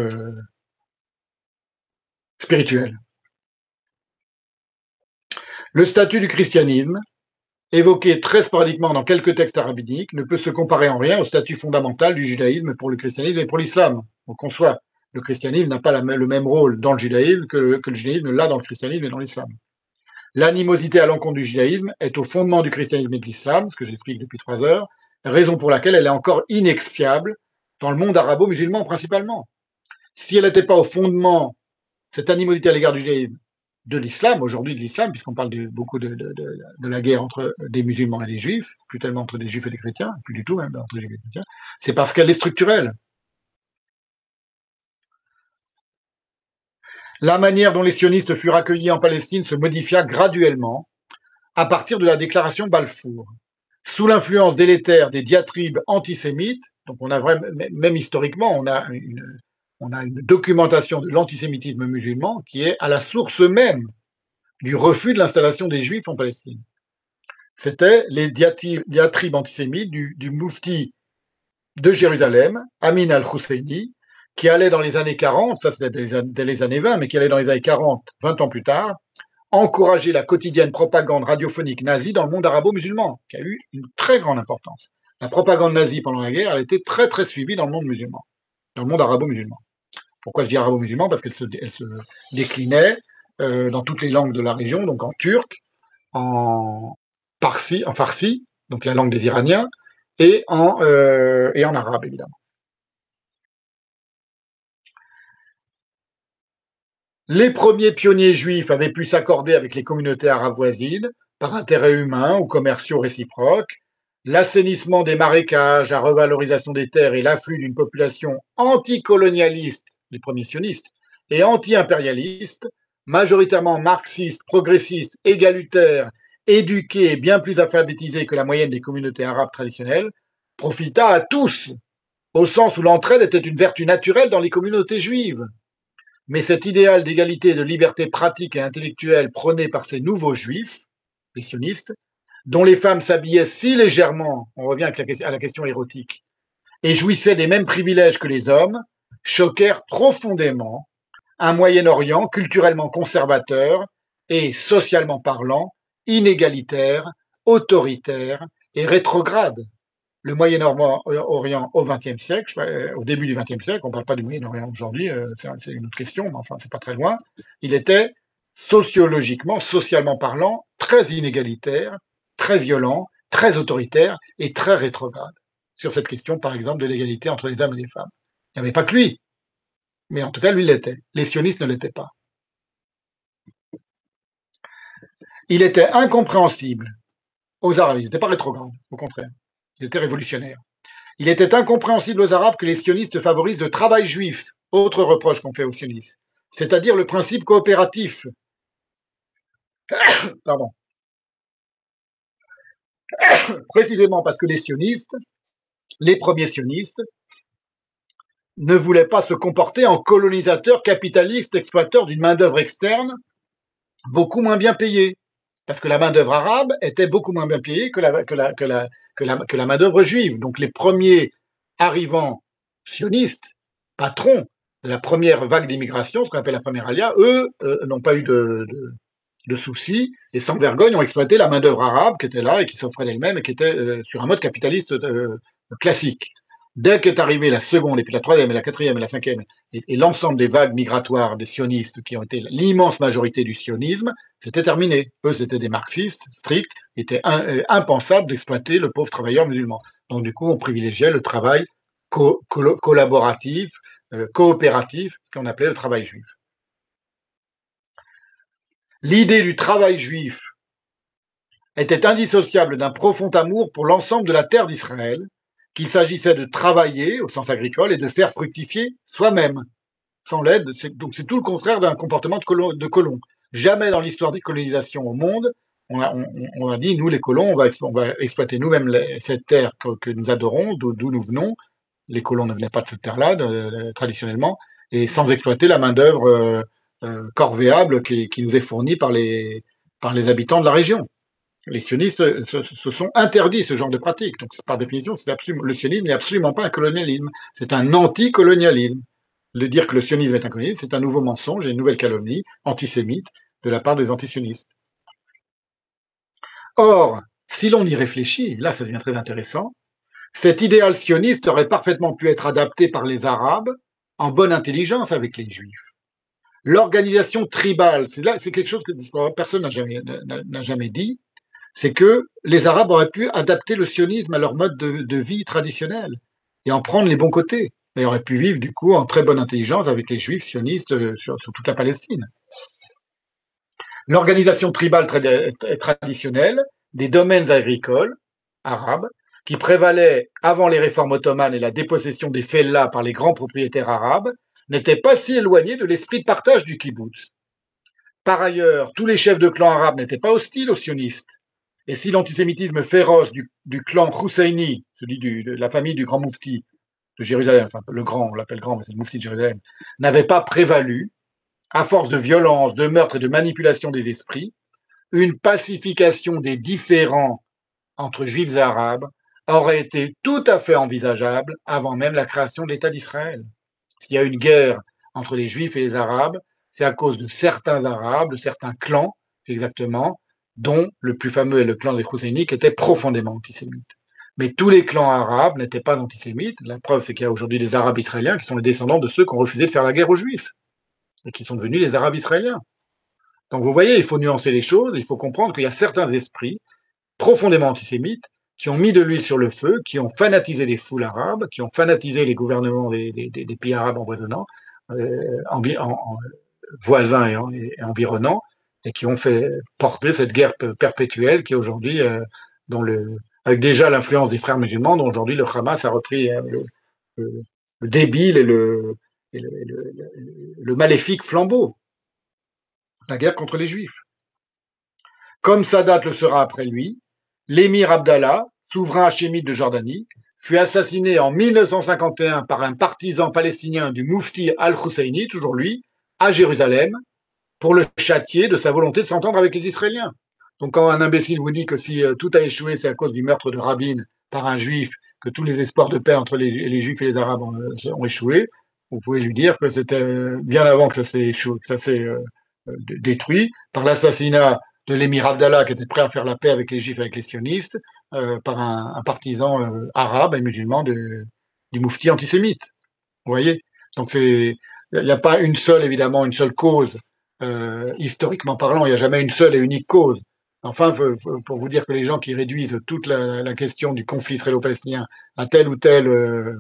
spirituelle. Le statut du christianisme, évoqué très sporadiquement dans quelques textes arabiques, ne peut se comparer en rien au statut fondamental du judaïsme pour le christianisme et pour l'islam. On conçoit, le christianisme n'a pas le même rôle dans le judaïsme que le judaïsme l'a dans le christianisme et dans l'islam. L'animosité à l'encontre du judaïsme est au fondement du christianisme et de l'islam, ce que j'explique depuis 3 heures, raison pour laquelle elle est encore inexpiable dans le monde arabo-musulman principalement. Si elle n'était pas au fondement, cette animosité à l'égard du judaïsme, de l'islam, aujourd'hui de l'islam, puisqu'on parle beaucoup de la guerre entre des musulmans et des juifs, plus tellement entre des juifs et des chrétiens, plus du tout même entre des juifs et des chrétiens, c'est parce qu'elle est structurelle. La manière dont les sionistes furent accueillis en Palestine se modifia graduellement à partir de la déclaration Balfour. Sous l'influence délétère des diatribes antisémites, donc on a vraiment, même historiquement, on a une documentation de l'antisémitisme musulman qui est à la source même du refus de l'installation des Juifs en Palestine. C'était les diatribes antisémites du moufti de Jérusalem, Amin al-Husseini, qui allait dans les années 40, ça c'était dès les années 20, mais qui allait dans les années 40, 20 ans plus tard, encourager la quotidienne propagande radiophonique nazie dans le monde arabo-musulman, qui a eu une très grande importance. La propagande nazie pendant la guerre, elle était très très suivie dans le monde musulman, dans le monde arabo-musulman. Pourquoi je dis arabo-musulman? Parce qu'elle se déclinait dans toutes les langues de la région, donc en turc, en farsi, donc la langue des Iraniens, et en arabe, évidemment. Les premiers pionniers juifs avaient pu s'accorder avec les communautés arabes voisines par intérêts humains ou commerciaux réciproques. L'assainissement des marécages, la revalorisation des terres et l'afflux d'une population anticolonialiste, les premiers sionistes, et anti-impérialiste, majoritairement marxiste, progressiste, égalitaire, éduqué et bien plus alphabétisé que la moyenne des communautés arabes traditionnelles, profita à tous, au sens où l'entraide était une vertu naturelle dans les communautés juives. Mais cet idéal d'égalité et de liberté pratique et intellectuelle prôné par ces nouveaux juifs, les sionistes, dont les femmes s'habillaient si légèrement, on revient à la question érotique, et jouissaient des mêmes privilèges que les hommes, choquèrent profondément un Moyen-Orient culturellement conservateur et, socialement parlant, inégalitaire, autoritaire et rétrograde. Le Moyen-Orient au XXe siècle, au début du XXe siècle, on ne parle pas du Moyen-Orient aujourd'hui, c'est une autre question, mais enfin, c'est pas très loin, il était sociologiquement, socialement parlant, très inégalitaire, très violent, très autoritaire et très rétrograde. Sur cette question, par exemple, de l'égalité entre les hommes et les femmes. Il n'y avait pas que lui, mais en tout cas, lui l'était. Les sionistes ne l'étaient pas. Il était incompréhensible aux Arabes, ils n'étaient pas rétrogrades, au contraire, ils étaient révolutionnaires. Il était incompréhensible aux Arabes que les sionistes favorisent le travail juif, autre reproche qu'on fait aux sionistes, c'est-à-dire le principe coopératif. Pardon. Précisément parce que les sionistes, les premiers sionistes, ne voulaient pas se comporter en colonisateurs capitalistes exploiteurs d'une main-d'œuvre externe beaucoup moins bien payée. Parce que la main-d'œuvre arabe était beaucoup moins bien payée que la main-d'œuvre juive. Donc les premiers arrivants sionistes, patrons de la première vague d'immigration, ce qu'on appelle la première alia, eux n'ont pas eu de soucis et sans vergogne ont exploité la main-d'œuvre arabe qui était là et qui s'offrait d'elle-même et qui était sur un mode capitaliste classique. Dès qu'est arrivée la seconde, et puis la troisième, et la quatrième, et la cinquième, et l'ensemble des vagues migratoires des sionistes, qui ont été l'immense majorité du sionisme, c'était terminé. Eux, c'était des marxistes stricts, il était impensable d'exploiter le pauvre travailleur musulman. Donc, du coup, on privilégiait le travail collaboratif, coopératif, ce qu'on appelait le travail juif. L'idée du travail juif était indissociable d'un profond amour pour l'ensemble de la terre d'Israël, qu'il s'agissait de travailler au sens agricole et de faire fructifier soi-même, sans l'aide. Donc c'est tout le contraire d'un comportement de colon. Jamais dans l'histoire des colonisations au monde, on a dit, nous les colons, on va exploiter nous-mêmes cette terre que nous adorons, d'où nous venons. Les colons ne venaient pas de cette terre-là, traditionnellement, et sans exploiter la main-d'œuvre corvéable qui nous est fournie par les habitants de la région. Les sionistes se sont interdits ce genre de pratique. Donc, par définition, le sionisme n'est absolument pas un colonialisme. C'est un anticolonialisme. De dire que le sionisme est un colonialisme, c'est un nouveau mensonge et une nouvelle calomnie antisémite de la part des antisionistes. Or, si l'on y réfléchit, là ça devient très intéressant, cet idéal sioniste aurait parfaitement pu être adapté par les Arabes en bonne intelligence avec les Juifs. L'organisation tribale, c'est quelque chose que personne n'a jamais dit, c'est que les Arabes auraient pu adapter le sionisme à leur mode de vie traditionnel et en prendre les bons côtés. Ils auraient pu vivre du coup en très bonne intelligence avec les juifs sionistes sur toute la Palestine. L'organisation tribale traditionnelle des domaines agricoles arabes qui prévalait avant les réformes ottomanes et la dépossession des fellahs par les grands propriétaires arabes n'était pas si éloignée de l'esprit de partage du kibbutz. Par ailleurs, tous les chefs de clans arabes n'étaient pas hostiles aux sionistes. Et si l'antisémitisme féroce du clan Husseini, celui de la famille du grand moufti de Jérusalem, enfin le grand, on l'appelle grand, mais c'est le moufti de Jérusalem, n'avait pas prévalu, à force de violence, de meurtre et de manipulation des esprits, une pacification des différends entre juifs et arabes aurait été tout à fait envisageable avant même la création de l'État d'Israël. S'il y a une guerre entre les juifs et les arabes, c'est à cause de certains arabes, de certains clans, exactement, dont le plus fameux est le clan des Husseini, qui était profondément antisémite. Mais tous les clans arabes n'étaient pas antisémites. La preuve, c'est qu'il y a aujourd'hui des Arabes israéliens qui sont les descendants de ceux qui ont refusé de faire la guerre aux Juifs et qui sont devenus les Arabes israéliens. Donc vous voyez, il faut nuancer les choses, il faut comprendre qu'il y a certains esprits profondément antisémites qui ont mis de l'huile sur le feu, qui ont fanatisé les foules arabes, qui ont fanatisé les gouvernements des pays arabes envoisonnants, voisins et environnants, et qui ont fait porter cette guerre perpétuelle qui est aujourd'hui, avec déjà l'influence des frères musulmans, dont aujourd'hui le Hamas a repris le débile le maléfique flambeau, la guerre contre les Juifs. Comme Sadat le sera après lui, l'émir Abdallah, souverain hachémite de Jordanie, fut assassiné en 1951 par un partisan palestinien du Moufti al-Husseini, toujours lui, à Jérusalem, pour le châtier de sa volonté de s'entendre avec les Israéliens. Donc quand un imbécile vous dit que si tout a échoué, c'est à cause du meurtre de Rabin par un juif, que tous les espoirs de paix entre les juifs et les arabes ont échoué, vous pouvez lui dire que c'était bien avant que ça s'est détruit par l'assassinat de l'émir Abdallah qui était prêt à faire la paix avec les juifs et avec les sionistes, par un partisan arabe et musulman du moufti antisémite. Vous voyez. Donc il n'y a pas évidemment une seule cause, historiquement parlant, il n'y a jamais une seule et unique cause. Enfin, pour vous dire que les gens qui réduisent toute la question du conflit israélo-palestinien à telle ou telle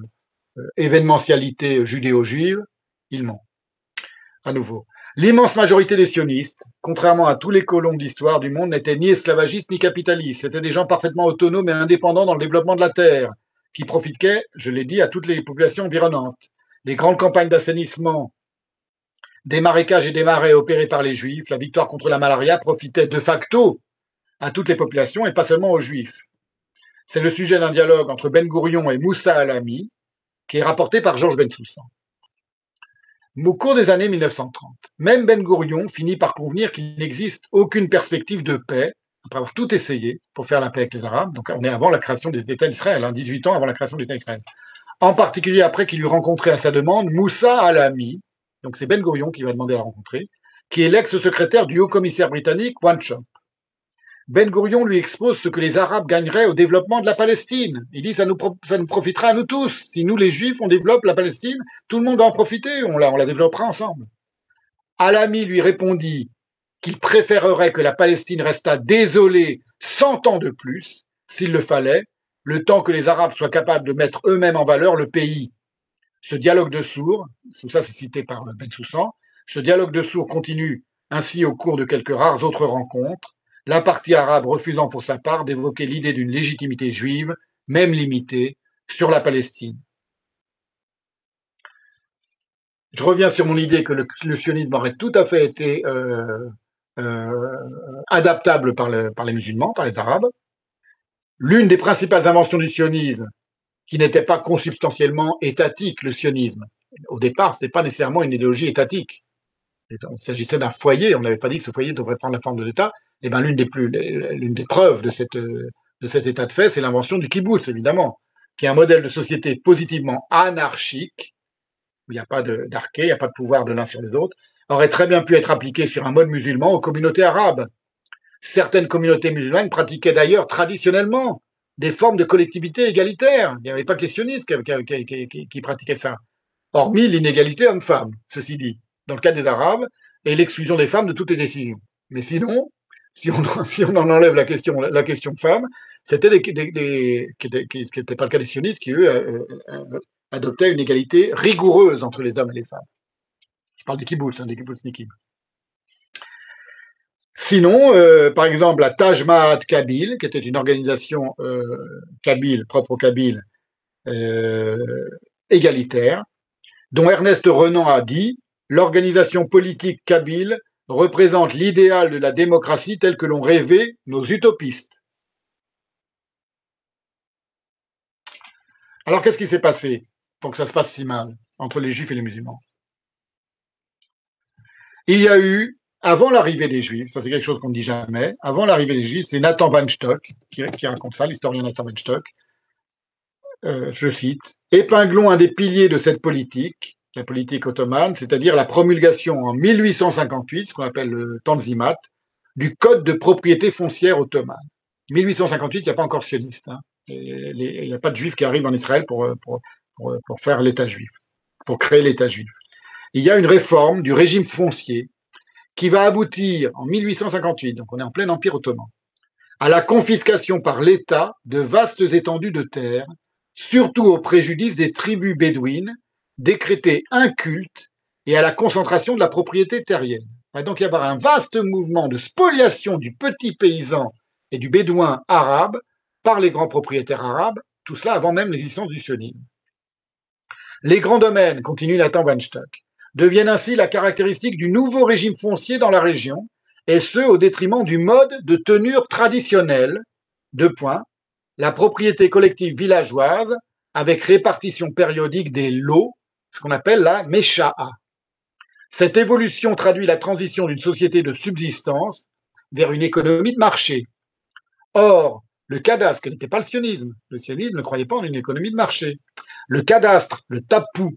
événementialité judéo-juive, ils mentent. À nouveau. L'immense majorité des sionistes, contrairement à tous les colons de l'histoire du monde, n'étaient ni esclavagistes ni capitalistes. C'était des gens parfaitement autonomes et indépendants dans le développement de la terre, qui profitaient, je l'ai dit, à toutes les populations environnantes. Les grandes campagnes d'assainissement des marécages et des marais opérés par les Juifs, la victoire contre la malaria profitait de facto à toutes les populations et pas seulement aux Juifs. C'est le sujet d'un dialogue entre Ben Gourion et Moussa Alami, qui est rapporté par Georges Bensoussan. Au cours des années 1930, même Ben Gourion finit par convenir qu'il n'existe aucune perspective de paix, après avoir tout essayé pour faire la paix avec les Arabes. Donc on est avant la création de l'État d'Israël, 18 ans avant la création de l'État d'Israël. En particulier après qu'il eut rencontré à sa demande Moussa Alami, donc c'est Ben Gourion qui va demander à la rencontrer, qui est l'ex-secrétaire du haut-commissaire britannique Wanchop. Ben Gourion lui expose ce que les Arabes gagneraient au développement de la Palestine. Il dit ça nous profitera à nous tous. Si nous, les Juifs, on développe la Palestine, tout le monde va en profiter, on la développera ensemble. Alami lui répondit qu'il préférerait que la Palestine restât désolée 100 ans de plus, s'il le fallait, le temps que les Arabes soient capables de mettre eux-mêmes en valeur le pays. Ce dialogue de sourds, tout ça c'est cité par Bensoussan, ce dialogue de sourds continue ainsi au cours de quelques rares autres rencontres, la partie arabe refusant pour sa part d'évoquer l'idée d'une légitimité juive, même limitée, sur la Palestine. Je reviens sur mon idée que le sionisme aurait tout à fait été adaptable par les musulmans, par les arabes. L'une des principales inventions du sionisme, qui n'était pas consubstantiellement étatique, le sionisme. Au départ, ce n'était pas nécessairement une idéologie étatique. Il s'agissait d'un foyer, on n'avait pas dit que ce foyer devrait prendre la forme de l'État. Et ben, l'une des preuves de cet état de fait, c'est l'invention du kibbutz, évidemment, qui est un modèle de société positivement anarchique, où il n'y a pas d'arché, il n'y a pas de pouvoir de l'un sur les autres, aurait très bien pu être appliqué sur un mode musulman aux communautés arabes. Certaines communautés musulmanes pratiquaient d'ailleurs traditionnellement des formes de collectivité égalitaire. Il n'y avait pas que les sionistes qui pratiquaient ça. Hormis l'inégalité homme-femme, ceci dit, dans le cas des Arabes, et l'exclusion des femmes de toutes les décisions. Mais sinon, si on en enlève la question de femmes, c'était qui n'était pas le cas des sionistes, qui, eux, adoptaient une égalité rigoureuse entre les hommes et les femmes. Je parle des kibbutz, des kibbutznikim. Sinon, par exemple, la Taj Ma'at Kabyle, qui était une organisation kabyle, propre aux Kabyles, égalitaire, dont Ernest Renan a dit « L'organisation politique kabyle représente l'idéal de la démocratie tel que l'ont rêvé nos utopistes. » Alors, qu'est-ce qui s'est passé pour que ça se passe si mal entre les Juifs et les musulmans? Il y a eu, avant l'arrivée des Juifs, ça c'est quelque chose qu'on ne dit jamais, avant l'arrivée des Juifs, c'est Nathan Weinstock qui raconte ça, l'historien Nathan Weinstock, je cite, « Épinglons un des piliers de cette politique, la politique ottomane, c'est-à-dire la promulgation en 1858, ce qu'on appelle le Tanzimat, du Code de propriété foncière ottomane. 1858, il n'y a pas encore de sionistes. Hein. Il n'y a pas de juifs qui arrivent en Israël pour faire l'État juif, pour créer l'État juif. Il y a une réforme du régime foncier qui va aboutir en 1858, donc on est en plein empire ottoman, à la confiscation par l'État de vastes étendues de terre, surtout au préjudice des tribus bédouines, décrétées incultes, et à la concentration de la propriété terrienne. Il va donc y avoir un vaste mouvement de spoliation du petit paysan et du bédouin arabe par les grands propriétaires arabes, tout cela avant même l'existence du sionisme. Les grands domaines, continue Nathan Weinstock, deviennent ainsi la caractéristique du nouveau régime foncier dans la région, et ce au détriment du mode de tenure traditionnel, deux points, la propriété collective villageoise avec répartition périodique des lots, ce qu'on appelle la mesha'a. Cette évolution traduit la transition d'une société de subsistance vers une économie de marché. Or, le cadastre, ce n'était pas le sionisme ne croyait pas en une économie de marché. Le cadastre, le tapou,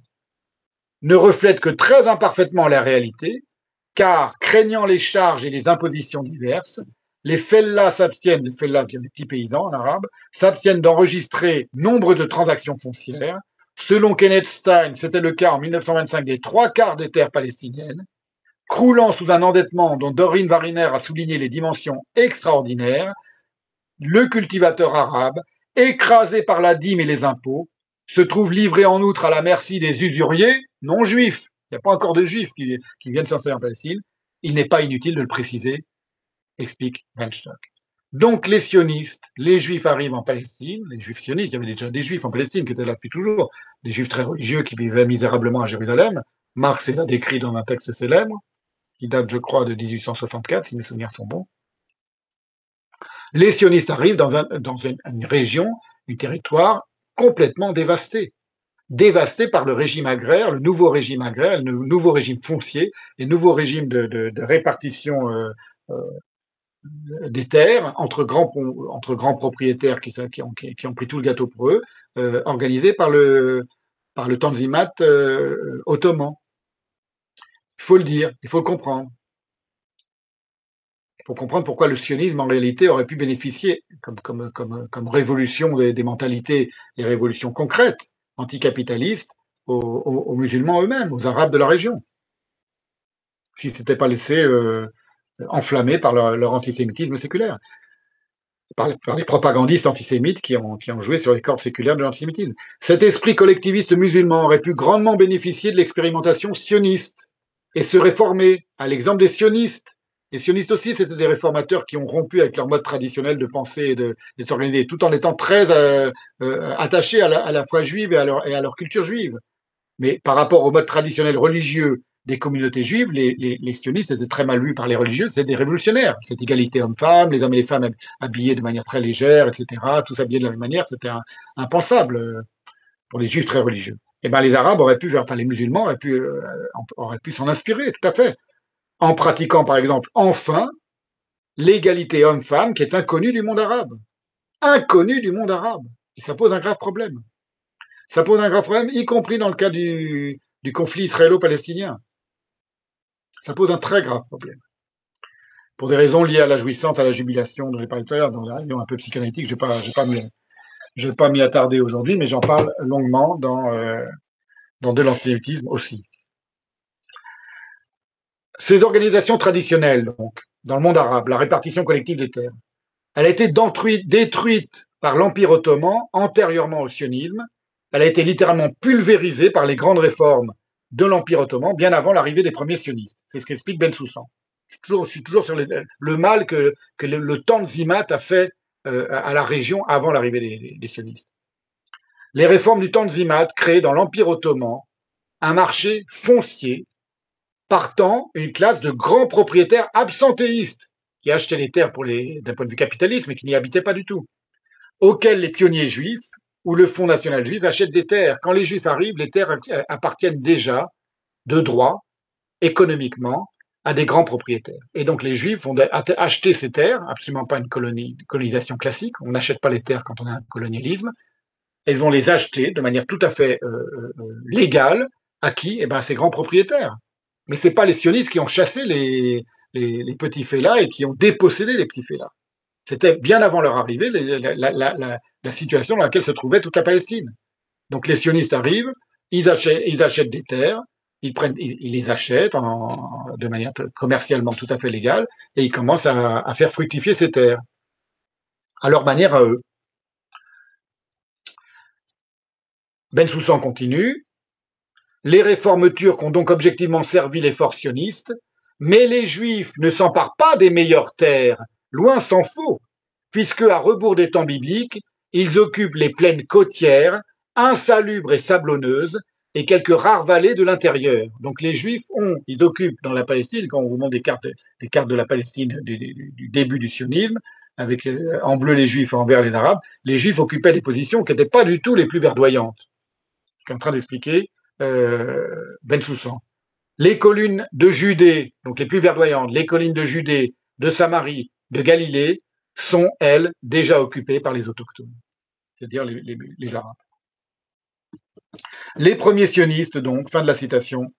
ne reflète que très imparfaitement la réalité, car, craignant les charges et les impositions diverses, les fellahs s'abstiennent, les fellahs, les petits paysans en arabe, s'abstiennent d'enregistrer nombre de transactions foncières. Selon Kenneth Stein, c'était le cas en 1925 des trois quarts des terres palestiniennes, croulant sous un endettement dont Dorine Wariner a souligné les dimensions extraordinaires. Le cultivateur arabe, écrasé par la dîme et les impôts, se trouve livré en outre à la merci des usuriers non juifs. Il n'y a pas encore de juifs qui viennent s'installer en Palestine. Il n'est pas inutile de le préciser, explique Weinstock. Donc les sionistes, les juifs arrivent en Palestine, les juifs sionistes, il y avait déjà des juifs en Palestine qui étaient là depuis toujours, des juifs très religieux qui vivaient misérablement à Jérusalem. Marx les a décrits dans un texte célèbre, qui date, je crois, de 1864, si mes souvenirs sont bons. Les sionistes arrivent dans une région, un territoire complètement dévasté. Dévasté par le régime agraire, le nouveau régime agraire, le nouveau régime foncier, les nouveaux régimes de répartition des terres entre grands propriétaires qui ont pris tout le gâteau pour eux, organisés par le Tanzimat ottoman. Il faut le dire, il faut le comprendre. Pour comprendre pourquoi le sionisme, en réalité, aurait pu bénéficier, comme révolution des mentalités et révolution concrète, anticapitalistes, aux musulmans eux-mêmes, aux arabes de la région, s'ils ne s'étaient pas laissés enflammer par leur antisémitisme séculaire, par les propagandistes antisémites qui ont joué sur les cordes séculaires de l'antisémitisme. Cet esprit collectiviste musulman aurait pu grandement bénéficier de l'expérimentation sioniste et se réformer, à l'exemple des sionistes. Les sionistes aussi, c'était des réformateurs qui ont rompu avec leur mode traditionnel de penser et de s'organiser, tout en étant très attachés à la foi juive et à leur culture juive. Mais par rapport au mode traditionnel religieux des communautés juives, les sionistes étaient très mal vus par les religieux, c'était des révolutionnaires. Cette égalité homme-femme, les hommes et les femmes habillés de manière très légère, etc., tous habillés de la même manière, c'était impensable pour les juifs très religieux. Et ben les Arabes les musulmans auraient pu s'en inspirer, tout à fait, en pratiquant par exemple enfin l'égalité homme-femme qui est inconnue du monde arabe. Inconnue du monde arabe. Et ça pose un grave problème. Ça pose un grave problème, y compris dans le cas du conflit israélo-palestinien. Ça pose un très grave problème. Pour des raisons liées à la jouissance, à la jubilation dont j'ai parlé tout à l'heure, dans la réunion un peu psychanalytique, je ne vais pas m'y attarder aujourd'hui, mais j'en parle longuement dans de l'antisémitisme aussi. Ces organisations traditionnelles, donc, dans le monde arabe, la répartition collective des terres, elle a été détruite par l'Empire ottoman antérieurement au sionisme. Elle a été littéralement pulvérisée par les grandes réformes de l'Empire ottoman bien avant l'arrivée des premiers sionistes. C'est ce qu'explique Ben Soussan. Je suis toujours sur le mal que le Tanzimat a fait à la région avant l'arrivée des sionistes. Les réformes du Tanzimat créent dans l'Empire ottoman un marché foncier partant une classe de grands propriétaires absentéistes qui achetaient les terres d'un point de vue capitaliste, mais qui n'y habitaient pas du tout, auxquels les pionniers juifs ou le Fonds national juif achètent des terres. Quand les juifs arrivent, les terres appartiennent déjà de droit, économiquement, à des grands propriétaires. Et donc les juifs vont acheter ces terres, absolument pas une colonisation classique, on n'achète pas les terres quand on a un colonialisme, ils vont les acheter de manière tout à fait légale. À qui? Eh ben, ces grands propriétaires. Mais ce n'est pas les sionistes qui ont chassé les petits fellahs et qui ont dépossédé les petits fellahs. C'était bien avant leur arrivée la situation dans laquelle se trouvait toute la Palestine. Donc les sionistes arrivent, ils achètent des terres, ils les achètent de manière commercialement tout à fait légale et ils commencent à faire fructifier ces terres à leur manière à eux. Ben Soussan continue. Les réformes turques ont donc objectivement servi les forces sionistes, mais les juifs ne s'emparent pas des meilleures terres, loin s'en faut, puisque, à rebours des temps bibliques, ils occupent les plaines côtières, insalubres et sablonneuses, et quelques rares vallées de l'intérieur. Donc les Juifs ils occupent dans la Palestine, quand on vous montre des cartes de la Palestine du début du sionisme, avec en bleu les Juifs et en vert les Arabes, les Juifs occupaient des positions qui n'étaient pas du tout les plus verdoyantes. Ce qu'est en train d'expliquer Ben Soussan. Les collines de Judée, donc les plus verdoyantes, les collines de Judée, de Samarie, de Galilée, sont, elles, déjà occupées par les autochtones, c'est-à-dire les Arabes. Les premiers sionistes, donc, fin de la citation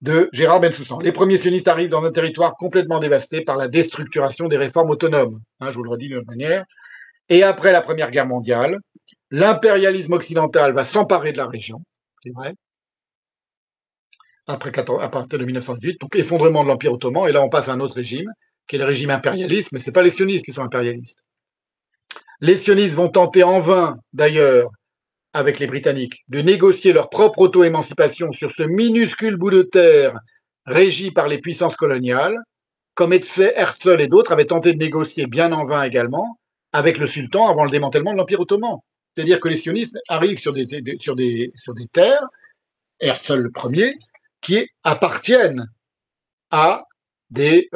de Gérard Bensoussan. Les premiers sionistes arrivent dans un territoire complètement dévasté par la déstructuration des réformes autonomes, je vous le redis d'une autre manière. Et après la Première Guerre mondiale, l'impérialisme occidental va s'emparer de la région, c'est vrai, à partir de 1918, donc effondrement de l'Empire ottoman, et là on passe à un autre régime, qui est le régime impérialiste, mais ce n'est pas les sionistes qui sont impérialistes. Les sionistes vont tenter en vain, d'ailleurs, avec les Britanniques, de négocier leur propre auto-émancipation sur ce minuscule bout de terre régi par les puissances coloniales, comme Herzl et d'autres avaient tenté de négocier bien en vain également avec le sultan avant le démantèlement de l'Empire ottoman. C'est-à-dire que les sionistes arrivent sur des terres, Herzl le premier, qui appartiennent à des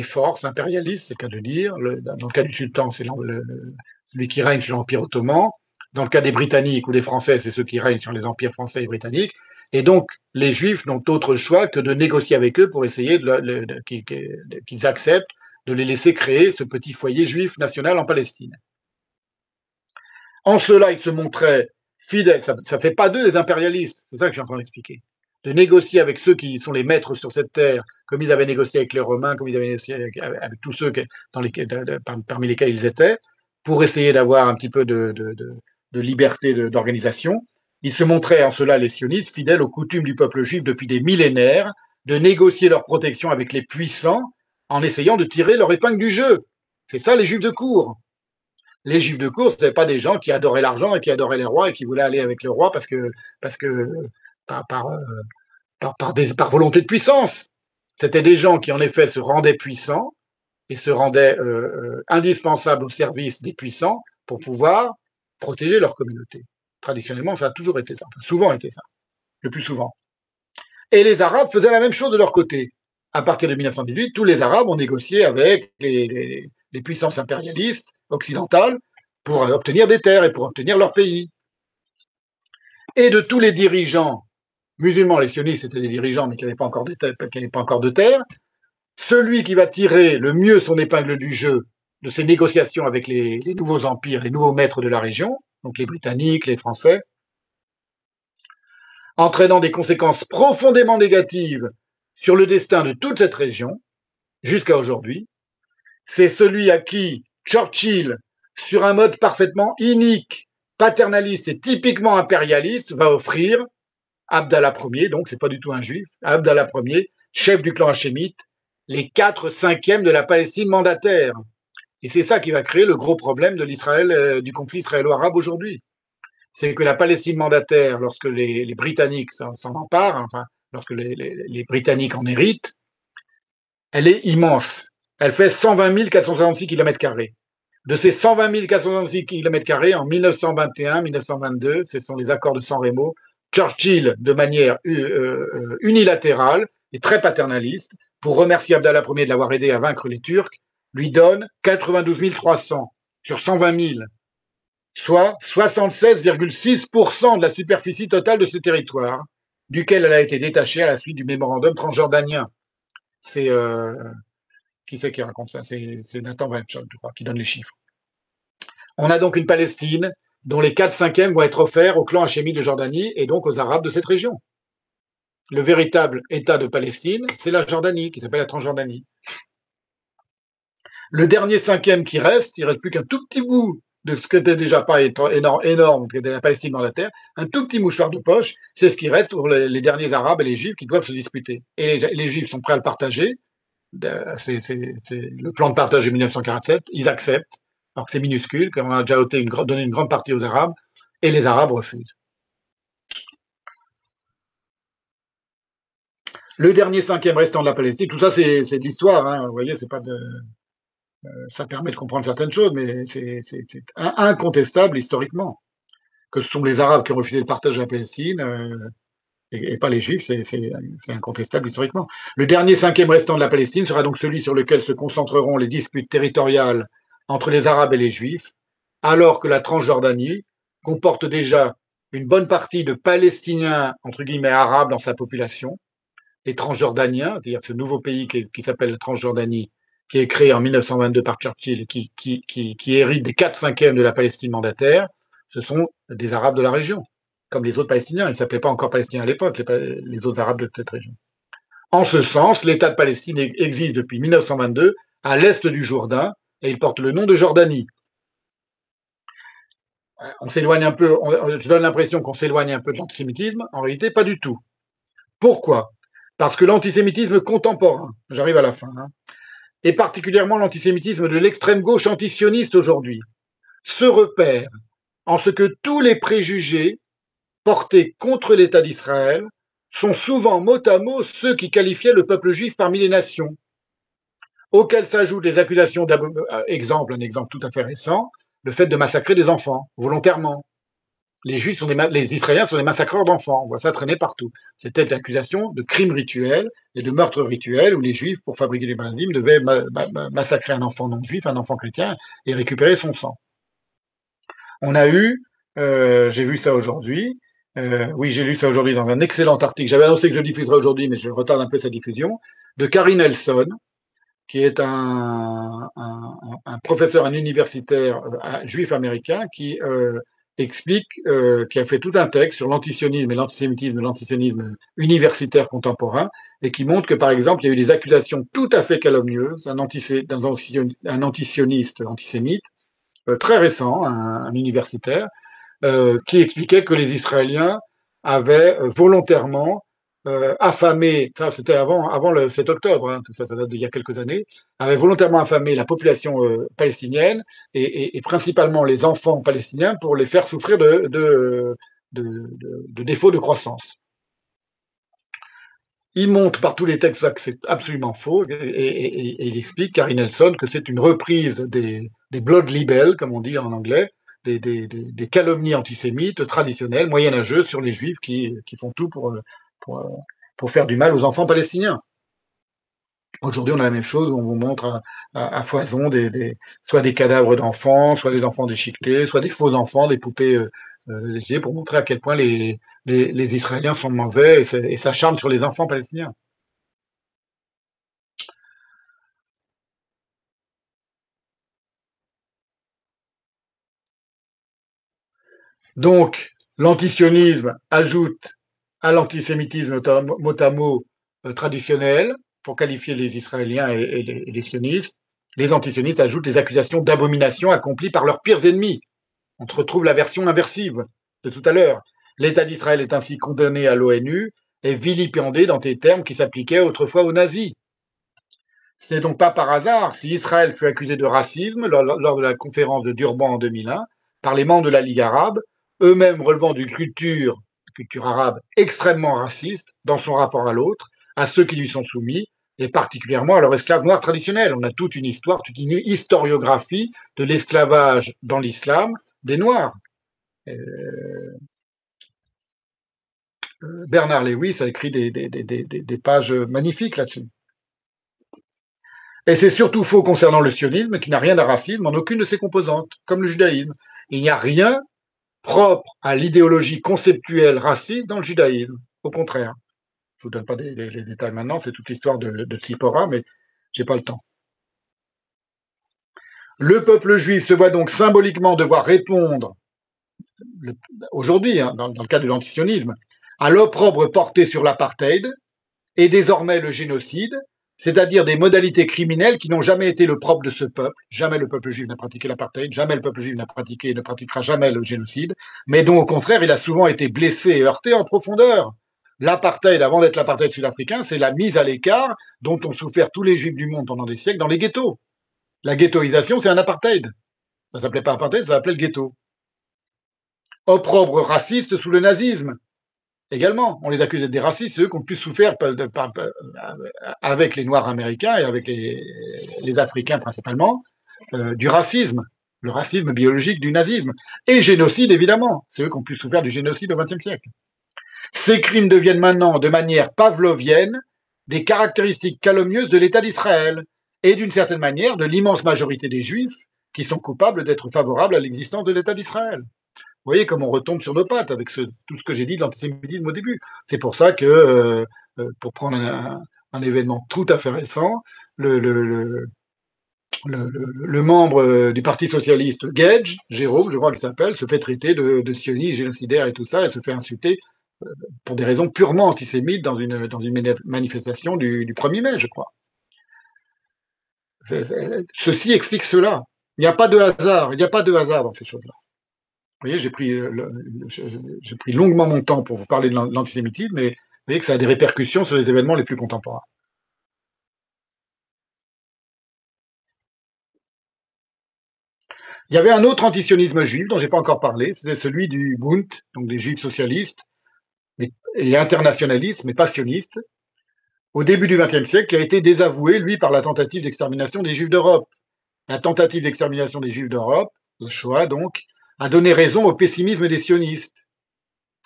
forces impérialistes, c'est le cas de dire. Dans le cas du sultan, c'est celui qui règne sur l'Empire ottoman. Dans le cas des Britanniques ou des Français, c'est ceux qui règnent sur les empires français et britanniques. Et donc, les Juifs n'ont autre choix que de négocier avec eux pour essayer qu'ils acceptent de les laisser créer ce petit foyer juif national en Palestine. En cela, ils se montraient fidèles. Ça ne fait pas d'eux des impérialistes, c'est ça que je suis en train d'expliquer. De négocier avec ceux qui sont les maîtres sur cette terre, comme ils avaient négocié avec les Romains, comme ils avaient négocié avec tous ceux parmi lesquels ils étaient, pour essayer d'avoir un petit peu de liberté d'organisation. Ils se montraient en cela, les sionistes, fidèles aux coutumes du peuple juif depuis des millénaires, de négocier leur protection avec les puissants en essayant de tirer leur épingle du jeu. C'est ça les juifs de cour. Les juifs de cour, ce n'étaient pas des gens qui adoraient l'argent et qui adoraient les rois et qui voulaient aller avec le roi parce que par volonté de puissance. C'était des gens qui, en effet, se rendaient puissants et se rendaient indispensables au service des puissants pour pouvoir protéger leur communauté. Traditionnellement, ça a toujours été ça, enfin, souvent été ça, le plus souvent. Et les Arabes faisaient la même chose de leur côté. À partir de 1918, tous les Arabes ont négocié avec les puissances impérialistes occidentales pour obtenir des terres et pour obtenir leur pays. Et de tous les dirigeants musulmans, les sionistes étaient des dirigeants mais qui n'avaient pas encore de terre, celui qui va tirer le mieux son épingle du jeu de ces négociations avec les nouveaux empires, les nouveaux maîtres de la région, donc les Britanniques, les Français, entraînant des conséquences profondément négatives sur le destin de toute cette région, jusqu'à aujourd'hui, c'est celui à qui Churchill, sur un mode parfaitement inique, paternaliste et typiquement impérialiste, va offrir Abdallah Ier, donc c'est pas du tout un juif, Abdallah Ier, chef du clan hachémite, les 4/5 de la Palestine mandataire. Et c'est ça qui va créer le gros problème du conflit israélo-arabe aujourd'hui. C'est que la Palestine mandataire, lorsque les Britanniques s'en emparent, enfin, lorsque les Britanniques en héritent, elle est immense. Elle fait 120 466 km². De ces 120 466 km², en 1921-1922, ce sont les accords de San Remo, Churchill, de manière unilatérale et très paternaliste, pour remercier Abdallah Ier de l'avoir aidé à vaincre les Turcs, lui donne 92 300 sur 120 000, soit 76,6% de la superficie totale de ce territoire, duquel elle a été détachée à la suite du mémorandum transjordanien. C'est qui c'est qui raconte ça? C'est Nathan Walchon, je crois, qui donne les chiffres. On a donc une Palestine dont les 4/5 vont être offerts au clan hachémite de Jordanie et donc aux Arabes de cette région. Le véritable État de Palestine, c'est la Jordanie, qui s'appelle la Transjordanie. Le dernier 5e qui reste, il ne reste plus qu'un tout petit bout de ce qui n'était déjà pas énorme, qui était la Palestine dans la terre, un tout petit mouchoir de poche, c'est ce qui reste pour les derniers Arabes et les Juifs qui doivent se disputer. Et les Juifs sont prêts à le partager, c'est le plan de partage de 1947, ils acceptent, alors que c'est minuscule, comme on a déjà donné une grande partie aux Arabes, et les Arabes refusent. Le dernier 5e restant de la Palestine, tout ça c'est de l'histoire, hein, vous voyez, c'est pas de... ça permet de comprendre certaines choses, mais c'est incontestable historiquement. que ce sont les Arabes qui ont refusé le partage de la Palestine, et pas les Juifs, c'est incontestable historiquement. Le dernier cinquième restant de la Palestine sera donc celui sur lequel se concentreront les disputes territoriales entre les Arabes et les Juifs, alors que la Transjordanie comporte déjà une bonne partie de Palestiniens, entre guillemets, arabes dans sa population, les Transjordaniens, c'est-à-dire ce nouveau pays qui s'appelle la Transjordanie, qui est créé en 1922 par Churchill et qui hérite des 4/5 de la Palestine mandataire, ce sont des Arabes de la région, comme les autres Palestiniens. Ils ne s'appelaient pas encore Palestiniens à l'époque, les autres Arabes de cette région. En ce sens, l'État de Palestine existe depuis 1922 à l'est du Jourdain et il porte le nom de Jordanie. On s'éloigne un peu, je donne l'impression qu'on s'éloigne un peu de l'antisémitisme. En réalité, pas du tout. Pourquoi? Parce que l'antisémitisme contemporain, j'arrive à la fin, hein, et particulièrement l'antisémitisme de l'extrême gauche antisioniste aujourd'hui, se repère en ce que tous les préjugés portés contre l'État d'Israël sont souvent mot à mot ceux qui qualifiaient le peuple juif parmi les nations, auxquels s'ajoutent les accusations un exemple tout à fait récent, le fait de massacrer des enfants volontairement. Les Israéliens sont des massacreurs d'enfants. On voit ça traîner partout. C'était l'accusation de crimes rituels et de meurtres rituels où les Juifs, pour fabriquer des benzines, devaient massacrer un enfant non juif, un enfant chrétien, et récupérer son sang. On a eu, j'ai vu ça aujourd'hui, oui, j'ai lu ça aujourd'hui dans un excellent article. J'avais annoncé que je le diffuserais aujourd'hui, mais je retarde un peu sa diffusion, de Carrie Nelson, qui est un professeur, un universitaire juif américain qui explique, qui a fait tout un texte sur l'antisionisme et l'antisionisme universitaire contemporain, et qui montre que, par exemple, il y a eu des accusations tout à fait calomnieuses un antisioniste antisémite, très récent, un universitaire, qui expliquait que les Israéliens avaient volontairement affamé, ça c'était avant le 7 octobre, hein, tout ça, ça date d'il y a quelques années, avaient volontairement affamé la population palestinienne et principalement les enfants palestiniens pour les faire souffrir de défauts de croissance. Il montre par tous les textes là que c'est absolument faux et il explique, Carrie Nelson, que c'est une reprise des blood libels, comme on dit en anglais, des calomnies antisémites traditionnelles, moyenâgeuses sur les juifs qui font tout pour, pour faire du mal aux enfants palestiniens. Aujourd'hui, on a la même chose, on vous montre à foison soit des cadavres d'enfants, soit des enfants déchiquetés, soit des faux enfants, des poupées légers, pour montrer à quel point les Israéliens sont mauvais et s'acharnent sur les enfants palestiniens. Donc, l'antisionisme ajoute à l'antisémitisme mot à mot traditionnel pour qualifier les Israéliens et les sionistes. Les antisionistes ajoutent les accusations d'abomination accomplies par leurs pires ennemis. On retrouve la version inversive de tout à l'heure. L'État d'Israël est ainsi condamné à l'ONU et vilipendé dans des termes qui s'appliquaient autrefois aux nazis. Ce n'est donc pas par hasard si Israël fut accusé de racisme lors de la conférence de Durban en 2001 par les membres de la Ligue arabe, eux-mêmes relevant d'une culture arabe extrêmement raciste dans son rapport à l'autre, à ceux qui lui sont soumis, et particulièrement à leurs esclaves noirs traditionnels. On a toute une histoire, toute une historiographie de l'esclavage dans l'islam des Noirs. Bernard Lewis a écrit des pages magnifiques là-dessus. Et c'est surtout faux concernant le sionisme, qui n'a rien d'un racisme en aucune de ses composantes, comme le judaïsme. Il n'y a rien propre à l'idéologie conceptuelle raciste dans le judaïsme. Au contraire. Je ne vous donne pas les détails maintenant, c'est toute l'histoire de Tzipora, mais j'ai pas le temps. Le peuple juif se voit donc symboliquement devoir répondre, aujourd'hui, hein, dans le cadre de l'antisionisme, à l'opprobre porté sur l'apartheid et désormais le génocide, c'est-à-dire des modalités criminelles qui n'ont jamais été le propre de ce peuple. Jamais le peuple juif n'a pratiqué l'apartheid, jamais le peuple juif n'a pratiqué et ne pratiquera jamais le génocide, mais dont au contraire il a souvent été blessé et heurté en profondeur. L'apartheid, avant d'être l'apartheid sud-africain, c'est la mise à l'écart dont ont souffert tous les juifs du monde pendant des siècles dans les ghettos. La ghettoisation, c'est un apartheid. Ça s'appelait pas apartheid, ça s'appelait le ghetto. Opprobre raciste sous le nazisme. Également, on les accuse d'être des racistes, ceux qui ont plus souffert avec les Noirs américains et avec les Africains principalement, du racisme. le racisme biologique du nazisme. Et génocide, évidemment. C'est eux qui ont plus souffert du génocide au XXe siècle. Ces crimes deviennent maintenant, de manière pavlovienne, des caractéristiques calomnieuses de l'État d'Israël et, d'une certaine manière, de l'immense majorité des Juifs qui sont coupables d'être favorables à l'existence de l'État d'Israël. Vous voyez comme on retombe sur nos pattes avec tout ce que j'ai dit de l'antisémitisme au début. C'est pour ça que, pour prendre un événement tout à fait récent, le, le, le, le membre du Parti socialiste, Gage, Jérôme, je crois qu'il s'appelle, se fait traiter de sioniste, génocidaire et tout ça, et se fait insulter pour des raisons purement antisémites dans une manifestation du 1er mai, je crois. Ceci explique cela. Il n'y a pas de hasard, il n'y a pas de hasard dans ces choses-là. Vous voyez, j'ai pris longuement mon temps pour vous parler de l'antisémitisme, mais vous voyez que ça a des répercussions sur les événements les plus contemporains. Il y avait un autre antisionisme juif dont j'ai pas encore parlé, c'était celui du Bund, donc des juifs socialistes et internationalistes, mais pas sionistes, au début du XXe siècle, qui a été désavoué, lui, par la tentative d'extermination des juifs d'Europe. La tentative d'extermination des juifs d'Europe, la Shoah donc, a donné raison au pessimisme des sionistes,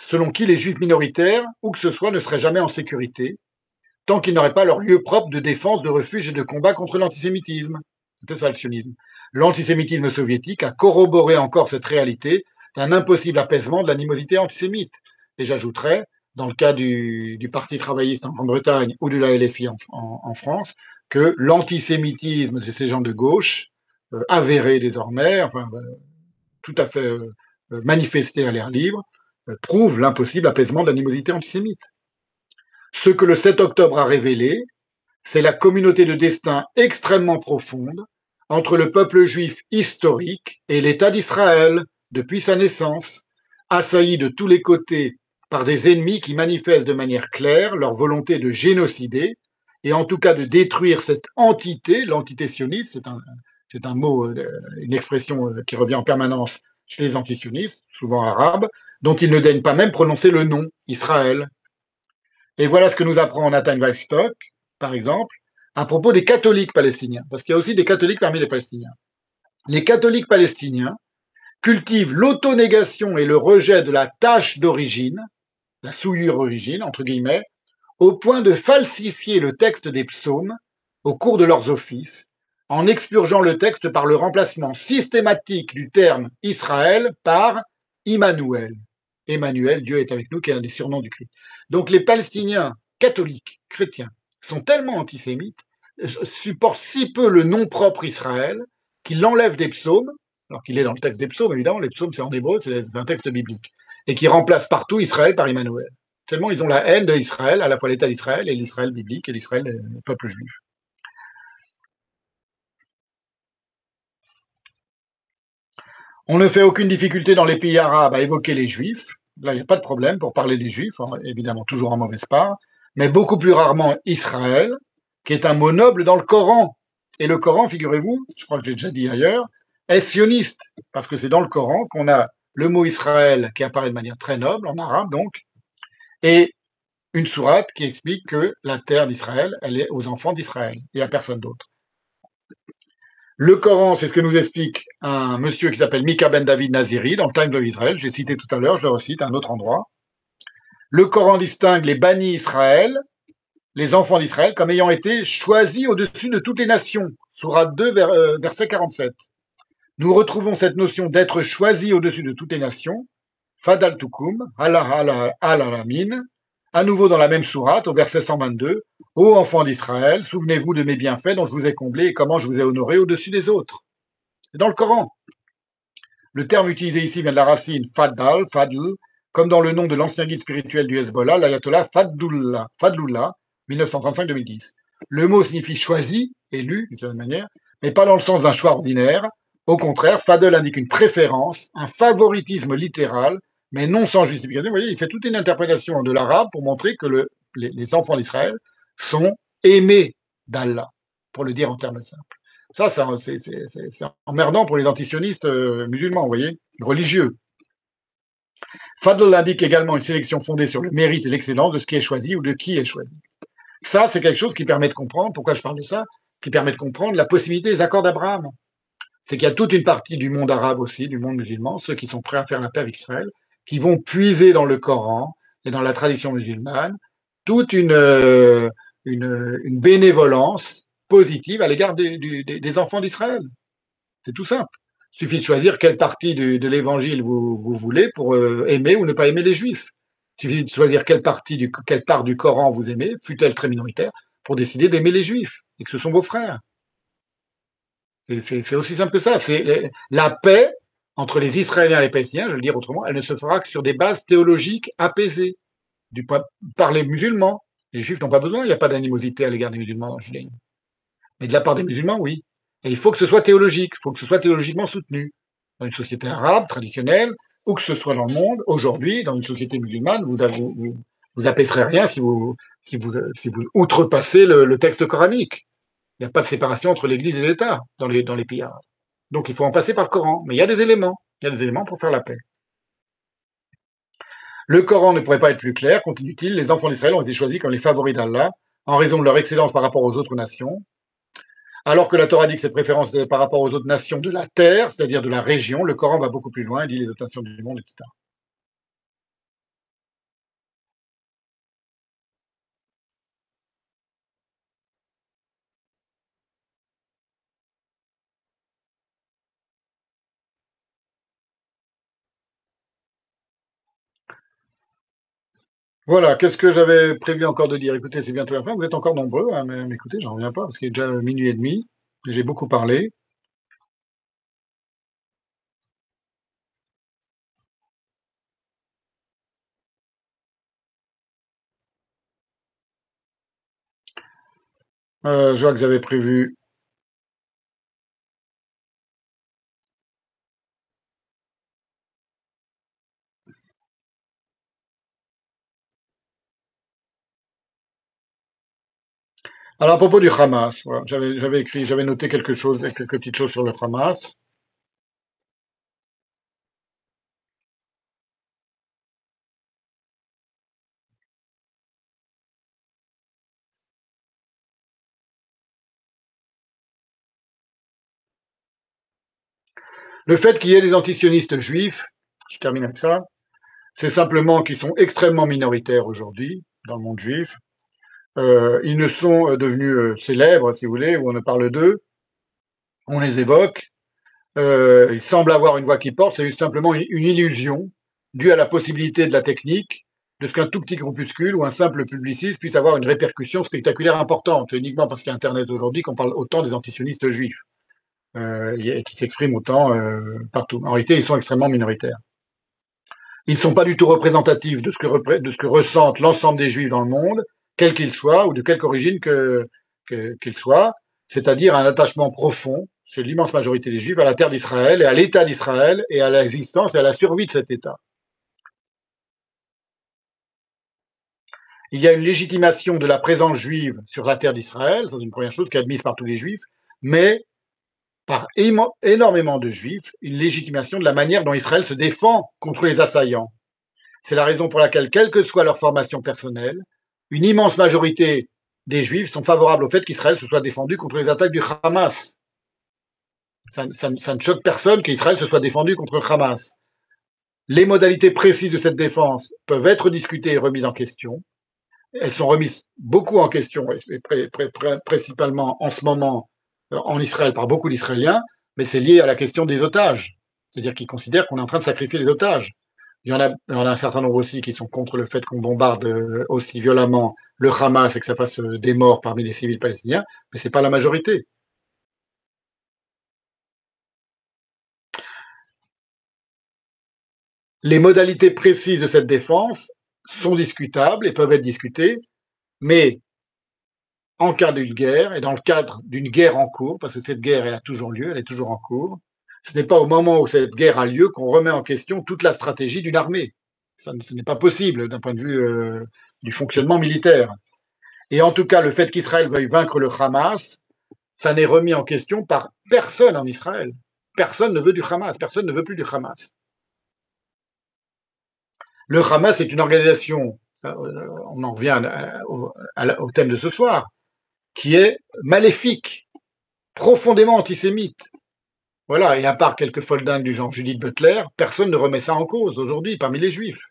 selon qui les juifs minoritaires, où que ce soit, ne seraient jamais en sécurité, tant qu'ils n'auraient pas leur lieu propre de défense, de refuge et de combat contre l'antisémitisme. C'était ça le sionisme. L'antisémitisme soviétique a corroboré encore cette réalité d'un impossible apaisement de l'animosité antisémite. Et j'ajouterais, dans le cas du Parti travailliste en Grande-Bretagne ou de la LFI en France, que l'antisémitisme de ces gens de gauche, avéré désormais, enfin, tout à fait manifesté à l'air libre, prouve l'impossible apaisement de l'animosité antisémite. Ce que le 7 octobre a révélé, c'est la communauté de destin extrêmement profonde entre le peuple juif historique et l'État d'Israël depuis sa naissance, assailli de tous les côtés par des ennemis qui manifestent de manière claire leur volonté de génocider et en tout cas de détruire cette entité, l'entité sioniste, c'est un mot, une expression qui revient en permanence chez les antisionistes, souvent arabes, dont ils ne daignent pas même prononcer le nom, Israël. Et voilà ce que nous apprend Nathan Weinstock, par exemple, à propos des catholiques palestiniens, parce qu'il y a aussi des catholiques parmi les Palestiniens. Les catholiques palestiniens cultivent l'autonégation et le rejet de la tâche d'origine, la souillure origine, entre guillemets, au point de falsifier le texte des psaumes au cours de leurs offices, en expurgeant le texte par le remplacement systématique du terme Israël par Immanuel. Emmanuel, Dieu est avec nous, qui est un des surnoms du Christ. Donc les Palestiniens catholiques, chrétiens, sont tellement antisémites, supportent si peu le nom propre Israël, qu'ils l'enlèvent des psaumes, alors qu'il est dans le texte des psaumes, évidemment, les psaumes c'est en hébreu, c'est un texte biblique, et qui remplacent partout Israël par Emmanuel. Tellement ils ont la haine d'Israël, à la fois l'État d'Israël et l'Israël biblique et l'Israël du peuple juif. On ne fait aucune difficulté dans les pays arabes à évoquer les juifs. Là, il n'y a pas de problème pour parler des juifs, évidemment toujours en mauvaise part, mais beaucoup plus rarement Israël, qui est un mot noble dans le Coran. Et le Coran, figurez-vous, je crois que j'ai déjà dit ailleurs, est sioniste, parce que c'est dans le Coran qu'on a le mot Israël qui apparaît de manière très noble, en arabe donc, et une sourate qui explique que la terre d'Israël, elle est aux enfants d'Israël, et à personne d'autre. Le Coran, c'est ce que nous explique un monsieur qui s'appelle Mika Ben David Naziri dans le Times of Israel. J'ai cité tout à l'heure, je le recite à un autre endroit. Le Coran distingue les bannis Israël, les enfants d'Israël, comme ayant été choisis au-dessus de toutes les nations. Sourate 2, verset 47. Nous retrouvons cette notion d'être choisi au-dessus de toutes les nations, Fadal Tukum, Allah al-Alamin, à nouveau dans la même sourate, au verset 122, Ô enfants d'Israël, souvenez-vous de mes bienfaits dont je vous ai comblés et comment je vous ai honoré au-dessus des autres. C'est dans le Coran. Le terme utilisé ici vient de la racine Fadl, comme dans le nom de l'ancien guide spirituel du Hezbollah, l'ayatollah Fadlullah, 1935-2010. Le mot signifie choisi, élu, d'une certaine manière, mais pas dans le sens d'un choix ordinaire. Au contraire, Fadl indique une préférence, un favoritisme littéral, mais non sans justification. Vous voyez, il fait toute une interprétation de l'arabe pour montrer que les enfants d'Israël sont aimés d'Allah, pour le dire en termes simples. Ça, c'est emmerdant pour les antisionistes musulmans, vous voyez, religieux. Fadl indique également une sélection fondée sur le mérite et l'excellence de ce qui est choisi ou de qui est choisi. Ça, c'est quelque chose qui permet de comprendre, pourquoi je parle de ça, qui permet de comprendre la possibilité des accords d'Abraham. c'est qu'il y a toute une partie du monde arabe aussi, du monde musulman, ceux qui sont prêts à faire la paix avec Israël, qui vont puiser dans le Coran et dans la tradition musulmane toute une bénévolence positive à l'égard des enfants d'Israël. C'est tout simple. Il suffit de choisir quelle partie de l'évangile vous voulez pour aimer ou ne pas aimer les juifs. Il suffit de choisir quelle part du Coran vous aimez, fût-elle très minoritaire, pour décider d'aimer les juifs et que ce sont vos frères. C'est aussi simple que ça. C'est la paix entre les Israéliens et les Palestiniens, je vais le dire autrement, elle ne se fera que sur des bases théologiques apaisées par les musulmans. Les juifs n'ont pas besoin, il n'y a pas d'animosité à l'égard des musulmans dans le judaïsme. Mais de la part des musulmans, oui. Et il faut que ce soit théologique, il faut que ce soit théologiquement soutenu. Dans une société arabe, traditionnelle, ou que ce soit dans le monde, aujourd'hui, dans une société musulmane, vous apaiserez rien si vous outrepassez le texte coranique. Il n'y a pas de séparation entre l'Église et l'État dans les pays arabes. Donc il faut en passer par le Coran. Mais il y a des éléments. Il y a des éléments pour faire la paix. Le Coran ne pourrait pas être plus clair, continue-t-il. Les enfants d'Israël ont été choisis comme les favoris d'Allah en raison de leur excellence par rapport aux autres nations. Alors que la Torah dit que cette préférence est par rapport aux autres nations de la terre, c'est-à-dire de la région, le Coran va beaucoup plus loin, il dit les autres nations du monde, etc. Voilà, qu'est-ce que j'avais prévu encore de dire? Écoutez, c'est bientôt la fin, vous êtes encore nombreux, hein, mais écoutez, j'en reviens pas, parce qu'il est déjà minuit et demi, j'ai beaucoup parlé. Je vois que j'avais prévu. Alors, à propos du Hamas, voilà, j'avais noté quelque chose, quelques petites choses sur le Hamas. Le fait qu'il y ait des antisionistes juifs, je termine avec ça, c'est simplement qu'ils sont extrêmement minoritaires aujourd'hui dans le monde juif. Ils ne sont devenus célèbres, si vous voulez, où on ne parle d'eux, on les évoque. Ils semblent avoir une voix qui porte, c'est simplement une illusion due à la possibilité de la technique, de ce qu'un tout petit groupuscule ou un simple publiciste puisse avoir une répercussion spectaculaire importante. C'est uniquement parce qu'il y a Internet aujourd'hui qu'on parle autant des antisionistes juifs, et qui s'expriment autant partout. En réalité, ils sont extrêmement minoritaires. Ils ne sont pas du tout représentatifs de ce que ressentent l'ensemble des juifs dans le monde, quels qu'ils soient ou de quelque origine qu'ils soient, c'est-à-dire un attachement profond chez l'immense majorité des juifs à la terre d'Israël et à l'État d'Israël et à l'existence et à la survie de cet État. Il y a une légitimation de la présence juive sur la terre d'Israël, c'est une première chose qui est admise par tous les juifs, mais par énormément de juifs, une légitimation de la manière dont Israël se défend contre les assaillants. C'est la raison pour laquelle, quelle que soit leur formation personnelle, une immense majorité des Juifs sont favorables au fait qu'Israël se soit défendu contre les attaques du Hamas. Ça ne choque personne qu'Israël se soit défendu contre le Hamas. Les modalités précises de cette défense peuvent être discutées et remises en question. Elles sont remises beaucoup en question, et principalement en ce moment en Israël par beaucoup d'Israéliens, mais c'est lié à la question des otages. C'est-à-dire qu'ils considèrent qu'on est en train de sacrifier les otages. Il y en a un certain nombre aussi qui sont contre le fait qu'on bombarde aussi violemment le Hamas et que ça fasse des morts parmi les civils palestiniens, mais ce n'est pas la majorité. Les modalités précises de cette défense sont discutables et peuvent être discutées, mais en cas d'une guerre et dans le cadre d'une guerre en cours, parce que cette guerre elle a toujours lieu, elle est toujours en cours, ce n'est pas au moment où cette guerre a lieu qu'on remet en question toute la stratégie d'une armée. Ce n'est pas possible d'un point de vue du fonctionnement militaire. Et en tout cas, le fait qu'Israël veuille vaincre le Hamas, ça n'est remis en question par personne en Israël. Personne ne veut du Hamas, personne ne veut plus du Hamas. Le Hamas est une organisation, on en revient au thème de ce soir, qui est maléfique, profondément antisémite. Voilà, et à part quelques folles dingues du genre Judith Butler, personne ne remet ça en cause aujourd'hui parmi les juifs.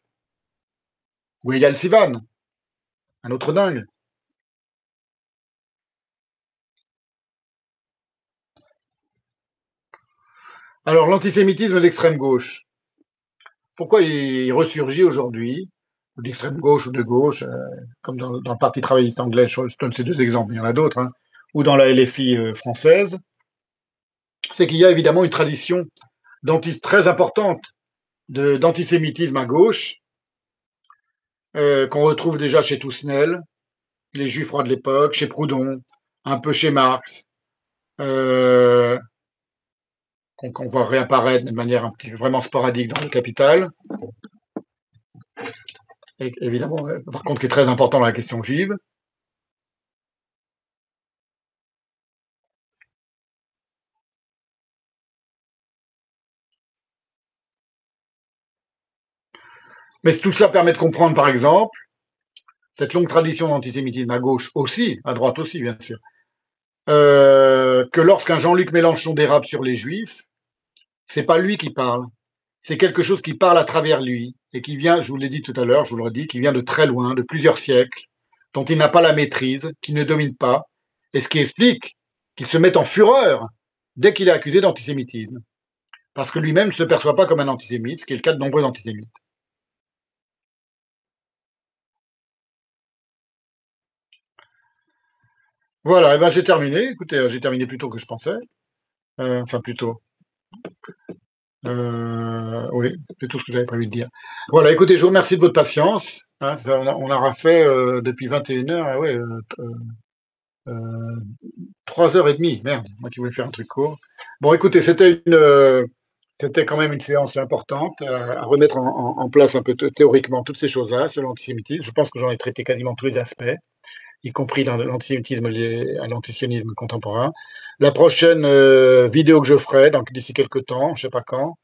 Ou Eyal Sivan, un autre dingue. Alors, l'antisémitisme d'extrême gauche, pourquoi il ressurgit aujourd'hui, ou d'extrême gauche ou de gauche, comme dans le Parti travailliste anglais, je donne ces deux exemples, il y en a d'autres, hein, ou dans la LFI française, c'est qu'il y a évidemment une tradition très importante d'antisémitisme à gauche, qu'on retrouve déjà chez Toussenel, les Juifs rois de l'époque, chez Proudhon, un peu chez Marx, euh, qu'on voit réapparaître de manière un petit, vraiment sporadique dans le Capital, et évidemment, par contre, qui est très important dans la question juive. Mais tout cela permet de comprendre, par exemple, cette longue tradition d'antisémitisme à gauche aussi, à droite aussi, bien sûr, que lorsqu'un Jean-Luc Mélenchon dérape sur les Juifs, c'est pas lui qui parle, c'est quelque chose qui parle à travers lui et qui vient, je vous l'ai dit tout à l'heure, je vous le redis, qui vient de très loin, de plusieurs siècles, dont il n'a pas la maîtrise, qui ne domine pas, et ce qui explique qu'il se met en fureur dès qu'il est accusé d'antisémitisme, parce que lui-même ne se perçoit pas comme un antisémite, ce qui est le cas de nombreux antisémites. Voilà, et ben j'ai terminé. Écoutez, j'ai terminé plus tôt que je pensais. Enfin, plus tôt. Oui, c'est tout ce que j'avais prévu de dire. Voilà, écoutez, je vous remercie de votre patience. Hein, on aura fait depuis 21 heures, ah ouais, 3 heures et demie. Merde, moi qui voulais faire un truc court. Bon, écoutez, c'était quand même une séance importante à remettre en place un peu théoriquement toutes ces choses-là sur l'antisémitisme. Je pense que j'en ai traité quasiment tous les aspects, y compris dans l'antisémitisme lié à l'antisionisme contemporain. La prochaine vidéo que je ferai, donc d'ici quelques temps, je sais pas quand,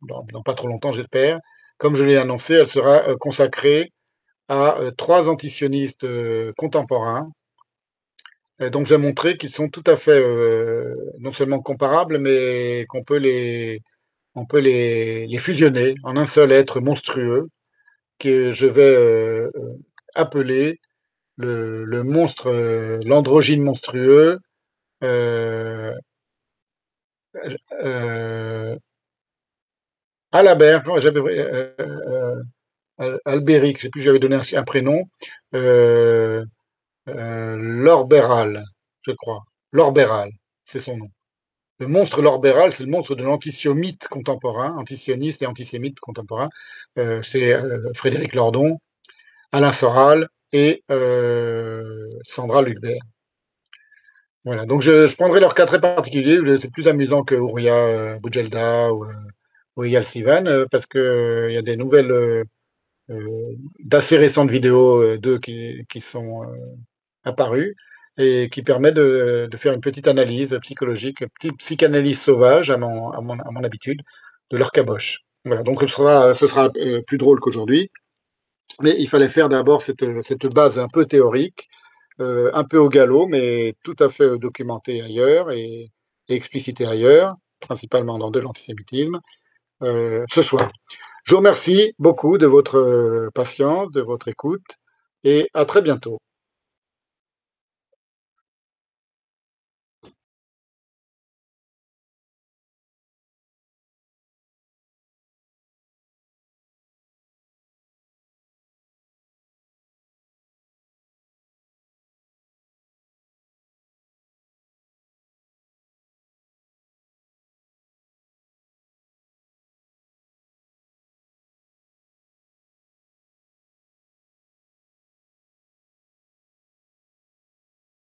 dans pas trop longtemps j'espère, comme je l'ai annoncé, elle sera consacrée à trois antisionistes contemporains. Donc j'ai montré qu'ils sont tout à fait non seulement comparables, mais on peut les fusionner en un seul être monstrueux que je vais appeler le monstre, l'androgyne monstrueux, euh, euh, Alabert, Albéric, je sais plus, j'avais donné un prénom, euh, Lorberal, je crois. Lorberal, c'est son nom. Le monstre Lorberal, c'est le monstre de l'antisioniste contemporain, antisioniste et antisémite contemporain. C'est Frédéric Lordon, Alain Soral et Sandra Lucbert. Voilà, donc je prendrai leur cas très particulier. C'est plus amusant que Ouria Boujelda ou Eyal Sivan, parce que il y a des nouvelles, d'assez récentes vidéos d'eux qui sont apparues et qui permettent de faire une petite analyse psychologique, une petite psychanalyse sauvage à mon habitude, de leur caboche. Voilà, donc ce sera plus drôle qu'aujourd'hui, mais il fallait faire d'abord cette base un peu théorique, un peu au galop, mais tout à fait documentée ailleurs et explicitée ailleurs, principalement dans de l'antisémitisme, ce soir. Je vous remercie beaucoup de votre patience, de votre écoute, et à très bientôt.